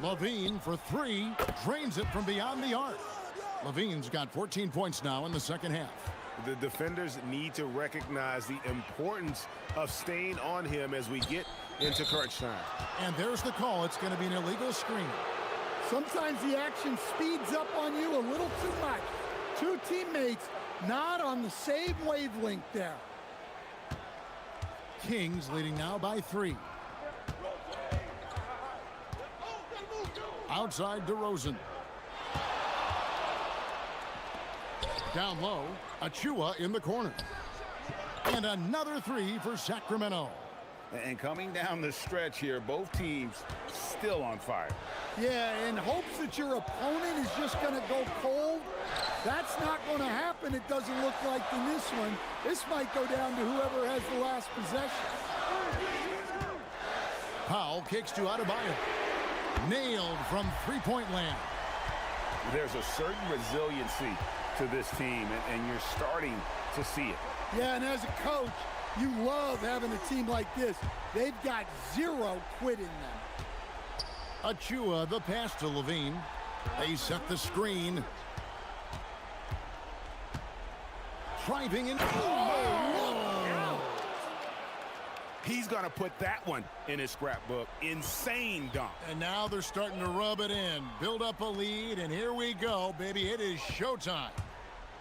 Levine for 3, drains it from beyond the arc. Levine's got 14 points now in the second half. The defenders need to recognize the importance of staying on him as we get into crunch time. And there's the call. It's going to be an illegal screen. Sometimes the action speeds up on you a little too much. Two teammates not on the same wavelength there. Kings leading now by 3. Outside DeRozan. Down low, Achua in the corner. And another 3 for Sacramento. And coming down the stretch here, both teams still on fire. Yeah, in hopes that your opponent is just going to go cold. That's not going to happen, it doesn't look like in this one. This might go down to whoever has the last possession. Powell kicks to Adebayo. Nailed from three-point land. There's a certain resiliency to this team, and you're starting to see it. Yeah, and as a coach, you love having a team like this. They've got 0 quit in them. Achua, the pass to Levine. They set the screen. Driving in. He's going to put that one in his scrapbook. Insane dunk. And now they're starting to rub it in. Build up a lead, and here we go, baby. It is showtime.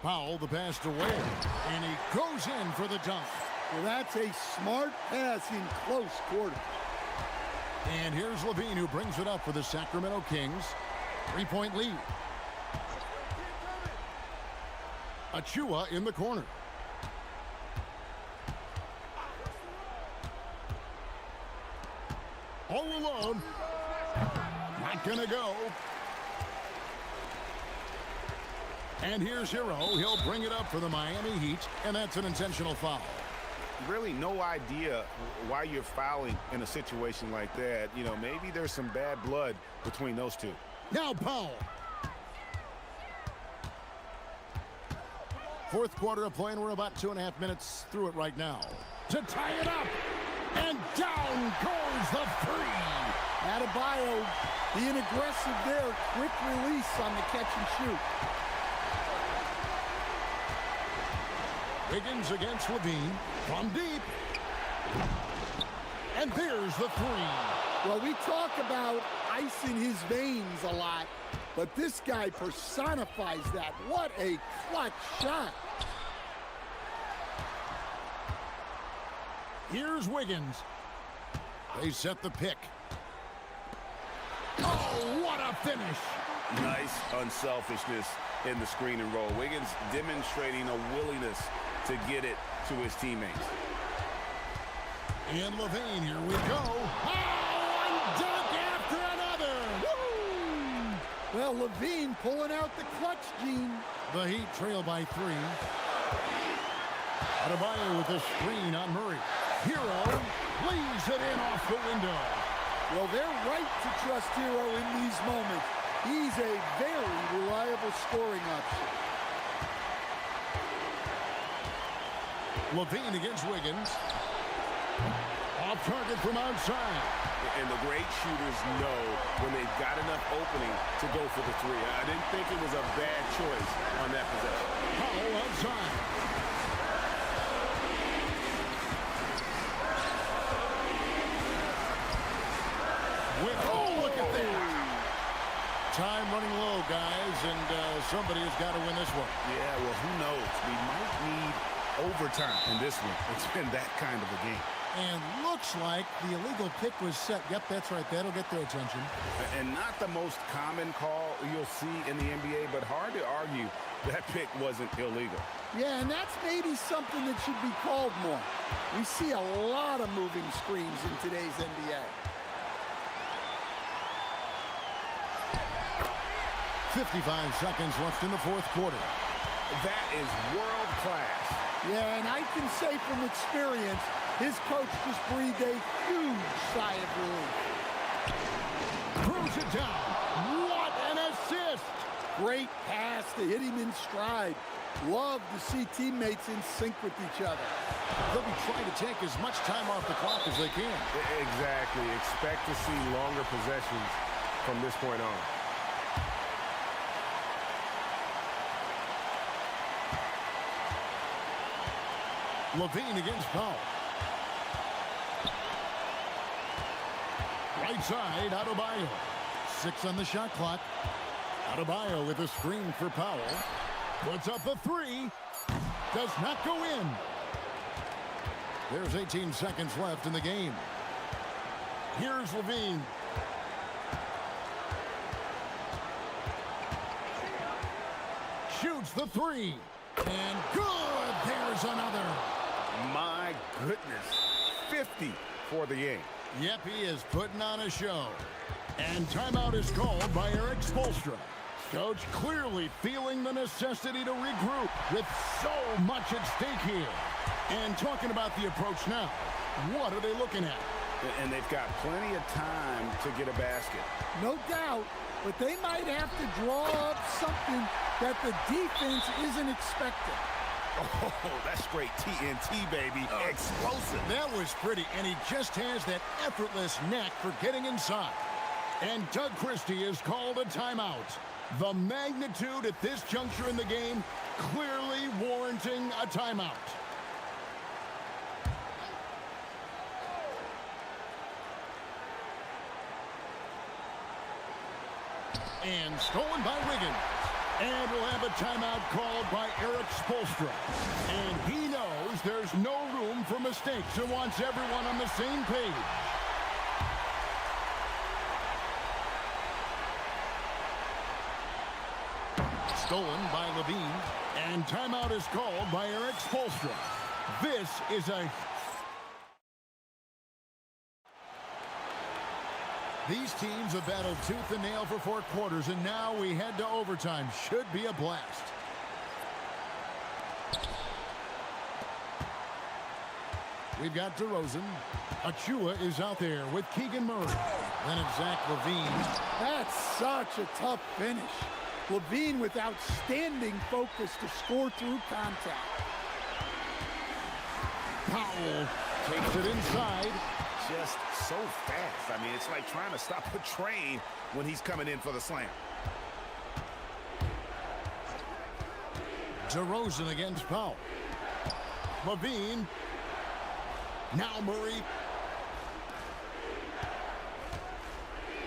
Powell, the pass to Wade. And he goes in for the dunk. Well, that's a smart pass in close quarter. And here's Levine, who brings it up for the Sacramento Kings. 3-point lead. Achua in the corner. All alone. Not gonna go. And here's Hero. He'll bring it up for the Miami Heat, and that's an intentional foul. Really no idea why you're fouling in a situation like that. You know, maybe there's some bad blood between those two. Now Powell. Fourth quarter of play, and we're about 2.5 minutes through it right now. To tie it up. And down goes the 3. Adebayo being aggressive there. Quick release on the catch and shoot. Wiggins against Levine from deep. And there's the 3. Well, we talk about ice in his veins a lot, but this guy personifies that. What a clutch shot. Here's Wiggins. They set the pick. Oh, what a finish. Nice unselfishness in the screen and roll. Wiggins demonstrating a willingness to get it to his teammates. And Levine, here we go. Oh, one dunk after another. Woo! Well, Levine pulling out the clutch gene. The Heat trail by 3. Adebayo with the screen on Murray. Hero leaves it in off the window. Well, they're right to trust Hero in these moments. He's a very reliable scoring option. Levine against Wiggins. Off target from outside. And the great shooters know when they've got enough opening to go for the 3. I didn't think it was a bad choice on that possession. Powell outside. Oh, look at that. Time running low, guys, and somebody has got to win this one. Yeah, well, who knows? We might need overtime in this one. It's been that kind of a game. And looks like the illegal pick was set. Yep, that's right. That'll get their attention. And not the most common call you'll see in the NBA, but hard to argue that pick wasn't illegal. Yeah, and that's maybe something that should be called more. We see a lot of moving screens in today's NBA. 55 seconds left in the fourth quarter. That is world class. Yeah, and I can say from experience, his coach just breathed a huge sigh of relief. Throws it down. What an assist! Great pass to hit him in stride. Love to see teammates in sync with each other. They'll be trying to take as much time off the clock as they can. Exactly. Expect to see longer possessions from this point on. Levine against Powell. Right side, Adebayo. 6 on the shot clock. Adebayo with a screen for Powell. Puts up a 3. Does not go in. There's 18 seconds left in the game. Here's Levine. Shoots the 3. And good. There's another. My goodness. 50 for the game. Yep, he is putting on a show. And timeout is called by Eric Spoelstra. Coach clearly feeling the necessity to regroup with so much at stake here. And talking about the approach now, what are they looking at? And they've got plenty of time to get a basket. No doubt, but they might have to draw up something that the defense isn't expecting. Oh, that's straight TNT, baby. Explosive. That was pretty, and he just has that effortless knack for getting inside. And Doug Christie is called a timeout. The magnitude at this juncture in the game clearly warranting a timeout. And stolen by Wiggins. And we'll have a timeout called by Eric Spoelstra. And he knows there's no room for mistakes and wants everyone on the same page. Stolen by Levine. And timeout is called by Eric Spoelstra. This is a... These teams have battled tooth and nail for 4 quarters, and now we head to overtime. Should be a blast. We've got DeRozan. Achua is out there with Keegan Murray. Then it's Zach Levine. That's such a tough finish. Levine with outstanding focus to score through contact. Powell takes it inside. Just so fast. I mean, it's like trying to stop a train when he's coming in for the slam. DeRozan against Powell. Levine. Now Murray.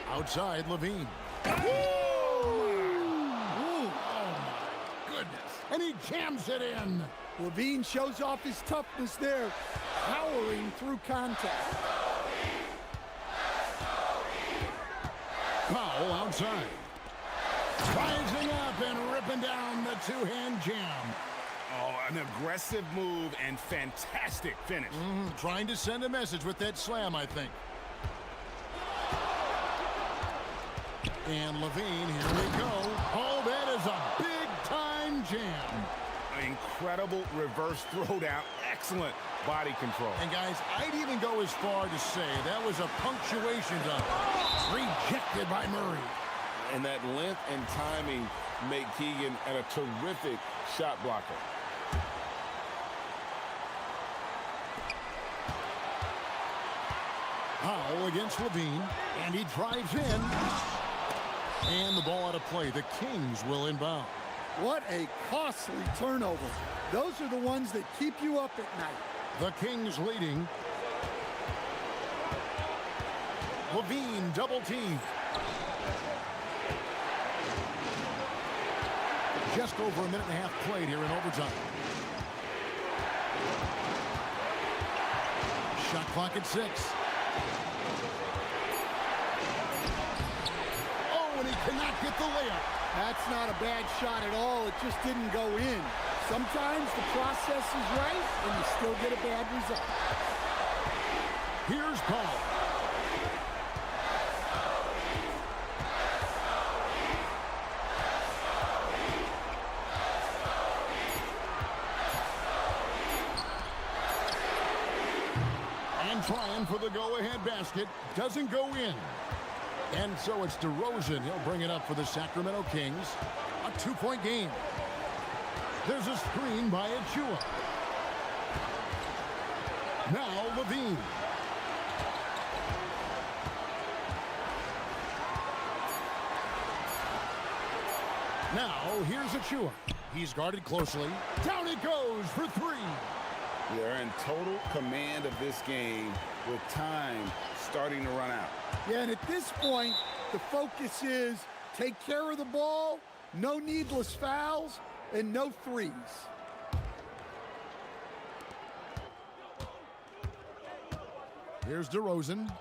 Outside Levine. And he jams it in. Levine shows off his toughness there, powering through contact. Powell outside. Rising up and ripping down the two-hand jam. Oh, an aggressive move and fantastic finish. Trying to send a message with that slam, I think. And Levine, here we go. Oh, that is a big-time jam. Incredible reverse throwdown. Excellent body control. And, guys, I'd even go as far to say that was a punctuation dunk. Rejected by Murray. And that length and timing make Keegan a terrific shot blocker. Powell against Levine. And he drives in. And the ball out of play. The Kings will inbound. What a costly turnover. Those are the ones that keep you up at night. The Kings leading. Levine double team. Just over a minute and a half played here in overtime. Shot clock at 6. Oh, and he cannot get the layup. That's not a bad shot at all. It just didn't go in. Sometimes the process is right, and you still get a bad result. Here's Paul. And trying for the go-ahead basket. Doesn't go in. And so it's DeRozan. He'll bring it up for the Sacramento Kings. A 2-point game. There's a screen by Achua. Now Levine. Now here's Achua. He's guarded closely. Down it goes for 3. They're in total command of this game with time starting to run out. Yeah, and at this point, the focus is take care of the ball, no needless fouls, and no threes. Here's DeRozan.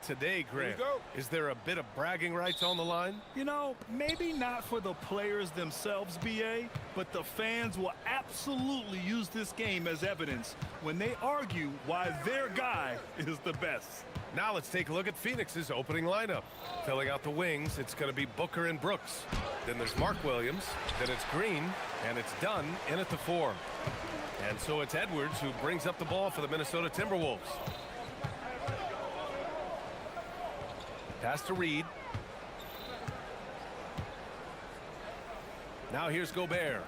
Today, Grant, is there a bit of bragging rights on the line? You know, maybe not for the players themselves, BA, but the fans will absolutely use this game as evidence when they argue why their guy is the best. Now let's take a look at Phoenix's opening lineup. Filling out the wings, it's going to be Booker and Brooks. Then there's Mark Williams, then it's Green, and it's Dunn in at the 4. And so it's Edwards who brings up the ball for the Minnesota Timberwolves. Pass to Reed. Now here's Gobert.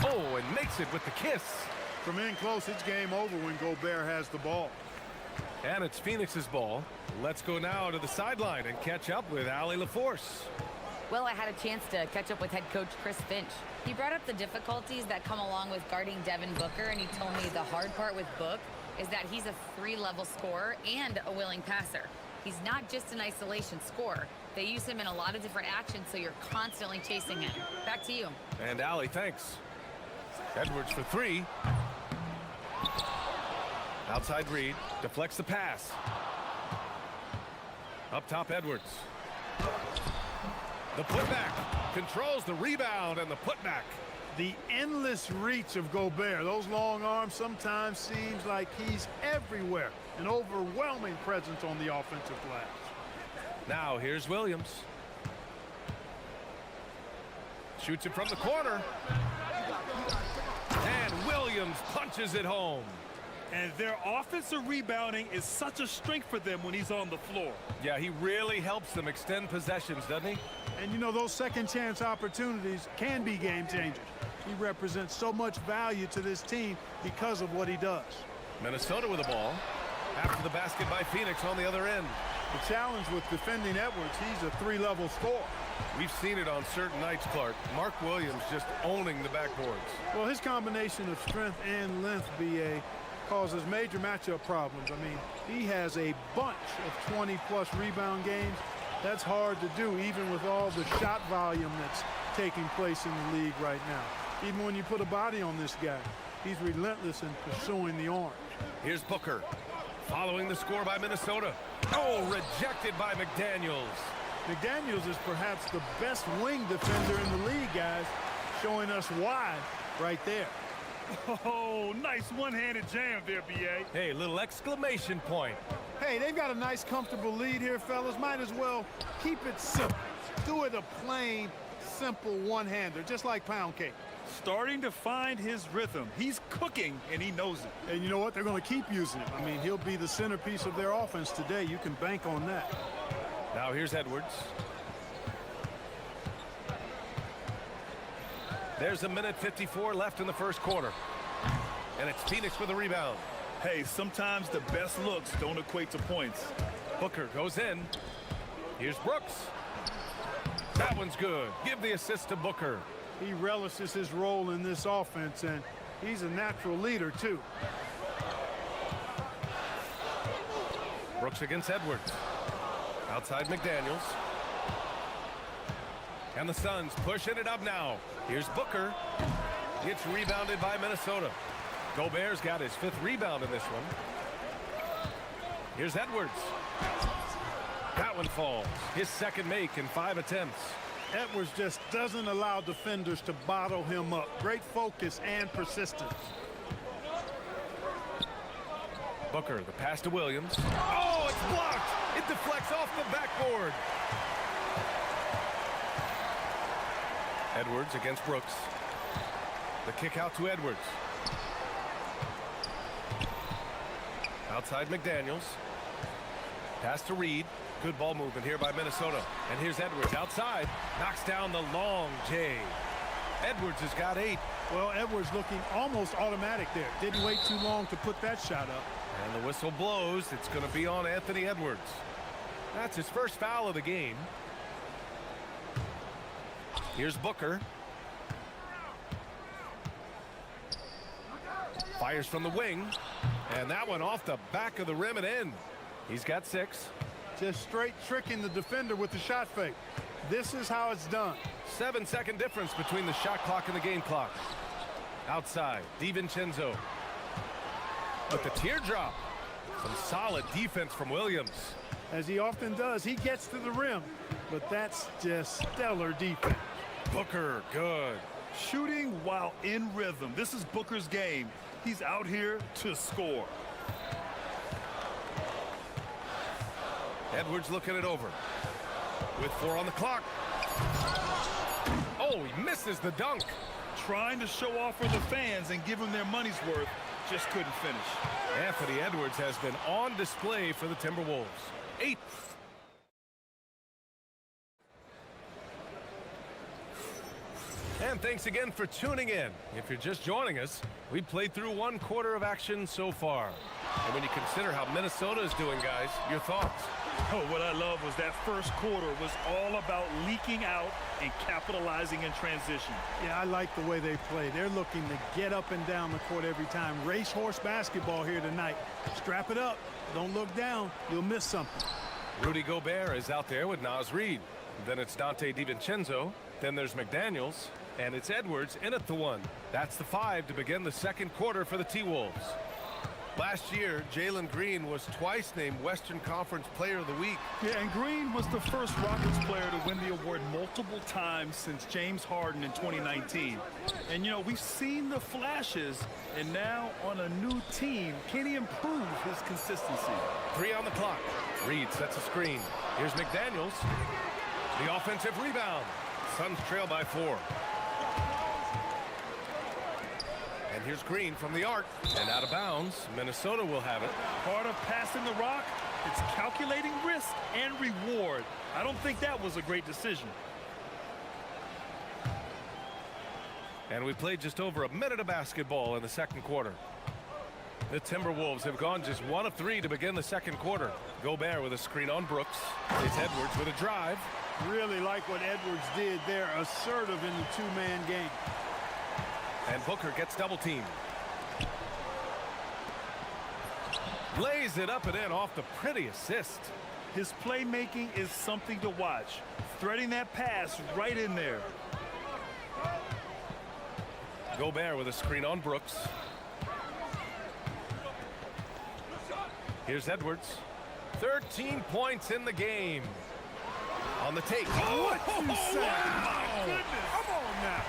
Oh, and makes it with the kiss. From in close, it's game over when Gobert has the ball. And it's Phoenix's ball. Let's go now to the sideline and catch up with Allie LaForce. Well, I had a chance to catch up with head coach Chris Finch. He brought up the difficulties that come along with guarding Devin Booker, and he told me the hard part with Book is that he's a 3-level scorer and a willing passer. He's not just an isolation scorer. They use him in a lot of different actions, so you're constantly chasing him. Back to you. And Allie, thanks. Edwards for 3. Outside Reed, deflects the pass. Up top, Edwards. The putback, controls the rebound and the putback. The endless reach of Gobert. Those long arms sometimes seems like he's everywhere. An overwhelming presence on the offensive glass. Now here's Williams. Shoots it from the corner. And Williams punches it home. And their offensive rebounding is such a strength for them when he's on the floor. Yeah, he really helps them extend possessions, doesn't he? And you know, those second chance opportunities can be game changers. He represents so much value to this team because of what he does. Minnesota with the ball. After the basket by Phoenix on the other end. The challenge with defending Edwards, he's a 3-level scorer. We've seen it on certain nights, Clark. Mark Williams just owning the backboards. Well, his combination of strength and length, BA, causes major matchup problems. I mean, he has a bunch of 20-plus rebound games. That's hard to do, even with all the shot volume that's taking place in the league right now. Even when you put a body on this guy, he's relentless in pursuing the orange. Here's Booker, following the score by Minnesota. Oh, rejected by McDaniels. McDaniels is perhaps the best wing defender in the league, guys, showing us why right there. Oh, nice one-handed jam there, B.A. Hey, little exclamation point. Hey, they've got a nice, comfortable lead here, fellas. Might as well keep it simple. Do it a plain, simple one-hander, just like pound cake. Starting to find his rhythm. He's cooking, and he knows it. And you know what? They're going to keep using it. I mean, he'll be the centerpiece of their offense today. You can bank on that. Now here's Edwards. There's a minute 54 left in the first quarter. And it's Phoenix with the rebound. Hey, sometimes the best looks don't equate to points. Booker goes in. Here's Brooks. That one's good. Give the assist to Booker. He relishes his role in this offense, and he's a natural leader, too. Brooks against Edwards. Outside McDaniels. And the Suns pushing it up now. Here's Booker. It's rebounded by Minnesota. Gobert's got his 5th rebound in this one. Here's Edwards. That one falls. His 2nd make in 5 attempts. Edwards just doesn't allow defenders to bottle him up. Great focus and persistence. Booker, the pass to Williams. Oh, it's blocked. It deflects off the backboard. Edwards against Brooks. The kick out to Edwards. Outside McDaniels. Pass to Reed. Good ball movement here by Minnesota. And here's Edwards outside. Knocks down the long J. Edwards has got 8. Well, Edwards looking almost automatic there. Didn't wait too long to put that shot up. And the whistle blows. It's going to be on Anthony Edwards. That's his first foul of the game. Here's Booker. Fires from the wing. And that one off the back of the rim and in. He's got 6. Just straight tricking the defender with the shot fake. This is how it's done. 7-second difference between the shot clock and the game clock. Outside, DiVincenzo. with the teardrop. Some solid defense from Williams. As he often does, he gets to the rim, but that's just stellar defense. Booker, good. Shooting while in rhythm. This is Booker's game. He's out here to score. Edwards looking it over. With 4 on the clock. Oh, he misses the dunk. Trying to show off for the fans and give them their money's worth. Just couldn't finish. Anthony Edwards has been on display for the Timberwolves. 8. And thanks again for tuning in. If you're just joining us, we played through 1 quarter of action so far. And when you consider how Minnesota is doing, guys, your thoughts? Oh, what I love was that first quarter was all about leaking out and capitalizing in transition. Yeah, I like the way they play. They're looking to get up and down the court every time. Racehorse basketball here tonight. Strap it up. Don't look down. You'll miss something. Rudy Gobert is out there with Naz Reid. Then it's Dante DiVincenzo. Then there's McDaniels. And it's Edwards in at the 1. That's the 5 to begin the second quarter for the T-Wolves. Last year, Jalen Green was twice named Western Conference Player of the Week. Yeah, and Green was the first Rockets player to win the award multiple times since James Harden in 2019. And, you know, we've seen the flashes, and now on a new team, can he improve his consistency? 3 on the clock. Reed sets a screen. Here's McDaniels. The offensive rebound. Suns trail by 4. And here's Green from the arc. And out of bounds. Minnesota will have it. Part of passing the rock, it's calculating risk and reward. I don't think that was a great decision. And we played just over a minute of basketball in the second quarter. The Timberwolves have gone just 1 of 3 to begin the second quarter. Gobert with a screen on Brooks. It's Edwards with a drive. Really like what Edwards did there. Assertive in the 2-man game. And Booker gets double teamed. Lays it up and in off the pretty assist. His playmaking is something to watch. Threading that pass right in there. Gobert with a screen on Brooks. Here's Edwards. 13 points in the game. On the take. What you say? Oh, my goodness. Come on now.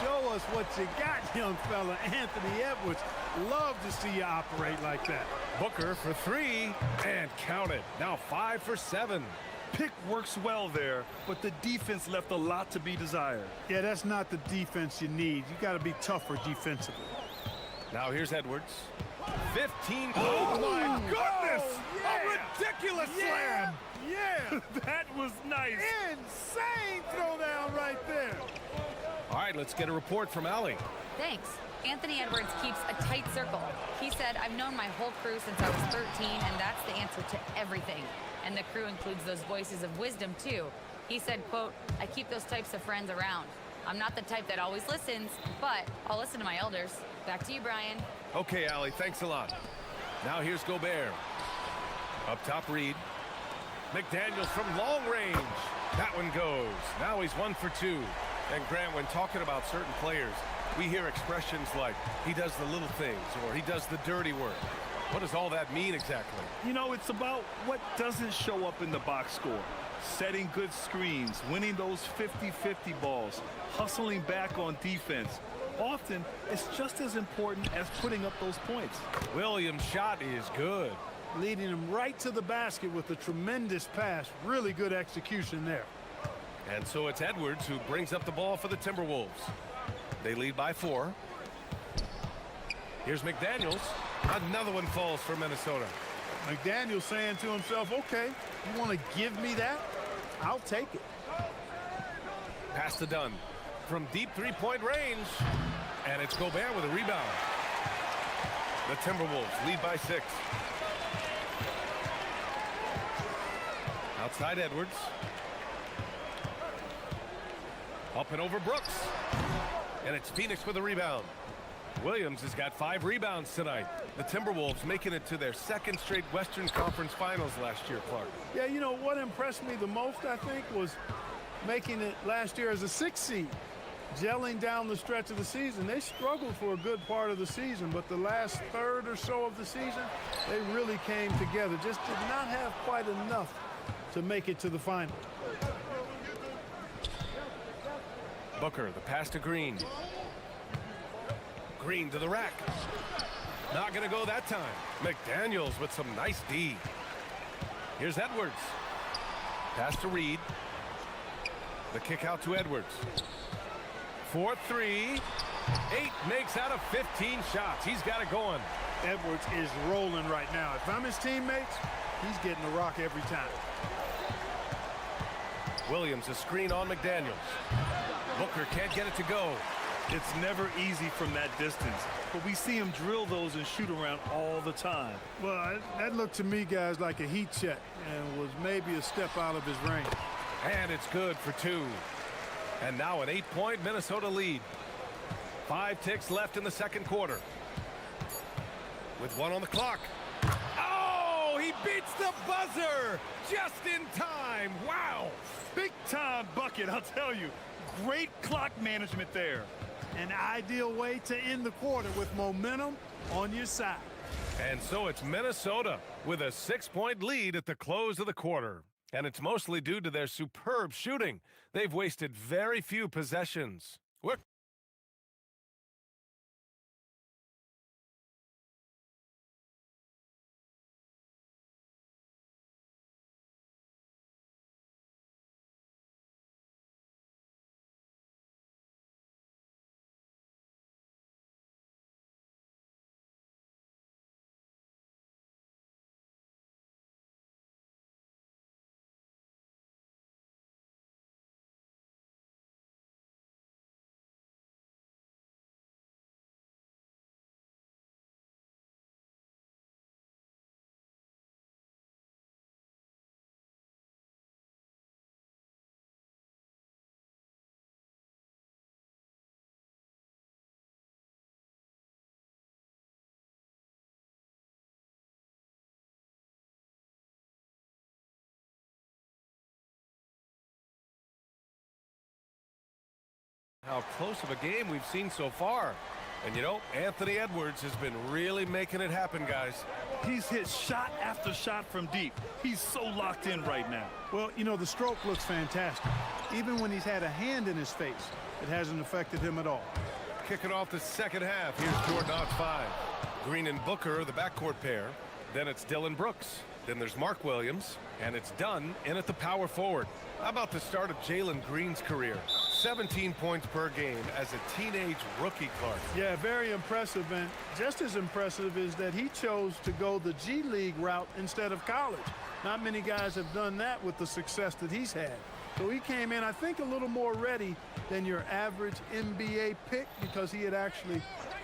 Show us what you got, young fella. Anthony Edwards. Love to see you operate like that. Booker for 3 and count it. Now 5 for 7. Pick works well there, but the defense left a lot to be desired. Yeah, that's not the defense you need. You got to be tougher defensively. Now here's Edwards. 15. Oh, my goodness! Yeah. A ridiculous slam! Yeah! That was nice. Insane throwdown right there. All right, let's get a report from Allie. Thanks. Anthony Edwards keeps a tight circle. He said, I've known my whole crew since I was 13, and that's the answer to everything. And the crew includes those voices of wisdom, too. He said, quote, I keep those types of friends around. I'm not the type that always listens, but I'll listen to my elders. Back to you, Brian. Okay, Allie, thanks a lot. Now here's Gobert. Up top, Reed. McDaniels from long range. That one goes. Now he's 1 for 2. And Grant, when talking about certain players, we hear expressions like, he does the little things, or he does the dirty work. What does all that mean exactly? You know, it's about what doesn't show up in the box score. Setting good screens, winning those 50-50 balls, hustling back on defense. Often, it's just as important as putting up those points. Williams' shot is good. Leading him right to the basket with a tremendous pass. Really good execution there. And so it's Edwards who brings up the ball for the Timberwolves. They lead by 4. Here's McDaniels. Another one falls for Minnesota. McDaniels saying to himself, okay, you want to give me that? I'll take it. Pass to Dunn. From deep 3-point range. And it's Gobert with a rebound. The Timberwolves lead by 6. Outside Edwards. Up and over Brooks. And it's Phoenix with a rebound. Williams has got 5 rebounds tonight. The Timberwolves making it to their 2nd straight Western Conference Finals last year, Clark. Yeah, you know, what impressed me the most, I think, was making it last year as a 6th seed. gelling down the stretch of the season. They struggled for a good part of the season, but the last third or so of the season, they really came together. Just did not have quite enough to make it to the final. Booker, the pass to Green. Green to the rack. Not going to go that time. McDaniels with some nice D. Here's Edwards. Pass to Reed. The kick out to Edwards. 4-3. 8 makes out of 15 shots. He's got it going. Edwards is rolling right now. If I'm his teammates, he's getting the rock every time. Williams, a screen on McDaniels. Booker can't get it to go. It's never easy from that distance, but we see him drill those and shoot around all the time. Well, that looked to me, guys, like a heat check and was maybe a step out of his range. And it's good for 2. And now an 8-point Minnesota lead. 5 ticks left in the second quarter. With 1 on the clock. Oh, he beats the buzzer just in time. Wow. Big time bucket, I'll tell you. Great clock management there. An ideal way to end the quarter with momentum on your side. And so it's Minnesota with a 6-point lead at the close of the quarter. And it's mostly due to their superb shooting. They've wasted very few possessions. We're how close of a game we've seen so far. And you know, Anthony Edwards has been really making it happen, guys. He's hit shot after shot from deep. He's so locked in right now. Well, you know, the stroke looks fantastic. Even when he's had a hand in his face, it hasn't affected him at all. Kicking off the second half. Here's Jordan on 5. Green and Booker are the backcourt pair. Then it's Dylan Brooks. Then there's Mark Williams. And it's Dunn in at the power forward. How about the start of Jalen Green's career? 17 points per game as a teenage rookie, Clark. Yeah, very impressive. And just as impressive is that he chose to go the G League route instead of college. Not many guys have done that with the success that he's had. So he came in, I think, a little more ready than your average NBA pick because he had actually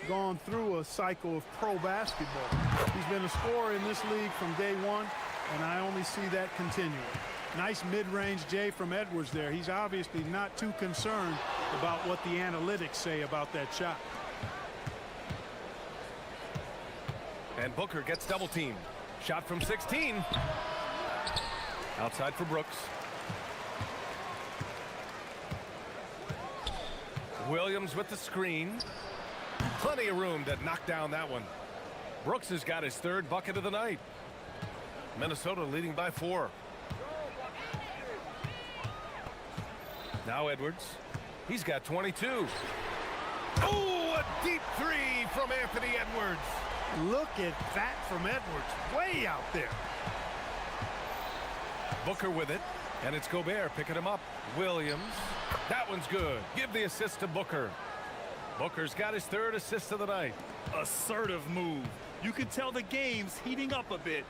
gone through a cycle of pro basketball. He's been a scorer in this league from day one, and I only see that continuing. Nice mid-range J from Edwards there. He's obviously not too concerned about what the analytics say about that shot. And Booker gets double-teamed. Shot from 16. Outside for Brooks. Williams with the screen. Plenty of room to knock down that one. Brooks has got his 3rd bucket of the night. Minnesota leading by 4. Now Edwards. He's got 22. Oh, a deep 3 from Anthony Edwards. Look at that from Edwards. Way out there. Booker with it. And it's Gobert picking him up. Williams. That one's good. Give the assist to Booker. Booker's got his 3rd assist of the night. Assertive move. You can tell the game's heating up a bit.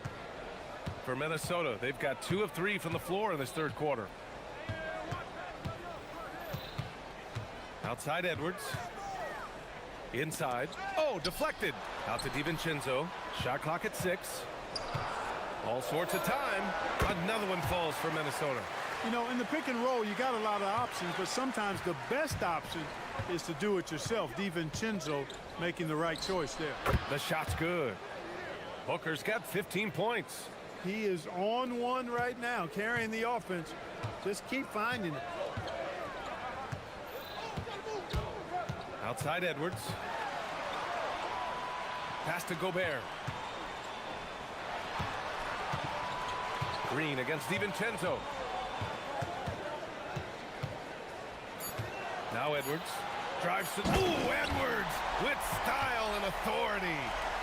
For Minnesota, they've got 2 of 3 from the floor in this 3rd quarter. Outside Edwards. Inside. Oh, deflected. Out to DiVincenzo. Shot clock at 6. All sorts of time. Another one falls for Minnesota. You know, in the pick and roll, you got a lot of options, but sometimes the best option is to do it yourself. DiVincenzo making the right choice there. The shot's good. Booker's got 15 points. He is on one right now, carrying the offense. Just keep finding it. Outside Edwards. Pass to Gobert. Green against DiVincenzo. Now Edwards drives to... Ooh, Edwards with style and authority.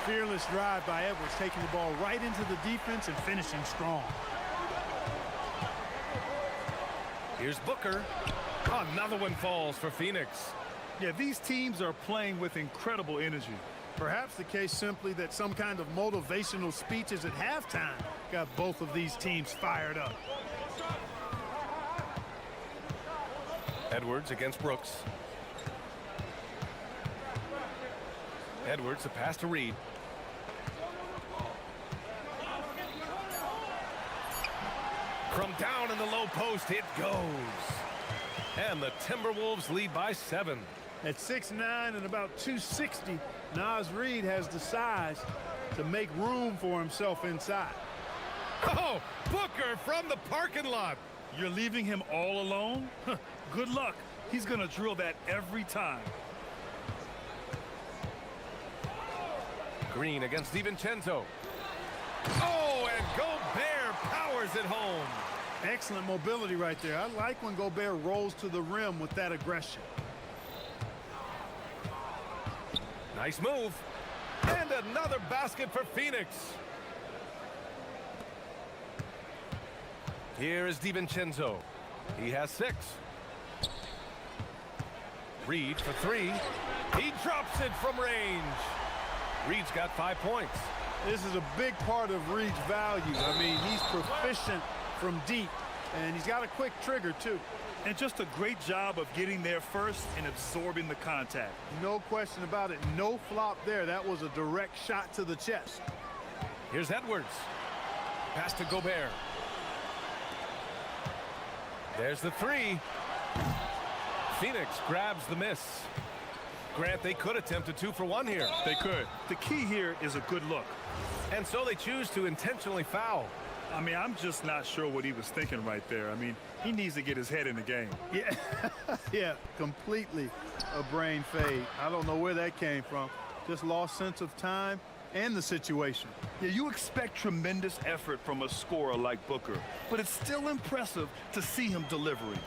Fearless drive by Edwards, taking the ball right into the defense and finishing strong. Here's Booker. Another one falls for Phoenix. Yeah, these teams are playing with incredible energy. Perhaps the case simply that some kind of motivational speeches at halftime got both of these teams fired up. Edwards against Brooks. Edwards, a pass to Reed. From down in the low post, it goes. And the Timberwolves lead by 7. At 6'9" and about 260, Naz Reid has the size to make room for himself inside. Oh, Booker from the parking lot. You're leaving him all alone? Good luck. He's going to drill that every time. Green against DiVincenzo. Oh, and Gobert powers it home. Excellent mobility right there. I like when Gobert rolls to the rim with that aggression. Nice move. And another basket for Phoenix. Here is DiVincenzo. He has 6. Reed for 3. He drops it from range. Reed's got 5 points. This is a big part of Reed's value. I mean, he's proficient from deep, and he's got a quick trigger, too. And just a great job of getting there first and absorbing the contact. No question about it. No flop there. That was a direct shot to the chest. Here's Edwards. Pass to Gobert. There's the 3. Phoenix grabs the miss. Grant, they could attempt a 2 for 1 here. They could. The key here is a good look. And so they choose to intentionally foul. I mean, I'm just not sure what he was thinking right there. I mean, he needs to get his head in the game. Yeah, yeah, completely a brain fade. I don't know where that came from. Just lost sense of time and the situation. Yeah, you expect tremendous effort from a scorer like Booker, but it's still impressive to see him delivering.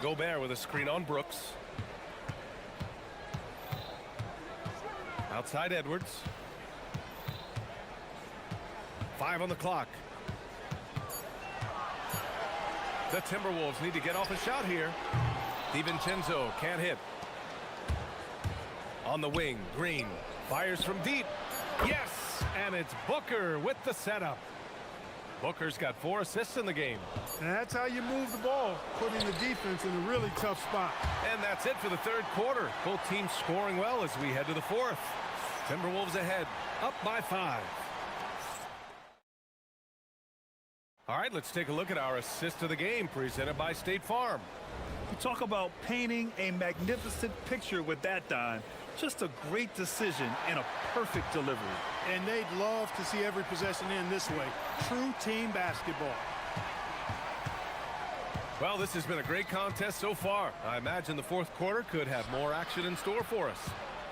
Gobert with a screen on Brooks. Outside Edwards. 5 on the clock. The Timberwolves need to get off a shot here. DiVincenzo can't hit. On the wing, Green fires from deep. Yes, and it's Booker with the setup. Booker's got 4 assists in the game. And that's how you move the ball, putting the defense in a really tough spot. And that's it for the 3rd quarter. Both teams scoring well as we head to the 4th. Timberwolves ahead, up by 5. All right, let's take a look at our assist of the game presented by State Farm. You talk about painting a magnificent picture with that dime. Just a great decision and a perfect delivery. And they'd love to see every possession end this way. True team basketball. Well, this has been a great contest so far. I imagine the 4th quarter could have more action in store for us.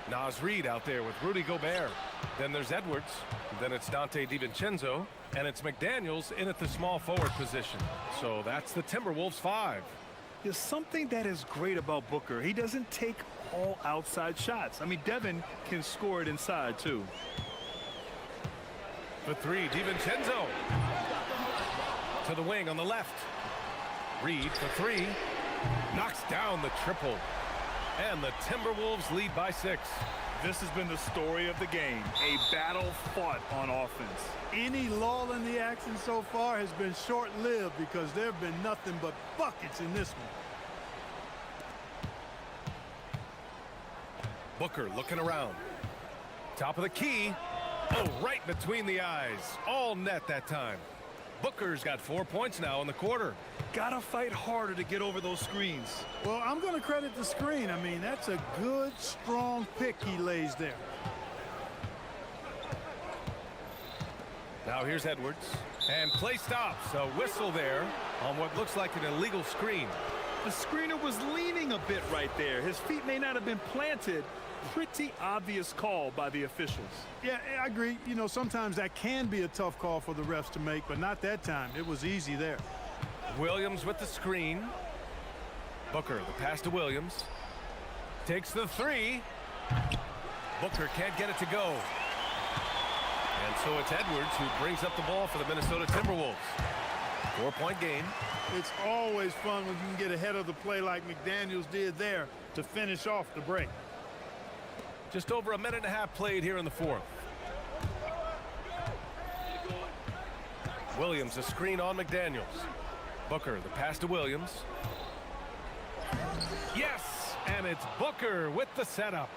Naz Reid out there with Rudy Gobert. Then there's Edwards. Then it's Dante DiVincenzo. And it's McDaniels in at the small forward position. So that's the Timberwolves 5. There's something that is great about Booker. He doesn't take all outside shots. I mean, Devin can score it inside, too. For 3, DiVincenzo. To the wing on the left. Reed for 3. Knocks down the triple. And the Timberwolves lead by 6. This has been the story of the game. A battle fought on offense. Any lull in the action so far has been short-lived because there have been nothing but buckets in this one. Booker looking around. Top of the key. Oh, right between the eyes. All net that time. Booker's got 4 points now in the quarter. Gotta fight harder to get over those screens. Well, I'm going to credit the screen. I mean, that's a good, strong pick he lays there. Now here's Edwards. And play stops. A whistle there on what looks like an illegal screen. The screener was leaning a bit right there. His feet may not have been planted. Pretty obvious call by the officials. Yeah, I agree. You know, sometimes that can be a tough call for the refs to make, but not that time. It was easy there. Williams with the screen. Booker, the pass to Williams. Takes the three. Booker can't get it to go. And so it's Edwards who brings up the ball for the Minnesota Timberwolves. 4-point game. It's always fun when you can get ahead of the play like McDaniels did there to finish off the break. Just over a minute and a half played here in the fourth. Williams, a screen on McDaniels. Booker, the pass to Williams. Yes, and it's Booker with the setup.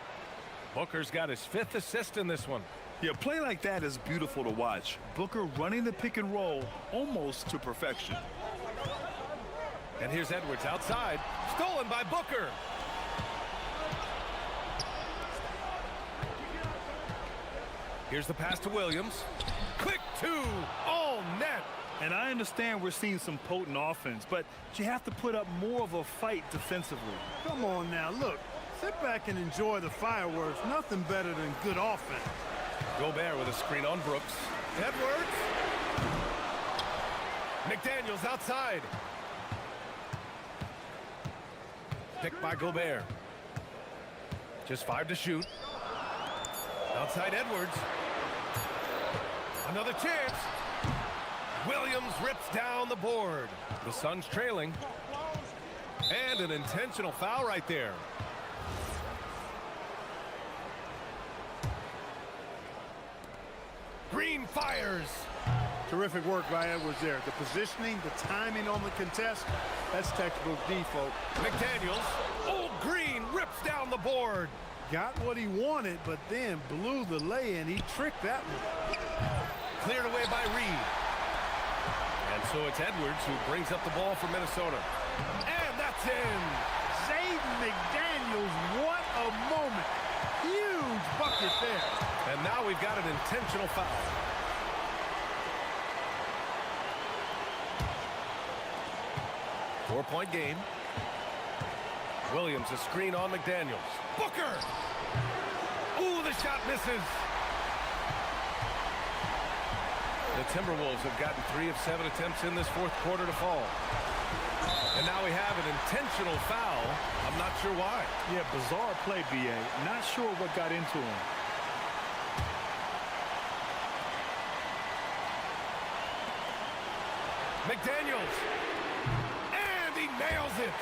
Booker's got his 5th assist in this one. Yeah, play like that is beautiful to watch. Booker running the pick and roll almost to perfection. And here's Edwards outside. Stolen by Booker. Here's the pass to Williams. Quick two. All net. And I understand we're seeing some potent offense, but you have to put up more of a fight defensively. Come on now, look. Sit back and enjoy the fireworks. Nothing better than good offense. Gobert with a screen on Brooks. Edwards. McDaniels outside. Picked by Gobert. Just 5 to shoot. Outside Edwards. Another chance. Williams rips down the board. The Suns trailing. And an intentional foul right there. Green fires. Terrific work by Edwards there. The positioning, the timing on the contest, that's textbook default. McDaniels. Old Green rips down the board. Got what he wanted, but then blew the lay-in. He tricked that one. Cleared away by Reed. And so it's Edwards who brings up the ball for Minnesota. And that's in. Jaden McDaniels, what a moment. Huge bucket there. And now we've got an intentional foul. Four-point game. Williams, a screen on McDaniels. Booker! Ooh, the shot misses. The Timberwolves have gotten 3 of 7 attempts in this fourth quarter to fall. And now we have an intentional foul. I'm not sure why. Yeah, bizarre play, B.A. Not sure what got into him. McDaniels. And he nails it.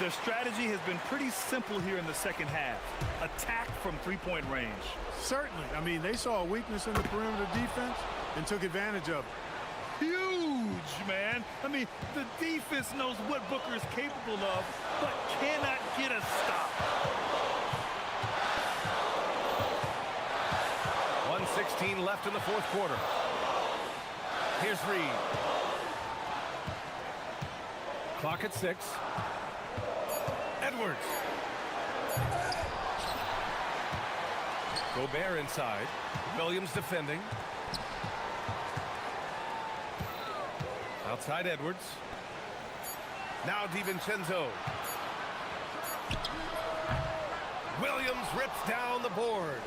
Their strategy has been pretty simple here in the second half. Attack from three-point range. Certainly. I mean, they saw a weakness in the perimeter defense and took advantage of it. Huge, man. I mean, the defense knows what Booker is capable of, but cannot get a stop. 1:16 left in the fourth quarter. Here's Reed. Clock at 6. Edwards. Gobert inside. Williams defending. Outside Edwards. Now DiVincenzo. Williams rips down the board.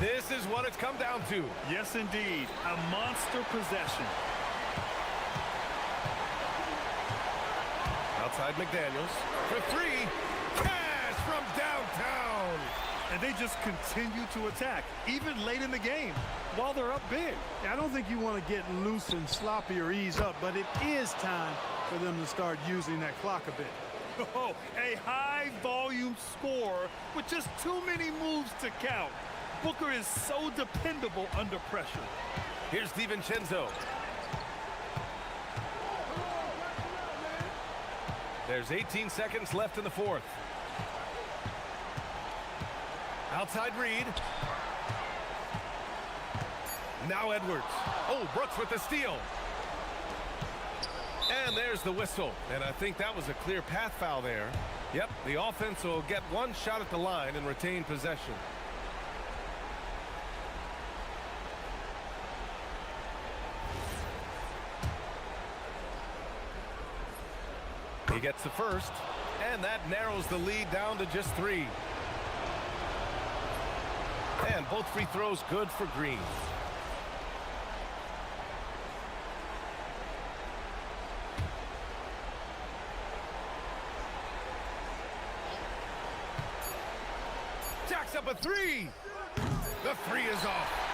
This is what it's come down to. Yes, indeed. A monster possession. Outside McDaniels for 3. Cash from downtown. And they just continue to attack, even late in the game, while they're up big. I don't think you want to get loose and sloppy or ease up, but it is time for them to start using that clock a bit. Oh, a high-volume score with just too many moves to count. Booker is so dependable under pressure. Here's DiVincenzo. There's 18 seconds left in the fourth. Outside Reed. Now Edwards. Oh, Brooks with the steal. And there's the whistle. And I think that was a clear path foul there. Yep, the offense will get one shot at the line and retain possession. He gets the first, And that narrows the lead down to just 3. And both free throws good for Green. Jacks up a 3. The 3 is off.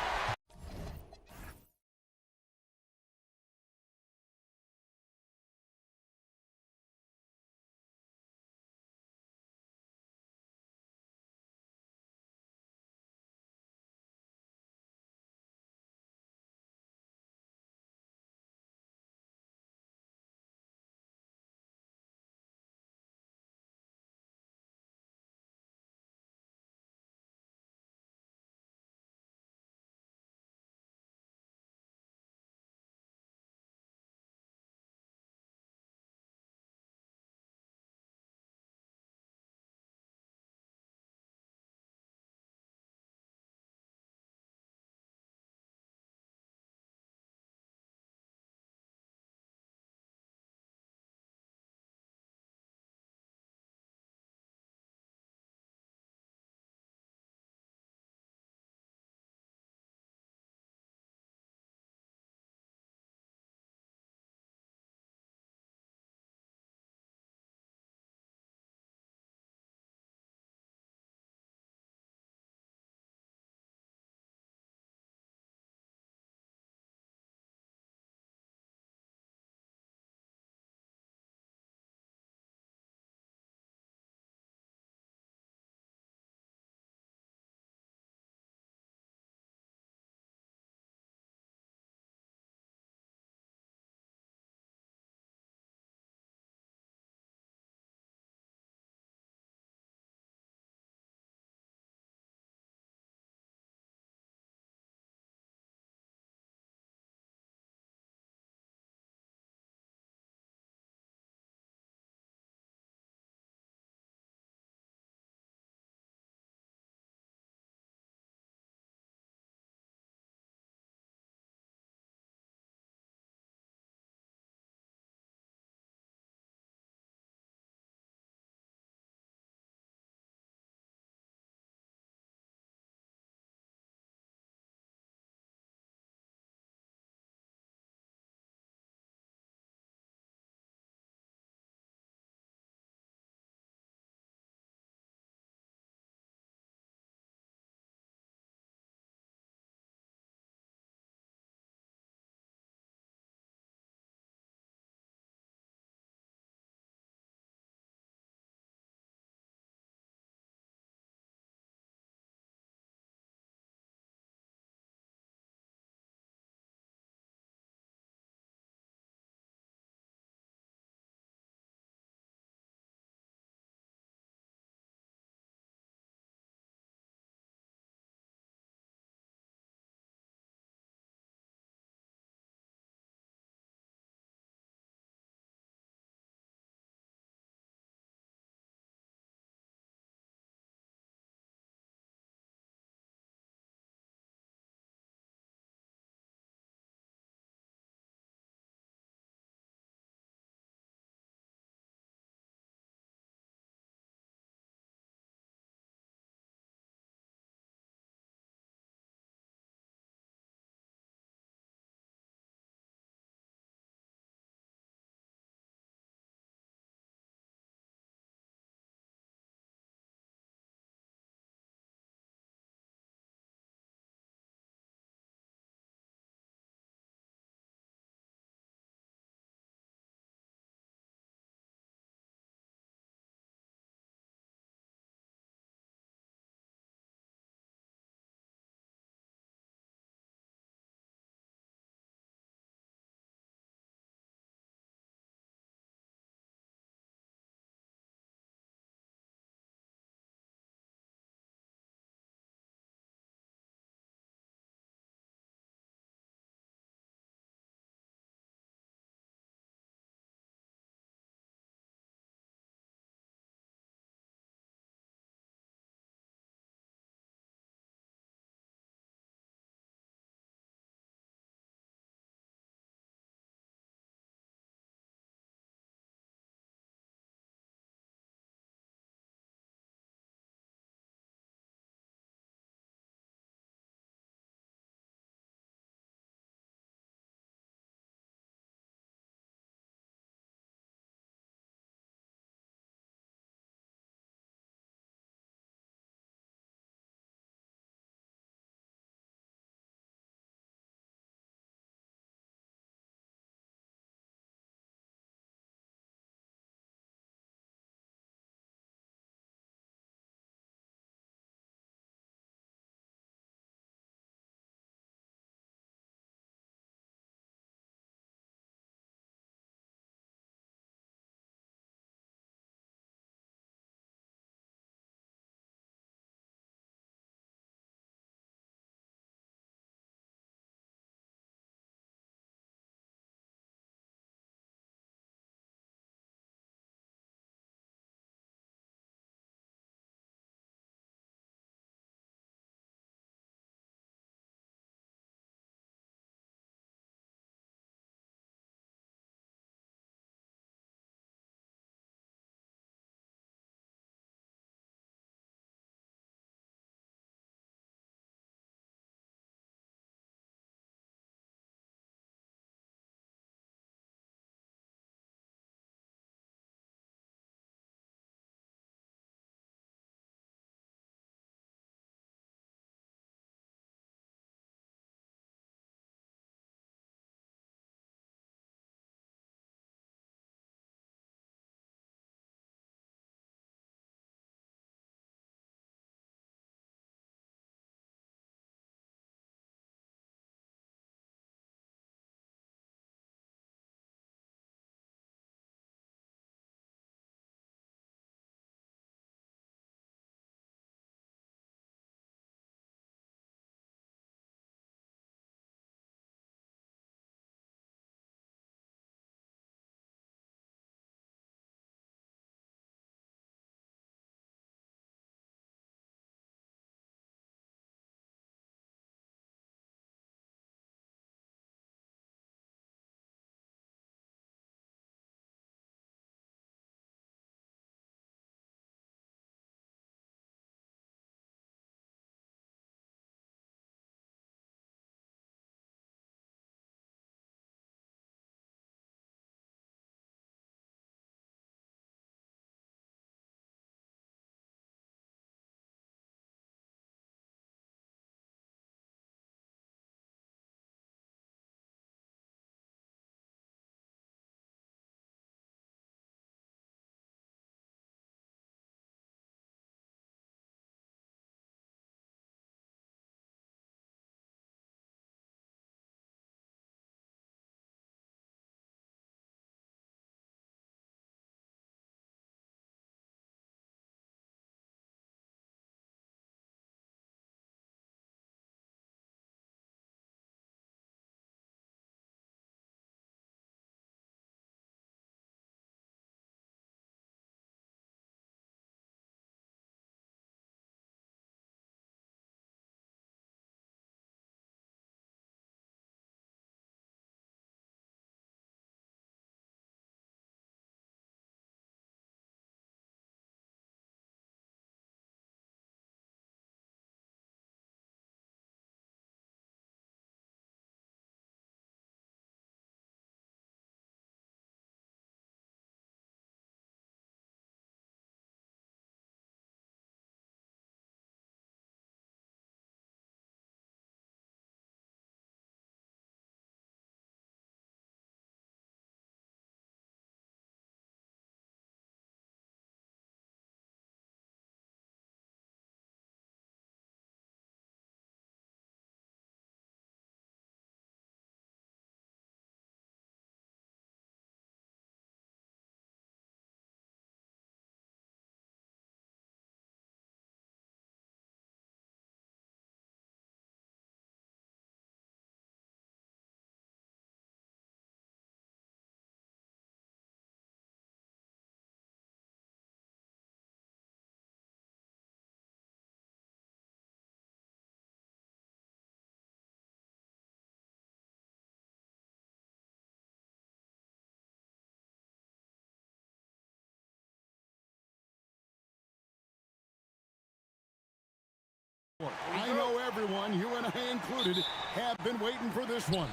I know everyone, you and I included, have been waiting for this one.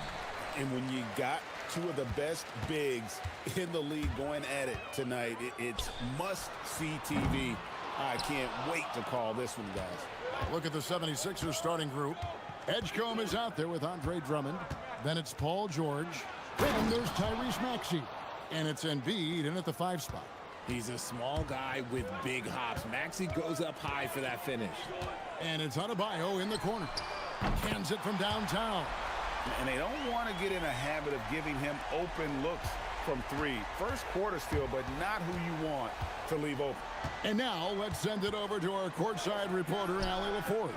And when you got two of the best bigs in the league going at it tonight, it's must-see TV. I can't wait to call this one, guys. Look at the 76ers starting group. Edgecombe is out there with Andre Drummond. Then it's Paul George. Then there's Tyrese Maxey. And it's Embiid in at the 5 spot. He's a small guy with big hops. Maxey goes up high for that finish. And it's Adebayo in the corner. Cans it from downtown. And they don't want to get in a habit of giving him open looks from 3. First quarter still, but not who you want to leave open. And now let's send it over to our courtside reporter, Allie LaForce.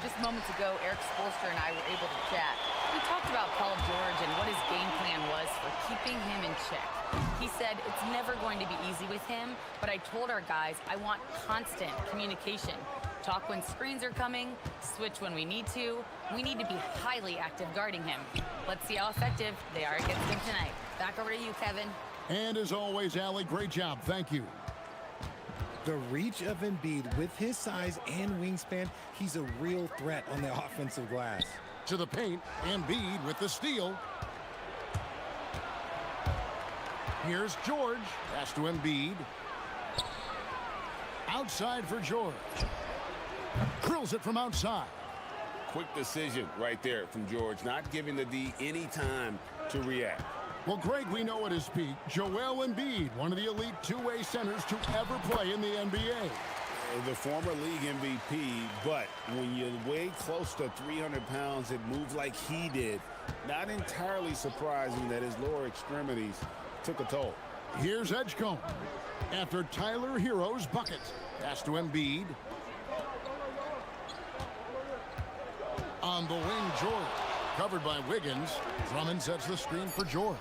Just moments ago, Eric Spoelstra and I were able to chat. We talked about Paul George and what his game plan was for keeping him in check. He said it's never going to be easy with him, but I told our guys I want constant communication. Talk when screens are coming, switch when we need to. We need to be highly active guarding him. Let's see how effective they are against him tonight. Back over to you, Kevin. And as always, Allie, great job. Thank you. The reach of Embiid with his size and wingspan, he's a real threat on the offensive glass. To the paint, Embiid with the steal. Here's George. Pass to Embiid. Outside for George. Drills it from outside. Quick decision right there from George, not giving the D any time to react. Well, Greg, we know at his peak, Joel Embiid, one of the elite two-way centers to ever play in the NBA. The former league MVP, but when you weigh close to 300 pounds, it moves like he did. Not entirely surprising that his lower extremities took a toll. Here's Edgecombe. After Tyler Hero's bucket. Pass to Embiid. On the wing, George. Covered by Wiggins. Drummond sets the screen for George.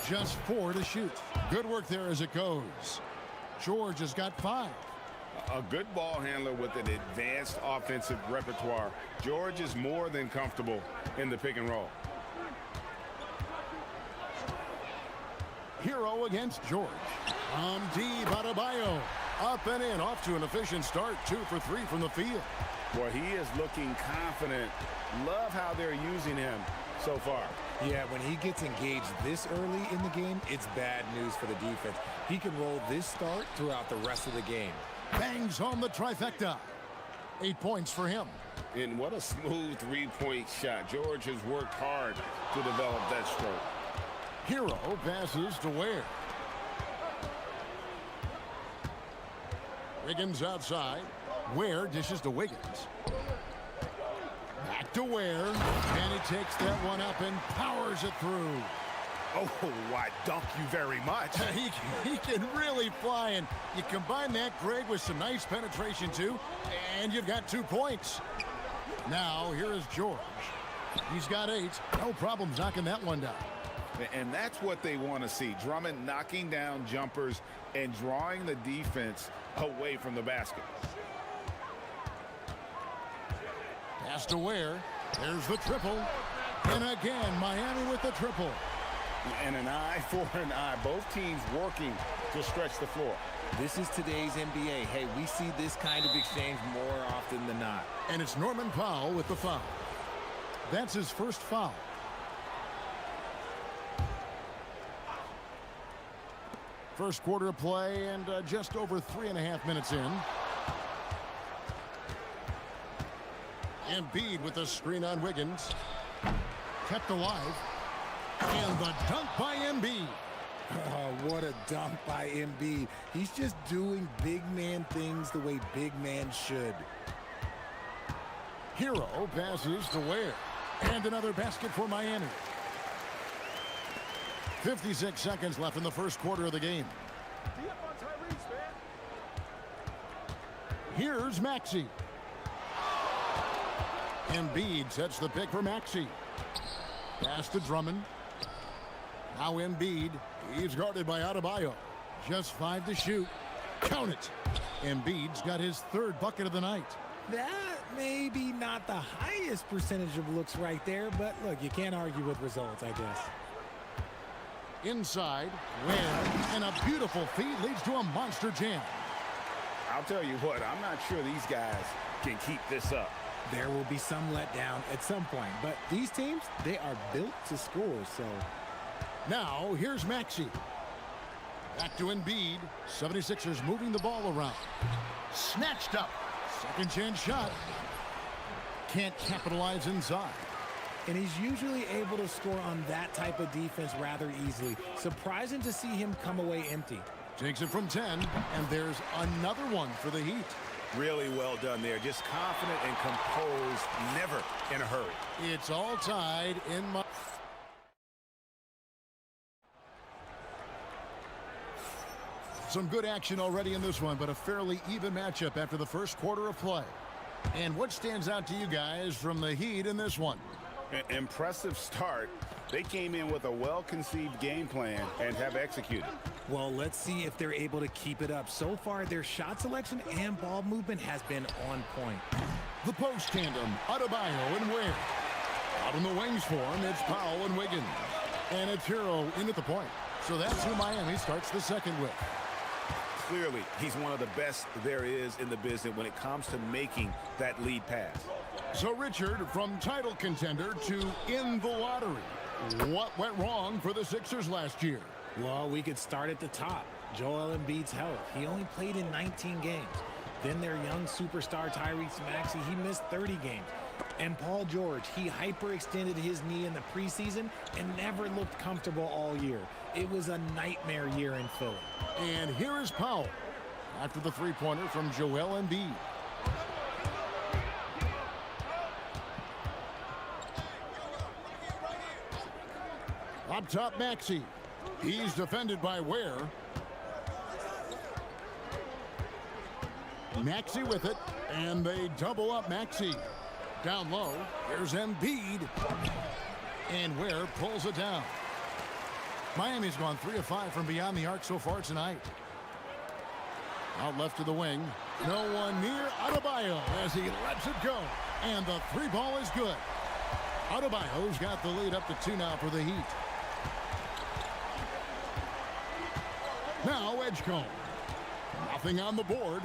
Just 4 to shoot. Good work there as it goes. George has got 5. A good ball handler with an advanced offensive repertoire. George is more than comfortable in the pick and roll. Hero against George. Deep, Adebayo. Up and in, off to an efficient start. 2 for 3 from the field. Boy, he is looking confident. Love how they're using him so far. Yeah, when he gets engaged this early in the game, it's bad news for the defense. He can roll this start throughout the rest of the game. Bangs home the trifecta. 8 points for him. And what a smooth three-point shot. George has worked hard to develop that stroke. Hero passes to Ware. Wiggins outside. Ware dishes to Wiggins. Back to Ware. And he takes that one up and powers it through. Oh, why, dunk you very much. He can really fly, and you combine that, Greg, with some nice penetration, too, and you've got 2 points. Now, here is George. He's got 8. No problem knocking that one down. And that's what they want to see. Drummond knocking down jumpers and drawing the defense away from the basket. Pass to Ware. There's the triple. And again, Miami with the triple. And an eye for an eye. Both teams working to stretch the floor. This is today's NBA. Hey, we see this kind of exchange more often than not. And it's Norman Powell with the foul. That's his first foul. First quarter of play and just over 3.5 minutes in. Embiid with the screen on Wiggins. Kept alive. And the dunk by Embiid. Oh, what a dunk by Embiid. He's just doing big man things the way big man should. Hero passes to Ware. And another basket for Miami. 56 seconds left in the first quarter of the game. Here's Maxey. Embiid sets the pick for Maxey. Pass to Drummond. Now Embiid. He's guarded by Adebayo. Just 5 to shoot. Count it. Embiid's got his 3rd bucket of the night. That may be not the highest percentage of looks right there, but look, you can't argue with results, I guess. Inside, Ware, and a beautiful feed leads to a monster jam. I'll tell you what, I'm not sure these guys can keep this up. There will be some letdown at some point, but these teams, they are built to score, so. Now, here's Maxey. Back to Embiid. 76ers moving the ball around. Snatched up. Second chance shot. Can't capitalize inside. And he's usually able to score on that type of defense rather easily. Surprising to see him come away empty. Takes it from 10, and there's another one for the Heat. Really well done there. Just confident and composed, never in a hurry. It's all tied in my... Some good action already in this one, but a fairly even matchup after the first quarter of play. And what stands out to you guys from the Heat in this one? Impressive start. They came in with a well-conceived game plan and have executed. Well, let's see if they're able to keep it up. So far, their shot selection and ball movement has been on point. The post tandem, Adebayo and Ware. Out in the wings for him, it's Powell and Wiggins. And it's Hero in at the point. So that's who Miami starts the second with. Clearly, he's one of the best there is in the business when it comes to making that lead pass. So, Richard, from title contender to in the lottery, what went wrong for the Sixers last year? Well, we could start at the top. Joel Embiid's health. He only played in 19 games. Then their young superstar Tyrese Maxey, he missed 30 games. And Paul George, he hyperextended his knee in the preseason and never looked comfortable all year. It was a nightmare year in Philly. And here is Powell after the three-pointer from Joel Embiid. Up top, Maxey. He's defended by Ware. Maxey with it, and they double up Maxey. Down low, here's Embiid. And Ware pulls it down. Miami's gone 3 of 5 from beyond the arc so far tonight. Out left to the wing. No one near Adebayo as he lets it go. And the three ball is good. Adebayo's got the lead up to 2 now for the Heat. Now Edgecombe. Nothing on the board.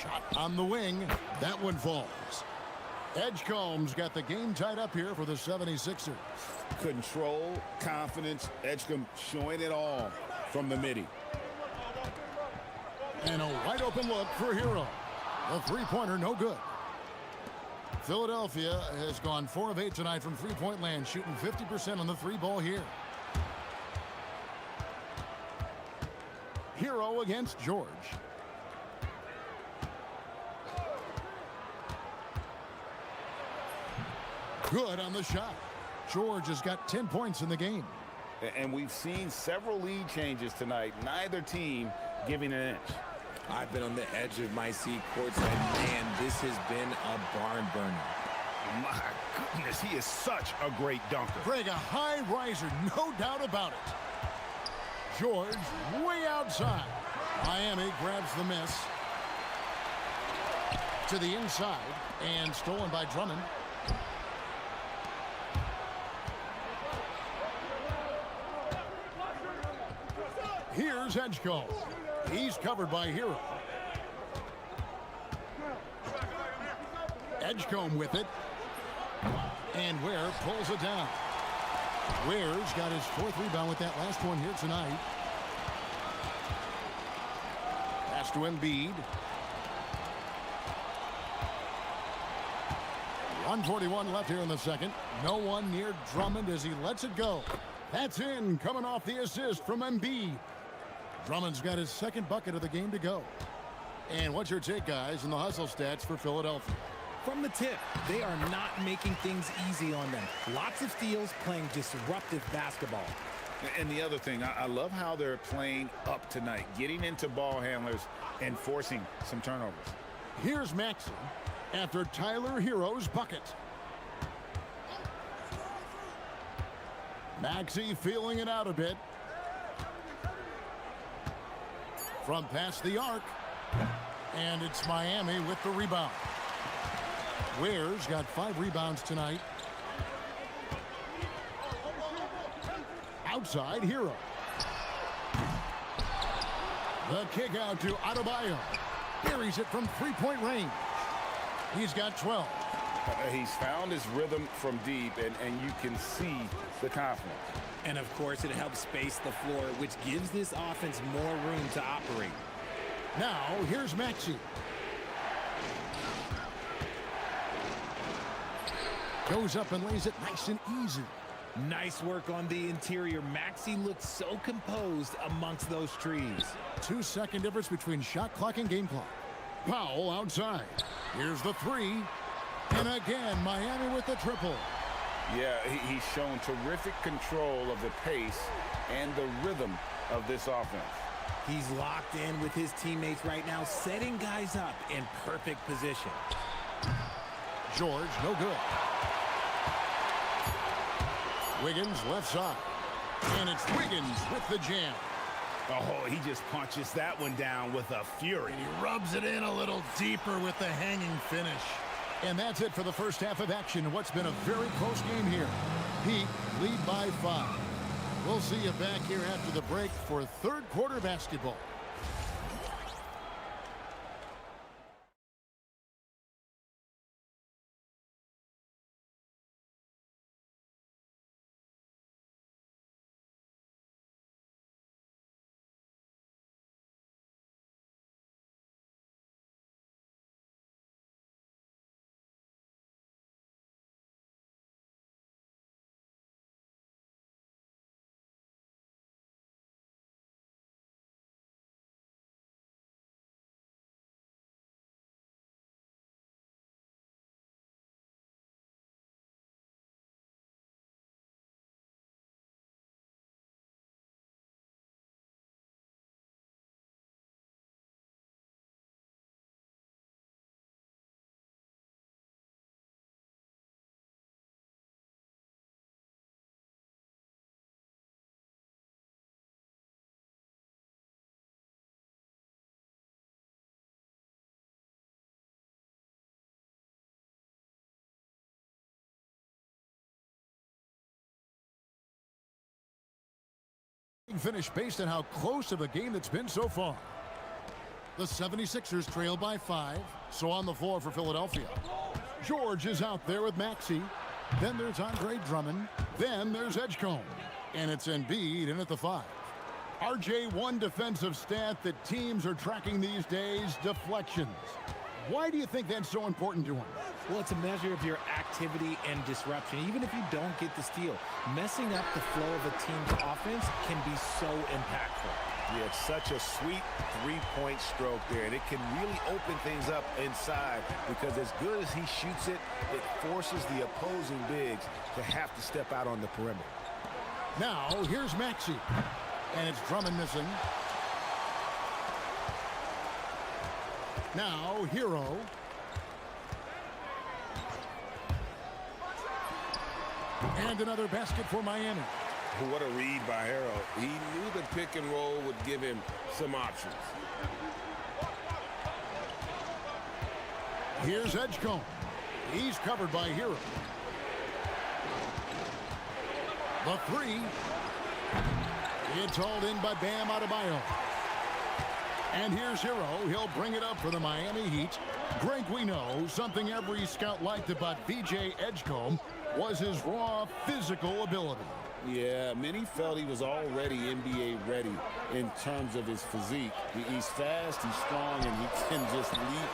Shot on the wing. That one falls. Edgecombe's got the game tied up here for the 76ers. Control, confidence, Edgecombe showing it all from the midi. And a wide open look for Hero. The three-pointer no good. Philadelphia has gone 4 of 8 tonight from three-point land, shooting 50% on the three ball here. Hero against George. Good on the shot. George has got 10 points in the game. And we've seen several lead changes tonight. Neither team giving an inch. I've been on the edge of my seat courtside. Man, this has been a barn burner. My goodness, he is such a great dunker. Greg, a high riser, no doubt about it. George way outside. Miami grabs the miss. To the inside and stolen by Drummond. Here's Edgecombe. He's covered by Hero. Edgecombe with it. And Ware pulls it down. Ware's got his 4th rebound with that last one here tonight. Pass to Embiid. 1:41 left here in the second. No one near Drummond as he lets it go. That's in, coming off the assist from Embiid. Drummond's got his 2nd bucket of the game to go. And what's your take, guys, in the hustle stats for Philadelphia? From the tip, they are not making things easy on them. Lots of steals, playing disruptive basketball. And the other thing, I love how they're playing up tonight, getting into ball handlers and forcing some turnovers. Here's Maxey after Tyler Hero's bucket. Maxey feeling it out a bit. From past the arc. And it's Miami with the rebound. Ware's got 5 rebounds tonight. Outside, Hero. The kick out to Adebayo. Buries it from three-point range. He's got 12. He's found his rhythm from deep, and you can see the confidence. And of course, it helps space the floor, which gives this offense more room to operate. Now, here's Maxey. Goes up and lays it nice and easy. Nice work on the interior. Maxey looks so composed amongst those trees. 2-second difference between shot clock and game clock. Powell outside. Here's the three. And again, Miami with the triple. Yeah, he's shown terrific control of the pace and the rhythm of this offense. He's locked in with his teammates right now, setting guys up in perfect position. George, no good. Wiggins left side. And it's Wiggins with the jam. Oh, he just punches that one down with a fury. And he rubs it in a little deeper with the hanging finish. And that's it for the first half of action in what's been a very close game here. Heat lead by 5. We'll see you back here after the break for third quarter basketball. Finish based on how close of a game it's been so far. The 76ers trail by 5, so on the floor for Philadelphia. George is out there with Maxey. Then there's Andre Drummond. Then there's Edgecombe. And it's Embiid in at the 5. RJ, one defensive stat that teams are tracking these days, deflections. Why do you think that's so important to him? Well, it's a measure of your activity and disruption. Even if you don't get the steal, messing up the flow of a team's offense can be so impactful. Yeah, it's such a sweet three-point stroke there, and it can really open things up inside because as good as he shoots it, it forces the opposing bigs to have to step out on the perimeter. Now, here's Maxey. And it's Drummond missing. Now, Hero. And another basket for Miami. What a read by Hero. He knew the pick and roll would give him some options. Here's Edgecombe. He's covered by Hero. The three. It's hauled in by Bam Adebayo. And here's Hero. He'll bring it up for the Miami Heat. Greg, we know something every scout liked about VJ Edgecombe was his raw physical ability. Yeah, many felt he was already NBA ready in terms of his physique. He's fast, he's strong, and he can just leap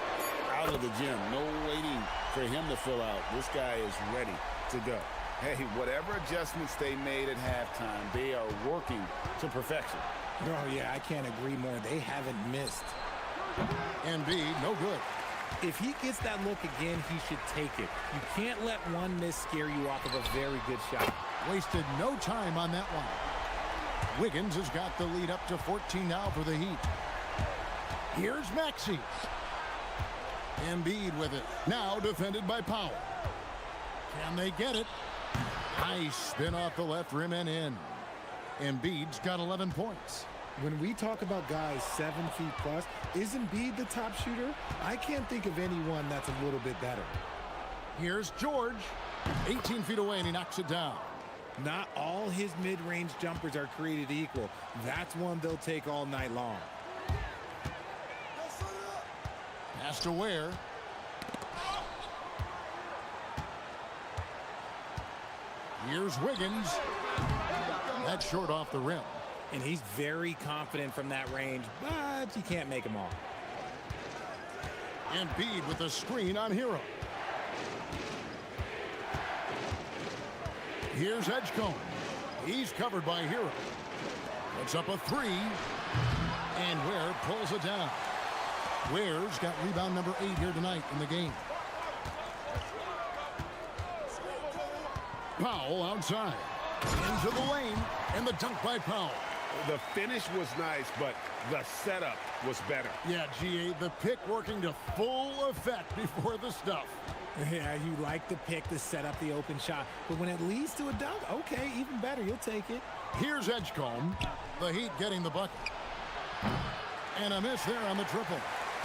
out of the gym. No waiting for him to fill out. This guy is ready to go. Hey, whatever adjustments they made at halftime, they are working to perfection. Oh, yeah, I can't agree more. They haven't missed. Embiid, no good. If he gets that look again, he should take it. You can't let one miss scare you off of a very good shot. Wasted no time on that one. Wiggins has got the lead up to 14 now for the Heat. Here's Maxey. Embiid with it. Now defended by Powell. Can they get it? Nice spin off the left rim and in. Embiid's got 11 points. When we talk about guys 7 feet plus, is Embiid the top shooter? I can't think of anyone that's a little bit better. Here's George. 18 feet away and he knocks it down. Not all his mid-range jumpers are created equal. That's one they'll take all night long. Pass to Ware. Here's Wiggins. That's short off the rim. And he's very confident from that range, but you can't make them all. Embiid with a screen on Hero. Here's Edgecombe. He's covered by Hero. Puts up a three. And Ware pulls it down. Ware's got rebound number 8 here tonight in the game. Powell outside. Into the lane. And the dunk by Powell. The finish was nice, but the setup was better. Yeah, GA, the pick working to full effect before the stuff. Yeah, you like to pick to set up the open shot, but when it leads to a dunk, okay, even better, you'll take it. Here's Edgecombe. The Heat getting the bucket. And a miss there on the triple.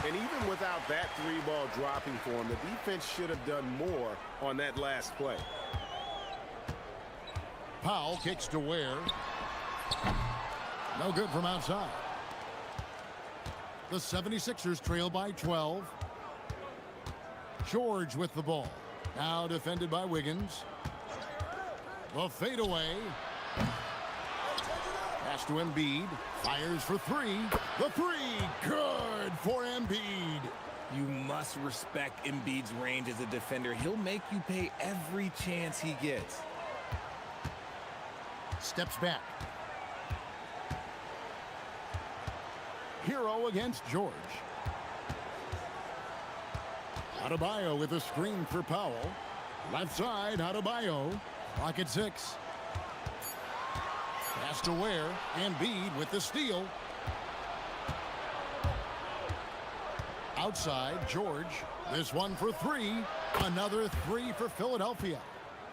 And even without that three-ball dropping for him, the defense should have done more on that last play. Powell kicks to Ware. No good from outside. The 76ers trail by 12. George with the ball. Now defended by Wiggins. The fadeaway. Pass to Embiid. Fires for three. The three. Good for Embiid. You must respect Embiid's range as a defender. He'll make you pay every chance he gets. Steps back. Hero against George. Adebayo with a screen for Powell. Left side, Adebayo. Clock at 6. Pass to Ware. Embiid with the steal. Outside, George. This one for three. Another three for Philadelphia.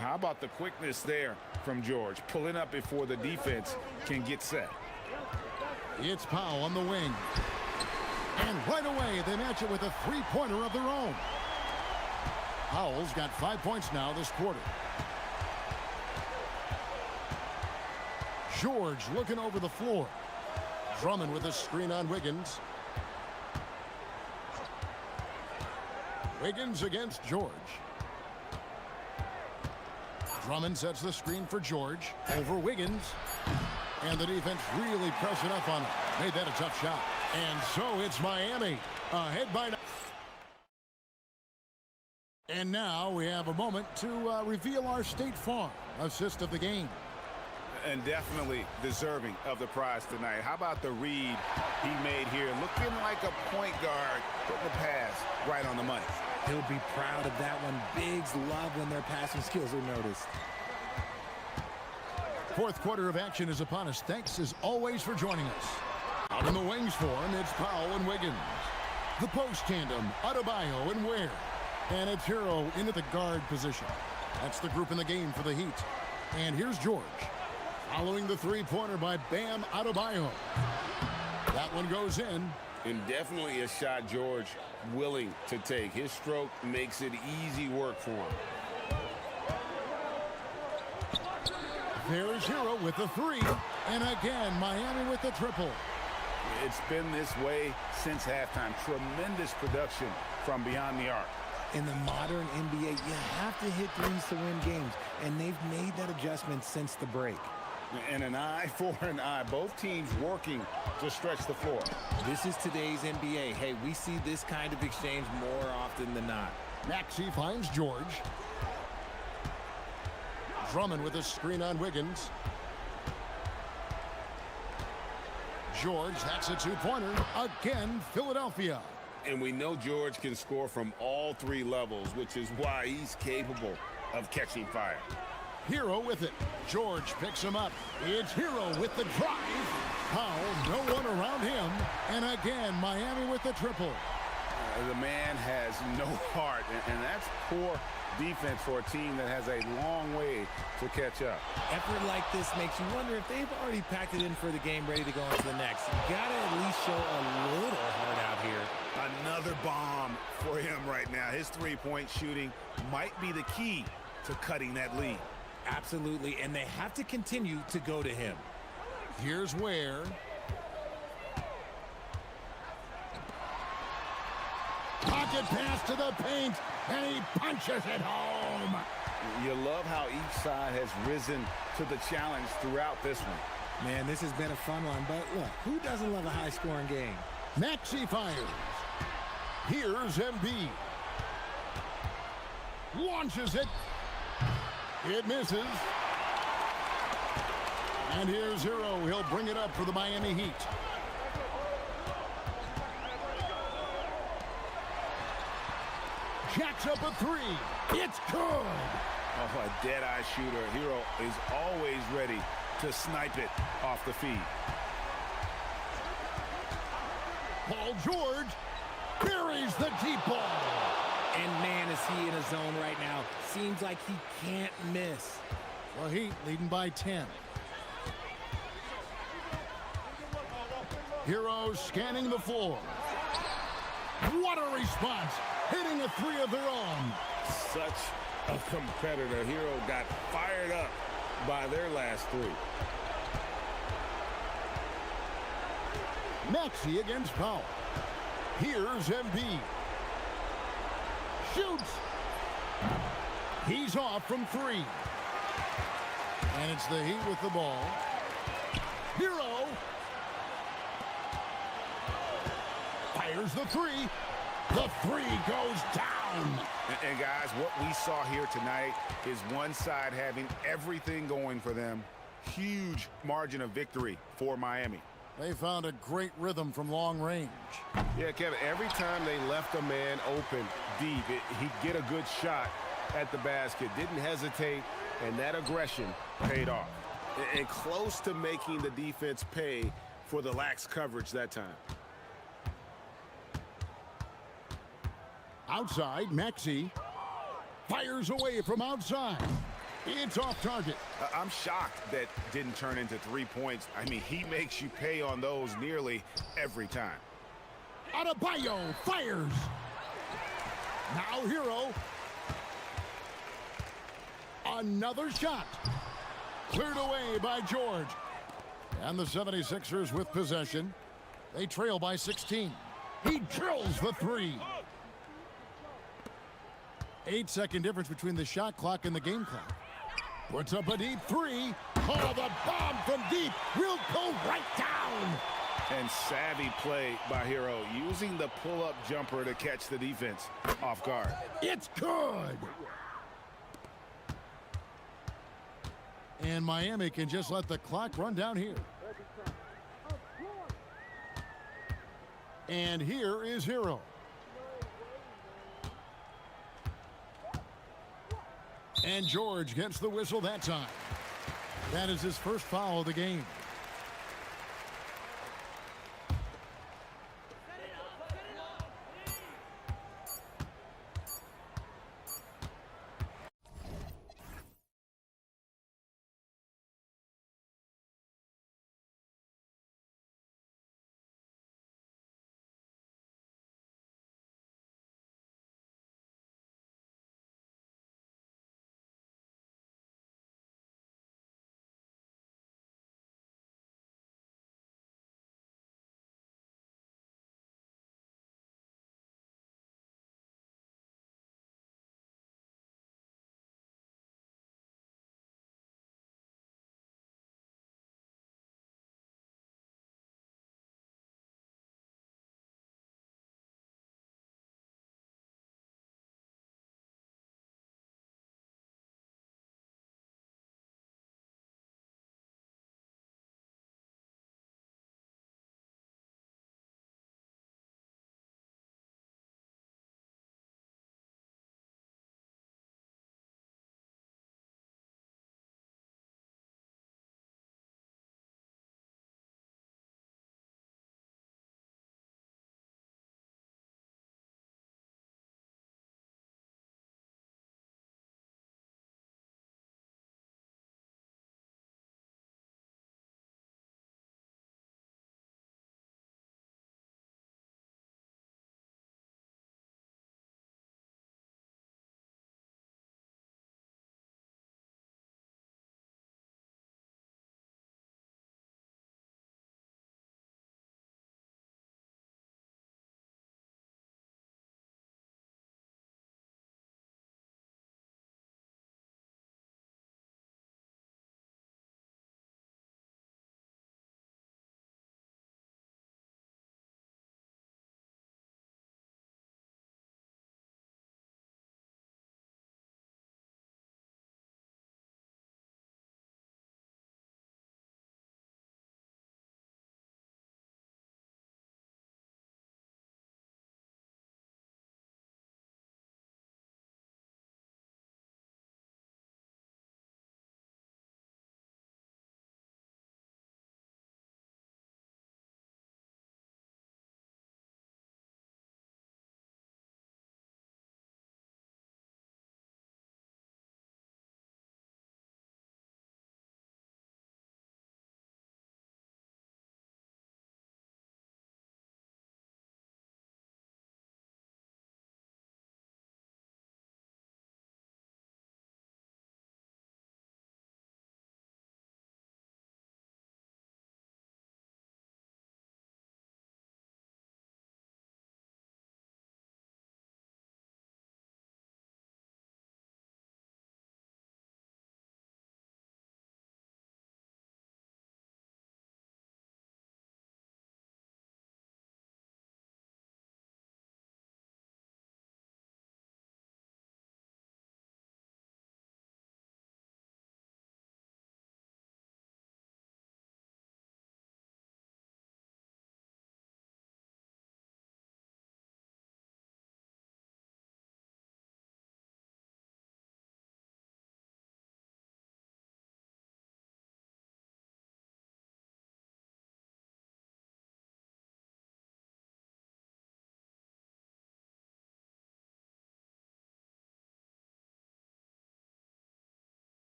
How about the quickness there from George? Pulling up before the defense can get set. It's Powell on the wing. And right away, they match it with a three-pointer of their own. Powell's got 5 points now this quarter. George looking over the floor. Drummond with a screen on Wiggins. Wiggins against George. Drummond sets the screen for George. Over Wiggins. And the defense really pressing up on him. Made that a tough shot. And so it's Miami ahead by 9. And now we have a moment to reveal our State Farm assist of the game. And definitely deserving of the prize tonight. How about the read he made here? Looking like a point guard. Putting the pass right on the money. He'll be proud of that one. Bigs love when their passing skills are noticed. Fourth quarter of action is upon us. Thanks as always for joining us. Out in the wings for him, it's Powell and Wiggins. The post tandem, Adebayo and Ware. And it's Hero into the guard position. That's the group in the game for the Heat. And here's George. Following the three-pointer by Bam Adebayo. That one goes in. And definitely a shot George willing to take. His stroke makes it easy work for him. There's Hero with the three. And again, Miami with the triple. It's been this way since halftime. Tremendous production from beyond the arc. In the modern NBA, you have to hit threes to win games, and they've made that adjustment since the break. And an eye for an eye. Both teams working to stretch the floor. This is today's NBA. Hey, we see this kind of exchange more often than not. Maxey finds George. Drummond with a screen on Wiggins. George, that's a two-pointer. Again, Philadelphia. And we know George can score from all three levels, which is why he's capable of catching fire. Hero with it. George picks him up. It's Hero with the drive. Powell, no one around him. And again, Miami with the triple. The man has no heart, and that's poor defense for a team that has a long way to catch up. Effort like this makes you wonder if they've already packed it in for the game, ready to go on to the next. You gotta at least show a little heart out here. Another bomb for him right now. His three-point shooting might be the key to cutting that lead. Absolutely, and they have to continue to go to him. Here's Ware. Wicked pass to the paint, and he punches it home. You love how each side has risen to the challenge throughout this one. Man, this has been a fun one, but look, who doesn't love a high-scoring game? Maxey fires. Here's Embiid. Launches it. It misses. And here's Hero. He'll bring it up for the Miami Heat. Jacks up a three. It's good. Oh, a dead-eye shooter. Hero is always ready to snipe it off the feed. Paul George buries the deep ball. And man, is he in a zone right now. Seems like he can't miss. The Heat leading by 10. Heroes scanning the floor. What a response. Hitting a three of their own. Such a competitor. Hero got fired up by their last three. Maxey against Powell. Here's Embiid. Shoots. He's off from three. And it's the Heat with the ball. Hero fires the three. The three goes down. And guys, what we saw here tonight is one side having everything going for them. Huge margin of victory for Miami. They found a great rhythm from long range. Yeah, Kevin, every time they left a man open deep, he'd get a good shot at the basket. Didn't hesitate, and that aggression paid off. And close to making the defense pay for the lax coverage that time. Outside, Maxey fires away from outside. It's off target. I'm shocked that didn't turn into 3 points. I mean, he makes you pay on those nearly every time. Adebayo fires. Now Hero. Another shot. Cleared away by George. And the 76ers with possession. They trail by 16. He drills the three. 8-second difference between the shot clock and the game clock. Puts up a deep three. Oh, the bomb from deep will go right down. And savvy play by Hero, using the pull-up jumper to catch the defense off guard. It's good. And Miami can just let the clock run down here. And here is Hero. And George gets the whistle that time. That is his first foul of the game.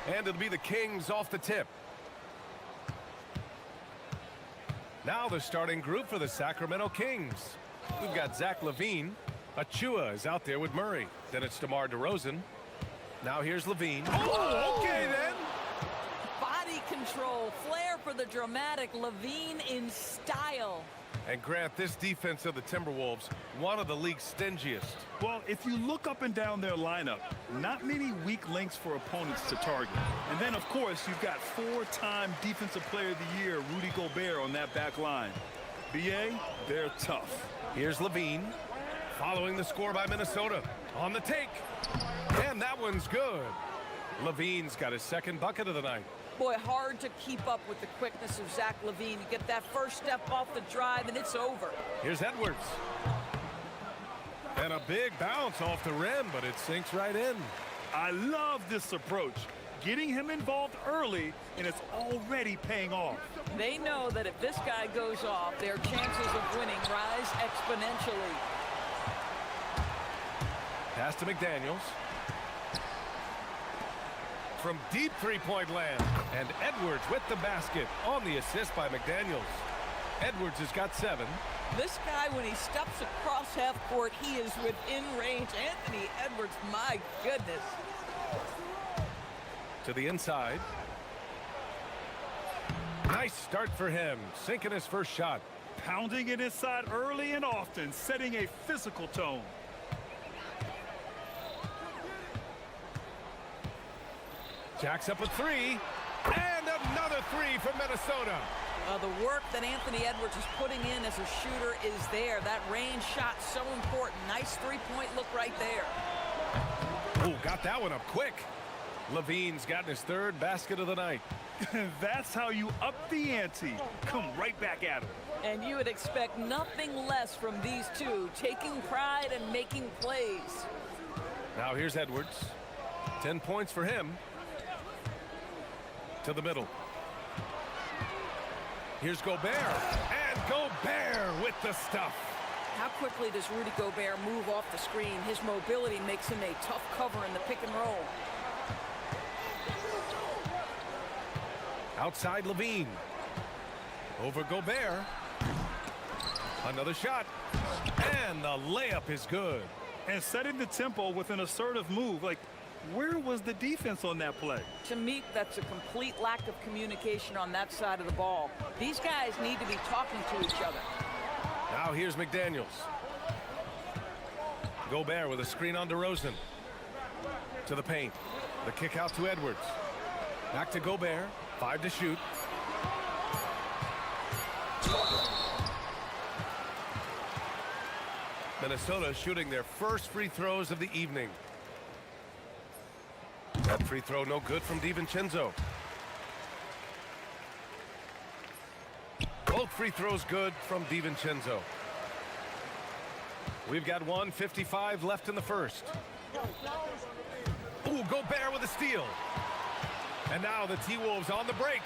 And it'll be the Kings off the tip. Now the starting group for the Sacramento Kings. We've got Zach LaVine. Achua is out there with Murray. Then it's DeMar DeRozan. Now here's LaVine. Oh, okay then. Body control, flair for the dramatic. LaVine in style. And Grant, this defense of the Timberwolves, one of the league's stingiest. Well, if you look up and down their lineup, not many weak links for opponents to target. And then, of course, you've got four-time Defensive Player of the Year, Rudy Gobert, on that back line. BA, they're tough. Here's LaVine, following the score by Minnesota. On the take. And that one's good. LaVine's got his second bucket of the night. Boy, hard to keep up with the quickness of Zach LaVine. You get that first step off the drive, and it's over. Here's Edwards. And a big bounce off the rim, but it sinks right in. I love this approach. Getting him involved early, and it's already paying off. They know that if this guy goes off, their chances of winning rise exponentially. Pass to McDaniels. From deep three-point land. And Edwards with the basket on the assist by McDaniels. Edwards has got 7. This guy, when he steps across half court, he is within range. Anthony Edwards, my goodness. To the inside. Nice start for him. Sinking his first shot. Pounding it inside early and often, setting a physical tone. Jacks up a 3, and another 3 from Minnesota. The work that Anthony Edwards is putting in as a shooter is there. That range shot so important. Nice three-point look right there. Oh, got that one up quick. LaVine's gotten his third basket of the night. That's how you up the ante. Come right back at him. And you would expect nothing less from these two, taking pride and making plays. Now here's Edwards. 10 points for him. To the middle. Here's Gobert. And Gobert with the stuff. How quickly does Rudy Gobert move off the screen? His mobility makes him a tough cover in the pick and roll. Outside LaVine. Over Gobert. Another shot. And the layup is good. And setting the tempo with an assertive move. Like, where was the defense on that play? To me, that's a complete lack of communication on that side of the ball. These guys need to be talking to each other. Now here's McDaniels. Gobert with a screen on DeRozan. To the paint. The kick out to Edwards. Back to Gobert. 5 to shoot. Minnesota shooting their first free throws of the evening. That free throw no good from DiVincenzo. Both free throws good from DiVincenzo. We've got 1:55 left in the first. Ooh, Gobert with a steal. And now the T-Wolves on the break.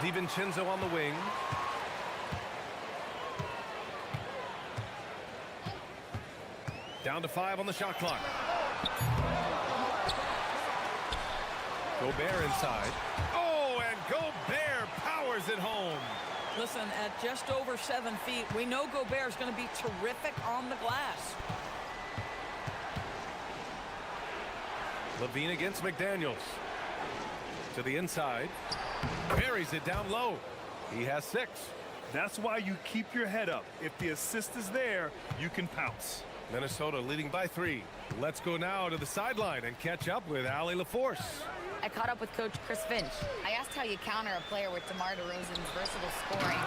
DiVincenzo on the wing. Down to 5 on the shot clock. Gobert inside. Oh, and Gobert powers it home. Listen, at just over 7 feet, we know Gobert's going to be terrific on the glass. LaVine against McDaniels. To the inside. Buries it down low. He has 6. That's why you keep your head up. If the assist is there, you can pounce. Minnesota leading by 3. Let's go now to the sideline and catch up with Allie LaForce. I caught up with Coach Chris Finch. I asked how you counter a player with DeMar DeRozan's versatile scoring.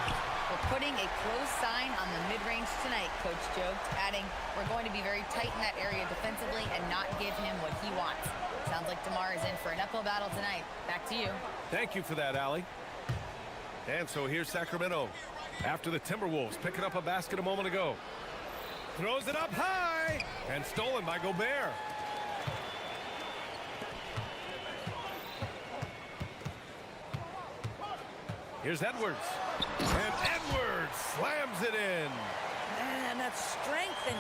We're putting a close sign on the mid-range tonight, Coach joked, adding, we're going to be very tight in that area defensively and not give him what he wants. Sounds like DeMar is in for an uphill battle tonight. Back to you. Thank you for that, Allie. And so here's Sacramento. After the Timberwolves picking up a basket a moment ago. Throws it up high and stolen by Gobert. Here's Edwards. And Edwards slams it in. Man, that strength and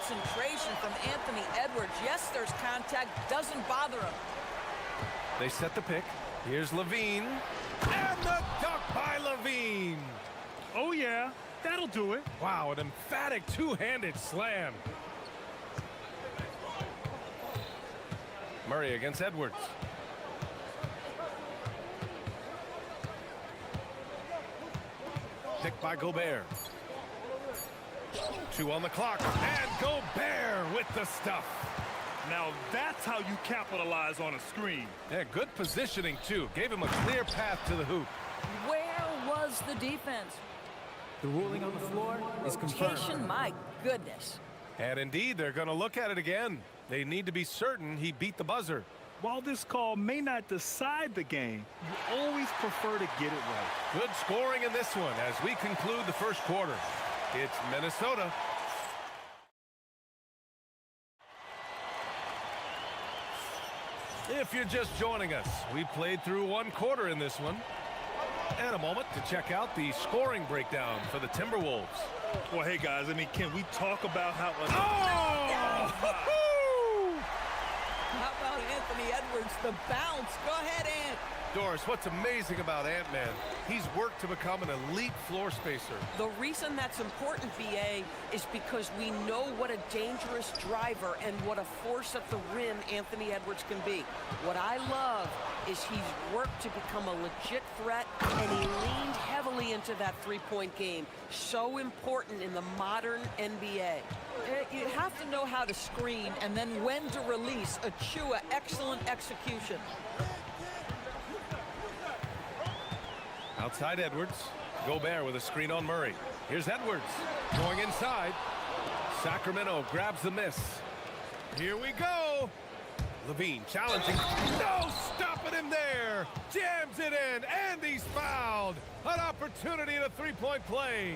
concentration from Anthony Edwards. Yes, there's contact. Doesn't bother him. They set the pick. Here's Levine. And the dunk by Levine. Oh, yeah. That'll do it. Wow, an emphatic two-handed slam. Murray against Edwards. Picked by Gobert. 2 on the clock. And Gobert with the stuff. Now that's how you capitalize on a screen. Yeah, good positioning, too. Gave him a clear path to the hoop. Where was the defense? The ruling on the floor is confirmed. My goodness. And indeed, they're going to look at it again. They need to be certain he beat the buzzer. While this call may not decide the game, you always prefer to get it right. Good scoring in this one as we conclude the first quarter. It's Minnesota. If you're just joining us, we played through 1 quarter in this one. And a moment to check out the scoring breakdown for the Timberwolves. Well, hey, guys, I mean, can we talk about how... Oh! How about Anthony Edwards, the bounce? Go ahead, Ant. Doris, what's amazing about Ant-Man, he's worked to become an elite floor spacer. The reason that's important, BA, is because we know what a dangerous driver and what a force at the rim Anthony Edwards can be. What I love is he's worked to become a legit threat, and he leaned heavily into that three-point game. So important in the modern NBA. You have to know how to screen and then when to release. Achua, excellent execution. Outside Edwards. Gobert with a screen on Murray. Here's Edwards going inside. Sacramento grabs the miss. Here we go. Levine challenging. No stopping him there. Jams it in, and he's fouled. An opportunity in a three-point play.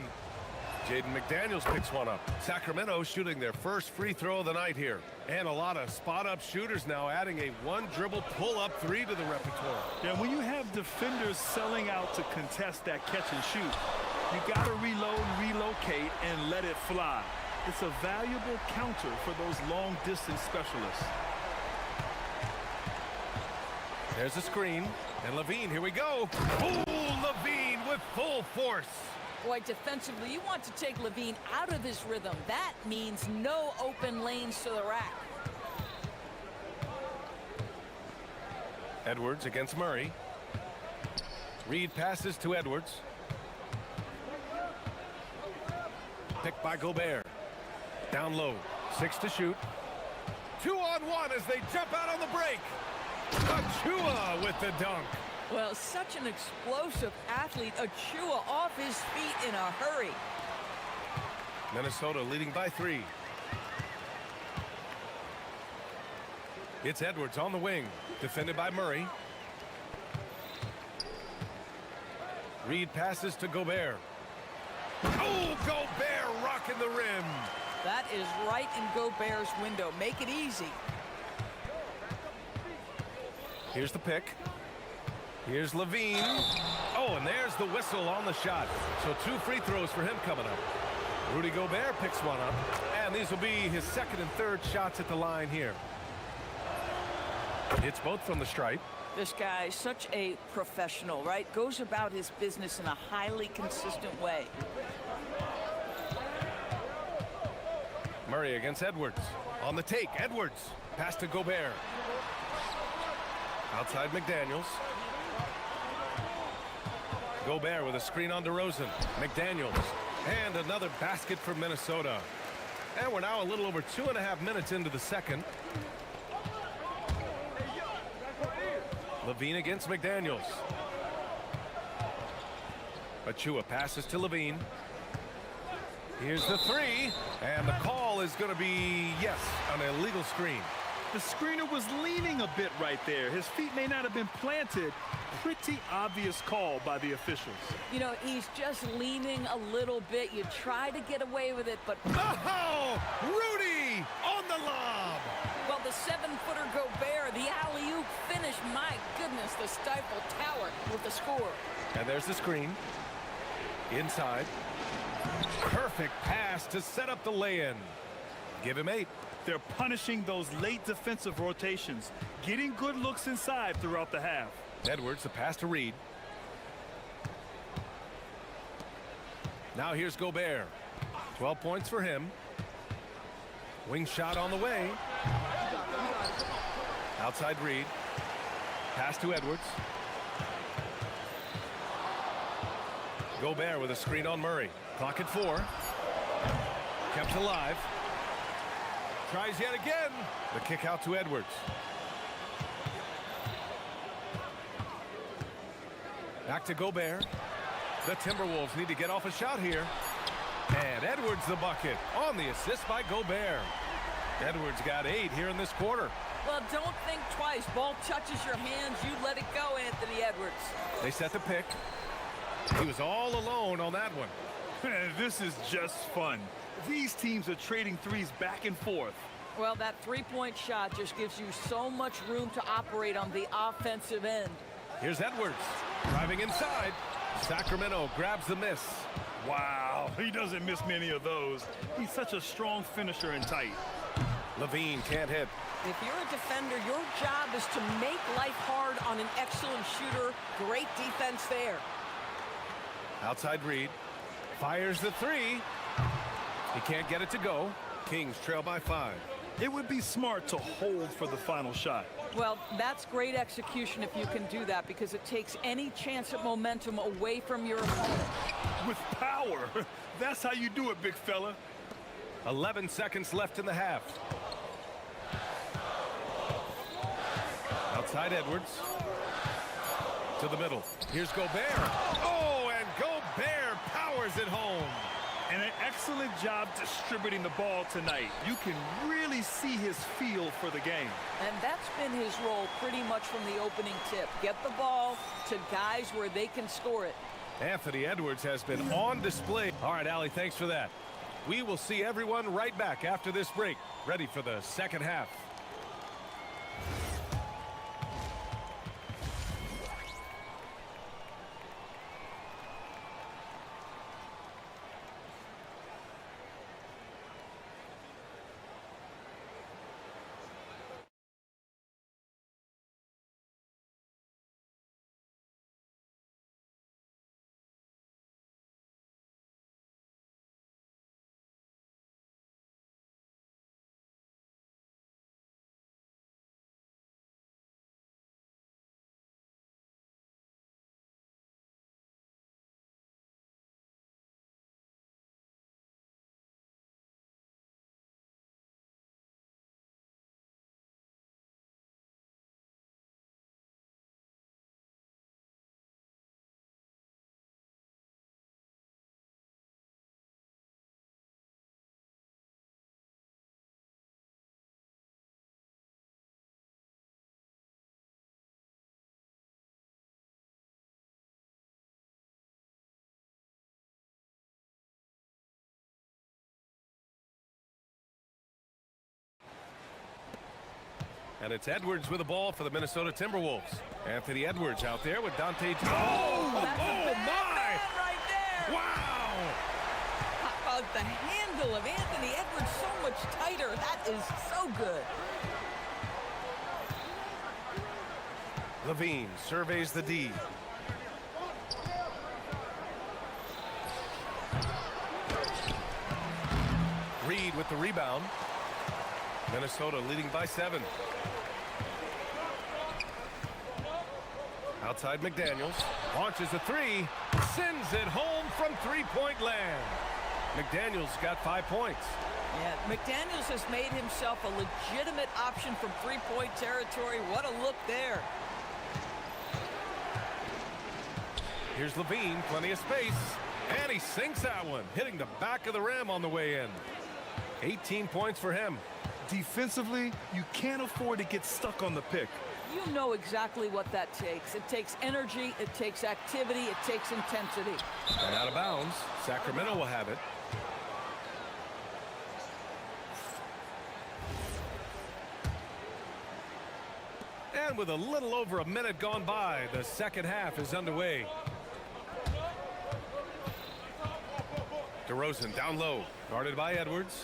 Jaden McDaniels picks one up. Sacramento shooting their first free throw of the night here. And a lot of spot-up shooters now adding a one-dribble pull-up three to the repertoire. Yeah, when you have defenders selling out to contest that catch and shoot, you got to reload, relocate, and let it fly. It's a valuable counter for those long-distance specialists. There's a screen. And Levine, here we go. Ooh, Levine with full force. Boy, defensively, you want to take Levine out of this rhythm. That means no open lanes to the rack. Edwards against Murray. Reed passes to Edwards. Picked by Gobert. Down low. 6 to shoot. 2-on-1 as they jump out on the break. Achua with the dunk. Well, such an explosive athlete. Achua off his feet in a hurry. Minnesota leading by 3. It's Edwards on the wing, defended by Murray. Reed passes to Gobert. Oh, Gobert rocking the rim. That is right in Gobert's window. Make it easy. Here's the pick. Here's Levine. Oh, and there's the whistle on the shot. So 2 free throws for him coming up. Rudy Gobert picks one up. And these will be his second and third shots at the line here. It's both from the stripe. This guy is such a professional, right? Goes about his business in a highly consistent way. Murray against Edwards. On the take, Edwards. Pass to Gobert. Outside McDaniels. Gobert with a screen on DeRozan. McDaniels. And another basket for Minnesota. And we're now a little over 2.5 minutes into the second. Levine against McDaniels. Achua passes to Levine. Here's the 3. And the call is going to be, yes, an illegal screen. The screener was leaning a bit right there. His feet may not have been planted. Pretty obvious call by the officials. You know, he's just leaning a little bit. You try to get away with it, but... Oh! Rudy on the lob! Well, the 7-footer Gobert, the alley-oop finish. My goodness, the Stifle Tower with the score. And there's the screen. Inside. Perfect pass to set up the lay-in. Give him 8. They're punishing those late defensive rotations, getting good looks inside throughout the half. Edwards, the pass to Reed. Now here's Gobert. 12 points for him. Wing shot on the way. Outside Reed. Pass to Edwards. Gobert with a screen on Murray. Clock at 4. Kept alive. Tries yet again. The kick out to Edwards. Back to Gobert. The Timberwolves need to get off a shot here. And Edwards the bucket on the assist by Gobert. Edwards got 8 here in this quarter. Well, don't think twice. Ball touches your hands, you let it go, Anthony Edwards. They set the pick. He was all alone on that one. This is just fun. These teams are trading threes back and forth. Well, that three-point shot just gives you so much room to operate on the offensive end. Here's Edwards driving inside. Sacramento grabs the miss. Wow, he doesn't miss many of those. He's such a strong finisher and tight. Levine can't hit. If you're a defender, your job is to make life hard on an excellent shooter. Great defense there. Outside Reed. Fires the 3. He can't get it to go. Kings trail by 5. It would be smart to hold for the final shot. Well, that's great execution if you can do that, because it takes any chance at momentum away from your opponent. With power. That's how you do it, big fella. 11 seconds left in the half. Outside Edwards. To the middle. Here's Gobert. Oh, and Gobert powers it home. And an excellent job distributing the ball tonight. You can really see his feel for the game. And that's been his role pretty much from the opening tip. Get the ball to guys where they can score it. Anthony Edwards has been on display. All right, Allie, thanks for that. We will see everyone right back after this break, ready for the second half. And it's Edwards with the ball for the Minnesota Timberwolves. Anthony Edwards out there with Dante. Oh That's a bad man right there. Wow! How about the handle of Anthony Edwards so much tighter? That is so good. Levine surveys the D. Reed with the rebound. Minnesota leading by 7. Outside McDaniels. Launches a 3. Sends it home from three-point land. McDaniels got 5 points. Yeah, McDaniels has made himself a legitimate option from three-point territory. What a look there. Here's Levine, plenty of space. And he sinks that one, hitting the back of the rim on the way in. 18 points for him. Defensively, you can't afford to get stuck on the pick. You know exactly what that takes. It takes energy, it takes activity, it takes intensity. And out of bounds, Sacramento will have it. And with a little over a minute gone by, the second half is underway. DeRozan down low, guarded by Edwards.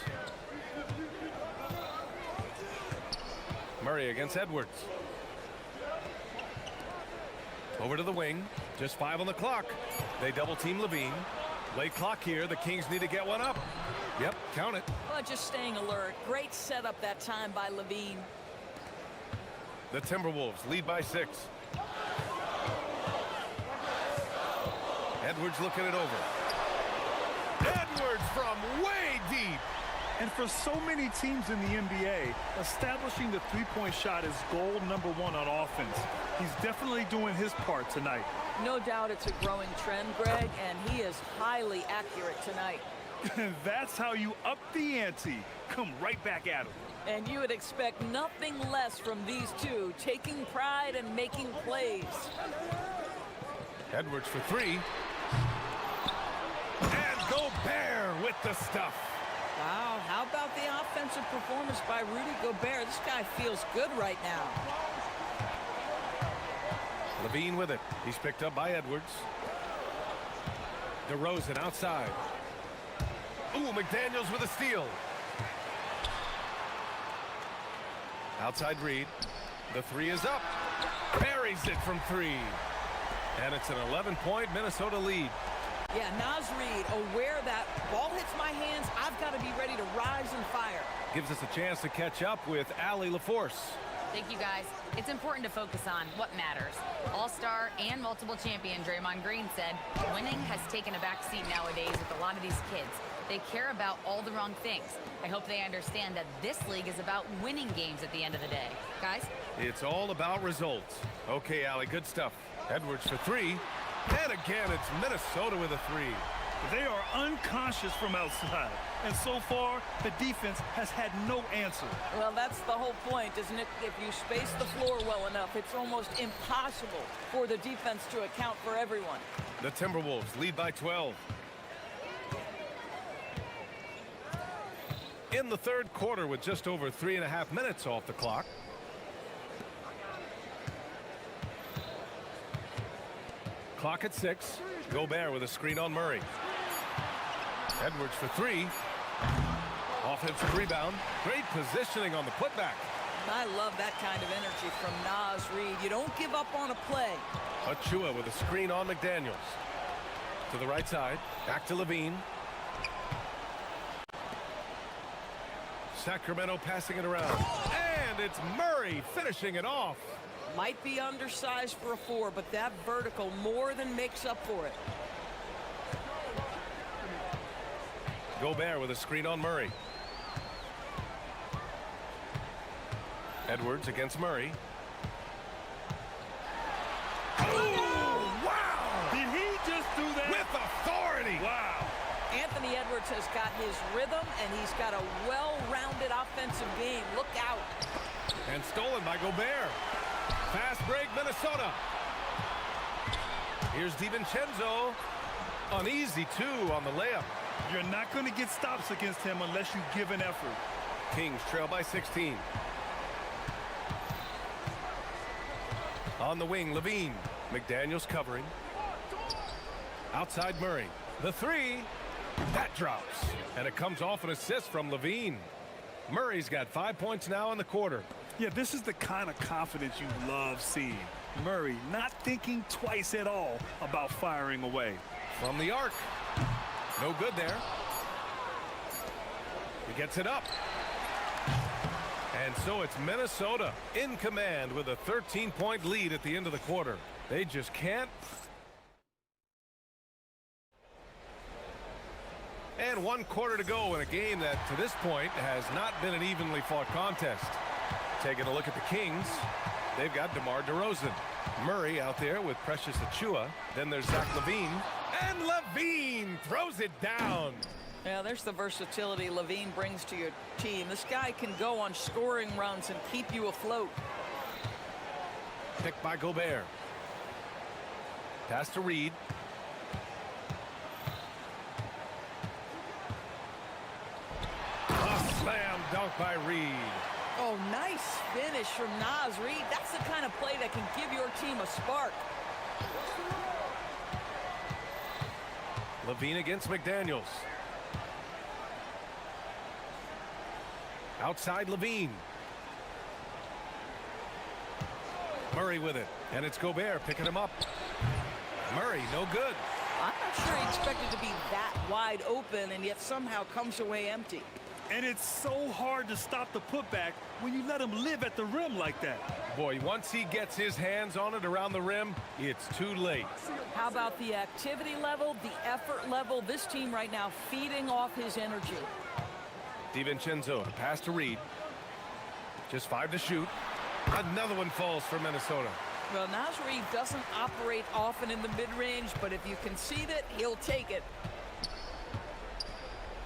Murray against Edwards. Over to the wing. Just 5 on the clock. They double team Levine. Late clock here. The Kings need to get one up. Yep, count it. Well, just staying alert. Great setup that time by Levine. The Timberwolves lead by 6. Edwards looking it over. Edwards from way deep. And for so many teams in the NBA, establishing the three-point shot is goal number 1 on offense. He's definitely doing his part tonight. No doubt it's a growing trend, Greg, and he is highly accurate tonight. That's how you up the ante. Come right back at him. And you would expect nothing less from these two, taking pride and making plays. Edwards for 3. And Gobert with the stuff. Wow, how about the offensive performance by Rudy Gobert? This guy feels good right now. Levine with it. He's picked up by Edwards. DeRozan outside. Ooh, McDaniels with a steal. Outside Reed. The 3 is up. Buries it from 3. And it's an 11-point Minnesota lead. Yeah, Naz Reid, aware that ball hits my hands, I've got to be ready to rise and fire. Gives us a chance to catch up with Allie LaForce. Thank you, guys. It's important to focus on what matters. All-star and multiple champion Draymond Green said, winning has taken a back seat nowadays with a lot of these kids. They care about all the wrong things. I hope they understand that this league is about winning games at the end of the day. Guys? It's all about results. Okay, Allie, good stuff. Edwards for 3. And again, it's Minnesota with a 3. They are unconscious from outside. And so far, the defense has had no answer. Well, that's the whole point, isn't it? If you space the floor well enough, it's almost impossible for the defense to account for everyone. The Timberwolves lead by 12. In the third quarter with just over 3.5 minutes off the clock. Clock at 6. Gobert with a screen on Murray. Edwards for 3. Offensive rebound. Great positioning on the putback. I love that kind of energy from Naz Reid. You don't give up on a play. Achua with a screen on McDaniels. To the right side. Back to Levine. Sacramento passing it around. And it's Murray finishing it off. Might be undersized for a 4, but that vertical more than makes up for it. Gobert with a screen on Murray. Edwards against Murray. Oh, wow! Did he just do that? With authority! Wow. Anthony Edwards has got his rhythm, and he's got a well-rounded offensive game. Look out. And stolen by Gobert. Fast break, Minnesota. Here's DiVincenzo. An easy 2 on the layup. You're not going to get stops against him unless you give an effort. Kings trail by 16. On the wing, Levine. McDaniels covering. Outside Murray. The 3. That drops. And it comes off an assist from Levine. Murray's got 5 points now in the quarter. Yeah, this is the kind of confidence you love seeing. Murray not thinking twice at all about firing away. From the arc. No good there. He gets it up. And so it's Minnesota in command with a 13-point lead at the end of the quarter. They just can't. And 1 quarter to go in a game that to this point has not been an evenly fought contest. Taking a look at the Kings, they've got DeMar DeRozan. Murray out there with Precious Achua. Then there's Zach LaVine. And LaVine throws it down. Yeah, there's the versatility LaVine brings to your team. This guy can go on scoring runs and keep you afloat. Picked by Gobert. Pass to Reed. A slam dunk by Reed. Oh, nice finish from Naz Reid. That's the kind of play that can give your team a spark. LaVine against McDaniels. Outside Levine. Murray with it, and it's Gobert picking him up. Murray, no good. I'm not sure he expected to be that wide open and yet somehow comes away empty. And it's so hard to stop the putback when you let him live at the rim like that. Boy, once he gets his hands on it around the rim, it's too late. How about the activity level, the effort level? This team right now feeding off his energy. DiVincenzo, pass to Reed. Just 5 to shoot. Another one falls for Minnesota. Well, Naz Reid doesn't operate often in the mid-range, but if you concede it, he'll take it.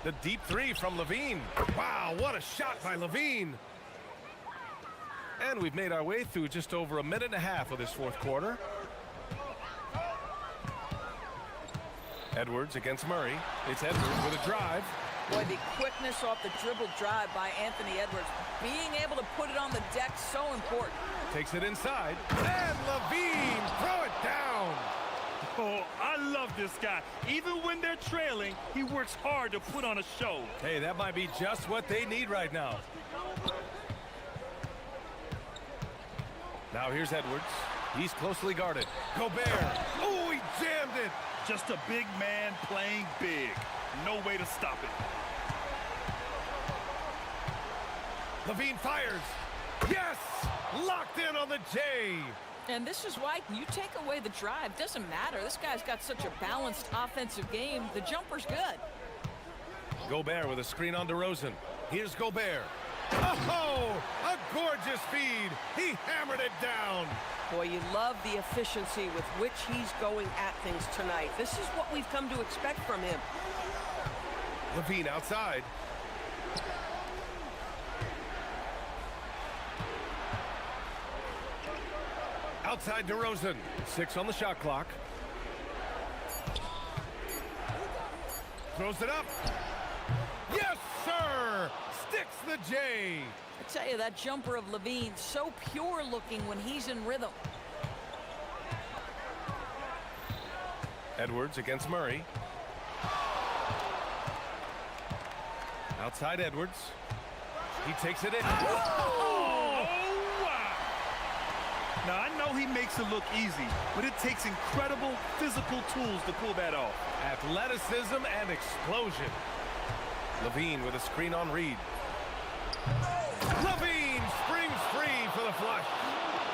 The deep three from Levine. Wow, what a shot by Levine. And we've made our way through just over a minute and a half of this fourth quarter. Edwards against Murray. It's Edwards with a drive. Boy, the quickness off the dribble drive by Anthony Edwards. Being able to put it on the deck, so important. Takes it inside. And Levine, throw it down. Oh, I love this guy. Even when they're trailing, he works hard to put on a show. Hey, that might be just what they need right now. Now here's Edwards. He's closely guarded. Gobert. Oh, he jammed it. Just a big man playing big. No way to stop it. Levine fires. Yes! Locked in on the J. And this is why you take away the drive. Doesn't matter. This guy's got such a balanced offensive game. The jumper's good. Gobert with a screen on DeRozan. Here's Gobert. Oh, a gorgeous feed. He hammered it down. Boy, you love the efficiency with which he's going at things tonight. This is what we've come to expect from him. Levine outside. Outside DeRozan. 6 on the shot clock. Throws it up. Yes, sir! Sticks the J. I tell you, that jumper of Levine, so pure looking when he's in rhythm. Edwards against Murray. Outside Edwards. He takes it in. Oh, wow. Now, I know he makes it look easy, but it takes incredible physical tools to pull that off. Athleticism and explosion. Levine with a screen on Reed. Levine springs free for the flush.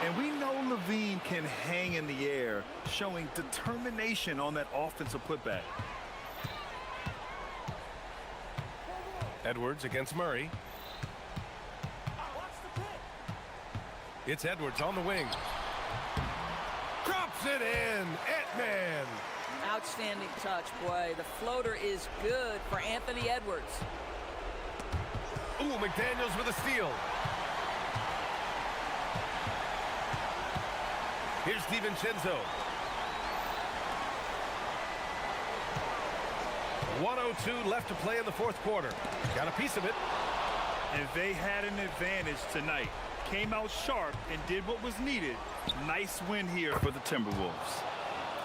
And we know Levine can hang in the air, showing determination on that offensive putback. Edwards against Murray. It's Edwards on the wing. Drops it in. Ant-Man. Outstanding touch, boy. The floater is good for Anthony Edwards. Ooh, McDaniels with a steal. Here's DiVincenzo. 1:02 left to play in the fourth quarter. Got a piece of it. And they had an advantage tonight. Came out sharp and did what was needed. Nice win here for the Timberwolves.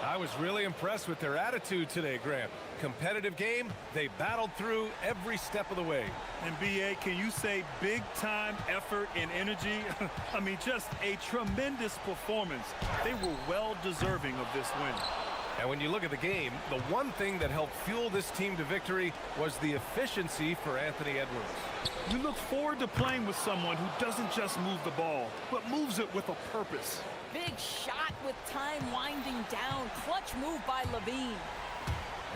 I was really impressed with their attitude today, Grant. Competitive game, they battled through every step of the way. And BA, can you say big time effort and energy? I mean, just a tremendous performance. They were well deserving of this win. And when you look at the game, the one thing that helped fuel this team to victory was the efficiency for Anthony Edwards. You look forward to playing with someone who doesn't just move the ball, but moves it with a purpose. Big shot with time winding down. Clutch move by Levine.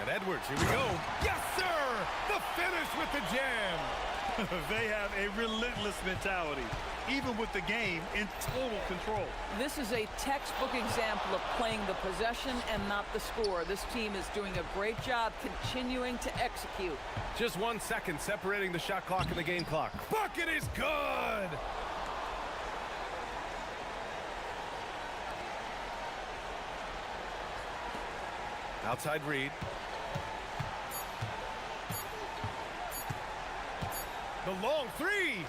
And Edwards, here we go. Yes, sir! The finish with the jam. They have a relentless mentality, even with the game in total control. This is a textbook example of playing the possession and not the score. This team is doing a great job continuing to execute. Just 1 second separating the shot clock and the game clock. Bucket is good! Outside Reed. The long three.